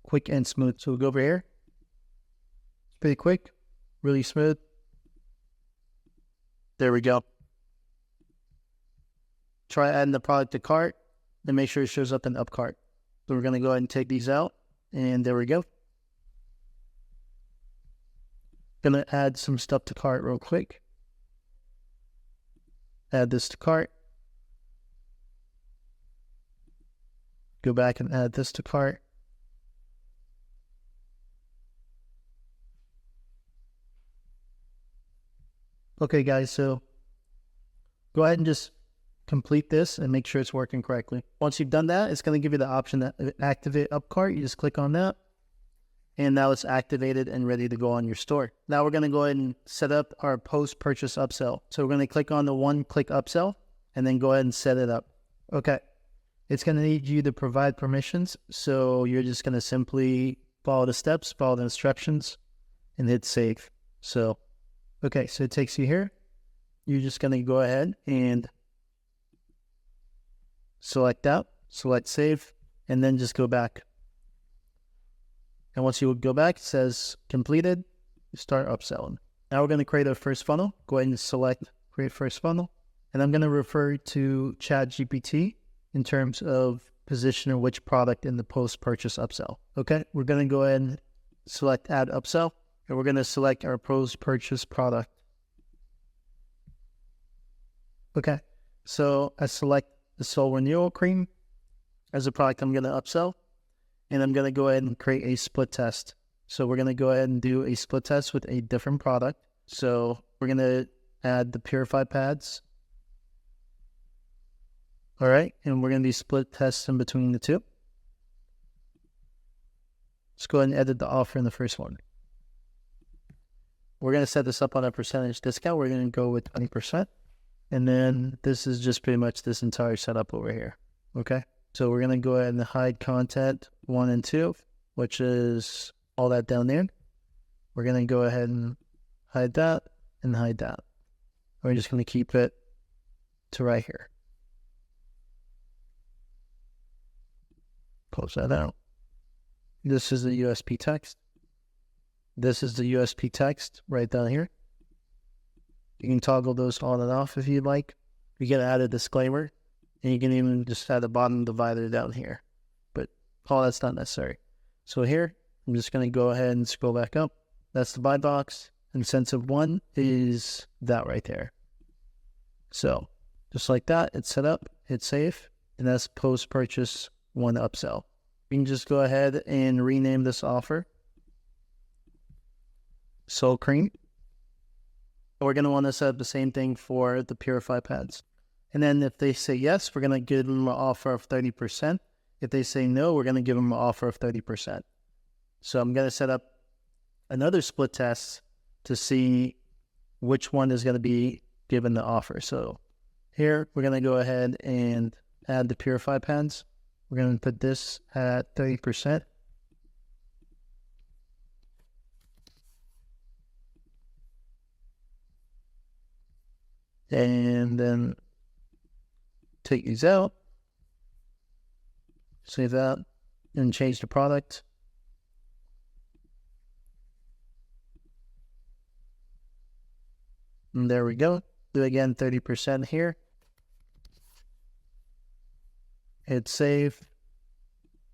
quick and smooth. So we'll go over here. It's pretty quick, really smooth. There we go. Try adding the product to cart and make sure it shows up in up cart. So we're going to go ahead and take these out, and there we go. Going to add some stuff to cart real quick. Add this to cart. Go back and add this to cart. Okay, guys, so go ahead and just complete this and make sure it's working correctly. Once you've done that, it's going to give you the option to activate up cart. You just click on that, and now it's activated and ready to go on your store. Now we're going to go ahead and set up our post-purchase upsell. So we're going to click on the one-click upsell and then go ahead and set it up. Okay, it's going to need you to provide permissions, so you're just going to simply follow the steps, follow the instructions, and hit save. So okay, so it takes you here. You're just going to go ahead and select that, select save, and then just go back. And once you go back, it says completed, start upselling. Now we're going to create our first funnel. Go ahead and select create first funnel. And I'm going to refer to ChatGPT in terms of position or which product in the post-purchase upsell. Okay, we're going to go ahead and select add upsell. And we're going to select our post-purchase product. Okay, so I select the Soul Renewal Cream as a product I'm going to upsell. And I'm going to go ahead and create a split test. So we're going to go ahead and do a split test with a different product. So we're going to add the Purify pads. All right, and we're going to do split tests in between the two. Let's go ahead and edit the offer in the first one. We're going to set this up on a percentage discount. We're going to go with 20%. And then this is just pretty much this entire setup over here. Okay. So we're going to go ahead and hide content 1 and 2, which is all that down there. We're going to go ahead and hide that and hide that. We're just going to keep it to right here. Close that out. This is the USP text. This is the USP text right down here. You can toggle those on and off if you'd like. You can add a disclaimer, and you can even just add a bottom divider down here. But all that's not necessary. So here, I'm just going to go ahead and scroll back up. That's the buy box. Incentive 1 is that right there. So just like that, it's set up, hit save, and that's post-purchase 1 upsell. You can just go ahead and rename this offer Soul Cream. We're going to want to set up the same thing for the Purify pads. And then if they say yes, we're going to give them an offer of 30%. If they say no, we're going to give them an offer of 30%. So I'm going to set up another split test to see which one is going to be given the offer. So here, we're going to go ahead and add the Purify pads. We're going to put this at 30%. And then take these out, save that, and change the product. And there we go. Do again 30% here. Hit save,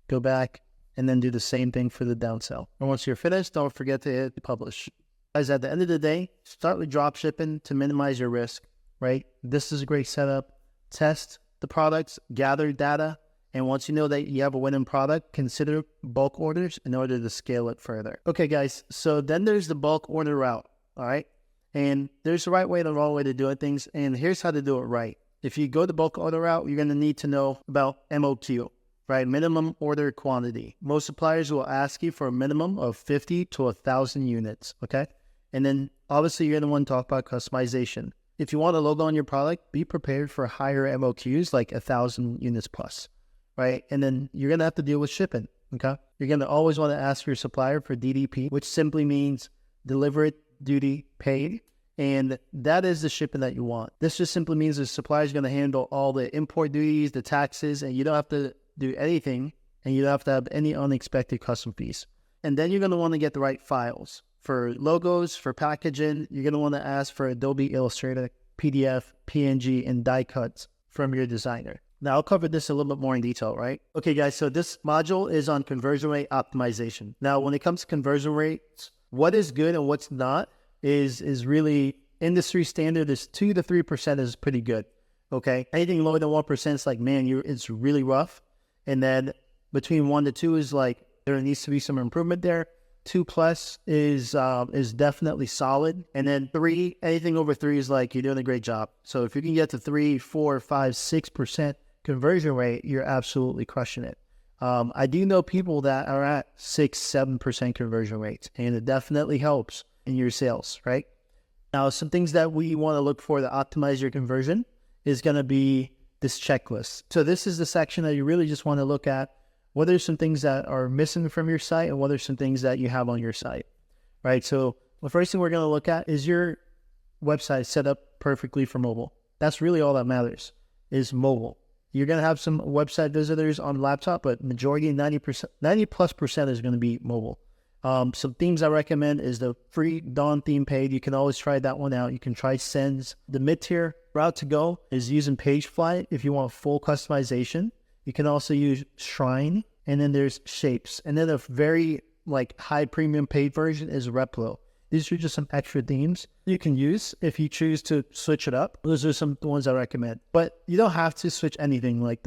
go back, and then do the same thing for the downsell. And once you're finished, don't forget to hit publish. Guys, at the end of the day, start with dropshipping to minimize your risk, right? This is a great setup. Test the products, gather data, and once you know that you have a winning product, consider bulk orders in order to scale it further. Okay, guys, so then there's the bulk order route, all right? And there's the right way and the wrong way to do things, and here's how to do it right. If you go the bulk order route, you're going to need to know about MOQ, right? Minimum order quantity. Most suppliers will ask you for a minimum of 50 to 1,000 units, okay? And then obviously you're going to want to talk about customization. If you want a logo on your product, be prepared for higher MOQs like 1,000 units plus, right? And then you're going to have to deal with shipping, okay? You're going to always want to ask your supplier for DDP, which simply means delivered, duty, paid. And that is the shipping that you want. This just simply means the supplier is going to handle all the import duties, the taxes, and you don't have to do anything. and you don't have to have any unexpected custom fees. And then you're going to want to get the right files. For logos, for packaging, you're going to want to ask for Adobe Illustrator, PDF, PNG, and die cuts from your designer. Now, I'll cover this a little bit more in detail, right? Okay, guys, so this module is on conversion rate optimization. Now, when it comes to conversion rates, what is good and what's not is really industry standard. Is 2 to 3% is pretty good, okay? Anything lower than 1% is like, man, it's really rough. And then between 1 to 2 is like, there needs to be some improvement there. 2+ is definitely solid. And then 3, anything over 3 is like, you're doing a great job. So if you can get to 3, 4, 5, 6% conversion rate, you're absolutely crushing it. I do know people that are at 6, 7% conversion rates, and it definitely helps in your sales, right? Now, some things that we want to look for to optimize your conversion is going to be this checklist. So this is the section that you really just want to look at. What are some things that are missing from your site, and what are some things that you have on your site, right? So the first thing we're going to look at is your website set up perfectly for mobile. That's really all that matters, is mobile. You're going to have some website visitors on laptop, but majority, 90+% is going to be mobile. Some themes I recommend is the free Dawn theme page. You can always try that one out. You can try Sends. The mid-tier route to go is using Pagefly if you want full customization. You can also use Shrine, and then there's Shapes. And then a very high premium paid version is Replo. These are just some extra themes you can use if you choose to switch it up. Those are some ones I recommend. But you don't have to switch anything. Like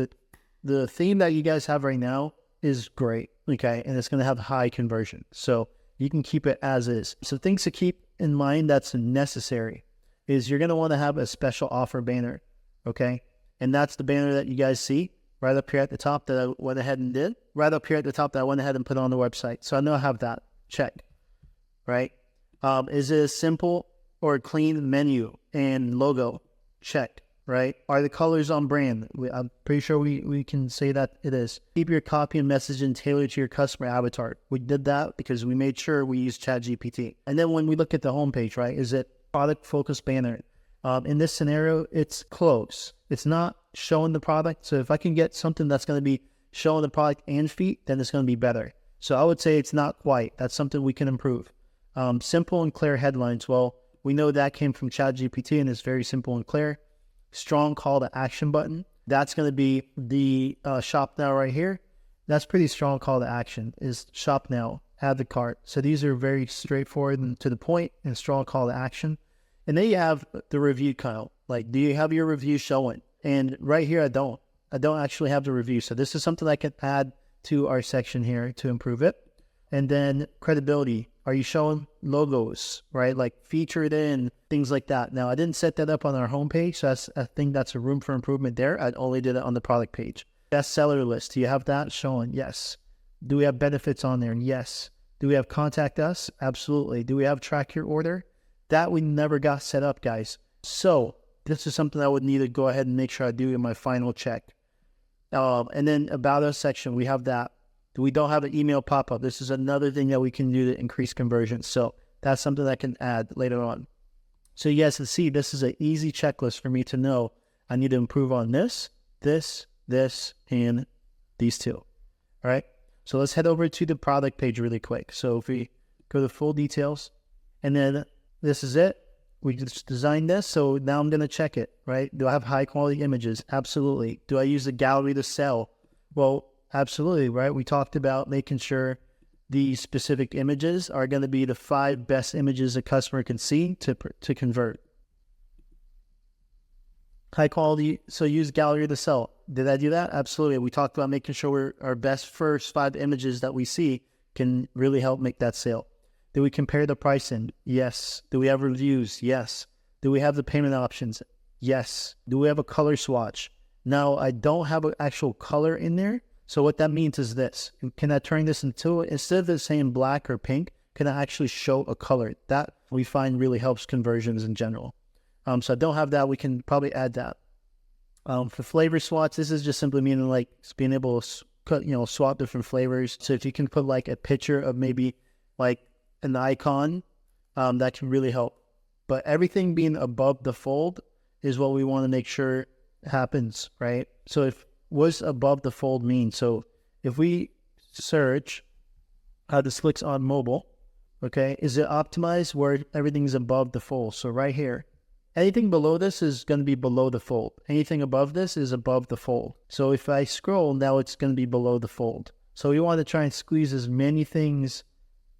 the theme that you guys have right now is great, okay? And it's going to have high conversion. So you can keep it as is. So things to keep in mind that's necessary is you're going to want to have a special offer banner, okay? And that's the banner that you guys see right up here at the top that I went ahead and did. Right up here at the top that I went ahead and put on the website. So I know I have that. Check, right? Is it a simple or clean menu and logo? Check, right? Are the colors on brand? I'm pretty sure we can say that it is. Keep your copy and messaging tailored to your customer avatar. We did that because we made sure we used ChatGPT. And then when we look at the homepage, right, is it product focused banner? In this scenario, it's close. It's not showing the product. So if I can get something that's going to be showing the product and feet, then it's going to be better. So I would say it's not quite. That's something we can improve. Simple and clear headlines. Well, we know that came from ChatGPT and it's very simple and clear. Strong call to action button. That's going to be the shop now right here. That's pretty strong call to action is shop now, add the cart. So these are very straightforward and to the point and strong call to action. And then you have the review count. Like, do you have your review showing? And right here, I don't actually have the review. So this is something I can add to our section here to improve it. And then credibility. Are you showing logos, right? Like featured in, things like that. Now, I didn't set that up on our homepage, so I think that's a room for improvement there. I only did it on the product page. Bestseller list. Do you have that showing? Yes. Do we have benefits on there? Yes. Do we have contact us? Absolutely. Do we have track your order? That we never got set up, guys. So this is something I would need to go ahead and make sure I do in my final check. And then about us section, we have that. We don't have an email pop-up. This is another thing that we can do to increase conversion. So that's something that I can add later on. So you guys can see this is an easy checklist for me to know I need to improve on this, and these two. All right. So let's head over to the product page really quick. So if we go to full details, and then this is it. We just designed this. So now I'm going to check it, right? Do I have high quality images? Absolutely. Do I use the gallery to sell? Well, absolutely, right? We talked about making sure the specific images are going to be the 5 best images a customer can see to convert. High quality, so use gallery to sell. Did I do that? Absolutely. We talked about making sure our best first 5 images that we see can really help make that sale. Do we compare the pricing? Yes. Do we have reviews? Yes. Do we have the payment options? Yes. Do we have a color swatch? Now, I don't have an actual color in there. So what that means is this. Can I turn this into, instead of it saying black or pink, can I actually show a color? That we find really helps conversions in general. So I don't have that. We can probably add that. For flavor swatch, this is just simply meaning like being able to swap different flavors. So if you can put like a picture of maybe like an icon, that can really help. But everything being above the fold is what we want to make sure happens, right? So if what's above the fold mean? So if we search how this looks on mobile, okay, is it optimized where everything's above the fold? So right here, anything below this is going to be below the fold. Anything above this is above the fold. So if I scroll, now it's going to be below the fold. So we want to try and squeeze as many things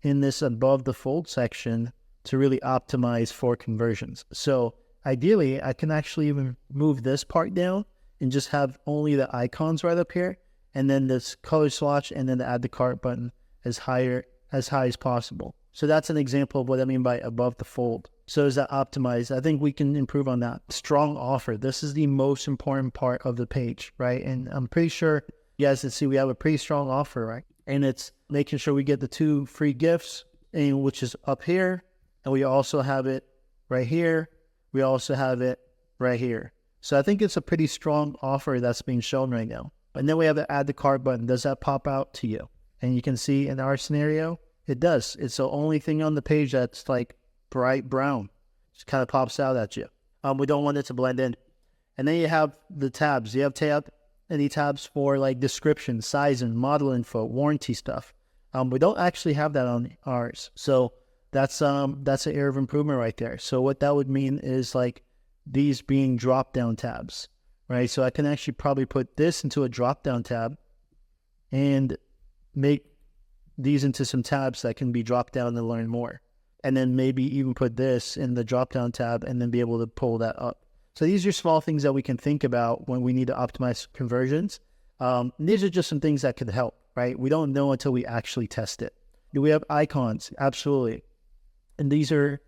in this above the fold section to really optimize for conversions. So ideally, I can actually even move this part down and just have only the icons right up here, and then this color swatch, and then the add to cart button as high as possible. So that's an example of what I mean by above the fold. So is that optimized? I think we can improve on that. Strong offer. This is the most important part of the page, right? And I'm pretty sure you guys can see we have a pretty strong offer, right? And it's making sure we get the 2 free gifts, and which is up here. And we also have it right here. We also have it right here. So I think it's a pretty strong offer that's being shown right now. And then we have the add to cart button. Does that pop out to you? And you can see in our scenario, it does. It's the only thing on the page that's like bright brown. Just kind of pops out at you. We don't want it to blend in. And then you have the tabs. You have any tabs for like description, size, and model info, warranty stuff. We don't actually have that on ours. So that's an area of improvement right there. So what that would mean is like these being drop down tabs, right? So I can actually probably put this into a drop down tab and make these into some tabs that can be dropped down to learn more. And then maybe even put this in the drop down tab and then be able to pull that up. So these are small things that we can think about when we need to optimize conversions. These are just some things that could help, right? We don't know until we actually test it. Do we have icons? Absolutely. And these are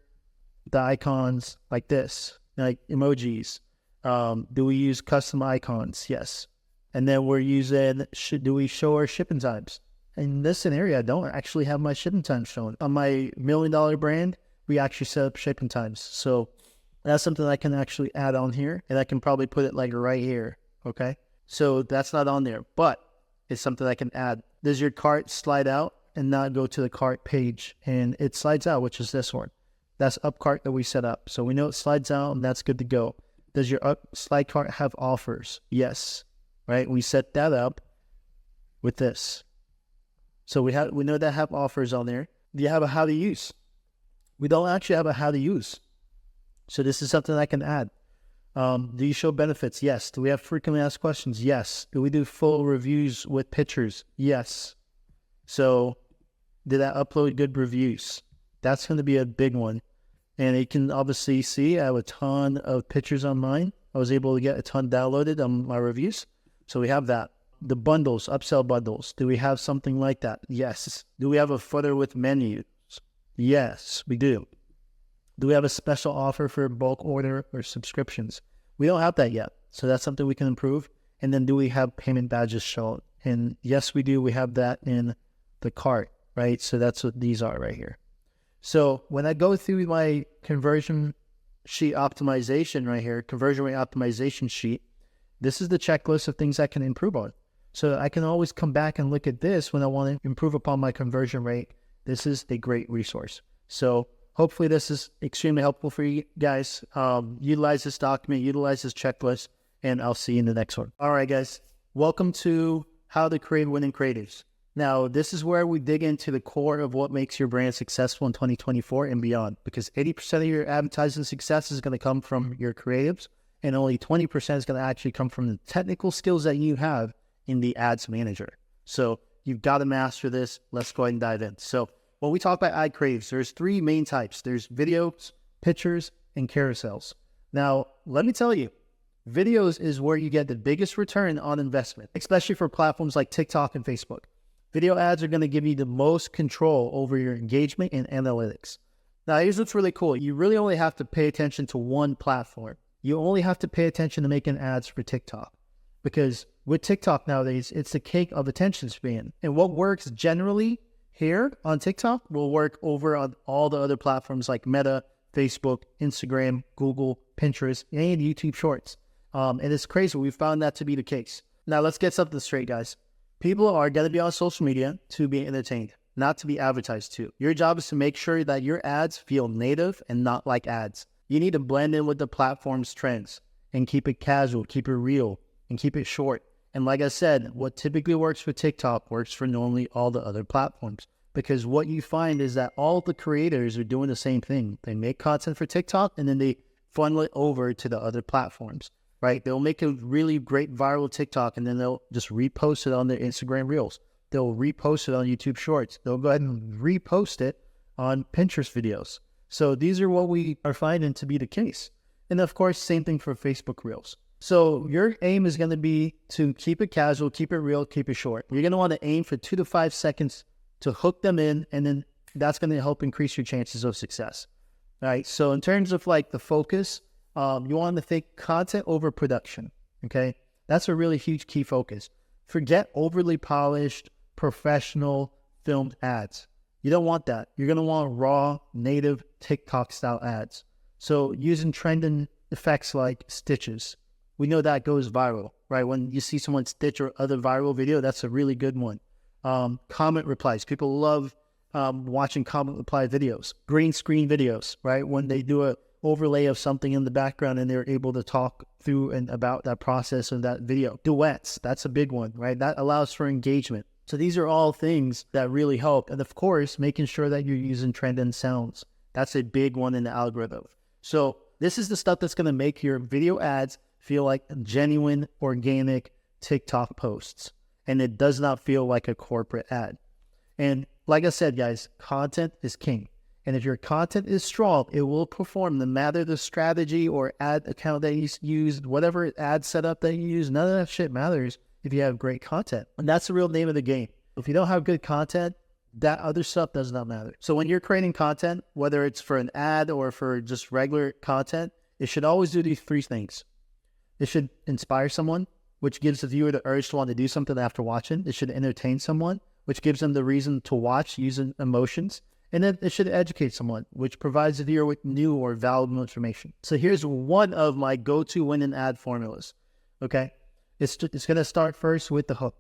the icons like this, like emojis. Do we use custom icons? Yes. And then we're using, do we show our shipping times? In this scenario, I don't actually have my shipping times shown. On my $1 million brand, we actually set up shipping times. So that's something I can actually add on here, and I can probably put it like right here, okay? So that's not on there, but it's something I can add. Does your cart slide out and not go to the cart page? And it slides out, which is this one. That's up cart that we set up. So we know it slides out, and that's good to go. Does your up slide cart have offers? Yes, right? We set that up with this. So we know that have offers on there. Do you have a how to use? We don't actually have a how to use. So this is something I can add. Do you show benefits? Yes. Do we have frequently asked questions? Yes. Do we do full reviews with pictures? Yes. So did I upload good reviews? That's going to be a big one. And you can obviously see I have a ton of pictures on mine. I was able to get a ton downloaded on my reviews. So we have that. The bundles, upsell bundles. Do we have something like that? Yes. Do we have a footer with menus? Yes, we do. Do we have a special offer for bulk order or subscriptions? We don't have that yet. So that's something we can improve. And then do we have payment badges shown? And yes, we do. We have that in the cart, right? So that's what these are right here. So when I go through my conversion sheet optimization right here, conversion rate optimization sheet, this is the checklist of things I can improve on. So I can always come back and look at this when I want to improve upon my conversion rate. This is a great resource. So hopefully this is extremely helpful for you guys. Utilize this document, utilize this checklist, and I'll see you in the next one. All right, guys. Welcome to How to Create Winning Creatives. Now, this is where we dig into the core of what makes your brand successful in 2024 and beyond, because 80% of your advertising success is going to come from your creatives, and only 20% is going to actually come from the technical skills that you have in the ads manager. So you've got to master this. Let's go ahead and dive in. So when we talk about ad creatives, there's 3 main types. There's videos, pictures, and carousels. Now, let me tell you, videos is where you get the biggest return on investment, especially for platforms like TikTok and Facebook. Video ads are going to give you the most control over your engagement and analytics. Now, here's what's really cool. You really only have to pay attention to one platform. You only have to pay attention to making ads for TikTok, because with TikTok nowadays, it's the cake of attention span. And what works generally here on TikTok will work over on all the other platforms like Meta, Facebook, Instagram, Google, Pinterest, and YouTube Shorts. And it's crazy. We found that to be the case. Now, let's get something straight, guys. People are going to be on social media to be entertained, not to be advertised to. Your job is to make sure that your ads feel native and not like ads. You need to blend in with the platform's trends and keep it casual, keep it real, and keep it short. And like I said, what typically works for TikTok works for normally all the other platforms. Because what you find is that all the creators are doing the same thing. They make content for TikTok and then they funnel it over to the other platforms, right? They'll make a really great viral TikTok and then they'll just repost it on their Instagram Reels. They'll repost it on YouTube Shorts. They'll go ahead and repost it on Pinterest videos. So these are what we are finding to be the case. And of course, same thing for Facebook Reels. So your aim is going to be to keep it casual, keep it real, keep it short. You're going to want to aim for 2 to 5 seconds to hook them in, and then that's going to help increase your chances of success. All right. So in terms of like the focus, you want to think content over production. Okay. That's a really huge key focus. Forget overly polished, professional filmed ads. You don't want that. You're going to want raw, native TikTok style ads. So using trending effects like stitches, we know that goes viral, right? When you see someone stitch or other viral video, that's a really good one. Comment replies. People love watching comment reply videos. Green screen videos, right? When they do a overlay of something in the background and they're able to talk through and about that process of that video. Duets, that's a big one, right? That allows for engagement. So these are all things that really help. And of course, making sure that you're using trending sounds. That's a big one in the algorithm. So this is the stuff that's going to make your video ads feel like genuine, organic TikTok posts. And it does not feel like a corporate ad. And like I said, guys, content is king. And if your content is strong, it will perform no matter the strategy or ad account that you use, whatever ad setup that you use, none of that shit matters if you have great content. And that's the real name of the game. If you don't have good content, that other stuff does not matter. So when you're creating content, whether it's for an ad or for just regular content, it should always do these 3 things. It should inspire someone, which gives the viewer the urge to want to do something after watching. It should entertain someone, which gives them the reason to watch using emotions. And then it should educate someone, which provides the viewer with new or valuable information. So here's one of my go-to winning ad formulas, okay? It's going to start first with the hook.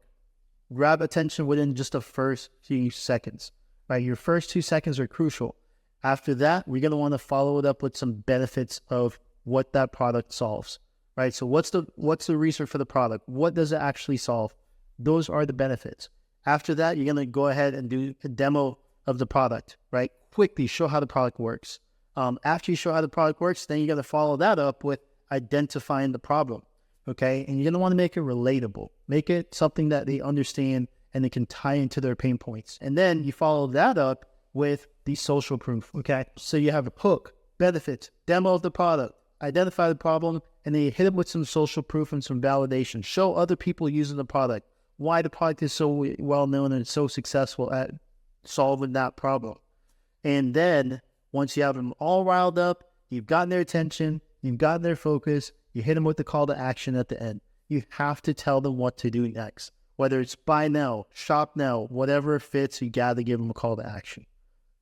Grab attention within just the first few seconds, right? Your first 2 seconds are crucial. After that, we're going to want to follow it up with some benefits of what that product solves, right? So what's the research for the product? What does it actually solve? Those are the benefits. After that, you're going to go ahead and do a demo of the product, right? Quickly show how the product works. After you show how the product works, then you're going to follow that up with identifying the problem, okay? And you're going to want to make it relatable. Make it something that they understand and they can tie into their pain points. And then you follow that up with the social proof, okay? So you have a hook, benefits, demo of the product, identify the problem, and then you hit it with some social proof and some validation. Show other people using the product why the product is so well known and so successful at solving that problem. And then once you have them all riled up, you've gotten their attention, you've gotten their focus, you hit them with the call to action at the end. You have to tell them what to do next. Whether it's buy now, shop now, whatever fits, you got to give them a call to action.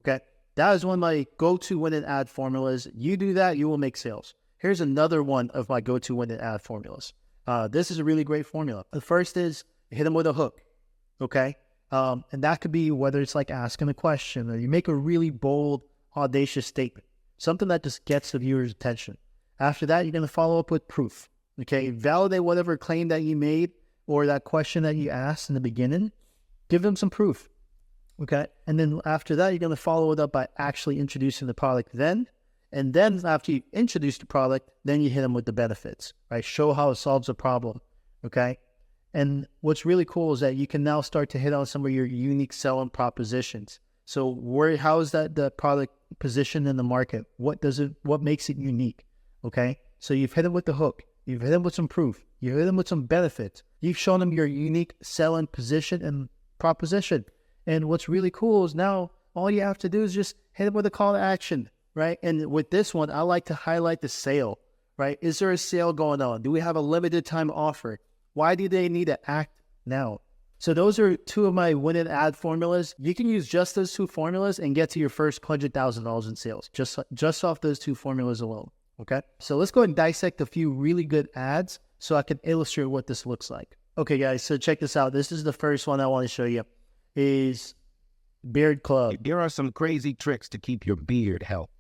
Okay? That is one of my go-to winning ad formulas. You do that, you will make sales. Here's another one of my go-to winning ad formulas. This is a really great formula. The first is hit them with a hook. Okay? And that could be whether it's like asking a question or you make a really bold, audacious statement, something that just gets the viewer's attention. After that, you're going to follow up with proof. Okay, validate whatever claim that you made or that question that you asked in the beginning. Give them some proof. Okay, and then after that, you're going to follow it up by actually introducing the product then. And then after you introduce the product, then you hit them with the benefits, right? Show how it solves a problem. Okay. And what's really cool is that you can now start to hit on some of your unique selling propositions. So how is the product positioned in the market? What makes it unique? Okay. So you've hit them with the hook. You've hit them with some proof. You hit them with some benefits. You've shown them your unique selling position and proposition. And what's really cool is now all you have to do is just hit them with a call to action, right? And with this one, I like to highlight the sale, right? Is there a sale going on? Do we have a limited time offer? Why do they need to act now? So those are 2 of my winning ad formulas. You can use just those 2 formulas and get to your first $100,000 in sales, just off those 2 formulas alone, okay? So let's go ahead and dissect a few really good ads so I can illustrate what this looks like. Okay, guys, so check this out. This is the first one I want to show you, is Beard Club. There are some crazy tricks to keep your beard healthy.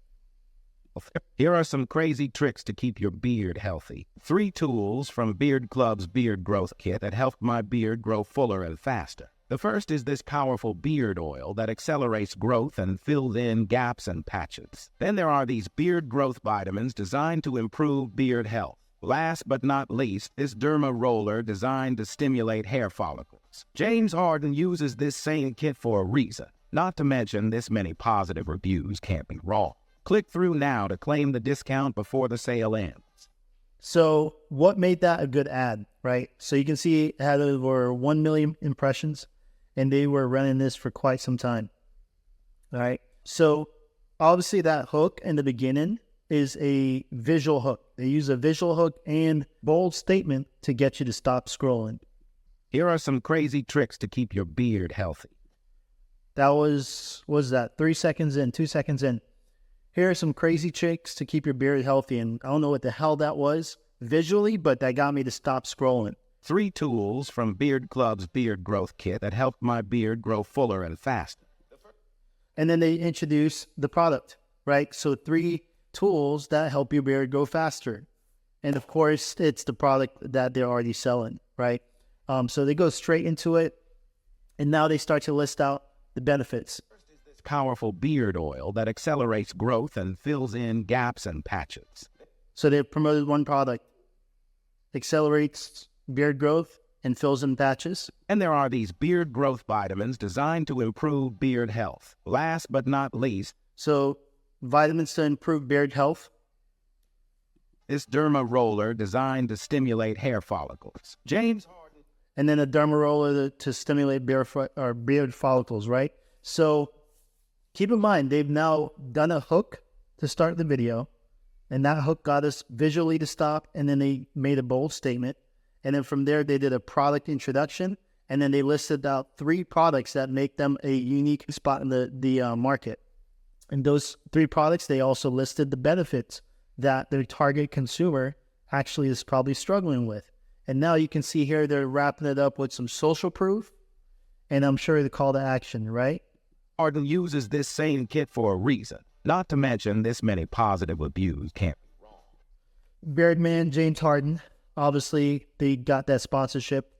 Here are some crazy tricks to keep your beard healthy. 3 tools from Beard Club's Beard Growth Kit that helped my beard grow fuller and faster. The first is this powerful beard oil that accelerates growth and fills in gaps and patches. Then there are these beard growth vitamins designed to improve beard health. Last but not least, this derma roller designed to stimulate hair follicles. James Harden uses this same kit for a reason. Not to mention, this many positive reviews can't be wrong. Click through now to claim the discount before the sale ends. So what made that a good ad, right? So you can see it had over 1 million impressions, and they were running this for quite some time. All right. So obviously that hook in the beginning is a visual hook. They use a visual hook and bold statement to get you to stop scrolling. Here are some crazy tricks to keep your beard healthy. That was 3 seconds in, 2 seconds in. Here are some crazy tricks to keep your beard healthy. And I don't know what the hell that was visually, but that got me to stop scrolling. 3 tools from Beard Club's Beard Growth Kit that helped my beard grow fuller and faster. And then they introduce the product, right? So 3 tools that help your beard grow faster. And of course, it's the product that they're already selling, right? So they go straight into it. And now they start to list out the benefits. This powerful beard oil that accelerates growth and fills in gaps and patches. So they promoted one product, accelerates beard growth and fills in patches. And there are these beard growth vitamins designed to improve beard health. Last but not least, so vitamins to improve beard health. This derma roller designed to stimulate hair follicles. James Harden. And then a derma roller to stimulate beard follicles, right? So keep in mind, they've now done a hook to start the video. And that hook got us visually to stop. And then they made a bold statement. And then from there, they did a product introduction. And then they listed out 3 products that make them a unique spot in the market. And those 3 products, they also listed the benefits that their target consumer actually is probably struggling with. And now you can see here, they're wrapping it up with some social proof. And I'm sure the call to action, right? Harden uses this same kit for a reason. Not to mention, this many positive reviews can't be wrong. Beardman, James Harden. Obviously, they got that sponsorship,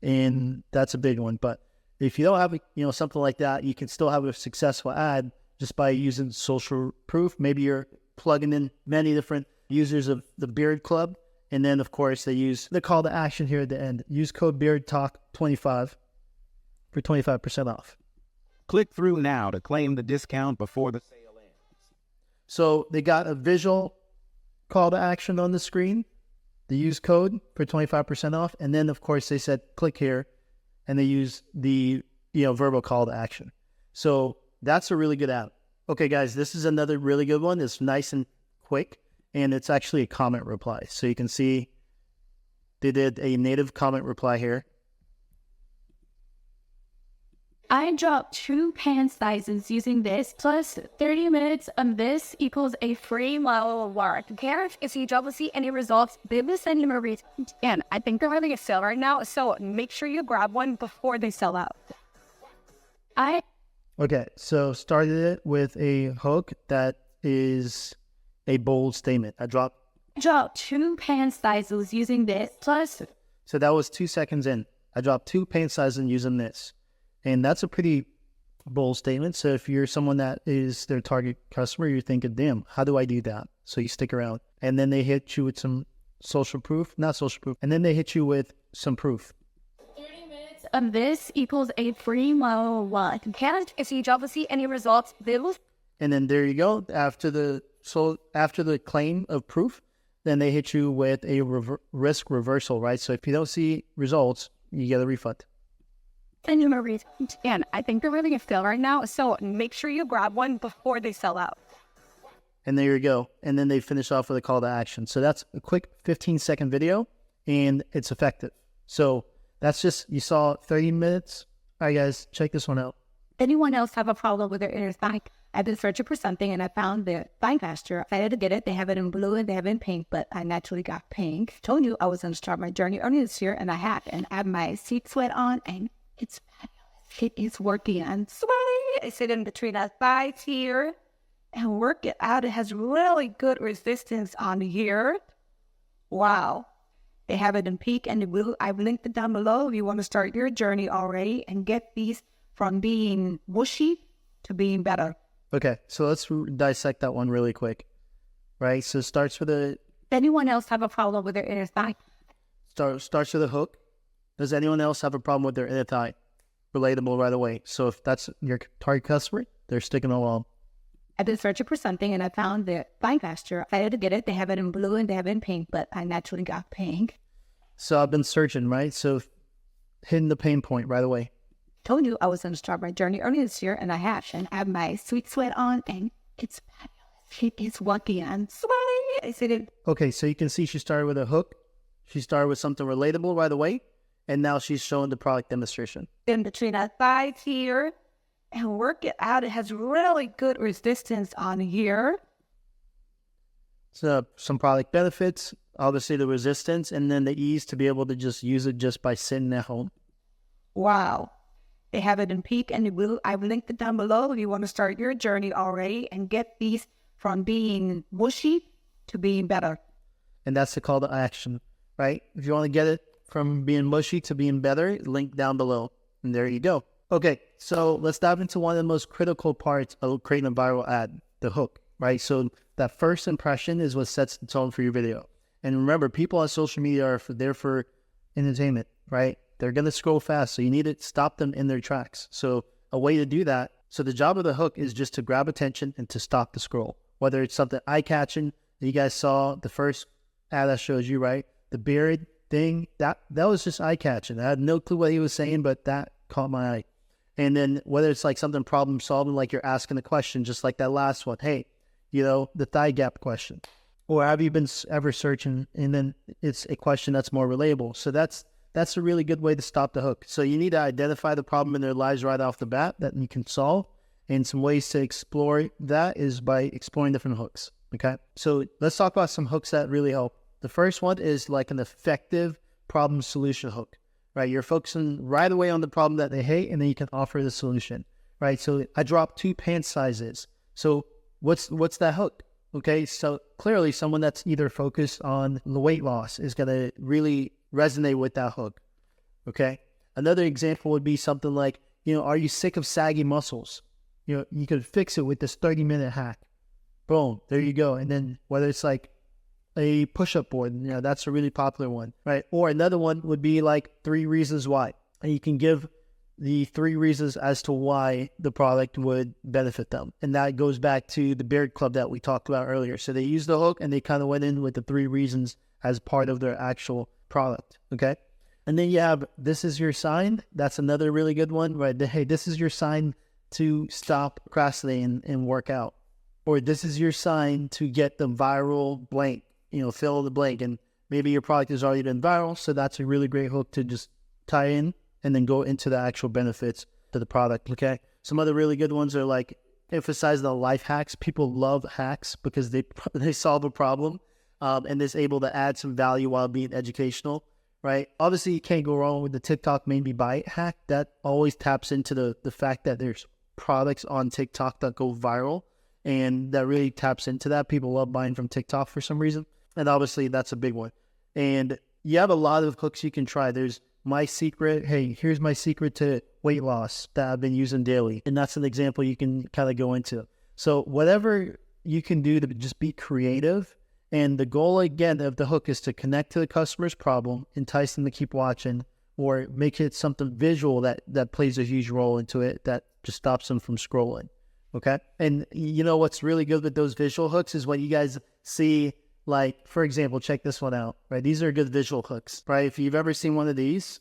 and that's a big one. But if you don't have, something like that, you can still have a successful ad just by using social proof. Maybe you're plugging in many different users of the Beard Club, and then of course they use the call to action here at the end. Use code BeardTalk25 for 25% off. Click through now to claim the discount before the sale ends. So they got a visual call to action on the screen. They use code for 25% off. And then, of course, they said, click here. And they use the verbal call to action. So that's a really good app. Okay, guys, this is another really good one. It's nice and quick. And it's actually a comment reply. So you can see they did a native comment reply here. I dropped 2 pant sizes using this, plus 30 minutes of this equals a free model of work. If you don't see any results, they will send you a refund. And I think they're having a sale right now, so make sure you grab one before they sell out. Okay, so started it with a hook that is a bold statement. I dropped 2 pant sizes using this, plus... So that was 2 seconds in. I dropped 2 pant sizes using this. And that's a pretty bold statement. So if you're someone that is their target customer, you're thinking, damn, how do I do that? So you stick around. And then they hit you with some social proof, not social proof. And then they hit you with some proof. 30 minutes of this equals a free model of work. If you don't see any results, they will... And then there you go. After the claim of proof, then they hit you with a risk reversal, right? So if you don't see results, you get a refund. And I think they're having a sale right now, so make sure you grab one before they sell out. And there you go. And then they finish off with a call to action. So that's a quick 15-second video, and it's effective. So that's just, you saw 30 minutes. All right, guys, check this one out. Anyone else have a problem with their internet? I've been searching for something, and I found the Fine Faster. I had to get it. They have it in blue and they have it in pink, but I naturally got pink. Told you I was going to start my journey early this year, and I have. And I have my seat sweat on, and it's fabulous. It is working. I'm sorry. I sit in between us thighs here. and work it out. It has really good resistance on here. Wow. They have it in pink and in blue. I've linked it down below if you want to start your journey already and get these from being mushy to being better. Okay, so let's dissect that one really quick, right? So it starts with a Anyone else have a problem with their inner thigh? starts with a hook. Does anyone else have a problem with their inner thigh? Relatable right away. So if that's your target customer, they're sticking along. I've been searching for something and I found the thigh pasture. I had to get it. They have it in blue and they have it in pink, but I naturally got pink. So I've been searching, right? So hitting the pain point right away. Told you I was going to start my journey early this year, and I have. And I have my sweet sweat on, and it's fabulous. It's lucky and sweaty. I said it. Okay, so you can see she started with a hook. She started with something relatable right away. And now she's showing the product demonstration. In between our thighs here, and work it out. It has really good resistance on here. So some product benefits, obviously the resistance, and then the ease to be able to just use it just by sitting at home. Wow. They have it in pink and in blue. I've linked it down below if you want to start your journey already and get these from being mushy to being better. And that's the call to action, right? If you want to get it from being mushy to being better, link down below. And there you go. Okay, so let's dive into one of the most critical parts of creating a viral ad, the hook, right? So that first impression is what sets the tone for your video. And remember, people on social media are there for entertainment, right? They're going to scroll fast, so you need to stop them in their tracks. So a way to do that, so the job of the hook is just to grab attention and to stop the scroll. Whether it's something eye-catching that you guys saw, the first ad I showed you, right? The beard thing, that was just eye-catching. I had no clue what he was saying, but that caught my eye. And then whether it's like something problem-solving, like you're asking a question, just like that last one. Hey, the thigh gap question. Or have you been ever searching? And then it's a question that's more relatable. So that's a really good way to stop the hook. So you need to identify the problem in their lives right off the bat that you can solve. And some ways to explore that is by exploring different hooks. Okay. So let's talk about some hooks that really help. The first one is like an effective problem solution hook, right? You're focusing right away on the problem that they hate, and then you can offer the solution, right? So I dropped 2 pant sizes. So what's that hook? Okay. So clearly someone that's either focused on the weight loss is going to really resonate with that hook. Okay. Another example would be something like, are you sick of saggy muscles? You could fix it with this 30-minute hack. Boom. There you go. And then whether it's like a push-up board, that's a really popular one, right? Or another one would be like 3 reasons why. And you can give the 3 reasons as to why the product would benefit them. And that goes back to the Beard Club that we talked about earlier. So they used the hook and they kind of went in with the 3 reasons as part of their actual product. Okay. And then you have, this is your sign. That's another really good one, right? Hey, this is your sign to stop procrastinating and work out. Or this is your sign to get the viral blank, fill in the blank. And maybe your product has already been viral. So that's a really great hook to just tie in and then go into the actual benefits to the product. Okay. Some other really good ones are like emphasize the life hacks. People love hacks because they solve a problem. And is able to add some value while being educational, right? Obviously, you can't go wrong with the TikTok maybe buy it hack. That always taps into the fact that there's products on TikTok that go viral, and that really taps into that. People love buying from TikTok for some reason, and obviously that's a big one. And you have a lot of hooks you can try. There's my secret. Hey, here's my secret to weight loss that I've been using daily, and that's an example you can kind of go into. So whatever you can do to just be creative. And the goal, again, of the hook is to connect to the customer's problem, entice them to keep watching, or make it something visual that plays a huge role into it that just stops them from scrolling, okay? And what's really good with those visual hooks is when you guys see, like, for example, check this one out, right? These are good visual hooks, right? If you've ever seen one of these,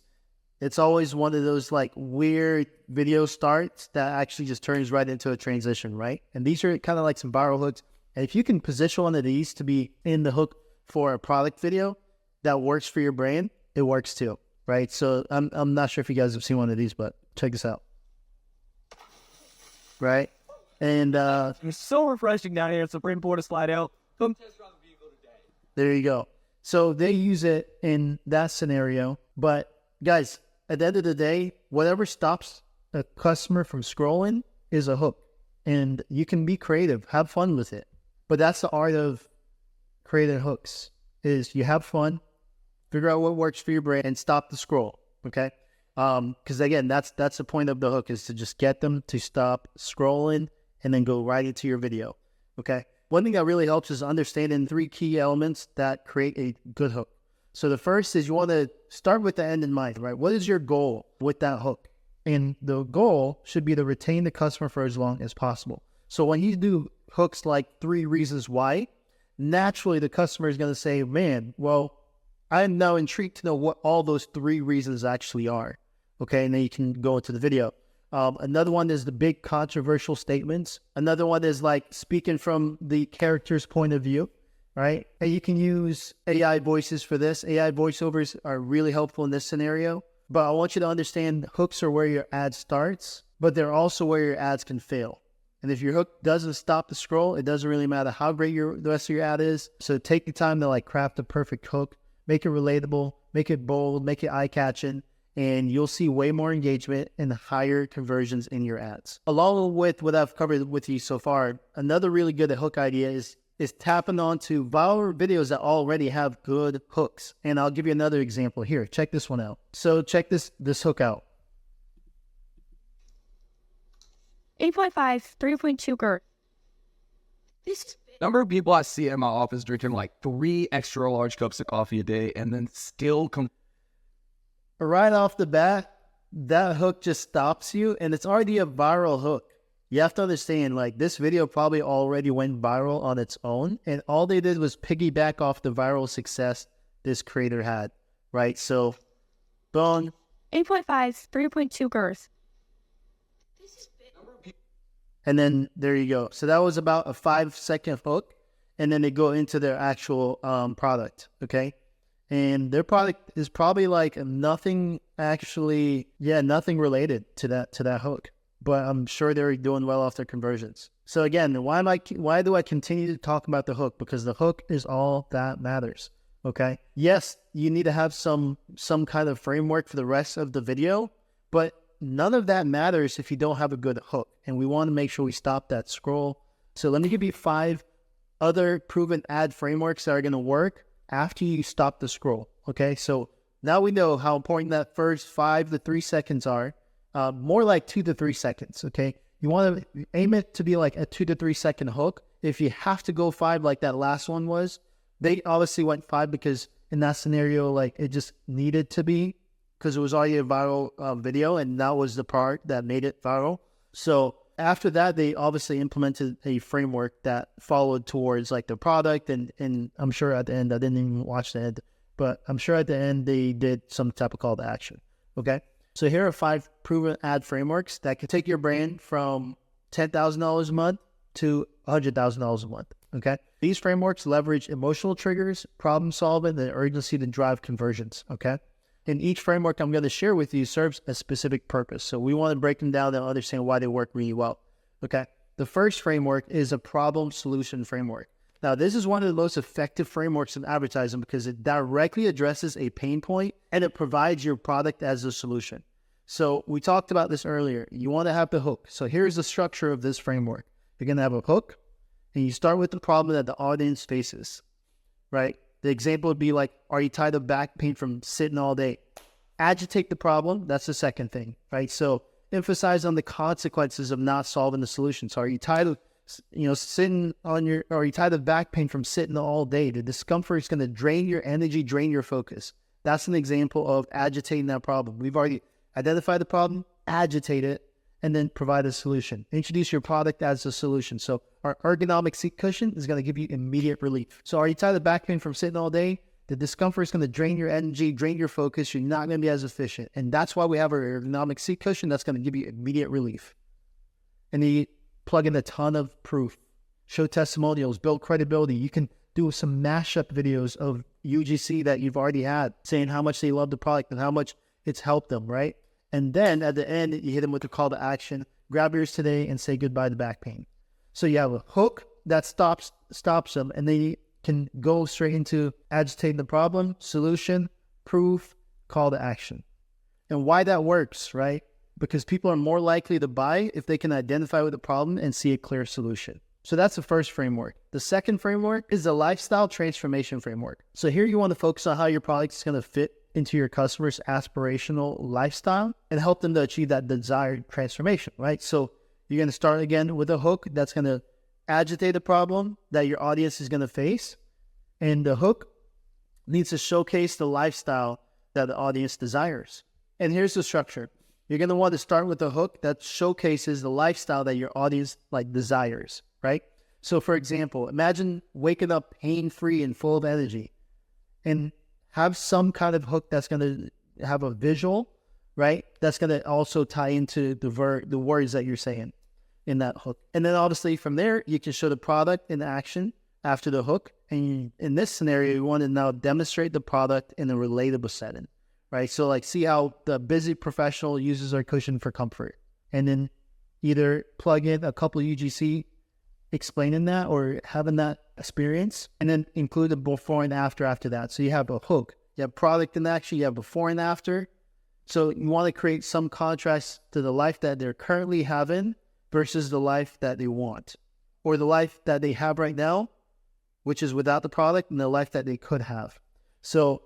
it's always one of those, like, weird video starts that actually just turns right into a transition, right? And these are kind of like some viral hooks. And if you can position one of these to be in the hook for a product video that works for your brand, it works too, right? So I'm not sure if you guys have seen one of these, but check this out, right? And It's so refreshing down here. It's a springboard to slide out. Come test drive the vehicle today. there you go. So they use it in that scenario. But guys, at the end of the day, whatever stops a customer from scrolling is a hook. and you can be creative, have fun with it. But that's the art of creating hooks, is you have fun, figure out what works for your brain, and stop the scroll, okay? Because again, that's the point of the hook, is to just get them to stop scrolling and then go right into your video, okay? One thing that really helps is understanding 3 key elements that create a good hook. So the first is you want to start with the end in mind, right? What is your goal with that hook? And the goal should be to retain the customer for as long as possible. So when you do hooks like 3 reasons why, naturally the customer is going to say, man, well, I'm now intrigued to know what all those 3 reasons actually are. Okay, and then you can go into the video. Another one is the big controversial statements. Another one is like speaking from the character's point of view, right? And you can use AI voices for this. AI voiceovers are really helpful in this scenario. But I want you to understand hooks are where your ad starts, but they're also where your ads can fail. And if your hook doesn't stop the scroll, it doesn't really matter how great the rest of your ad is. So take the time to like craft a perfect hook, make it relatable, make it bold, make it eye-catching, and you'll see way more engagement and higher conversions in your ads. Along with what I've covered with you so far, another really good hook idea is tapping onto viral videos that already have good hooks. And I'll give you another example here. Check this one out. So check this hook out. 8.5, 3.2 girth. Number of people I see in my office drinking like 3 extra large cups of coffee a day and then still Right off the bat, that hook just stops you, and it's already a viral hook. You have to understand, like, this video probably already went viral on its own, and all they did was piggyback off the viral success this creator had, right? So, boom. 8.5, 3.2 girth. And then there you go. So that was about a 5-second hook, and then they go into their actual product, okay? And their product is probably like nothing nothing related to that hook. But I'm sure they're doing well off their conversions. So again, why do I continue to talk about the hook? Because the hook is all that matters. Okay. Yes, you need to have some kind of framework for the rest of the video, but none of that matters if you don't have a good hook. And we want to make sure we stop that scroll. So let me give you 5 other proven ad frameworks that are going to work after you stop the scroll. Okay. So now we know how important that first 5 to 3 seconds are. More like 2 to 3 seconds, okay? You want to aim it to be like a 2 to 3 second hook. If you have to go 5 like that last one was, they obviously went 5 because in that scenario, like it just needed to be, because it was already a viral video, and that was the part that made it viral. So after that, they obviously implemented a framework that followed towards like the product, and I'm sure at the end, I didn't even watch the end, but I'm sure at the end they did some type of call to action, okay? So here are 5 proven ad frameworks that can take your brand from $10,000 a month to $100,000 a month, okay? These frameworks leverage emotional triggers, problem solving, and urgency to drive conversions, okay? And each framework I'm going to share with you serves a specific purpose. So we want to break them down and understand why they work really well, okay? The first framework is a problem solution framework. Now, this is one of the most effective frameworks in advertising because it directly addresses a pain point and it provides your product as a solution. So we talked about this earlier. You want to have the hook. So here's the structure of this framework. You're going to have a hook, and you start with the problem that the audience faces, right? The example would be like, are you tired of back pain from sitting all day? Agitate the problem. That's the second thing, right? So emphasize on the consequences of not solving the solution. So are you tired of sitting on are you tired of back pain from sitting all day? The discomfort is going to drain your energy, drain your focus. That's an example of agitating that problem. We've already identified the problem, agitate it, and then provide a solution. Introduce your product as a solution. So our ergonomic seat cushion is going to give you immediate relief. So are you tired of back pain from sitting all day? The discomfort is going to drain your energy, drain your focus. You're not going to be as efficient. And that's why we have our ergonomic seat cushion that's going to give you immediate relief. And then you plug in a ton of proof, show testimonials, build credibility. You can do some mashup videos of UGC that you've already had, saying how much they love the product and how much it's helped them, right? And then at the end, you hit them with the call to action, grab yours today and say goodbye to back pain. So you have a hook that stops them, and then you can go straight into agitating the problem, solution, proof, call to action. And why that works, right? because people are more likely to buy if they can identify with the problem and see a clear solution. So that's the first framework. The second framework is the lifestyle transformation framework. So here you want to focus on how your product is going to fit into your customer's aspirational lifestyle and help them to achieve that desired transformation, right? So you're going to start again with a hook that's going to agitate a problem that your audience is going to face. And the hook needs to showcase the lifestyle that the audience desires. And here's the structure. You're going to want to start with a hook that showcases the lifestyle that your audience desires, right? So for example, imagine waking up pain-free and full of energy, and have some kind of hook that's going to have a visual, right? That's going to also tie into the words that you're saying in that hook. And then obviously from there, you can show the product in action after the hook. And in this scenario, you want to now demonstrate the product in a relatable setting, right? So like see how the busy professional uses our cushion for comfort, and then either plug in a couple of UGC explaining that or having that experience, and then include the before and after that. So you have a hook, you have product in action, you have before and after. So you want to create some contrast to the life that they're currently having versus the life that they want, or the life that they have right now, which is without the product, and the life that they could have. So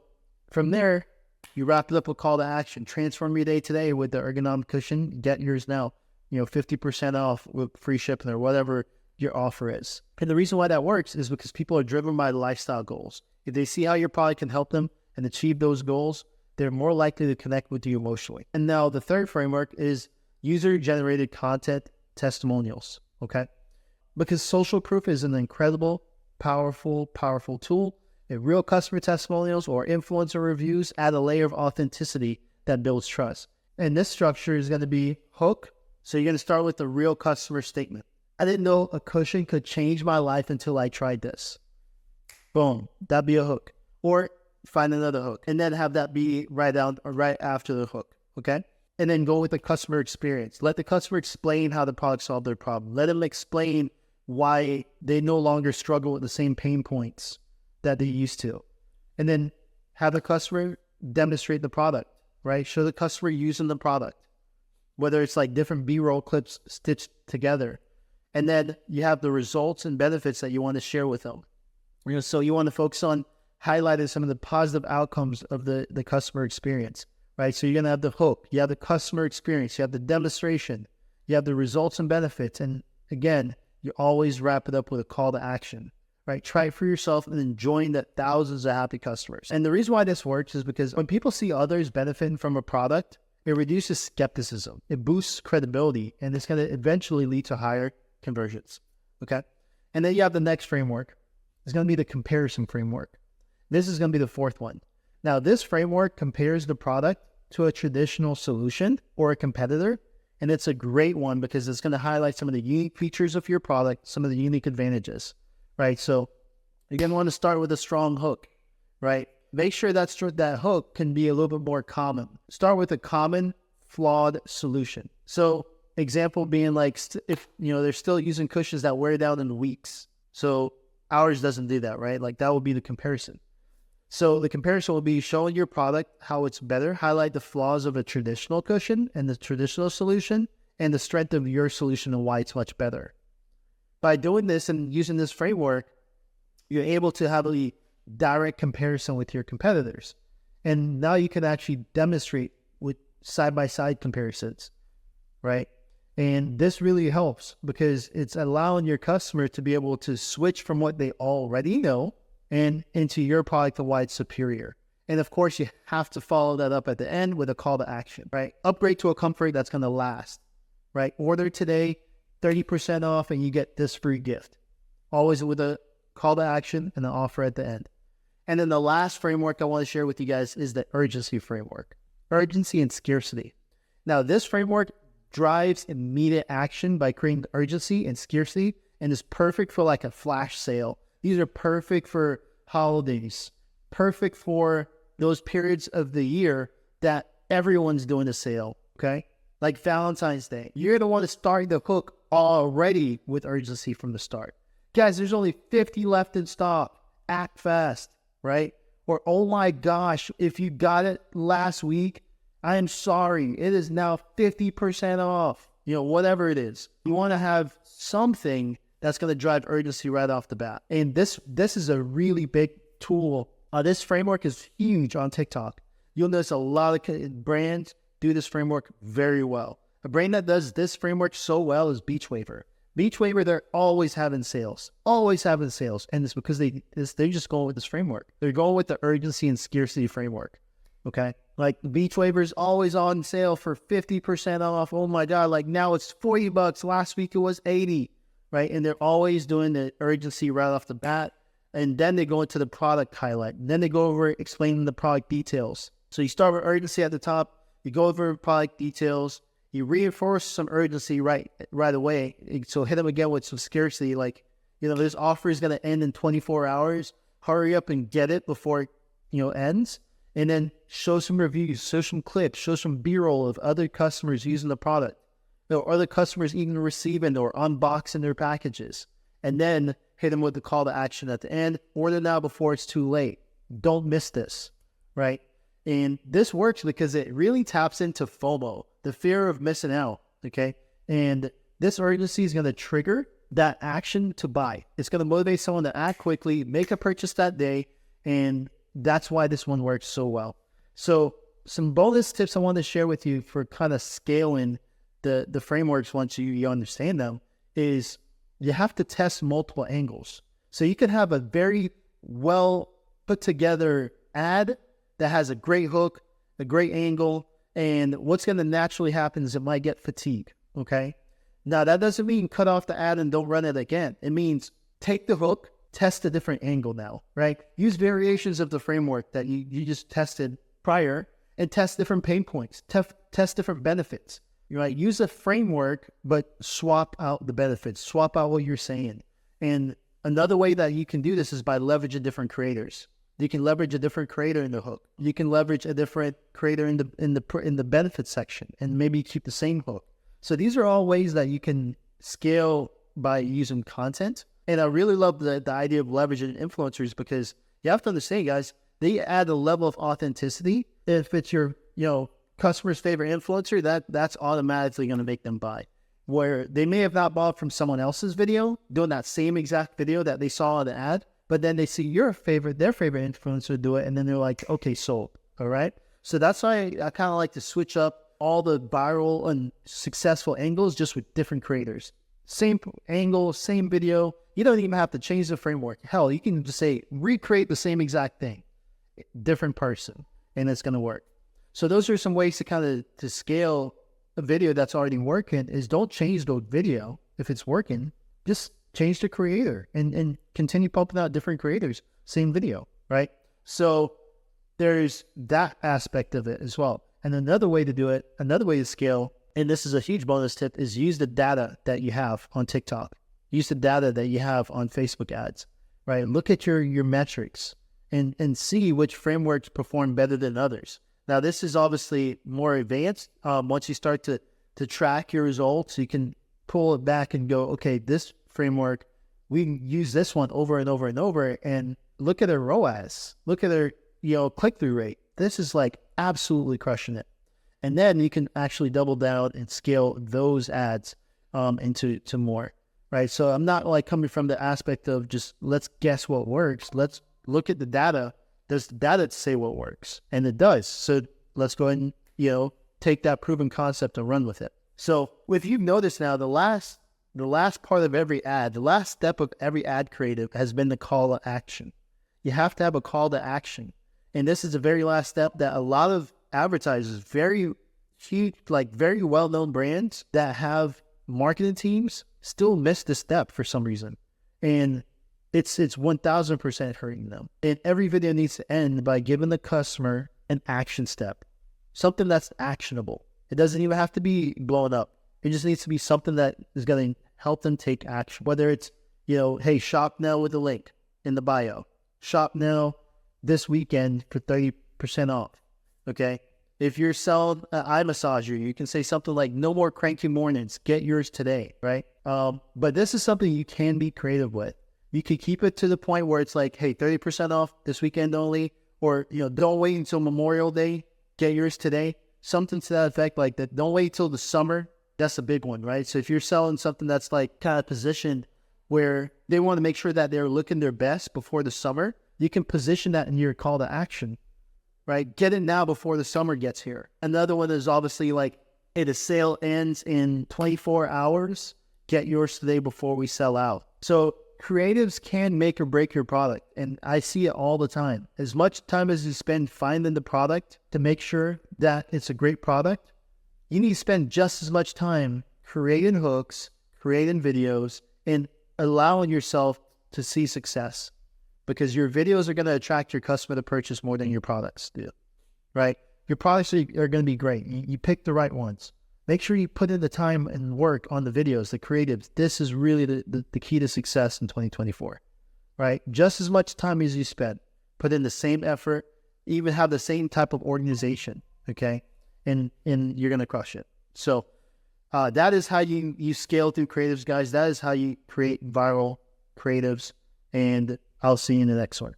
from there, you wrap it up with call to action. Transform your day today with the ergonomic cushion. Get yours now. 50% off with free shipping or whatever your offer is. And the reason why that works is because people are driven by lifestyle goals. If they see how your product can help them and achieve those goals, they're more likely to connect with you emotionally. And now the third framework is user-generated content testimonials, okay? Because social proof is an incredible, powerful tool. And real customer testimonials or influencer reviews add a layer of authenticity that builds trust. And this structure is going to be hook. So you're going to start with the real customer statement. I didn't know a cushion could change my life until I tried this. Boom. That'd be a hook. Or find another hook and then have that be right after the hook. Okay. And then go with the customer experience. Let the customer explain how the product solved their problem. Let them explain why they no longer struggle with the same pain points that they used to. And then have the customer demonstrate the product, right? Show the customer using the product, whether it's like different B-roll clips stitched together. And then you have the results and benefits that you want to share with them. So you want to focus on highlighting some of the positive outcomes of the customer experience, right? So you're going to have the hook, you have the customer experience, you have the demonstration, you have the results and benefits. And again, you always wrap it up with a call to action, right? Try it for yourself and then join the thousands of happy customers. And the reason why this works is because when people see others benefiting from a product, it reduces skepticism, it boosts credibility, and it's going to eventually lead to higher conversions, okay? And then you have the next framework. It's going to be the comparison framework. This is going to be the fourth one. Now, this framework compares the product to a traditional solution or a competitor, and it's a great one because it's going to highlight some of the unique features of your product, some of the unique advantages, right? So you're going to want to start with a strong hook, right? Make sure that hook can be a little bit more common. Start with a common, flawed solution. So example being like, if they're still using cushions that wear down in weeks. So ours doesn't do that, right? Like that would be the comparison. So the comparison will be showing your product how it's better, highlight the flaws of a traditional cushion and the traditional solution, and the strength of your solution and why it's much better. By doing this and using this framework, you're able to have a direct comparison with your competitors. And now you can actually demonstrate with side-by-side comparisons, right? And this really helps because it's allowing your customer to be able to switch from what they already know and into your product and why it's superior. And of course, you have to follow that up at the end with a call to action, right? Upgrade to a comfort that's going to last, right? Order today, 30% off, and you get this free gift. Always with a call to action and an offer at the end. And then the last framework I want to share with you guys is the urgency framework. Urgency and scarcity. Now, this framework drives immediate action by creating urgency and scarcity, and is perfect for like a flash sale. These are perfect for holidays, perfect for those periods of the year that everyone's doing a sale, okay? Like Valentine's Day. You're going to want to start the hook already with urgency from the start. Guys, there's only 50 left in stock. Act fast, right? Or, oh my gosh, if you got it last week I am sorry, it is now 50% off. Whatever it is. You want to have something that's going to drive urgency right off the bat. And this is a really big tool. This framework is huge on TikTok. You'll notice a lot of brands do this framework very well. A brand that does this framework so well is Beach Waver. Beach Waver, they're always having sales. And it's because they're just going with this framework. They're going with the urgency and scarcity framework. Okay? Like Beach Waver is always on sale for 50% off. Oh my God. Like now it's $40. Last week it was 80, right? And they're always doing the urgency right off the bat. And then they go into the product highlight. And then they go over explaining the product details. So you start with urgency at the top. You go over product details. You reinforce some urgency right away. So hit them again with some scarcity. Like, this offer is going to end in 24 hours. Hurry up and get it before it, ends. And then show some reviews, show some clips, show some B-roll of other customers using the product. Or other customers even receiving or unboxing their packages. And then hit them with the call to action at the end. Order now before it's too late. Don't miss this, right? And this works because it really taps into FOMO, the fear of missing out, okay? And this urgency is going to trigger that action to buy. It's going to motivate someone to act quickly, make a purchase that day, and that's why this one works so well. So some bonus tips I want to share with you for kind of scaling the frameworks once you understand them is you have to test multiple angles. So you could have a very well put together ad that has a great hook, a great angle, and what's going to naturally happen is it might get fatigue, okay? Now, that doesn't mean cut off the ad and don't run it again. It means take the hook, test a different angle now, right? Use variations of the framework that you just tested prior and test different pain points, test different benefits, right? Use a framework, but swap out the benefits, swap out what you're saying. And another way that you can do this is by leveraging different creators. You can leverage a different creator in the hook. You can leverage a different creator in the benefits section, and maybe keep the same hook. So these are all ways that you can scale by using content. And I really love the idea of leveraging influencers because you have to understand, guys, they add a level of authenticity. If it's your customer's favorite influencer, that's automatically going to make them buy. Where they may have not bought from someone else's video, doing that same exact video that they saw in the ad, but then they see their favorite influencer do it, and then they're like, okay, sold. All right. So that's why I kind of like to switch up all the viral and successful angles just with different creators. Same angle, same video. You don't even have to change the framework. Hell, you can just say, recreate the same exact thing, different person, and it's going to work. So those are some ways to kind of to scale a video that's already working is don't change the video if it's working. Just change the creator and continue pumping out different creators, same video, right? So there's that aspect of it as well. And another way to do it, another way to scale, and this is a huge bonus tip, is use the data that you have on TikTok. Use the data that you have on Facebook ads, right? Look at your metrics and see which frameworks perform better than others. Now, this is obviously more advanced. Once you start to track your results, you can pull it back and go, okay, this framework, we can use this one over and over and over, and look at their ROAS, look at their click-through rate. This is like absolutely crushing it. And then you can actually double down and scale those ads into more, right? So I'm not like coming from the aspect of just let's guess what works. Let's look at the data. Does the data say what works? And it does. So let's go ahead and take that proven concept and run with it. So if you've noticed now, the last part of every ad, the last step of every ad creative has been the call to action. You have to have a call to action. And this is the very last step that a lot of advertisers, very huge, like very well-known brands that have marketing teams still miss this step for some reason. And it's 1000% hurting them. And every video needs to end by giving the customer an action step, something that's actionable. It doesn't even have to be blown up. It just needs to be something that is going to help them take action. Whether it's, hey, shop now with a link in the bio. Shop now this weekend for 30% off. Okay. If you're selling an eye massager, you can say something like, no more cranky mornings, get yours today. Right. But this is something you can be creative with. You could keep it to the point where it's like, hey, 30% off this weekend only, or, don't wait until Memorial Day, get yours today. something to that effect, like that. Don't wait till the summer. That's a big one, right? So if you're selling something that's like kind of positioned where they want to make sure that they're looking their best before the summer, you can position that in your call to action, right? Get it now before the summer gets here. Another one is obviously like, hey, the sale ends in 24 hours. Get yours today before we sell out. So creatives can make or break your product. And I see it all the time. As much time as you spend finding the product to make sure that it's a great product, you need to spend just as much time creating hooks, creating videos, and allowing yourself to see success. Because your videos are going to attract your customer to purchase more than your products do, right? Your products are going to be great. You pick the right ones. Make sure you put in the time and work on the videos, the creatives. This is really the key to success in 2024, right? Just as much time as you spend. Put in the same effort, even have the same type of organization, okay? And you're going to crush it. So that is how you scale through creatives, guys. That is how you create viral creatives. And I'll see you in the next one.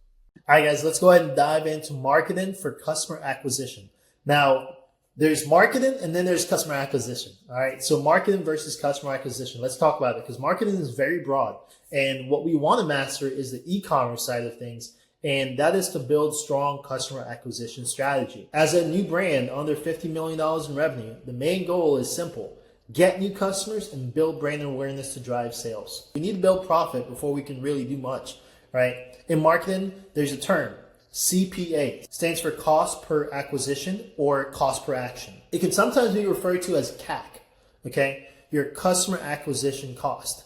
All right, guys, let's go ahead and dive into marketing for customer acquisition. Now, there's marketing and then there's customer acquisition. All right. So marketing versus customer acquisition. Let's talk about it because marketing is very broad. And what we want to master is the e-commerce side of things. And that is to build strong customer acquisition strategy. As a new brand under $50 million in revenue, the main goal is simple. Get new customers and build brand awareness to drive sales. We need to build profit before we can really do much, right? In marketing, there's a term. CPA stands for cost per acquisition or cost per action. It can sometimes be referred to as CAC, okay? Your customer acquisition cost.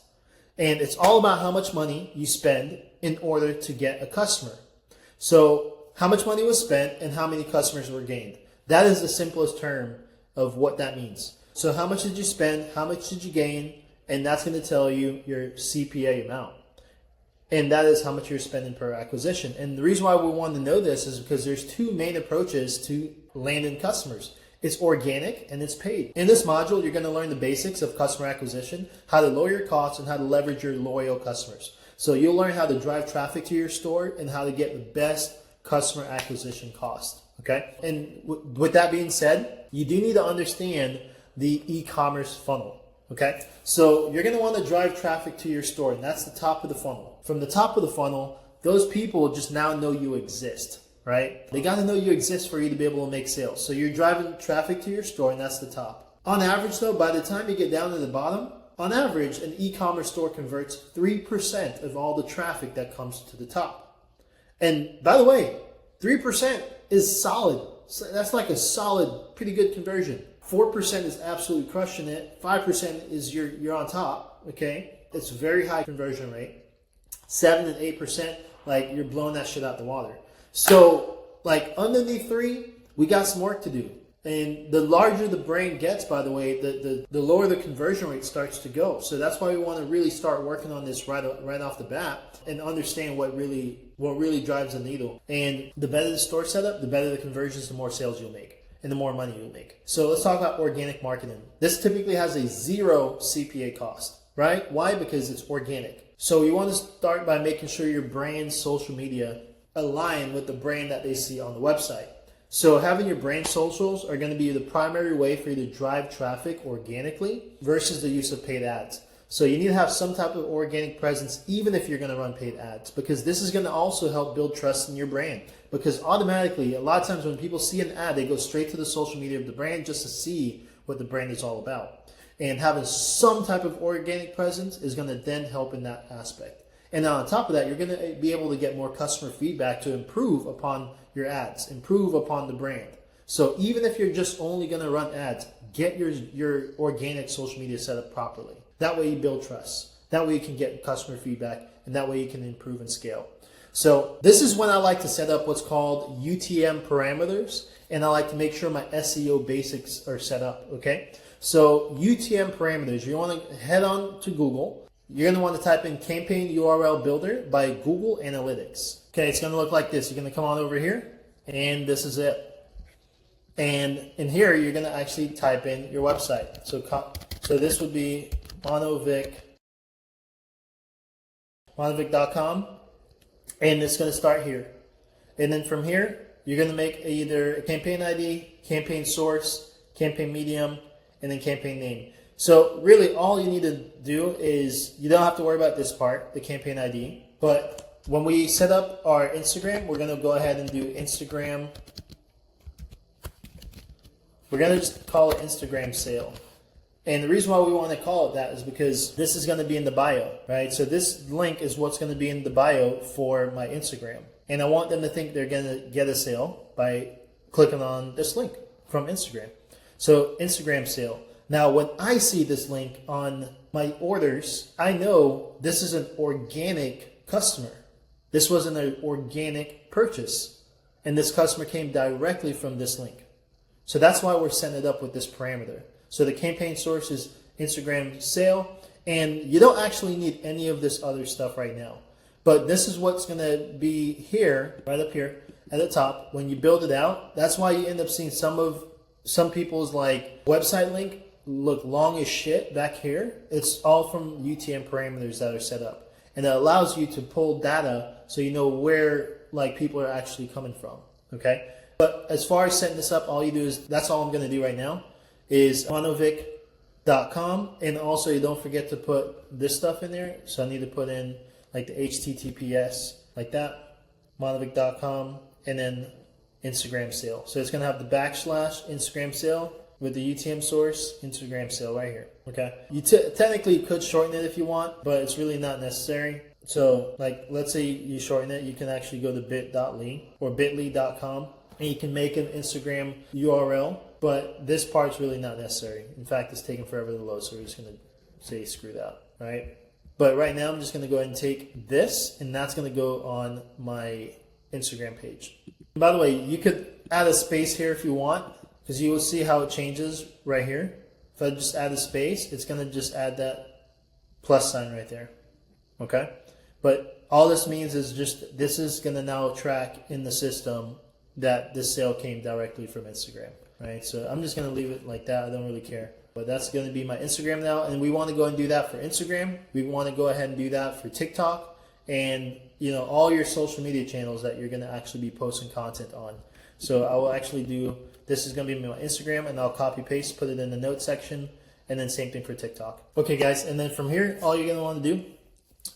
And it's all about how much money you spend in order to get a customer. So how much money was spent and how many customers were gained. That is the simplest term of what that means. So how much did you spend? How much did you gain? And that's going to tell you your CPA amount. And that is how much you're spending per acquisition. And the reason why we want to know this is because there's two main approaches to landing customers. It's organic and it's paid. In this module, you're going to learn the basics of customer acquisition, how to lower your costs, and how to leverage your loyal customers. So you'll learn how to drive traffic to your store and how to get the best customer acquisition cost. Okay? And with that being said, you do need to understand the e-commerce funnel. Okay? So you're going to want to drive traffic to your store, and that's the top of the funnel. From the top of the funnel, those people just now know you exist, right? They got to know you exist for you to be able to make sales. So you're driving traffic to your store, and that's the top. On average, though, by the time you get down to the bottom, on average, an e-commerce store converts 3% of all the traffic that comes to the top. And by the way, 3% is solid. So that's like a solid, pretty good conversion. 4% is absolutely crushing it. 5% is you're on top, okay? It's a very high conversion rate. 7 and 8%, like you're blowing that shit out the water. So like underneath 3, we got some work to do. And the larger the brand gets, by the way, the lower the conversion rate starts to go. So that's why we want to really start working on this right off the bat and understand what really drives the needle. And the better the store setup, the better the conversions, the more sales you'll make and the more money you'll make. So let's talk about organic marketing. This typically has a 0 CPA cost, right? Why? Because it's organic. So you want to start by making sure your brand's social media align with the brand that they see on the website. So having your brand socials are going to be the primary way for you to drive traffic organically versus the use of paid ads. So you need to have some type of organic presence even if you're going to run paid ads, because this is going to also help build trust in your brand. Because automatically, a lot of times when people see an ad, they go straight to the social media of the brand just to see what the brand is all about. And having some type of organic presence is going to then help in that aspect. And on top of that, you're going to be able to get more customer feedback to improve upon your ads, improve upon the brand. So even if you're just only going to run ads, get your organic social media set up properly. That way you build trust. That way you can get customer feedback, and that way you can improve and scale. So this is when I like to set up what's called UTM parameters, and I like to make sure my SEO basics are set up, okay? So UTM parameters, you want to head on to Google. You're going to want to type in Campaign URL Builder by Google Analytics. Okay, it's going to look like this. You're going to come on over here, and this is it. And in here, you're going to actually type in your website. So this would be monovic.com, and it's going to start here. And then from here, you're going to make either a campaign ID, campaign source, campaign medium, and then campaign name. So really all you need to do is, you don't have to worry about this part, the campaign ID, but when we set up our Instagram, we're going to go ahead and do Instagram. We're going to just call it Instagram sale. And the reason why we want to call it that is because this is going to be in the bio, right? So this link is what's going to be in the bio for my Instagram. And I want them to think they're going to get a sale by clicking on this link from Instagram. So Instagram sale. Now, when I see this link on my orders, I know this is an organic customer. This wasn't an organic purchase. And this customer came directly from this link. So that's why we're setting it up with this parameter. So the campaign source is Instagram sale, and you don't actually need any of this other stuff right now. But this is what's going to be here, right up here at the top. When you build it out, that's why you end up seeing some people's like website link look long as shit back here. It's all from UTM parameters that are set up, and it allows you to pull data so you know where like people are actually coming from. Okay. But as far as setting this up, all you do is, that's all I'm going to do right now, is monovic.com. And also you don't forget to put this stuff in there. So I need to put in like the HTTPS like that, monovic.com, and then Instagram sale. So it's going to have the backslash Instagram sale with the UTM source, Instagram sale right here. Okay. You technically could shorten it if you want, but it's really not necessary. So like, let's say you shorten it, you can actually go to bit.ly or bit.ly.com. And you can make an Instagram URL, but this part's really not necessary. In fact, it's taking forever to load, so we're just going to say screw that, right? But right now, I'm just going to go ahead and take this, and that's going to go on my Instagram page. And by the way, you could add a space here if you want, because you will see how it changes right here. If I just add a space, it's going to just add that plus sign right there, okay? But all this means is just, this is going to now track in the system that this sale came directly from Instagram, right? So I'm just going to leave it like that. I don't really care. But that's going to be my Instagram now, and we want to go and do that for Instagram. We want to go ahead and do that for TikTok, and all your social media channels that you're going to actually be posting content on. So I will actually do, this is going to be my Instagram, and I'll copy paste, put it in the notes section, and then same thing for TikTok. Okay, guys, and then from here, all you're going to want to do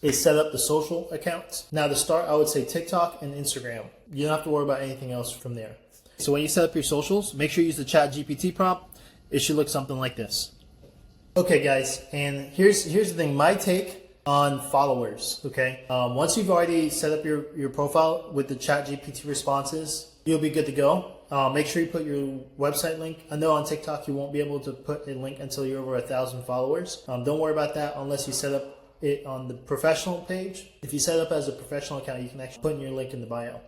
is set up the social accounts. Now to start, I would say TikTok and Instagram. You don't have to worry about anything else from there. So when you set up your socials, make sure you use the ChatGPT prompt. It should look something like this. Okay, guys, and here's the thing. My take on followers, okay? Once you've already set up your profile with the ChatGPT responses, you'll be good to go. Make sure you put your website link. I know on TikTok you won't be able to put a link until you're over 1,000 followers. Don't worry about that unless you set up it on the professional page. If you set it up as a professional account, you can actually put in your link in the bio.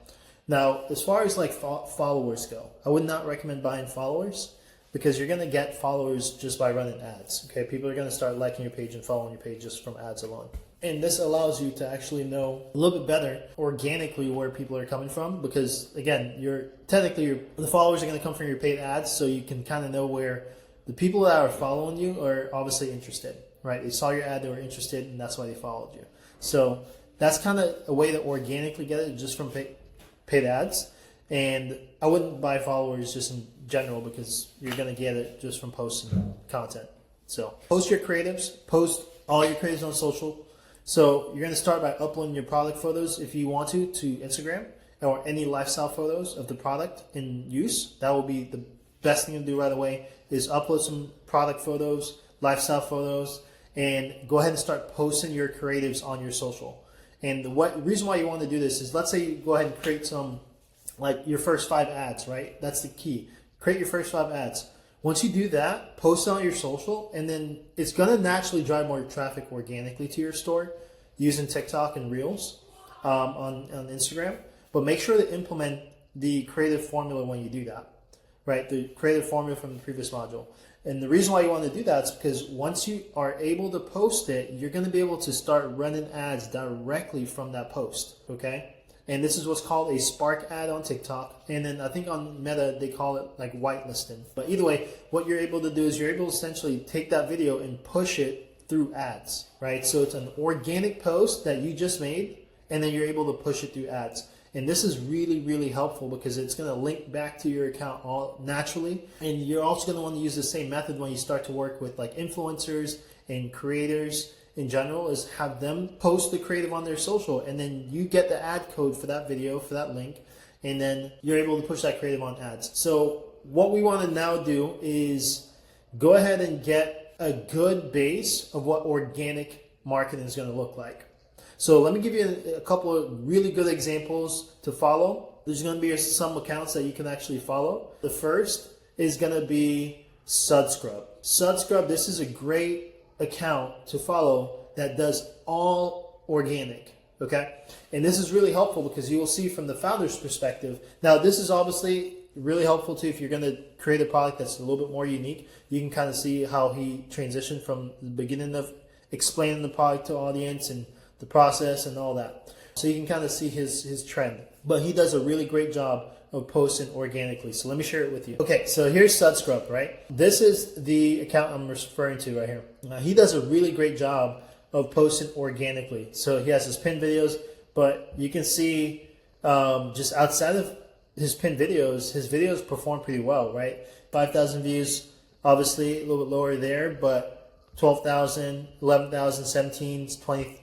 Now, as far as like followers go, I would not recommend buying followers because you're going to get followers just by running ads. Okay, people are going to start liking your page and following your page just from ads alone. And this allows you to actually know a little bit better organically where people are coming from, because again, the followers are going to come from your paid ads, so you can kind of know where the people that are following you are obviously interested. Right, they saw your ad, they were interested, and that's why they followed you. So that's kind of a way to organically get it, just from paid ads. And I wouldn't buy followers just in general because you're going to get it just from posting content. So post your creatives, post all your creatives on social. So you're going to start by uploading your product photos if you want to Instagram, or any lifestyle photos of the product in use. That will be the best thing to do right away, is upload some product photos, lifestyle photos, and go ahead and start posting your creatives on your social. And the reason why you want to do this is, let's say you go ahead and create some, like your first 5 ads, right? That's the key. Create your first 5 ads. Once you do that, post it on your social, and then it's going to naturally drive more traffic organically to your store using TikTok and Reels on Instagram. But make sure to implement the creative formula when you do that, right? The creative formula from the previous module. And the reason why you want to do that is because once you are able to post it, you're going to be able to start running ads directly from that post, okay? And this is what's called a spark ad on TikTok. And then I think on Meta, they call it like whitelisting. But either way, what you're able to do is you're able to essentially take that video and push it through ads, right? So it's an organic post that you just made, and then you're able to push it through ads. And this is really, really helpful because it's going to link back to your account all naturally. And you're also going to want to use the same method when you start to work with like influencers and creators in general, is have them post the creative on their social, and then you get the ad code for that video, for that link, and then you're able to push that creative on ads. So what we want to now do is go ahead and get a good base of what organic marketing is going to look like. So let me give you a couple of really good examples to follow. There's going to be some accounts that you can actually follow. The first is going to be SudScrub. SudScrub, this is a great account to follow that does all organic, okay? And this is really helpful because you will see from the founder's perspective. Now, this is obviously really helpful too if you're going to create a product that's a little bit more unique. You can kind of see how he transitioned from the beginning of explaining the product to audience and the process and all that. So you can kind of see his trend. But he does a really great job of posting organically. So let me share it with you. Okay, so here's SudScrub, right? This is the account I'm referring to right here. He does a really great job of posting organically. So he has his pinned videos, but you can see just outside of his pinned videos, his videos perform pretty well, right? 5,000 views, obviously a little bit lower there, but 12,000, 11,000, 17, 20,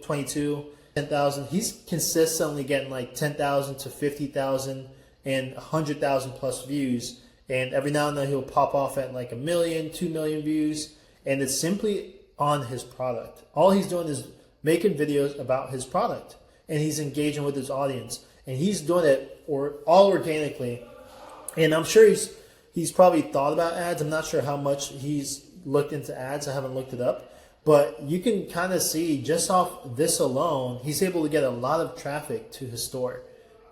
22, 10,000. He's consistently getting like 10,000 to 50,000 and 100,000 plus views. And every now and then he'll pop off at like 1 million, 2 million views. And it's simply on his product. All he's doing is making videos about his product. And he's engaging with his audience. And he's doing it all organically. And I'm sure he's probably thought about ads. I'm not sure how much he's looked into ads. I haven't looked it up. But you can kind of see just off this alone, he's able to get a lot of traffic to his store,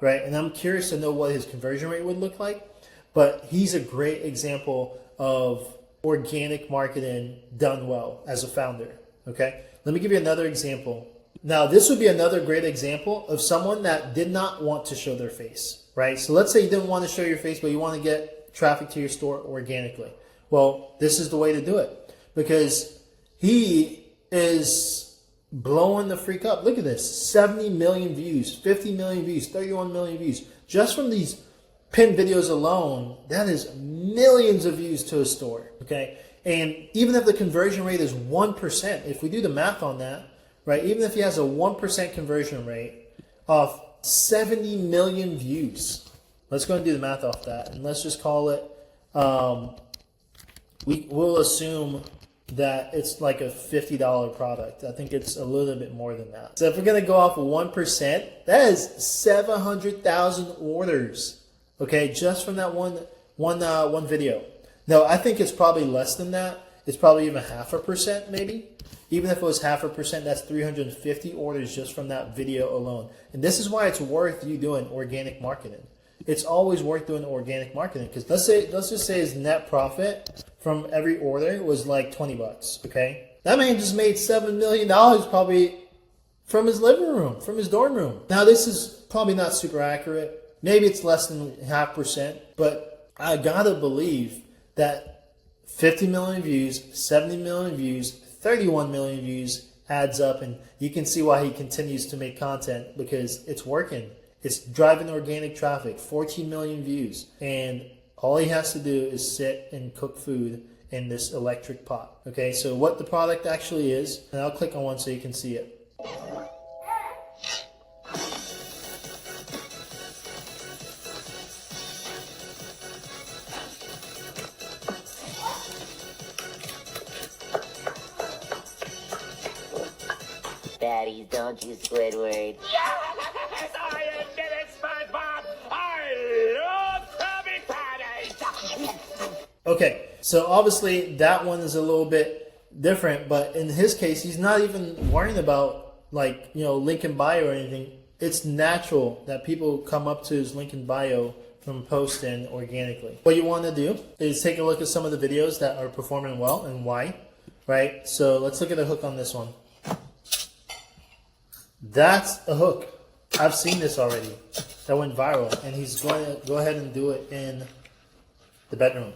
right? And I'm curious to know what his conversion rate would look like. But he's a great example of organic marketing done well as a founder, okay? Let me give you another example. Now, this would be another great example of someone that did not want to show their face, right? So let's say you didn't want to show your face, but you want to get traffic to your store organically. Well, this is the way to do it because he is blowing the freak up. Look at this, 70 million views, 50 million views, 31 million views. Just from these pinned videos alone, that is millions of views to a store, okay? And even if the conversion rate is 1%, if we do the math on that, right, even if he has a 1% conversion rate of 70 million views, let's go and do the math off that. And let's just call it, we'll assume that it's like a $50 product. I think it's a little bit more than that. So if we're going to go off of 1%, that is 700,000 orders, okay, just from that one video. No, I think it's probably less than that. It's probably even 0.5% maybe. Even if it was 0.5%, that's 350 orders just from that video alone. And this is why it's worth you doing organic marketing. It's always worth doing organic marketing because let's just say his net profit from every order was like $20, okay? That man just made $7 million probably from his living room, from his dorm room. Now, this is probably not super accurate. Maybe it's less than 0.5%, but I gotta believe that 50 million views, 70 million views, 31 million views adds up, and you can see why he continues to make content because it's working. It's driving organic traffic, 14 million views, and all he has to do is sit and cook food in this electric pot. Okay, so what the product actually is, and I'll click on one so you can see it. Daddy, don't you Squidward. Yes, I admit it, SpongeBob. I love Krabby Patties. Okay, so obviously that one is a little bit different, but in his case, he's not even worrying about like, link in bio or anything. It's natural that people come up to his link in bio from posting organically. What you want to do is take a look at some of the videos that are performing well and why, right? So let's look at the hook on this one. That's a hook. I've seen this already. That went viral, and he's going to go ahead and do it in the bedroom.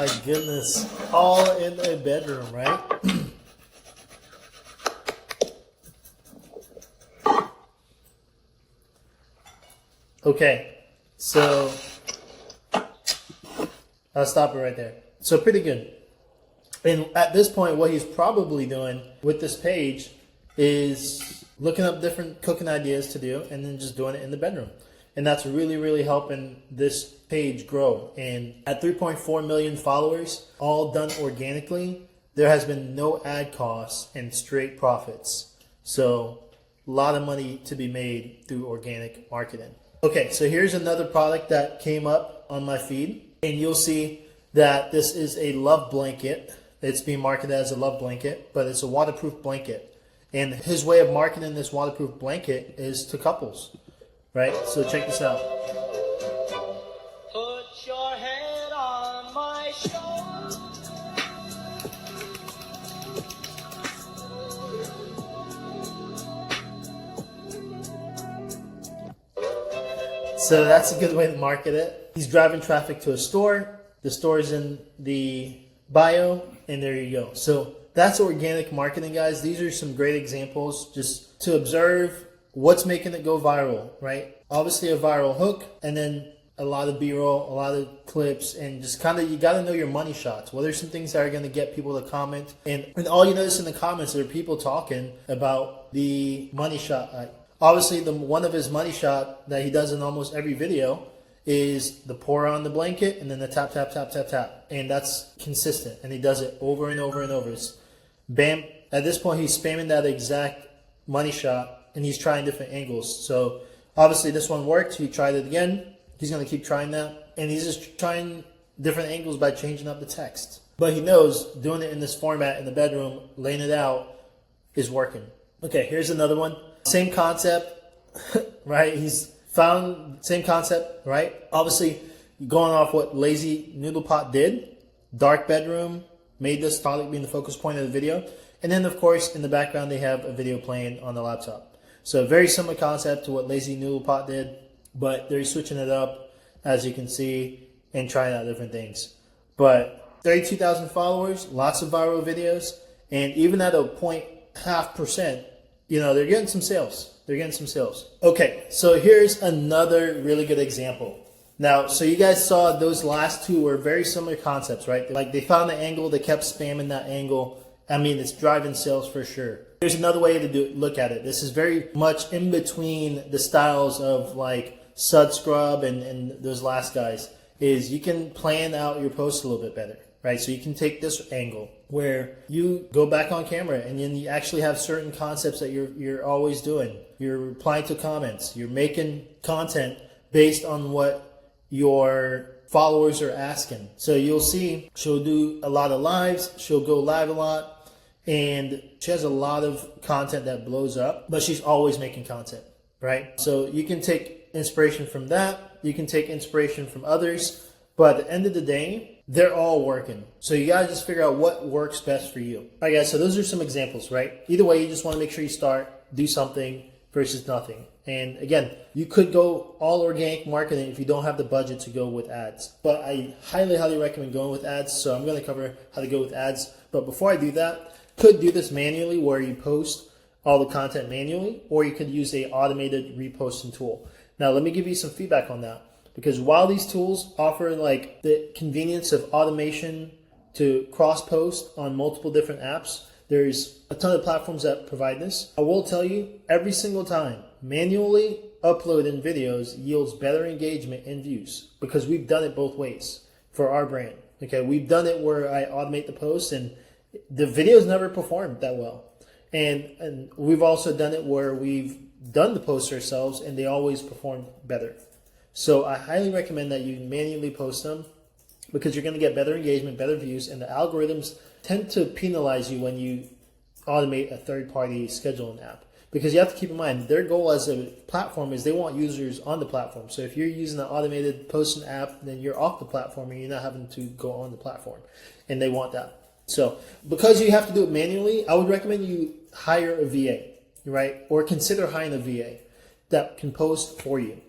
my goodness. All in a bedroom, right? Okay, so I'll stop it right there. So pretty good. And at this point, what he's probably doing with this page is looking up different cooking ideas to do and then just doing it in the bedroom. And that's really, really helping this page grow. And at 3.4 million followers, all done organically, there has been no ad costs and straight profits. So a lot of money to be made through organic marketing. Okay, so here's another product that came up on my feed. And you'll see that this is a love blanket. It's being marketed as a love blanket, but it's a waterproof blanket. And his way of marketing this waterproof blanket is to couples, right? So check this out. Put your head on my shoulder. So that's a good way to market it. He's driving traffic to a store. The store is in the bio, and there you go. So that's organic marketing, guys. These are some great examples just to observe what's making it go viral, right? Obviously a viral hook, and then a lot of B-roll, a lot of clips, and just kind of, you got to know your money shots. What are some things that are going to get people to comment? And all you notice in the comments are people talking about the money shot. Obviously, one of his money shot that he does in almost every video is the pour on the blanket and then the tap, tap, tap, tap, tap. And that's consistent. And he does it over and over and over. It's bam. At this point, he's spamming that exact money shot and he's trying different angles. So obviously this one worked. He tried it again. He's going to keep trying that. And he's just trying different angles by changing up the text. But he knows doing it in this format in the bedroom, laying it out, is working. Okay, here's another one. Same concept, right? He's found same concept, right? Obviously, going off what Lazy Noodle Pot did, dark bedroom, made this product being the focus point of the video. And then, of course, in the background, they have a video playing on the laptop. So very similar concept to what Lazy Noodle Pot did, but they're switching it up, as you can see, and trying out different things. But 32,000 followers, lots of viral videos, and even at a 0.5%, you know, they're getting some sales. They're getting some sales. Okay, so here's another really good example. Now, so you guys saw those last two were very similar concepts, right? Like they found the angle, they kept spamming that angle. I mean, it's driving sales for sure. Here's another way to look at it. This is very much in between the styles of like Sud Scrub and those last guys, is you can plan out your posts a little bit better, right? So you can take this angle where you go back on camera and then you actually have certain concepts that you're always doing. You're replying to comments. You're making content based on what your followers are asking. So you'll see she'll do a lot of lives. She'll go live a lot. And she has a lot of content that blows up, but she's always making content, right? So you can take inspiration from that. You can take inspiration from others. But at the end of the day, they're all working. So you gotta just figure out what works best for you. All right, guys, so those are some examples, right? Either way, you just wanna make sure you start, do something versus nothing. And again, you could go all organic marketing if you don't have the budget to go with ads. But I highly, highly recommend going with ads. So I'm gonna cover how to go with ads. But before I do that, could do this manually where you post all the content manually, or you could use a automated reposting tool. Now, let me give you some feedback on that. Because while these tools offer like the convenience of automation to cross-post on multiple different apps, there's a ton of platforms that provide this. I will tell you, every single time, manually uploading videos yields better engagement and views because we've done it both ways for our brand. Okay, we've done it where I automate the posts and the videos never performed that well. And we've also done it where we've done the posts ourselves and they always perform better. So I highly recommend that you manually post them because you're going to get better engagement, better views, and the algorithms tend to penalize you when you automate a third-party scheduling app. Because you have to keep in mind, their goal as a platform is they want users on the platform. So if you're using an automated posting app, then you're off the platform and you're not having to go on the platform. And they want that. So because you have to do it manually, I would recommend you hire a VA, right? Or consider hiring a VA that can post for you.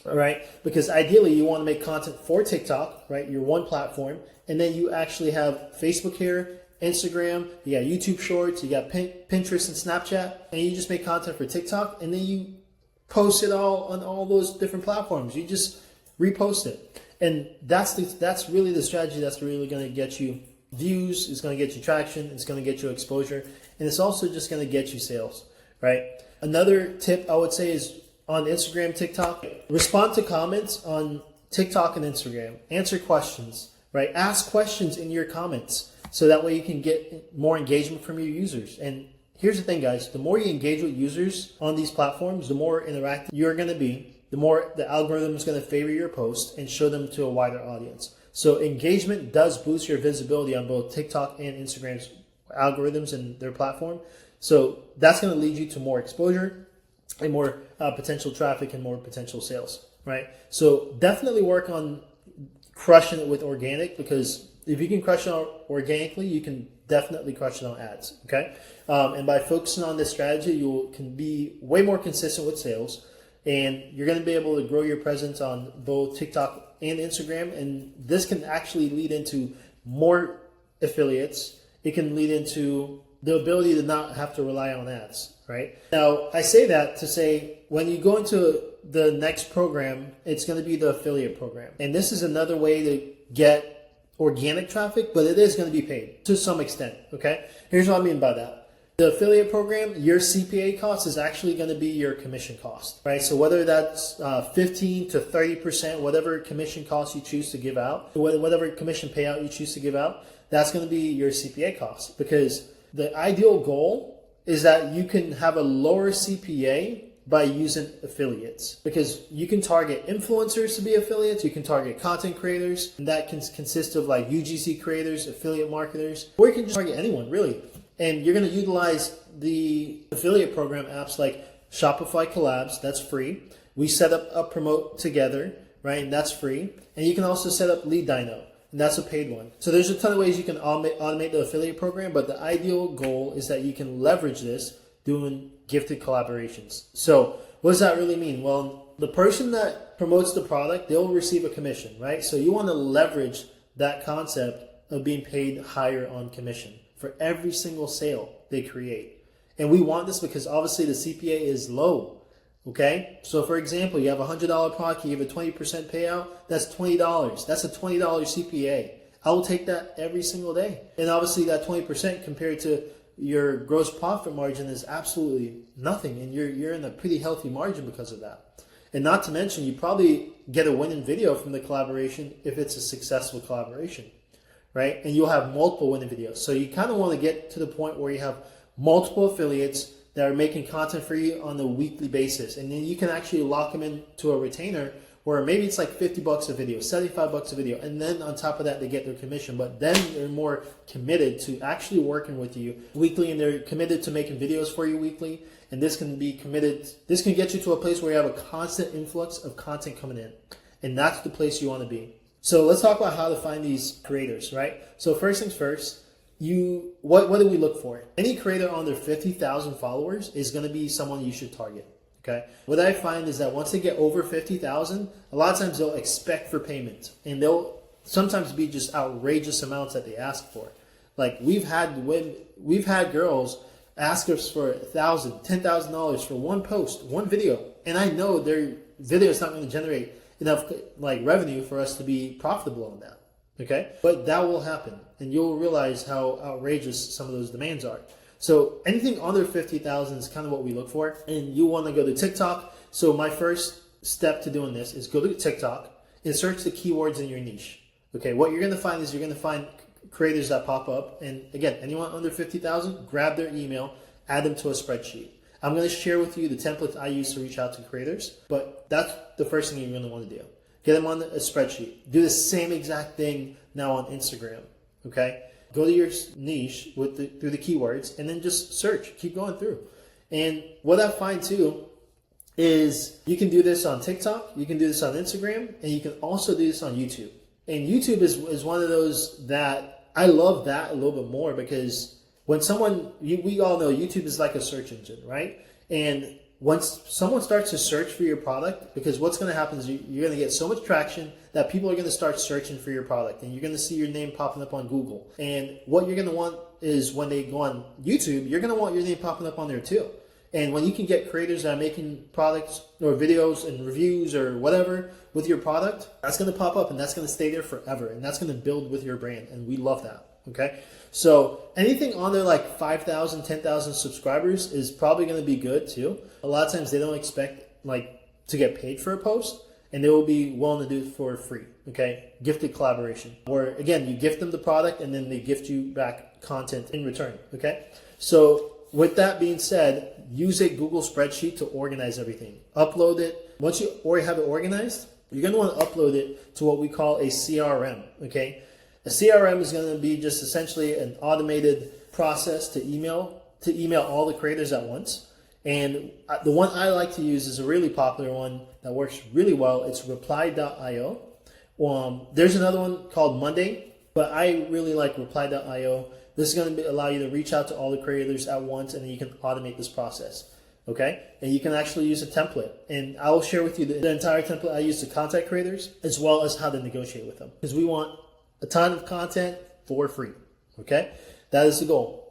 All right, because ideally you want to make content for TikTok, right? Your one platform, and then you actually have Facebook here, Instagram, you got YouTube Shorts, you got Pinterest and Snapchat, and you just make content for TikTok, and then you post it all on all those different platforms. You just repost it, and that's really the strategy that's really going to get you views. It's going to get you traction. It's going to get you exposure, and it's also just going to get you sales, right? Another tip I would say is on Instagram, TikTok, respond to comments on TikTok and Instagram. Answer questions, right? Ask questions in your comments so that way you can get more engagement from your users. And here's the thing, guys. The more you engage with users on these platforms, the more interactive you're going to be, the more the algorithm is going to favor your post and show them to a wider audience. So engagement does boost your visibility on both TikTok and Instagram's algorithms and their platform. So that's going to lead you to more exposure and more potential traffic and more potential sales, right? So definitely work on crushing it with organic, because if you can crush it organically, you can definitely crush it on ads, okay? And by focusing on this strategy, you can be way more consistent with sales, and you're going to be able to grow your presence on both TikTok and Instagram, and this can actually lead into more affiliates. It can lead into the ability to not have to rely on ads, right? Now, I say that to say when you go into the next program, it's going to be the affiliate program. And this is another way to get organic traffic, but it is going to be paid to some extent, okay? Here's what I mean by that. The affiliate program, your CPA cost is actually going to be your commission cost, right? So whether that's 15 to 30%, whatever commission cost you choose to give out, whatever commission payout you choose to give out, that's going to be your CPA cost, because the ideal goal is that you can have a lower CPA by using affiliates, because you can target influencers to be affiliates, you can target content creators, and that can consist of like UGC creators, affiliate marketers, or you can just target anyone really. And you're going to utilize the affiliate program apps like Shopify Collabs, that's free. We set up a Promote Together, right? And that's free. And you can also set up Lead Dino, and that's a paid one. So there's a ton of ways you can automate the affiliate program, but the ideal goal is that you can leverage this doing gifted collaborations. So what does that really mean? Well, the person that promotes the product, they'll receive a commission, right? So you want to leverage that concept of being paid higher on commission for every single sale they create. And we want this because obviously the CPA is low. Okay, so for example, you have a $100 product, you give a 20% payout, that's $20. That's a $20 CPA. I will take that every single day. And obviously that 20% compared to your gross profit margin is absolutely nothing. And you're in a pretty healthy margin because of that. And not to mention, you probably get a winning video from the collaboration if it's a successful collaboration, right? And you'll have multiple winning videos. So you kind of want to get to the point where you have multiple affiliates that are making content for you on a weekly basis. And then you can actually lock them into a retainer where maybe it's like $50 a video, $75 a video. And then on top of that, they get their commission. But then they're more committed to actually working with you weekly, and they're committed to making videos for you weekly. And this can get you to a place where you have a constant influx of content coming in. And that's the place you want to be. So let's talk about how to find these creators, right? So first things first, what do we look for? Any creator under 50,000 followers is going to be someone you should target. Okay. What I find is that once they get over 50,000, a lot of times they'll expect for payment, and they'll sometimes be just outrageous amounts that they ask for. Like we've had girls ask us for $1,000, $10,000 for one post, one video, and I know their video is not going to generate enough like revenue for us to be profitable on that. Okay, but that will happen, and you'll realize how outrageous some of those demands are. So anything under 50,000 is kind of what we look for, and you want to go to TikTok. So my first step to doing this is go to TikTok and search the keywords in your niche. Okay, what you're going to find is you're going to find creators that pop up, and again, anyone under 50,000, grab their email, add them to a spreadsheet. I'm going to share with you the templates I use to reach out to creators, but that's the first thing you're going to want to do. Get them on a spreadsheet. Do the same exact thing now on Instagram, okay? Go to your niche through the keywords, and then just search. Keep going through. And what I find too is you can do this on TikTok, you can do this on Instagram, and you can also do this on YouTube. And YouTube is one of those that I love that a little bit more, because when we all know YouTube is like a search engine, right? And once someone starts to search for your product, because what's going to happen is you're going to get so much traction that people are going to start searching for your product, and you're going to see your name popping up on Google. And what you're going to want is when they go on YouTube, you're going to want your name popping up on there too. And when you can get creators that are making products or videos and reviews or whatever with your product, that's going to pop up and that's going to stay there forever. And that's going to build with your brand. And we love that. Okay. So anything on there like 5,000, 10,000 subscribers is probably going to be good too. A lot of times they don't expect like to get paid for a post, and they will be willing to do it for free. Okay. Gifted collaboration, where again, you gift them the product and then they gift you back content in return. Okay. So with that being said, use a Google spreadsheet to organize everything. Upload it. Once you already have it organized, you're going to want to upload it to what we call a CRM. Okay. A CRM is going to be just essentially an automated process to email all the creators at once. And the one I like to use is a really popular one that works really well. It's reply.io. There's another one called Monday, but I really like reply.io. This is going to allow you to reach out to all the creators at once, and then you can automate this process. Okay? And you can actually use a template. And I will share with you the entire template I use to contact creators, as well as how to negotiate with them. Because we want a ton of content for free. Okay? That is the goal.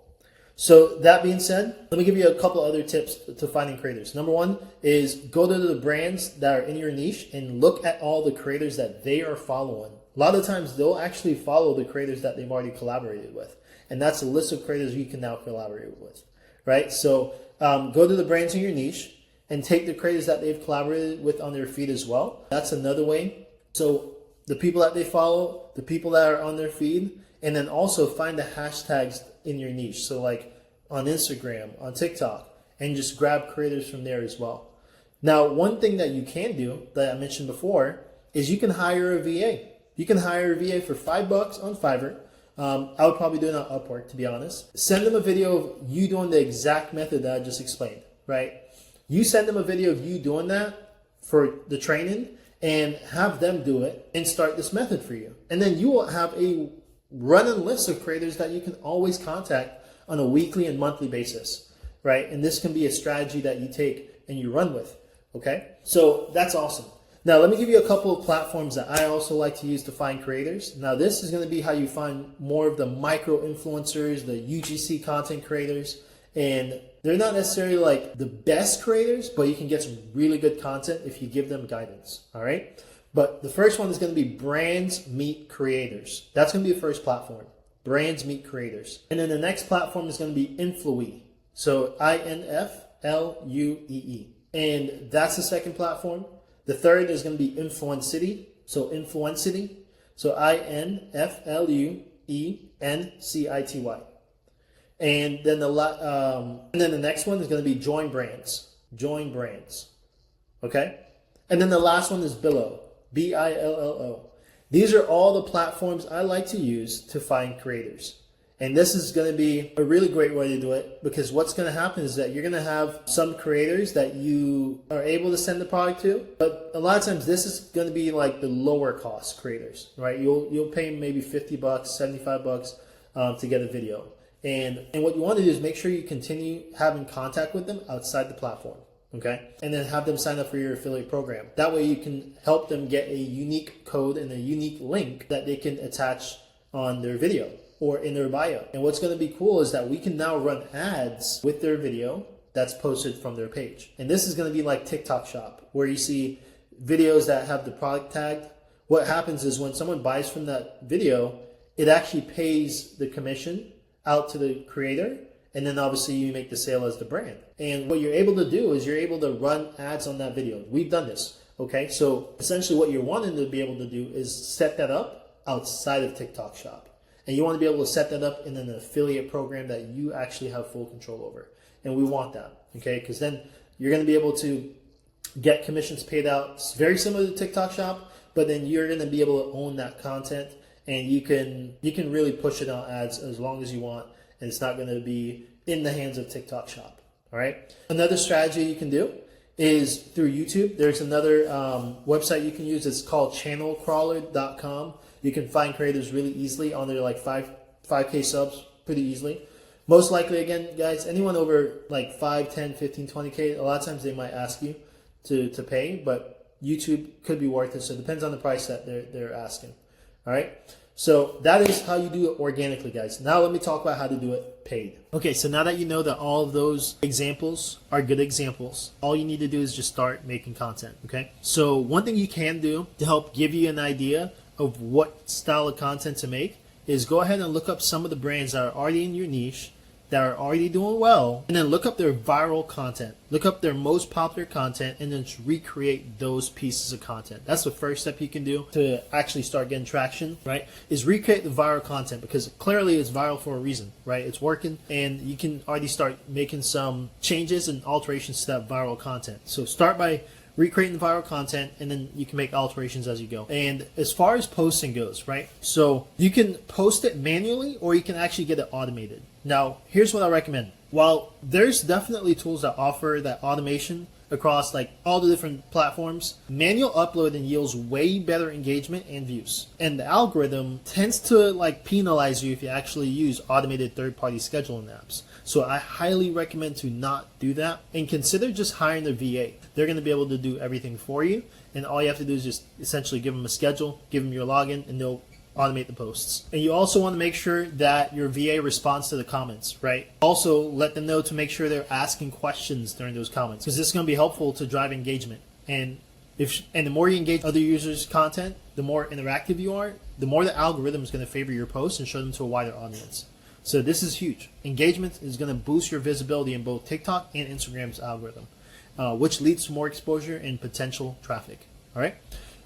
So that being said, let me give you a couple other tips to finding creators. Number one is go to the brands that are in your niche and look at all the creators that they are following. A lot of times they'll actually follow the creators that they've already collaborated with. And that's a list of creators you can now collaborate with, right? So go to the brands in your niche and take the creators that they've collaborated with on their feed as well. That's another way. So the people that they follow, the people that are on their feed, and then also find the hashtags in your niche. So like on Instagram, on TikTok, and just grab creators from there as well. Now, one thing that you can do that I mentioned before is you can hire a VA. You can hire a VA for $5 on Fiverr. I would probably do it on Upwork, to be honest. Send them a video of you doing the exact method that I just explained, right? You send them a video of you doing that for the training and have them do it and start this method for you. And then you will have a running list of creators that you can always contact on a weekly and monthly basis, right? And this can be a strategy that you take and you run with, okay? So that's awesome. Now, let me give you a couple of platforms that I also like to use to find creators. Now, this is going to be how you find more of the micro influencers, the UGC content creators. And they're not necessarily like the best creators, but you can get some really good content if you give them guidance, all right? But the first one is going to be Brands Meet Creators. That's going to be the first platform, Brands Meet Creators. And then the next platform is going to be Influee. So INFLUEE. And that's the second platform. The third is going to be Influencity. So Influencity. So INFLUENCITY. And then the next one is going to be Join Brands. Join Brands. Okay? And then the last one is Billo. BILLO. These are all the platforms I like to use to find creators. And this is going to be a really great way to do it, because what's going to happen is that you're going to have some creators that you are able to send the product to, but a lot of times this is going to be like the lower cost creators, right? You'll pay maybe $50, $75 to get a video. And what you want to do is make sure you continue having contact with them outside the platform, okay? And then have them sign up for your affiliate program. That way you can help them get a unique code and a unique link that they can attach on their video or in their bio. And what's going to be cool is that we can now run ads with their video that's posted from their page. And this is going to be like TikTok Shop, where you see videos that have the product tagged. What happens is when someone buys from that video, it actually pays the commission out to the creator, and then obviously you make the sale as the brand. And what you're able to do is you're able to run ads on that video. We've done this, okay? So essentially what you're wanting to be able to do is set that up outside of TikTok Shop. And you want to be able to set that up in an affiliate program that you actually have full control over. And we want that, okay? Because then you're going to be able to get commissions paid out. It's very similar to TikTok Shop, but then you're going to be able to own that content, and you can really push it on ads as long as you want, and it's not going to be in the hands of TikTok Shop, all right? Another strategy you can do is through YouTube. There's another website you can use. It's called channelcrawler.com. You can find creators really easily on their like 5K subs pretty easily. Most likely, again, guys, anyone over like 5, 10, 15, 20K, a lot of times they might ask you to pay, but YouTube could be worth it. So it depends on the price that they're asking. All right. So that is how you do it organically, guys. Now let me talk about how to do it paid. Okay, so now that you know that all of those examples are good examples, all you need to do is just start making content, okay? So one thing you can do to help give you an idea of what style of content to make is go ahead and look up some of the brands that are already in your niche, that are already doing well, and then look up their viral content. Look up their most popular content and then just recreate those pieces of content. That's the first step you can do to actually start getting traction, right? Is recreate the viral content, because clearly it's viral for a reason, right? It's working, and you can already start making some changes and alterations to that viral content. So start by recreating the viral content, and then you can make alterations as you go. And as far as posting goes, right? So you can post it manually, or you can actually get it automated. Now, here's what I recommend. While there's definitely tools that offer that automation across like all the different platforms, manual uploading yields way better engagement and views. And the algorithm tends to like penalize you if you actually use automated third-party scheduling apps. So I highly recommend to not do that, and consider just hiring a VA. They're going to be able to do everything for you, and all you have to do is just essentially give them a schedule, give them your login, and they'll automate the posts. And you also want to make sure that your VA responds to the comments, right? Also let them know to make sure they're asking questions during those comments, because this is going to be helpful to drive engagement. And the more you engage other users' content, the more interactive you are, the more the algorithm is going to favor your posts and show them to a wider audience. So this is huge. Engagement is going to boost your visibility in both TikTok and Instagram's algorithm, which leads to more exposure and potential traffic. All right.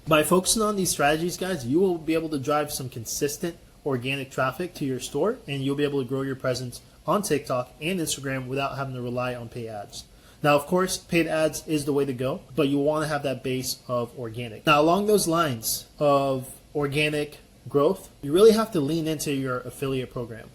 By focusing on these strategies, guys, you will be able to drive some consistent organic traffic to your store, and you'll be able to grow your presence on TikTok and Instagram without having to rely on paid ads. Now, of course, paid ads is the way to go, but you want to have that base of organic. Now, along those lines of organic growth, you really have to lean into your affiliate program.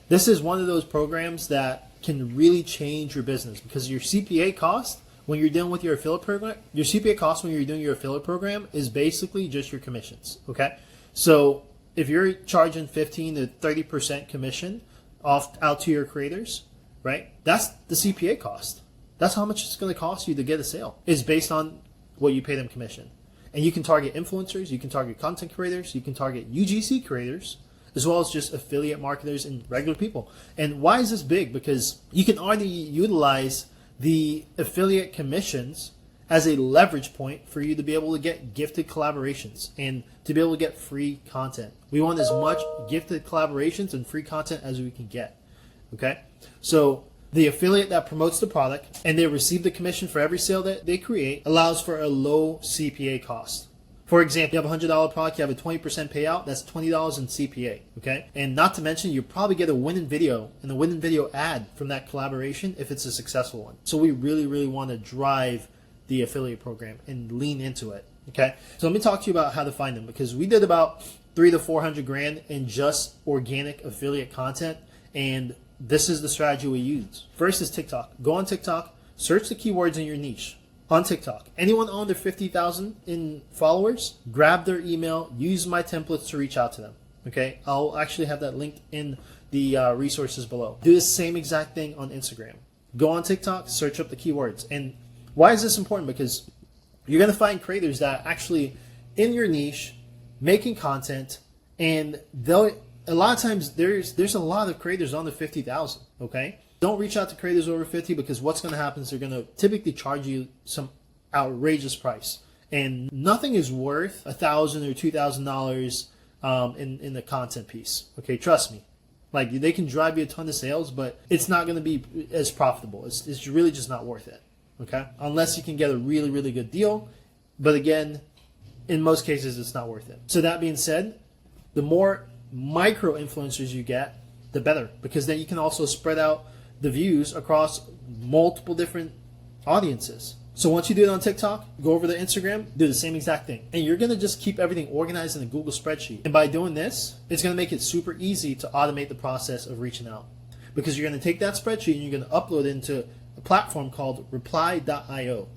This is one of those programs that can really change your business, because your CPA cost when you're dealing with your affiliate program, your CPA cost when you're doing your affiliate program is basically just your commissions, okay? So if you're charging 15 to 30% commission out to your creators, right? That's the CPA cost. That's how much it's going to cost you to get a sale. It's based on what you pay them commission. And you can target influencers, you can target content creators, you can target UGC creators, as well as just affiliate marketers and regular people. And why is this big? Because you can already utilize the affiliate commissions as a leverage point for you to be able to get gifted collaborations and to be able to get free content. We want as much gifted collaborations and free content as we can get. Okay? So the affiliate that promotes the product and they receive the commission for every sale that they create allows for a low CPA cost. For example, you have a $100 product, you have a 20% payout, that's $20 in CPA, okay? And not to mention, you probably get a winning video and a winning video ad from that collaboration if it's a successful one. So we really, really want to drive the affiliate program and lean into it, okay? So let me talk to you about how to find them, because we did about $300 to $400 grand in just organic affiliate content, and this is the strategy we use. First is TikTok. Go on TikTok, search the keywords in your niche. On TikTok, anyone under 50,000 in followers, grab their email, use my templates to reach out to them. Okay, I'll actually have that linked in the resources below. Do the same exact thing on Instagram. Go on TikTok, search up the keywords. And why is this important? Because you're going to find creators that are actually in your niche, making content, and a lot of times there's a lot of creators under 50,000. Okay. Don't reach out to creators over 50, because what's going to happen is they're going to typically charge you some outrageous price, and nothing is worth $1,000 or $2,000 in the content piece. Okay, trust me. Like, they can drive you a ton of sales, but it's not going to be as profitable. It's really just not worth it. Okay, unless you can get a really, really good deal, but again, in most cases, it's not worth it. So that being said, the more micro influencers you get, the better, because then you can also spread out the views across multiple different audiences. So once you do it on TikTok, go over to Instagram, do the same exact thing. And you're going to just keep everything organized in a Google spreadsheet. And by doing this, it's going to make it super easy to automate the process of reaching out. Because you're going to take that spreadsheet and you're going to upload it into a platform called reply.io.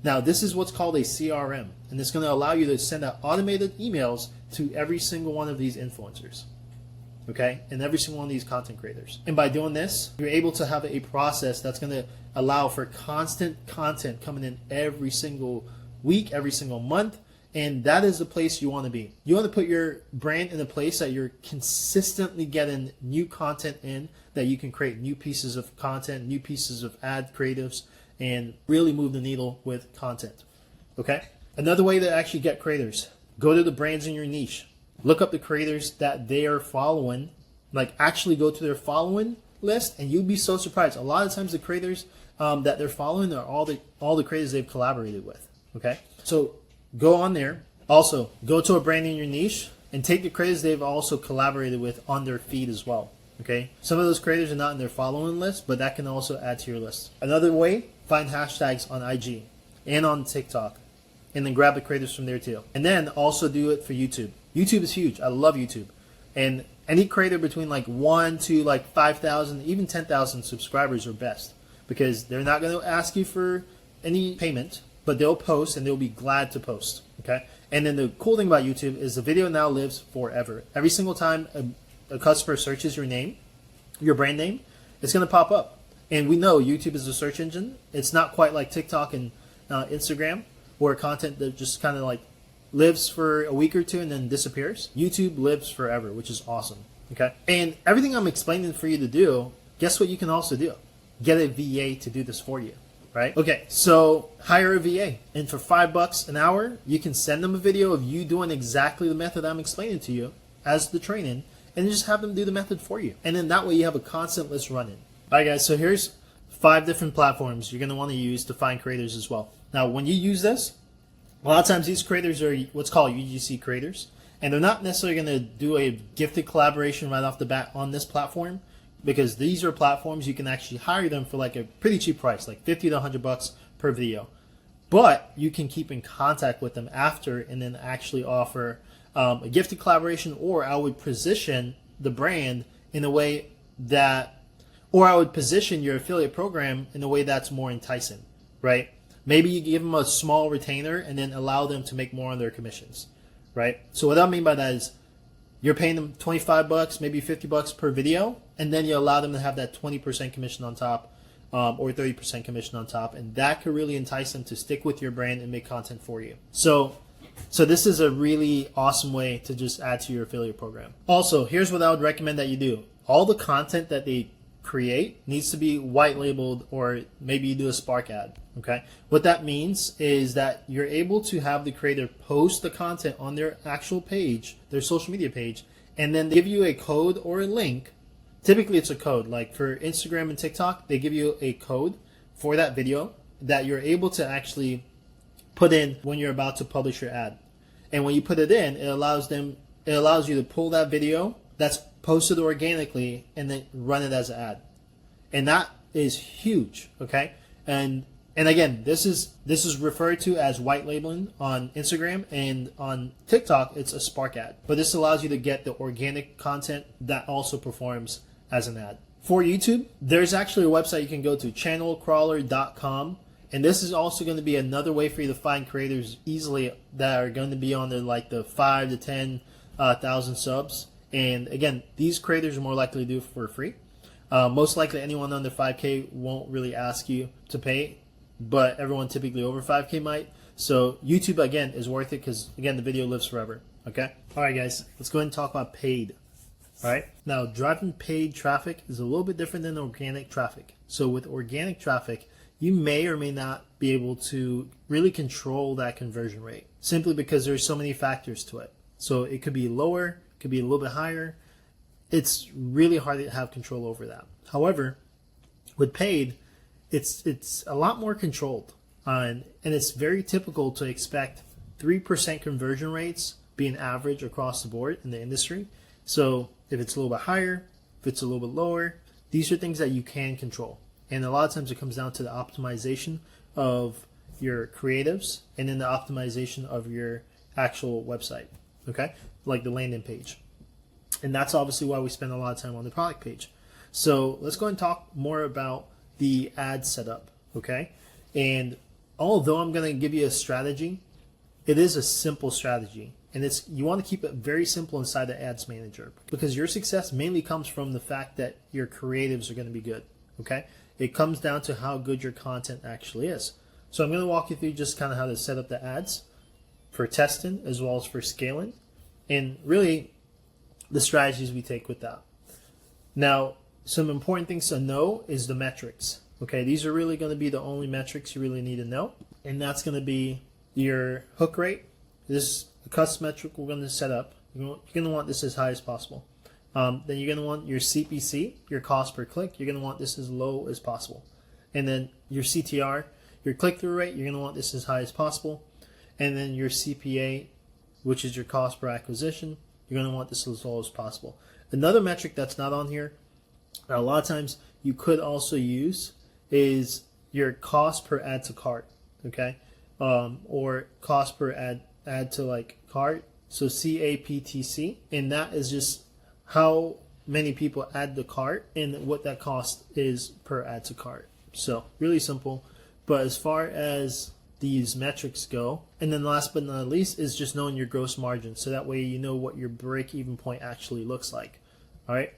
Now, this is what's called a CRM. And it's going to allow you to send out automated emails to every single one of these influencers. okay, in every single one of these content creators. And by doing this, you're able to have a process that's going to allow for constant content coming in every single week, every single month. And that is the place you want to be. You want to put your brand in a place that you're consistently getting new content in, that you can create new pieces of content, new pieces of ad creatives, and really move the needle with content. Okay? Another way to actually get creators, go to the brands in your niche. Look up the creators that they are following. Like, actually go to their following list, and you'll be so surprised. A lot of times the creators that they're following are all the creators they've collaborated with. Okay? So go on there. Also, go to a brand in your niche and take the creators they've also collaborated with on their feed as well. Okay? Some of those creators are not in their following list, but that can also add to your list. Another way, find hashtags on IG and on TikTok, and then grab the creators from there too. And then also do it for YouTube. YouTube is huge. I love YouTube. And any creator between like 1 to like 5,000, even 10,000 subscribers are best, because they're not going to ask you for any payment, but they'll post and they'll be glad to post. Okay? And then the cool thing about YouTube is the video now lives forever. Every single time a customer searches your name, your brand name, it's going to pop up. And we know YouTube is a search engine. It's not quite like TikTok and Instagram, where content that just kind of like lives for a week or two and then disappears. YouTube lives forever, which is awesome. Okay? And everything I'm explaining for you to do, guess what you can also do? Get a VA to do this for you. Right? Okay, so hire a VA, and for $5 an hour, you can send them a video of you doing exactly the method I'm explaining to you as the training, and just have them do the method for you. And then that way you have a constant list running. All right, guys, so here's 5 different platforms you're going to want to use to find creators as well. Now, when you use this, a lot of times these creators are what's called UGC creators, and they're not necessarily going to do a gifted collaboration right off the bat on this platform, because these are platforms you can actually hire them for like a pretty cheap price, like $50 to $100 per video. But you can keep in contact with them after and then actually offer a gifted collaboration, or I would position the brand in a way that, or I would position your affiliate program in a way that's more enticing, right? Maybe you give them a small retainer and then allow them to make more on their commissions, right? So what I mean by that is you're paying them $25, maybe $50 per video, and then you allow them to have that 20% commission on top, or 30% commission on top, and that could really entice them to stick with your brand and make content for you. So this is a really awesome way to just add to your affiliate program. Also, here's what I would recommend that you do. All the content that they create needs to be white labeled, or maybe you do a Spark ad. Okay, what that means is that you're able to have the creator post the content on their actual page, their social media page, and then they give you a code or a link. Typically it's a code. Like for Instagram and TikTok, they give you a code for that video that you're able to actually put in when you're about to publish your ad. And when you put it in, it allows you to pull that video that's posted organically and then run it as an ad. And that is huge, okay? And again, this is referred to as white labeling on Instagram, and on TikTok it's a Spark ad. But this allows you to get the organic content that also performs as an ad. For YouTube, there's actually a website you can go to, channelcrawler.com, and this is also going to be another way for you to find creators easily that are going to be on the 5 to 10,000 subs. And again, these creators are more likely to do it for free. Most likely anyone under 5K won't really ask you to pay, but everyone typically over 5K might. So YouTube, again, is worth it because, again, the video lives forever. Okay? All right, guys, let's go ahead and talk about paid. All right? Now, driving paid traffic is a little bit different than organic traffic. So with organic traffic, you may or may not be able to really control that conversion rate, simply because there's so many factors to it. So it could be lower, it could be a little bit higher. It's really hard to have control over that. However, with paid, it's a lot more controlled, and it's very typical to expect 3% conversion rates being average across the board in the industry. So if it's a little bit higher, if it's a little bit lower, these are things that you can control. And a lot of times it comes down to the optimization of your creatives and then the optimization of your actual website, okay? Like the landing page. And that's obviously why we spend a lot of time on the product page. So let's go and talk more about the ad setup, okay? And although I'm going to give you a strategy, it is a simple strategy. And you want to keep it very simple inside the ads manager, because your success mainly comes from the fact that your creatives are going to be good. Okay, it comes down to how good your content actually is. So I'm going to walk you through just kind of how to set up the ads for testing as well as for scaling, and really the strategies we take with that. Now, some important things to know is the metrics. Okay, these are really going to be the only metrics you really need to know, and that's going to be your hook rate. This is a custom metric we're going to set up. You're going to want this as high as possible. Then you're going to want your CPC, your cost per click. You're going to want this as low as possible. And then your CTR, your click-through rate, you're going to want this as high as possible. And then your CPA, which is your cost per acquisition, you're going to want this as low as possible. Another metric that's not on here, a lot of times you could also use, is your cost per add to cart, okay? Or cost per add to like cart, so CAPTC, and that is just how many people add the cart and what that cost is per add to cart. So really simple. But as far as these metrics go, and then last but not least is just knowing your gross margin, so that way you know what your break-even point actually looks like. All right,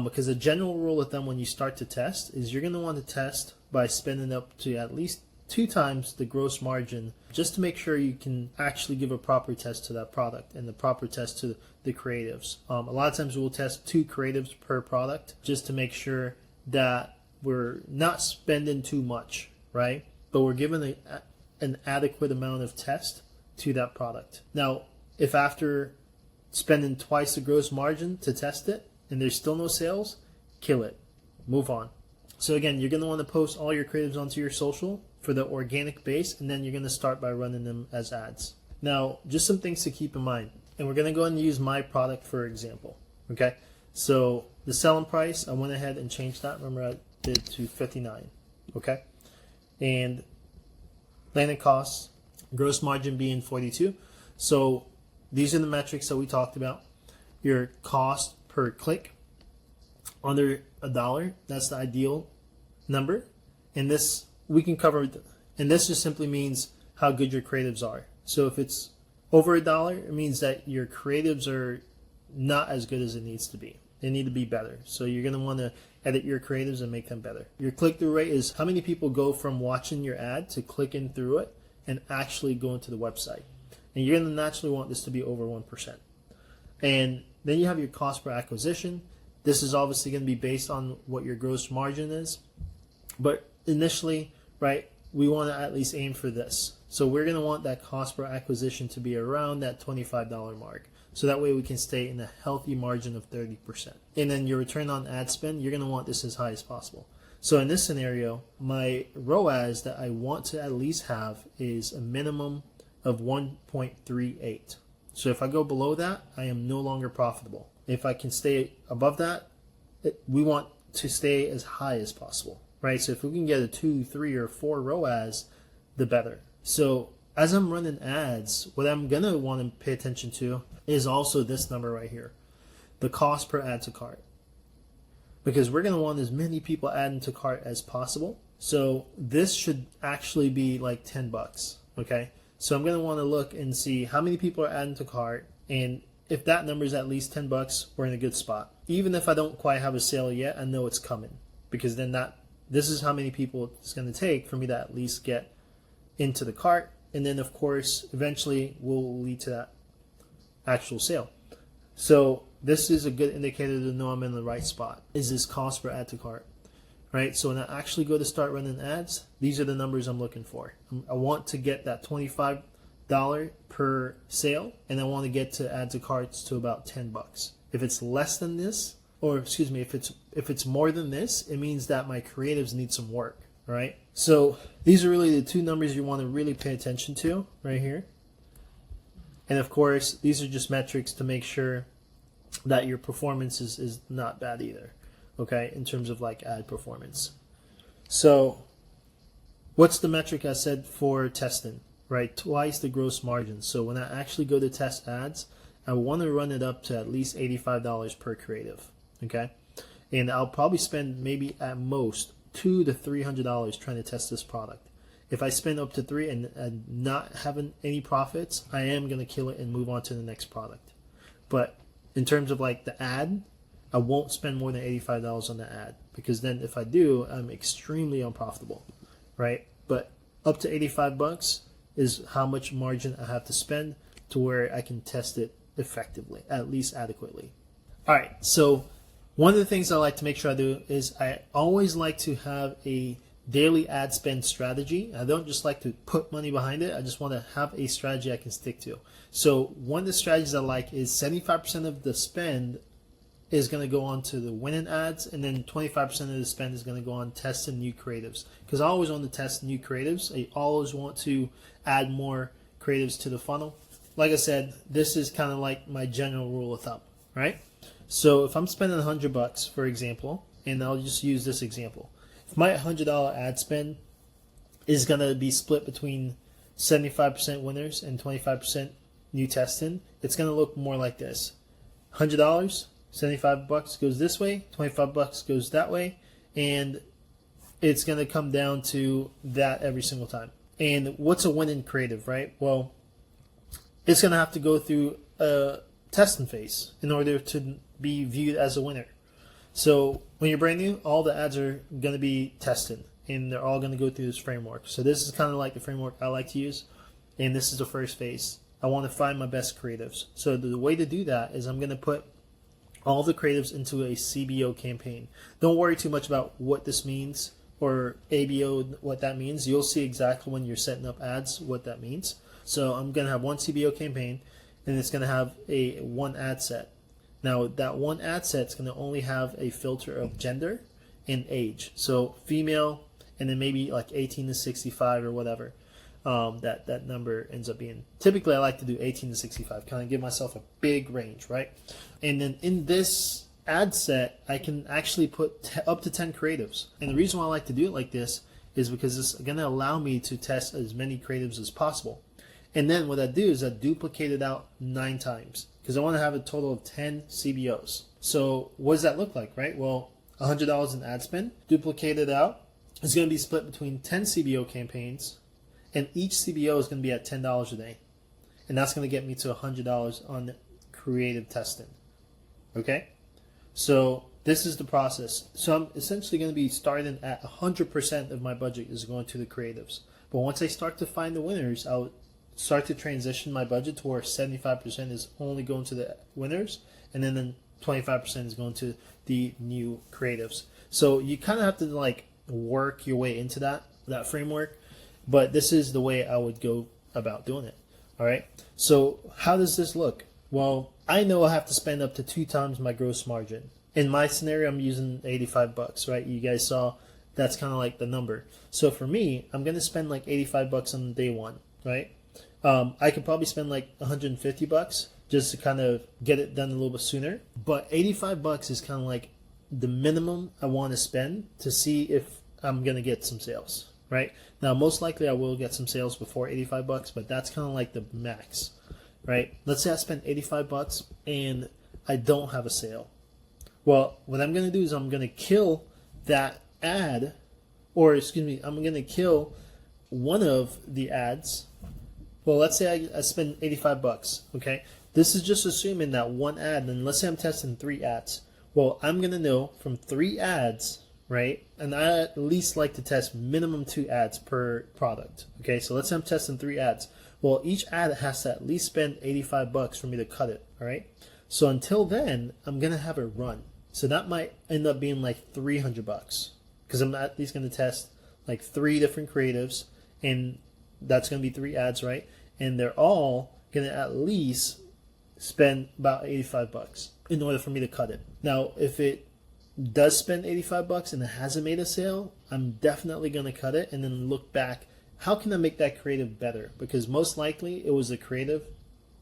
because a general rule of thumb when you start to test is you're going to want to test by spending up to at least 2 times the gross margin, just to make sure you can actually give a proper test to that product and the proper test to the creatives. A lot of times we'll test 2 creatives per product just to make sure that we're not spending too much, right? But we're given an adequate amount of test to that product. Now, if after spending twice the gross margin to test it and there's still no sales, kill it. Move on. So again, you're going to want to post all your creatives onto your social for the organic base, and then you're going to start by running them as ads. Now, just some things to keep in mind. And we're going to go ahead and use my product for example. Okay, so the selling price, I went ahead and changed that. Remember, I did to $59. Okay, and landing costs, gross margin being 42. So these are the metrics that we talked about. Your cost per click under $1, that's the ideal number. And this we can cover, and this just simply means how good your creatives are. So if it's over $1, it means that your creatives are not as good as it needs to be. They need to be better. So you're going to want to edit your creatives and make them better. Your click-through rate is how many people go from watching your ad to clicking through it and actually going to the website. And you're going to naturally want this to be over 1%. And then you have your cost per acquisition. This is obviously going to be based on what your gross margin is. But initially, right, we want to at least aim for this. So we're going to want that cost per acquisition to be around that $25 mark. So that way we can stay in a healthy margin of 30%. And then your return on ad spend, you're going to want this as high as possible. So in this scenario, my ROAS that I want to at least have is a minimum of 1.38. So if I go below that, I am no longer profitable. If I can stay above that, we want to stay as high as possible, right? So if we can get a 2, 3, or 4 ROAS, the better. So as I'm running ads, what I'm going to want to pay attention to is also this number right here, the cost per add to cart. Because we're going to want as many people adding to cart as possible. So this should actually be like $10, okay? So I'm going to want to look and see how many people are adding to cart, and if that number is at least $10, we're in a good spot. Even if I don't quite have a sale yet, I know it's coming, because then this is how many people it's going to take for me to at least get into the cart, and then of course eventually will lead to that actual sale. So this is a good indicator to know I'm in the right spot. Is this cost per add to cart, right? So when I actually go to start running ads, these are the numbers I'm looking for. I want to get that $25 per sale, and I want to get to add to carts to about $10. If it's less than this, or excuse me, if it's more than this, it means that my creatives need some work, right? So these are really the 2 numbers you want to really pay attention to right here. And of course, these are just metrics to make sure that your performance is not bad either, okay, in terms of like ad performance. So what's the metric I said for testing, right? Twice the gross margin. So when I actually go to test ads, I want to run it up to at least $85 per creative, okay? And I'll probably spend maybe at most $200 to $300 trying to test this product. if I spend up to 3 and not having any profits, I am going to kill it and move on to the next product. But in terms of like the ad, I won't spend more than $85 on the ad, because then if I do, I'm extremely unprofitable, right? But up to $85 is how much margin I have to spend to where I can test it effectively, at least adequately. All right, so one of the things I like to make sure I do is I always like to have a daily ad spend strategy. I don't just like to put money behind it. I just want to have a strategy I can stick to. So one of the strategies I like is 75% of the spend is going to go on to the winning ads, and then 25% of the spend is going to go on testing new creatives. Because I always want to test new creatives. I always want to add more creatives to the funnel. Like I said, this is kind of like my general rule of thumb, right? So if I'm spending $100, for example, and I'll just use this example. If my $100 ad spend is going to be split between 75% winners and 25% new testing, it's going to look more like this. $100, $75 goes this way, $25 goes that way, and it's going to come down to that every single time. And what's a winning creative, right? Well, it's going to have to go through a testing phase in order to be viewed as a winner. So when you're brand new, all the ads are going to be tested, and they're all going to go through this framework. So this is kind of like the framework I like to use, and this is the first phase. I want to find my best creatives. So the way to do that is I'm going to put all the creatives into a CBO campaign. Don't worry too much about what this means or ABO, what that means. You'll see exactly when you're setting up ads what that means. So I'm going to have one CBO campaign, and it's going to have a one ad set. Now that one ad set is going to only have a filter of gender and age. So female, and then maybe like 18 to 65 or whatever. That number ends up being. Typically I like to do 18 to 65, kind of give myself a big range, right? And then in this ad set, I can actually put up to 10 creatives. And the reason why I like to do it like this is because it's going to allow me to test as many creatives as possible. And then what I do is I duplicate it out 9 times, because I want to have a total of 10 CBOs. So what does that look like, right? Well, $100 in ad spend, duplicate it out. It's going to be split between 10 CBO campaigns, and each CBO is going to be at $10 a day. And that's going to get me to $100 on creative testing. Okay? So this is the process. So I'm essentially going to be starting at 100% of my budget is going to the creatives. But once I start to find the winners, I'll start to transition my budget to where 75% is only going to the winners, and then 25% is going to the new creatives. So you kind of have to like work your way into that framework. But this is the way I would go about doing it. All right. So how does this look? Well, I know I have to spend up to 2 times my gross margin. In my scenario, I'm using $85, right? You guys saw that's kind of like the number. So for me, I'm going to spend like $85 on day one, right? I could probably spend like $150 just to kind of get it done a little bit sooner. But $85 is kind of like the minimum I want to spend to see if I'm going to get some sales. Right? Now, most likely I will get some sales before $85, but that's kind of like the max, right? Let's say I spend $85 and I don't have a sale. Well, what I'm going to do is I'm going to kill that ad, or excuse me, I'm going to kill one of the ads. Well, let's say I spend $85, okay? This is just assuming that one ad, and let's say I'm testing 3 ads. Well, I'm going to know from 3 ads, right? And I at least like to test minimum 2 ads per product. Okay, so let's say I'm testing 3 ads. Well, each ad has to at least spend $85 for me to cut it. All right. So until then, I'm gonna have a run. So that might end up being like $300 because I'm at least gonna test like 3 different creatives, and that's gonna be 3 ads, right? And they're all gonna at least spend about $85 in order for me to cut it. Now, if it does spend $85 and it hasn't made a sale, I'm definitely going to cut it and then look back. How can I make that creative better? Because most likely it was the creative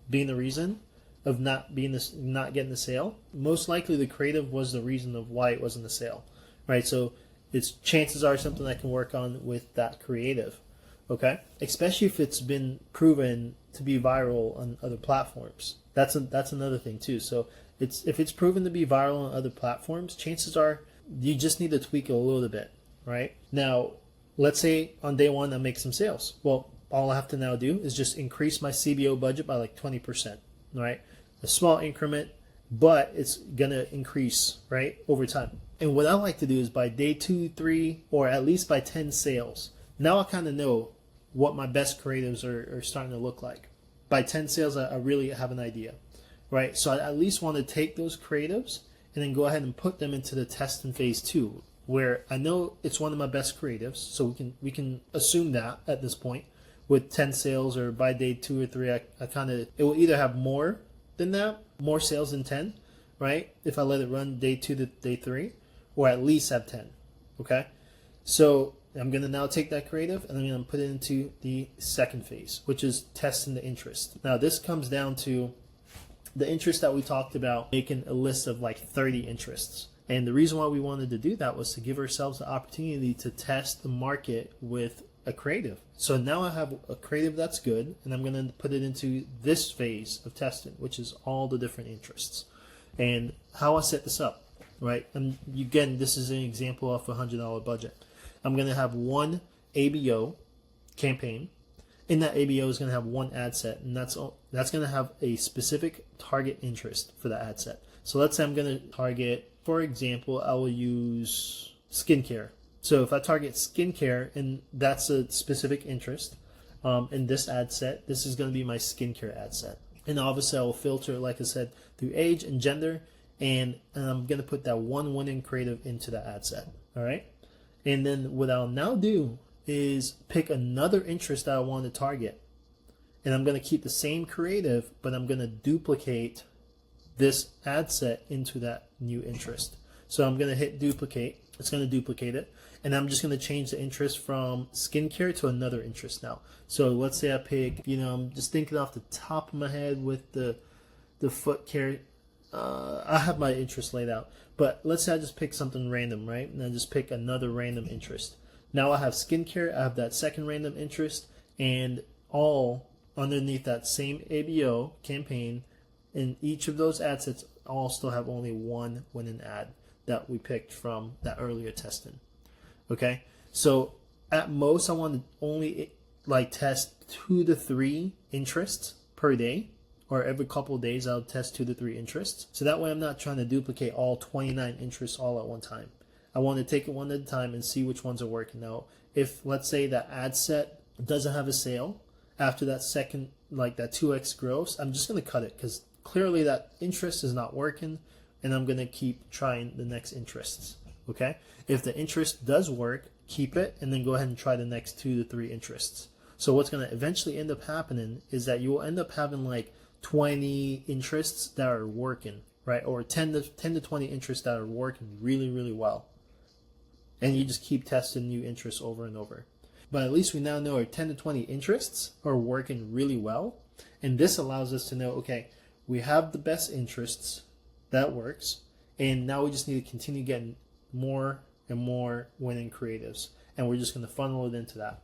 being the reason of not getting the sale. Most likely the creative was the reason of why it wasn't a sale, right? So it's chances are something I can work on with that creative, okay? Especially if it's been proven to be viral on other platforms. That's another thing too. So if it's proven to be viral on other platforms, chances are you just need to tweak it a little bit, right? Now, let's say on day one I make some sales. Well, all I have to now do is just increase my CBO budget by like 20%, right? A small increment, but it's gonna increase, right, over time. And what I like to do is by day 2, 3, or at least by 10 sales, now I kind of know what my best creatives are starting to look like. By 10 sales, I really have an idea, right? So I at least want to take those creatives and then go ahead and put them into the test in phase 2, where I know it's one of my best creatives, so we can assume that at this point with 10 sales, or by day 2 or 3, I kind of, it will either have more than that, more sales than 10, right? If I let it run day 2 to day 3, or at least have 10, okay? So I'm going to now take that creative and I'm going to put it into the second phase, which is testing the interest. Now this comes down to the interest that we talked about, making a list of like 30 interests. And the reason why we wanted to do that was to give ourselves the opportunity to test the market with a creative. So now I have a creative that's good, and I'm going to put it into this phase of testing, which is all the different interests. And how I set this up, right? And again, this is an example of a $100 budget. I'm going to have one ABO campaign. In that ABO is going to have one ad set, and that's going to have a specific target interest for the ad set. So let's say I'm going to target, for example, I will use skincare. So if I target skincare, and that's a specific interest in this ad set, this is going to be my skincare ad set. And obviously I will filter, like I said, through age and gender, and I'm going to put that one winning creative into the ad set. All right. And then what I'll now do is pick another interest that I want to target. And I'm going to keep the same creative, but I'm going to duplicate this ad set into that new interest. So I'm going to hit duplicate. It's going to duplicate it. And I'm just going to change the interest from skincare to another interest now. So let's say I pick, I'm just thinking off the top of my head with the foot care. I have my interest laid out. But let's say I just pick something random, right? And I just pick another random interest. Now I have skincare, I have that second random interest, and all underneath that same ABO campaign, in each of those ad sets, all still have only one winning ad that we picked from that earlier testing. Okay, so at most I want to only test 2 to 3 interests per day, or every couple of days I'll test 2 to 3 interests. So that way I'm not trying to duplicate all 29 interests all at one time. I want to take it one at a time and see which ones are working. Now, if let's say that ad set doesn't have a sale after that second, that 2x gross, I'm just going to cut it because clearly that interest is not working, and I'm going to keep trying the next interests. Okay? If the interest does work, keep it, and then go ahead and try the next 2 to 3 interests. So what's going to eventually end up happening is that you will end up having 20 interests that are working, right? Or 10 to 20 interests that are working really, really well. And you just keep testing new interests over and over. But at least we now know our 10 to 20 interests are working really well. And this allows us to know, okay, we have the best interests, that works. And now we just need to continue getting more and more winning creatives. And we're just going to funnel it into that.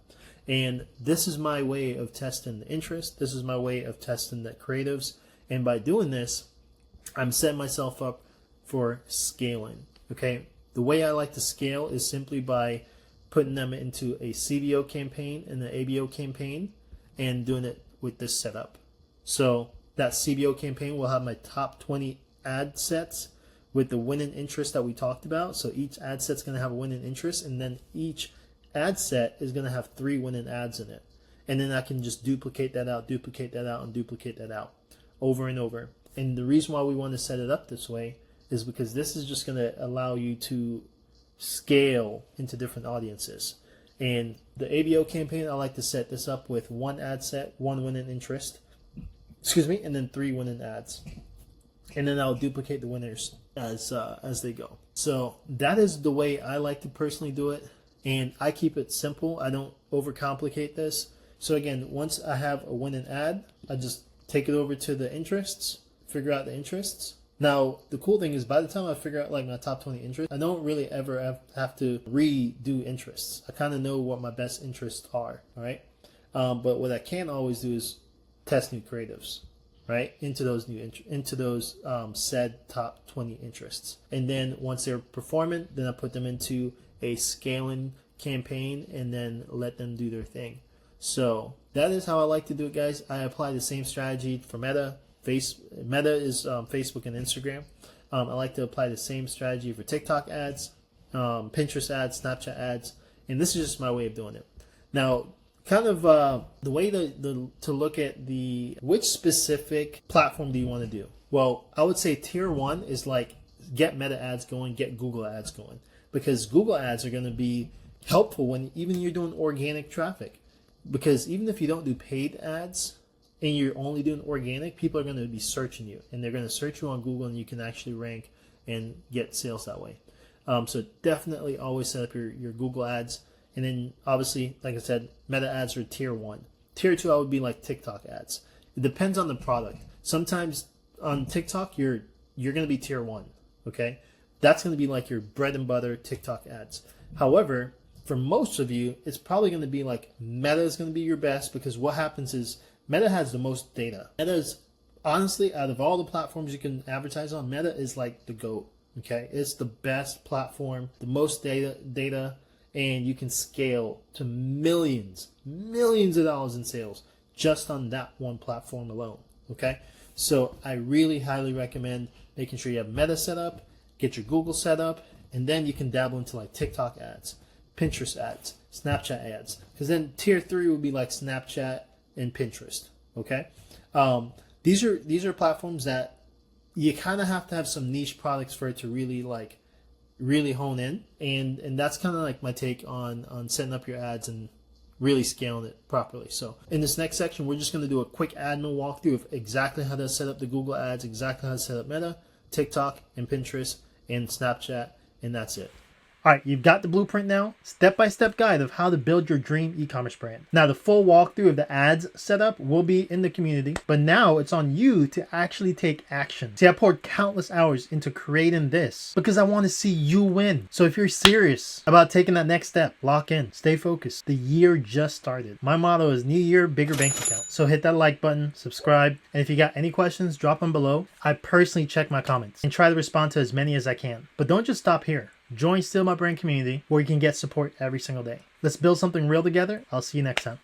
And this is my way of testing the interest. This is my way of testing the creatives. And by doing this, I'm setting myself up for scaling. Okay. The way I like to scale is simply by putting them into a CBO campaign and an ABO campaign and doing it with this setup. So that CBO campaign will have my top 20 ad sets with the winning interest that we talked about. So each ad set's going to have a winning interest, and then each ad set is going to have 3 winning ads in it. And then I can just duplicate that out, and duplicate that out over and over. And the reason why we want to set it up this way is because this is just going to allow you to scale into different audiences. And the ABO campaign, I like to set this up with 1 ad set, 1 winning interest, and then 3 winning ads. And then I'll duplicate the winners as they go. So that is the way I like to personally do it. And I keep it simple. I don't overcomplicate this. So again, once I have a winning ad, I just take it over to the interests, figure out the interests. Now, the cool thing is by the time I figure out my top 20 interests, I don't really ever have to redo interests. I kind of know what my best interests are, all right? But what I can always do is test new creatives, right? Into those said top 20 interests. And then once they're performing, then I put them into a scaling campaign and then let them do their thing. So that is how I like to do it, guys. I apply the same strategy for Meta. Meta is Facebook and Instagram. I like to apply the same strategy for TikTok ads, Pinterest ads, Snapchat ads, and this is just my way of doing it. Now, kind of the way to look at which specific platform do you want to do? Well, I would say tier 1 is like get Meta ads going, get Google ads going, because Google ads are going to be helpful when even you're doing organic traffic, because even if you don't do paid ads and you're only doing organic, people are going to be searching you, and they're going to search you on Google, and you can actually rank and get sales that way. So definitely always set up your Google ads. And then obviously, like I said, Meta ads are tier 1. Tier 2, I would be like TikTok ads. It depends on the product. Sometimes on TikTok, you're going to be tier 1. Okay, that's going to be like your bread and butter TikTok ads. However, for most of you, it's probably going to be like Meta is going to be your best, because what happens is Meta has the most data. Meta is, honestly, out of all the platforms you can advertise on, Meta is like the GOAT. Okay, it's the best platform, the most data, and you can scale to millions of dollars in sales just on that one platform alone. Okay, so I really highly recommend making sure you have Meta set up, get your Google set up, and then you can dabble into like TikTok ads, Pinterest ads, Snapchat ads, because then tier 3 would be like Snapchat and Pinterest. Okay, these are platforms that you kind of have to have some niche products for it to really hone in, and that's kind of like my take on setting up your ads and really scaling it properly. So in this next section, we're just going to do a quick admin walkthrough of exactly how to set up the Google ads, exactly how to set up Meta, TikTok, and Pinterest, and Snapchat, and that's it. All right, you've got the blueprint now. Step-by-step guide of how to build your dream e-commerce brand. Now, the full walkthrough of the ads setup will be in the community, but now it's on you to actually take action. See, I poured countless hours into creating this because I want to see you win. So if you're serious about taking that next step, lock in, stay focused. The year just started. My motto is new year, bigger bank account. So hit that like button, subscribe, and if you got any questions, drop them below. I personally check my comments and try to respond to as many as I can. But don't just stop here. Join Steal My Brand community where you can get support every single day. Let's build something real together. I'll see you next time.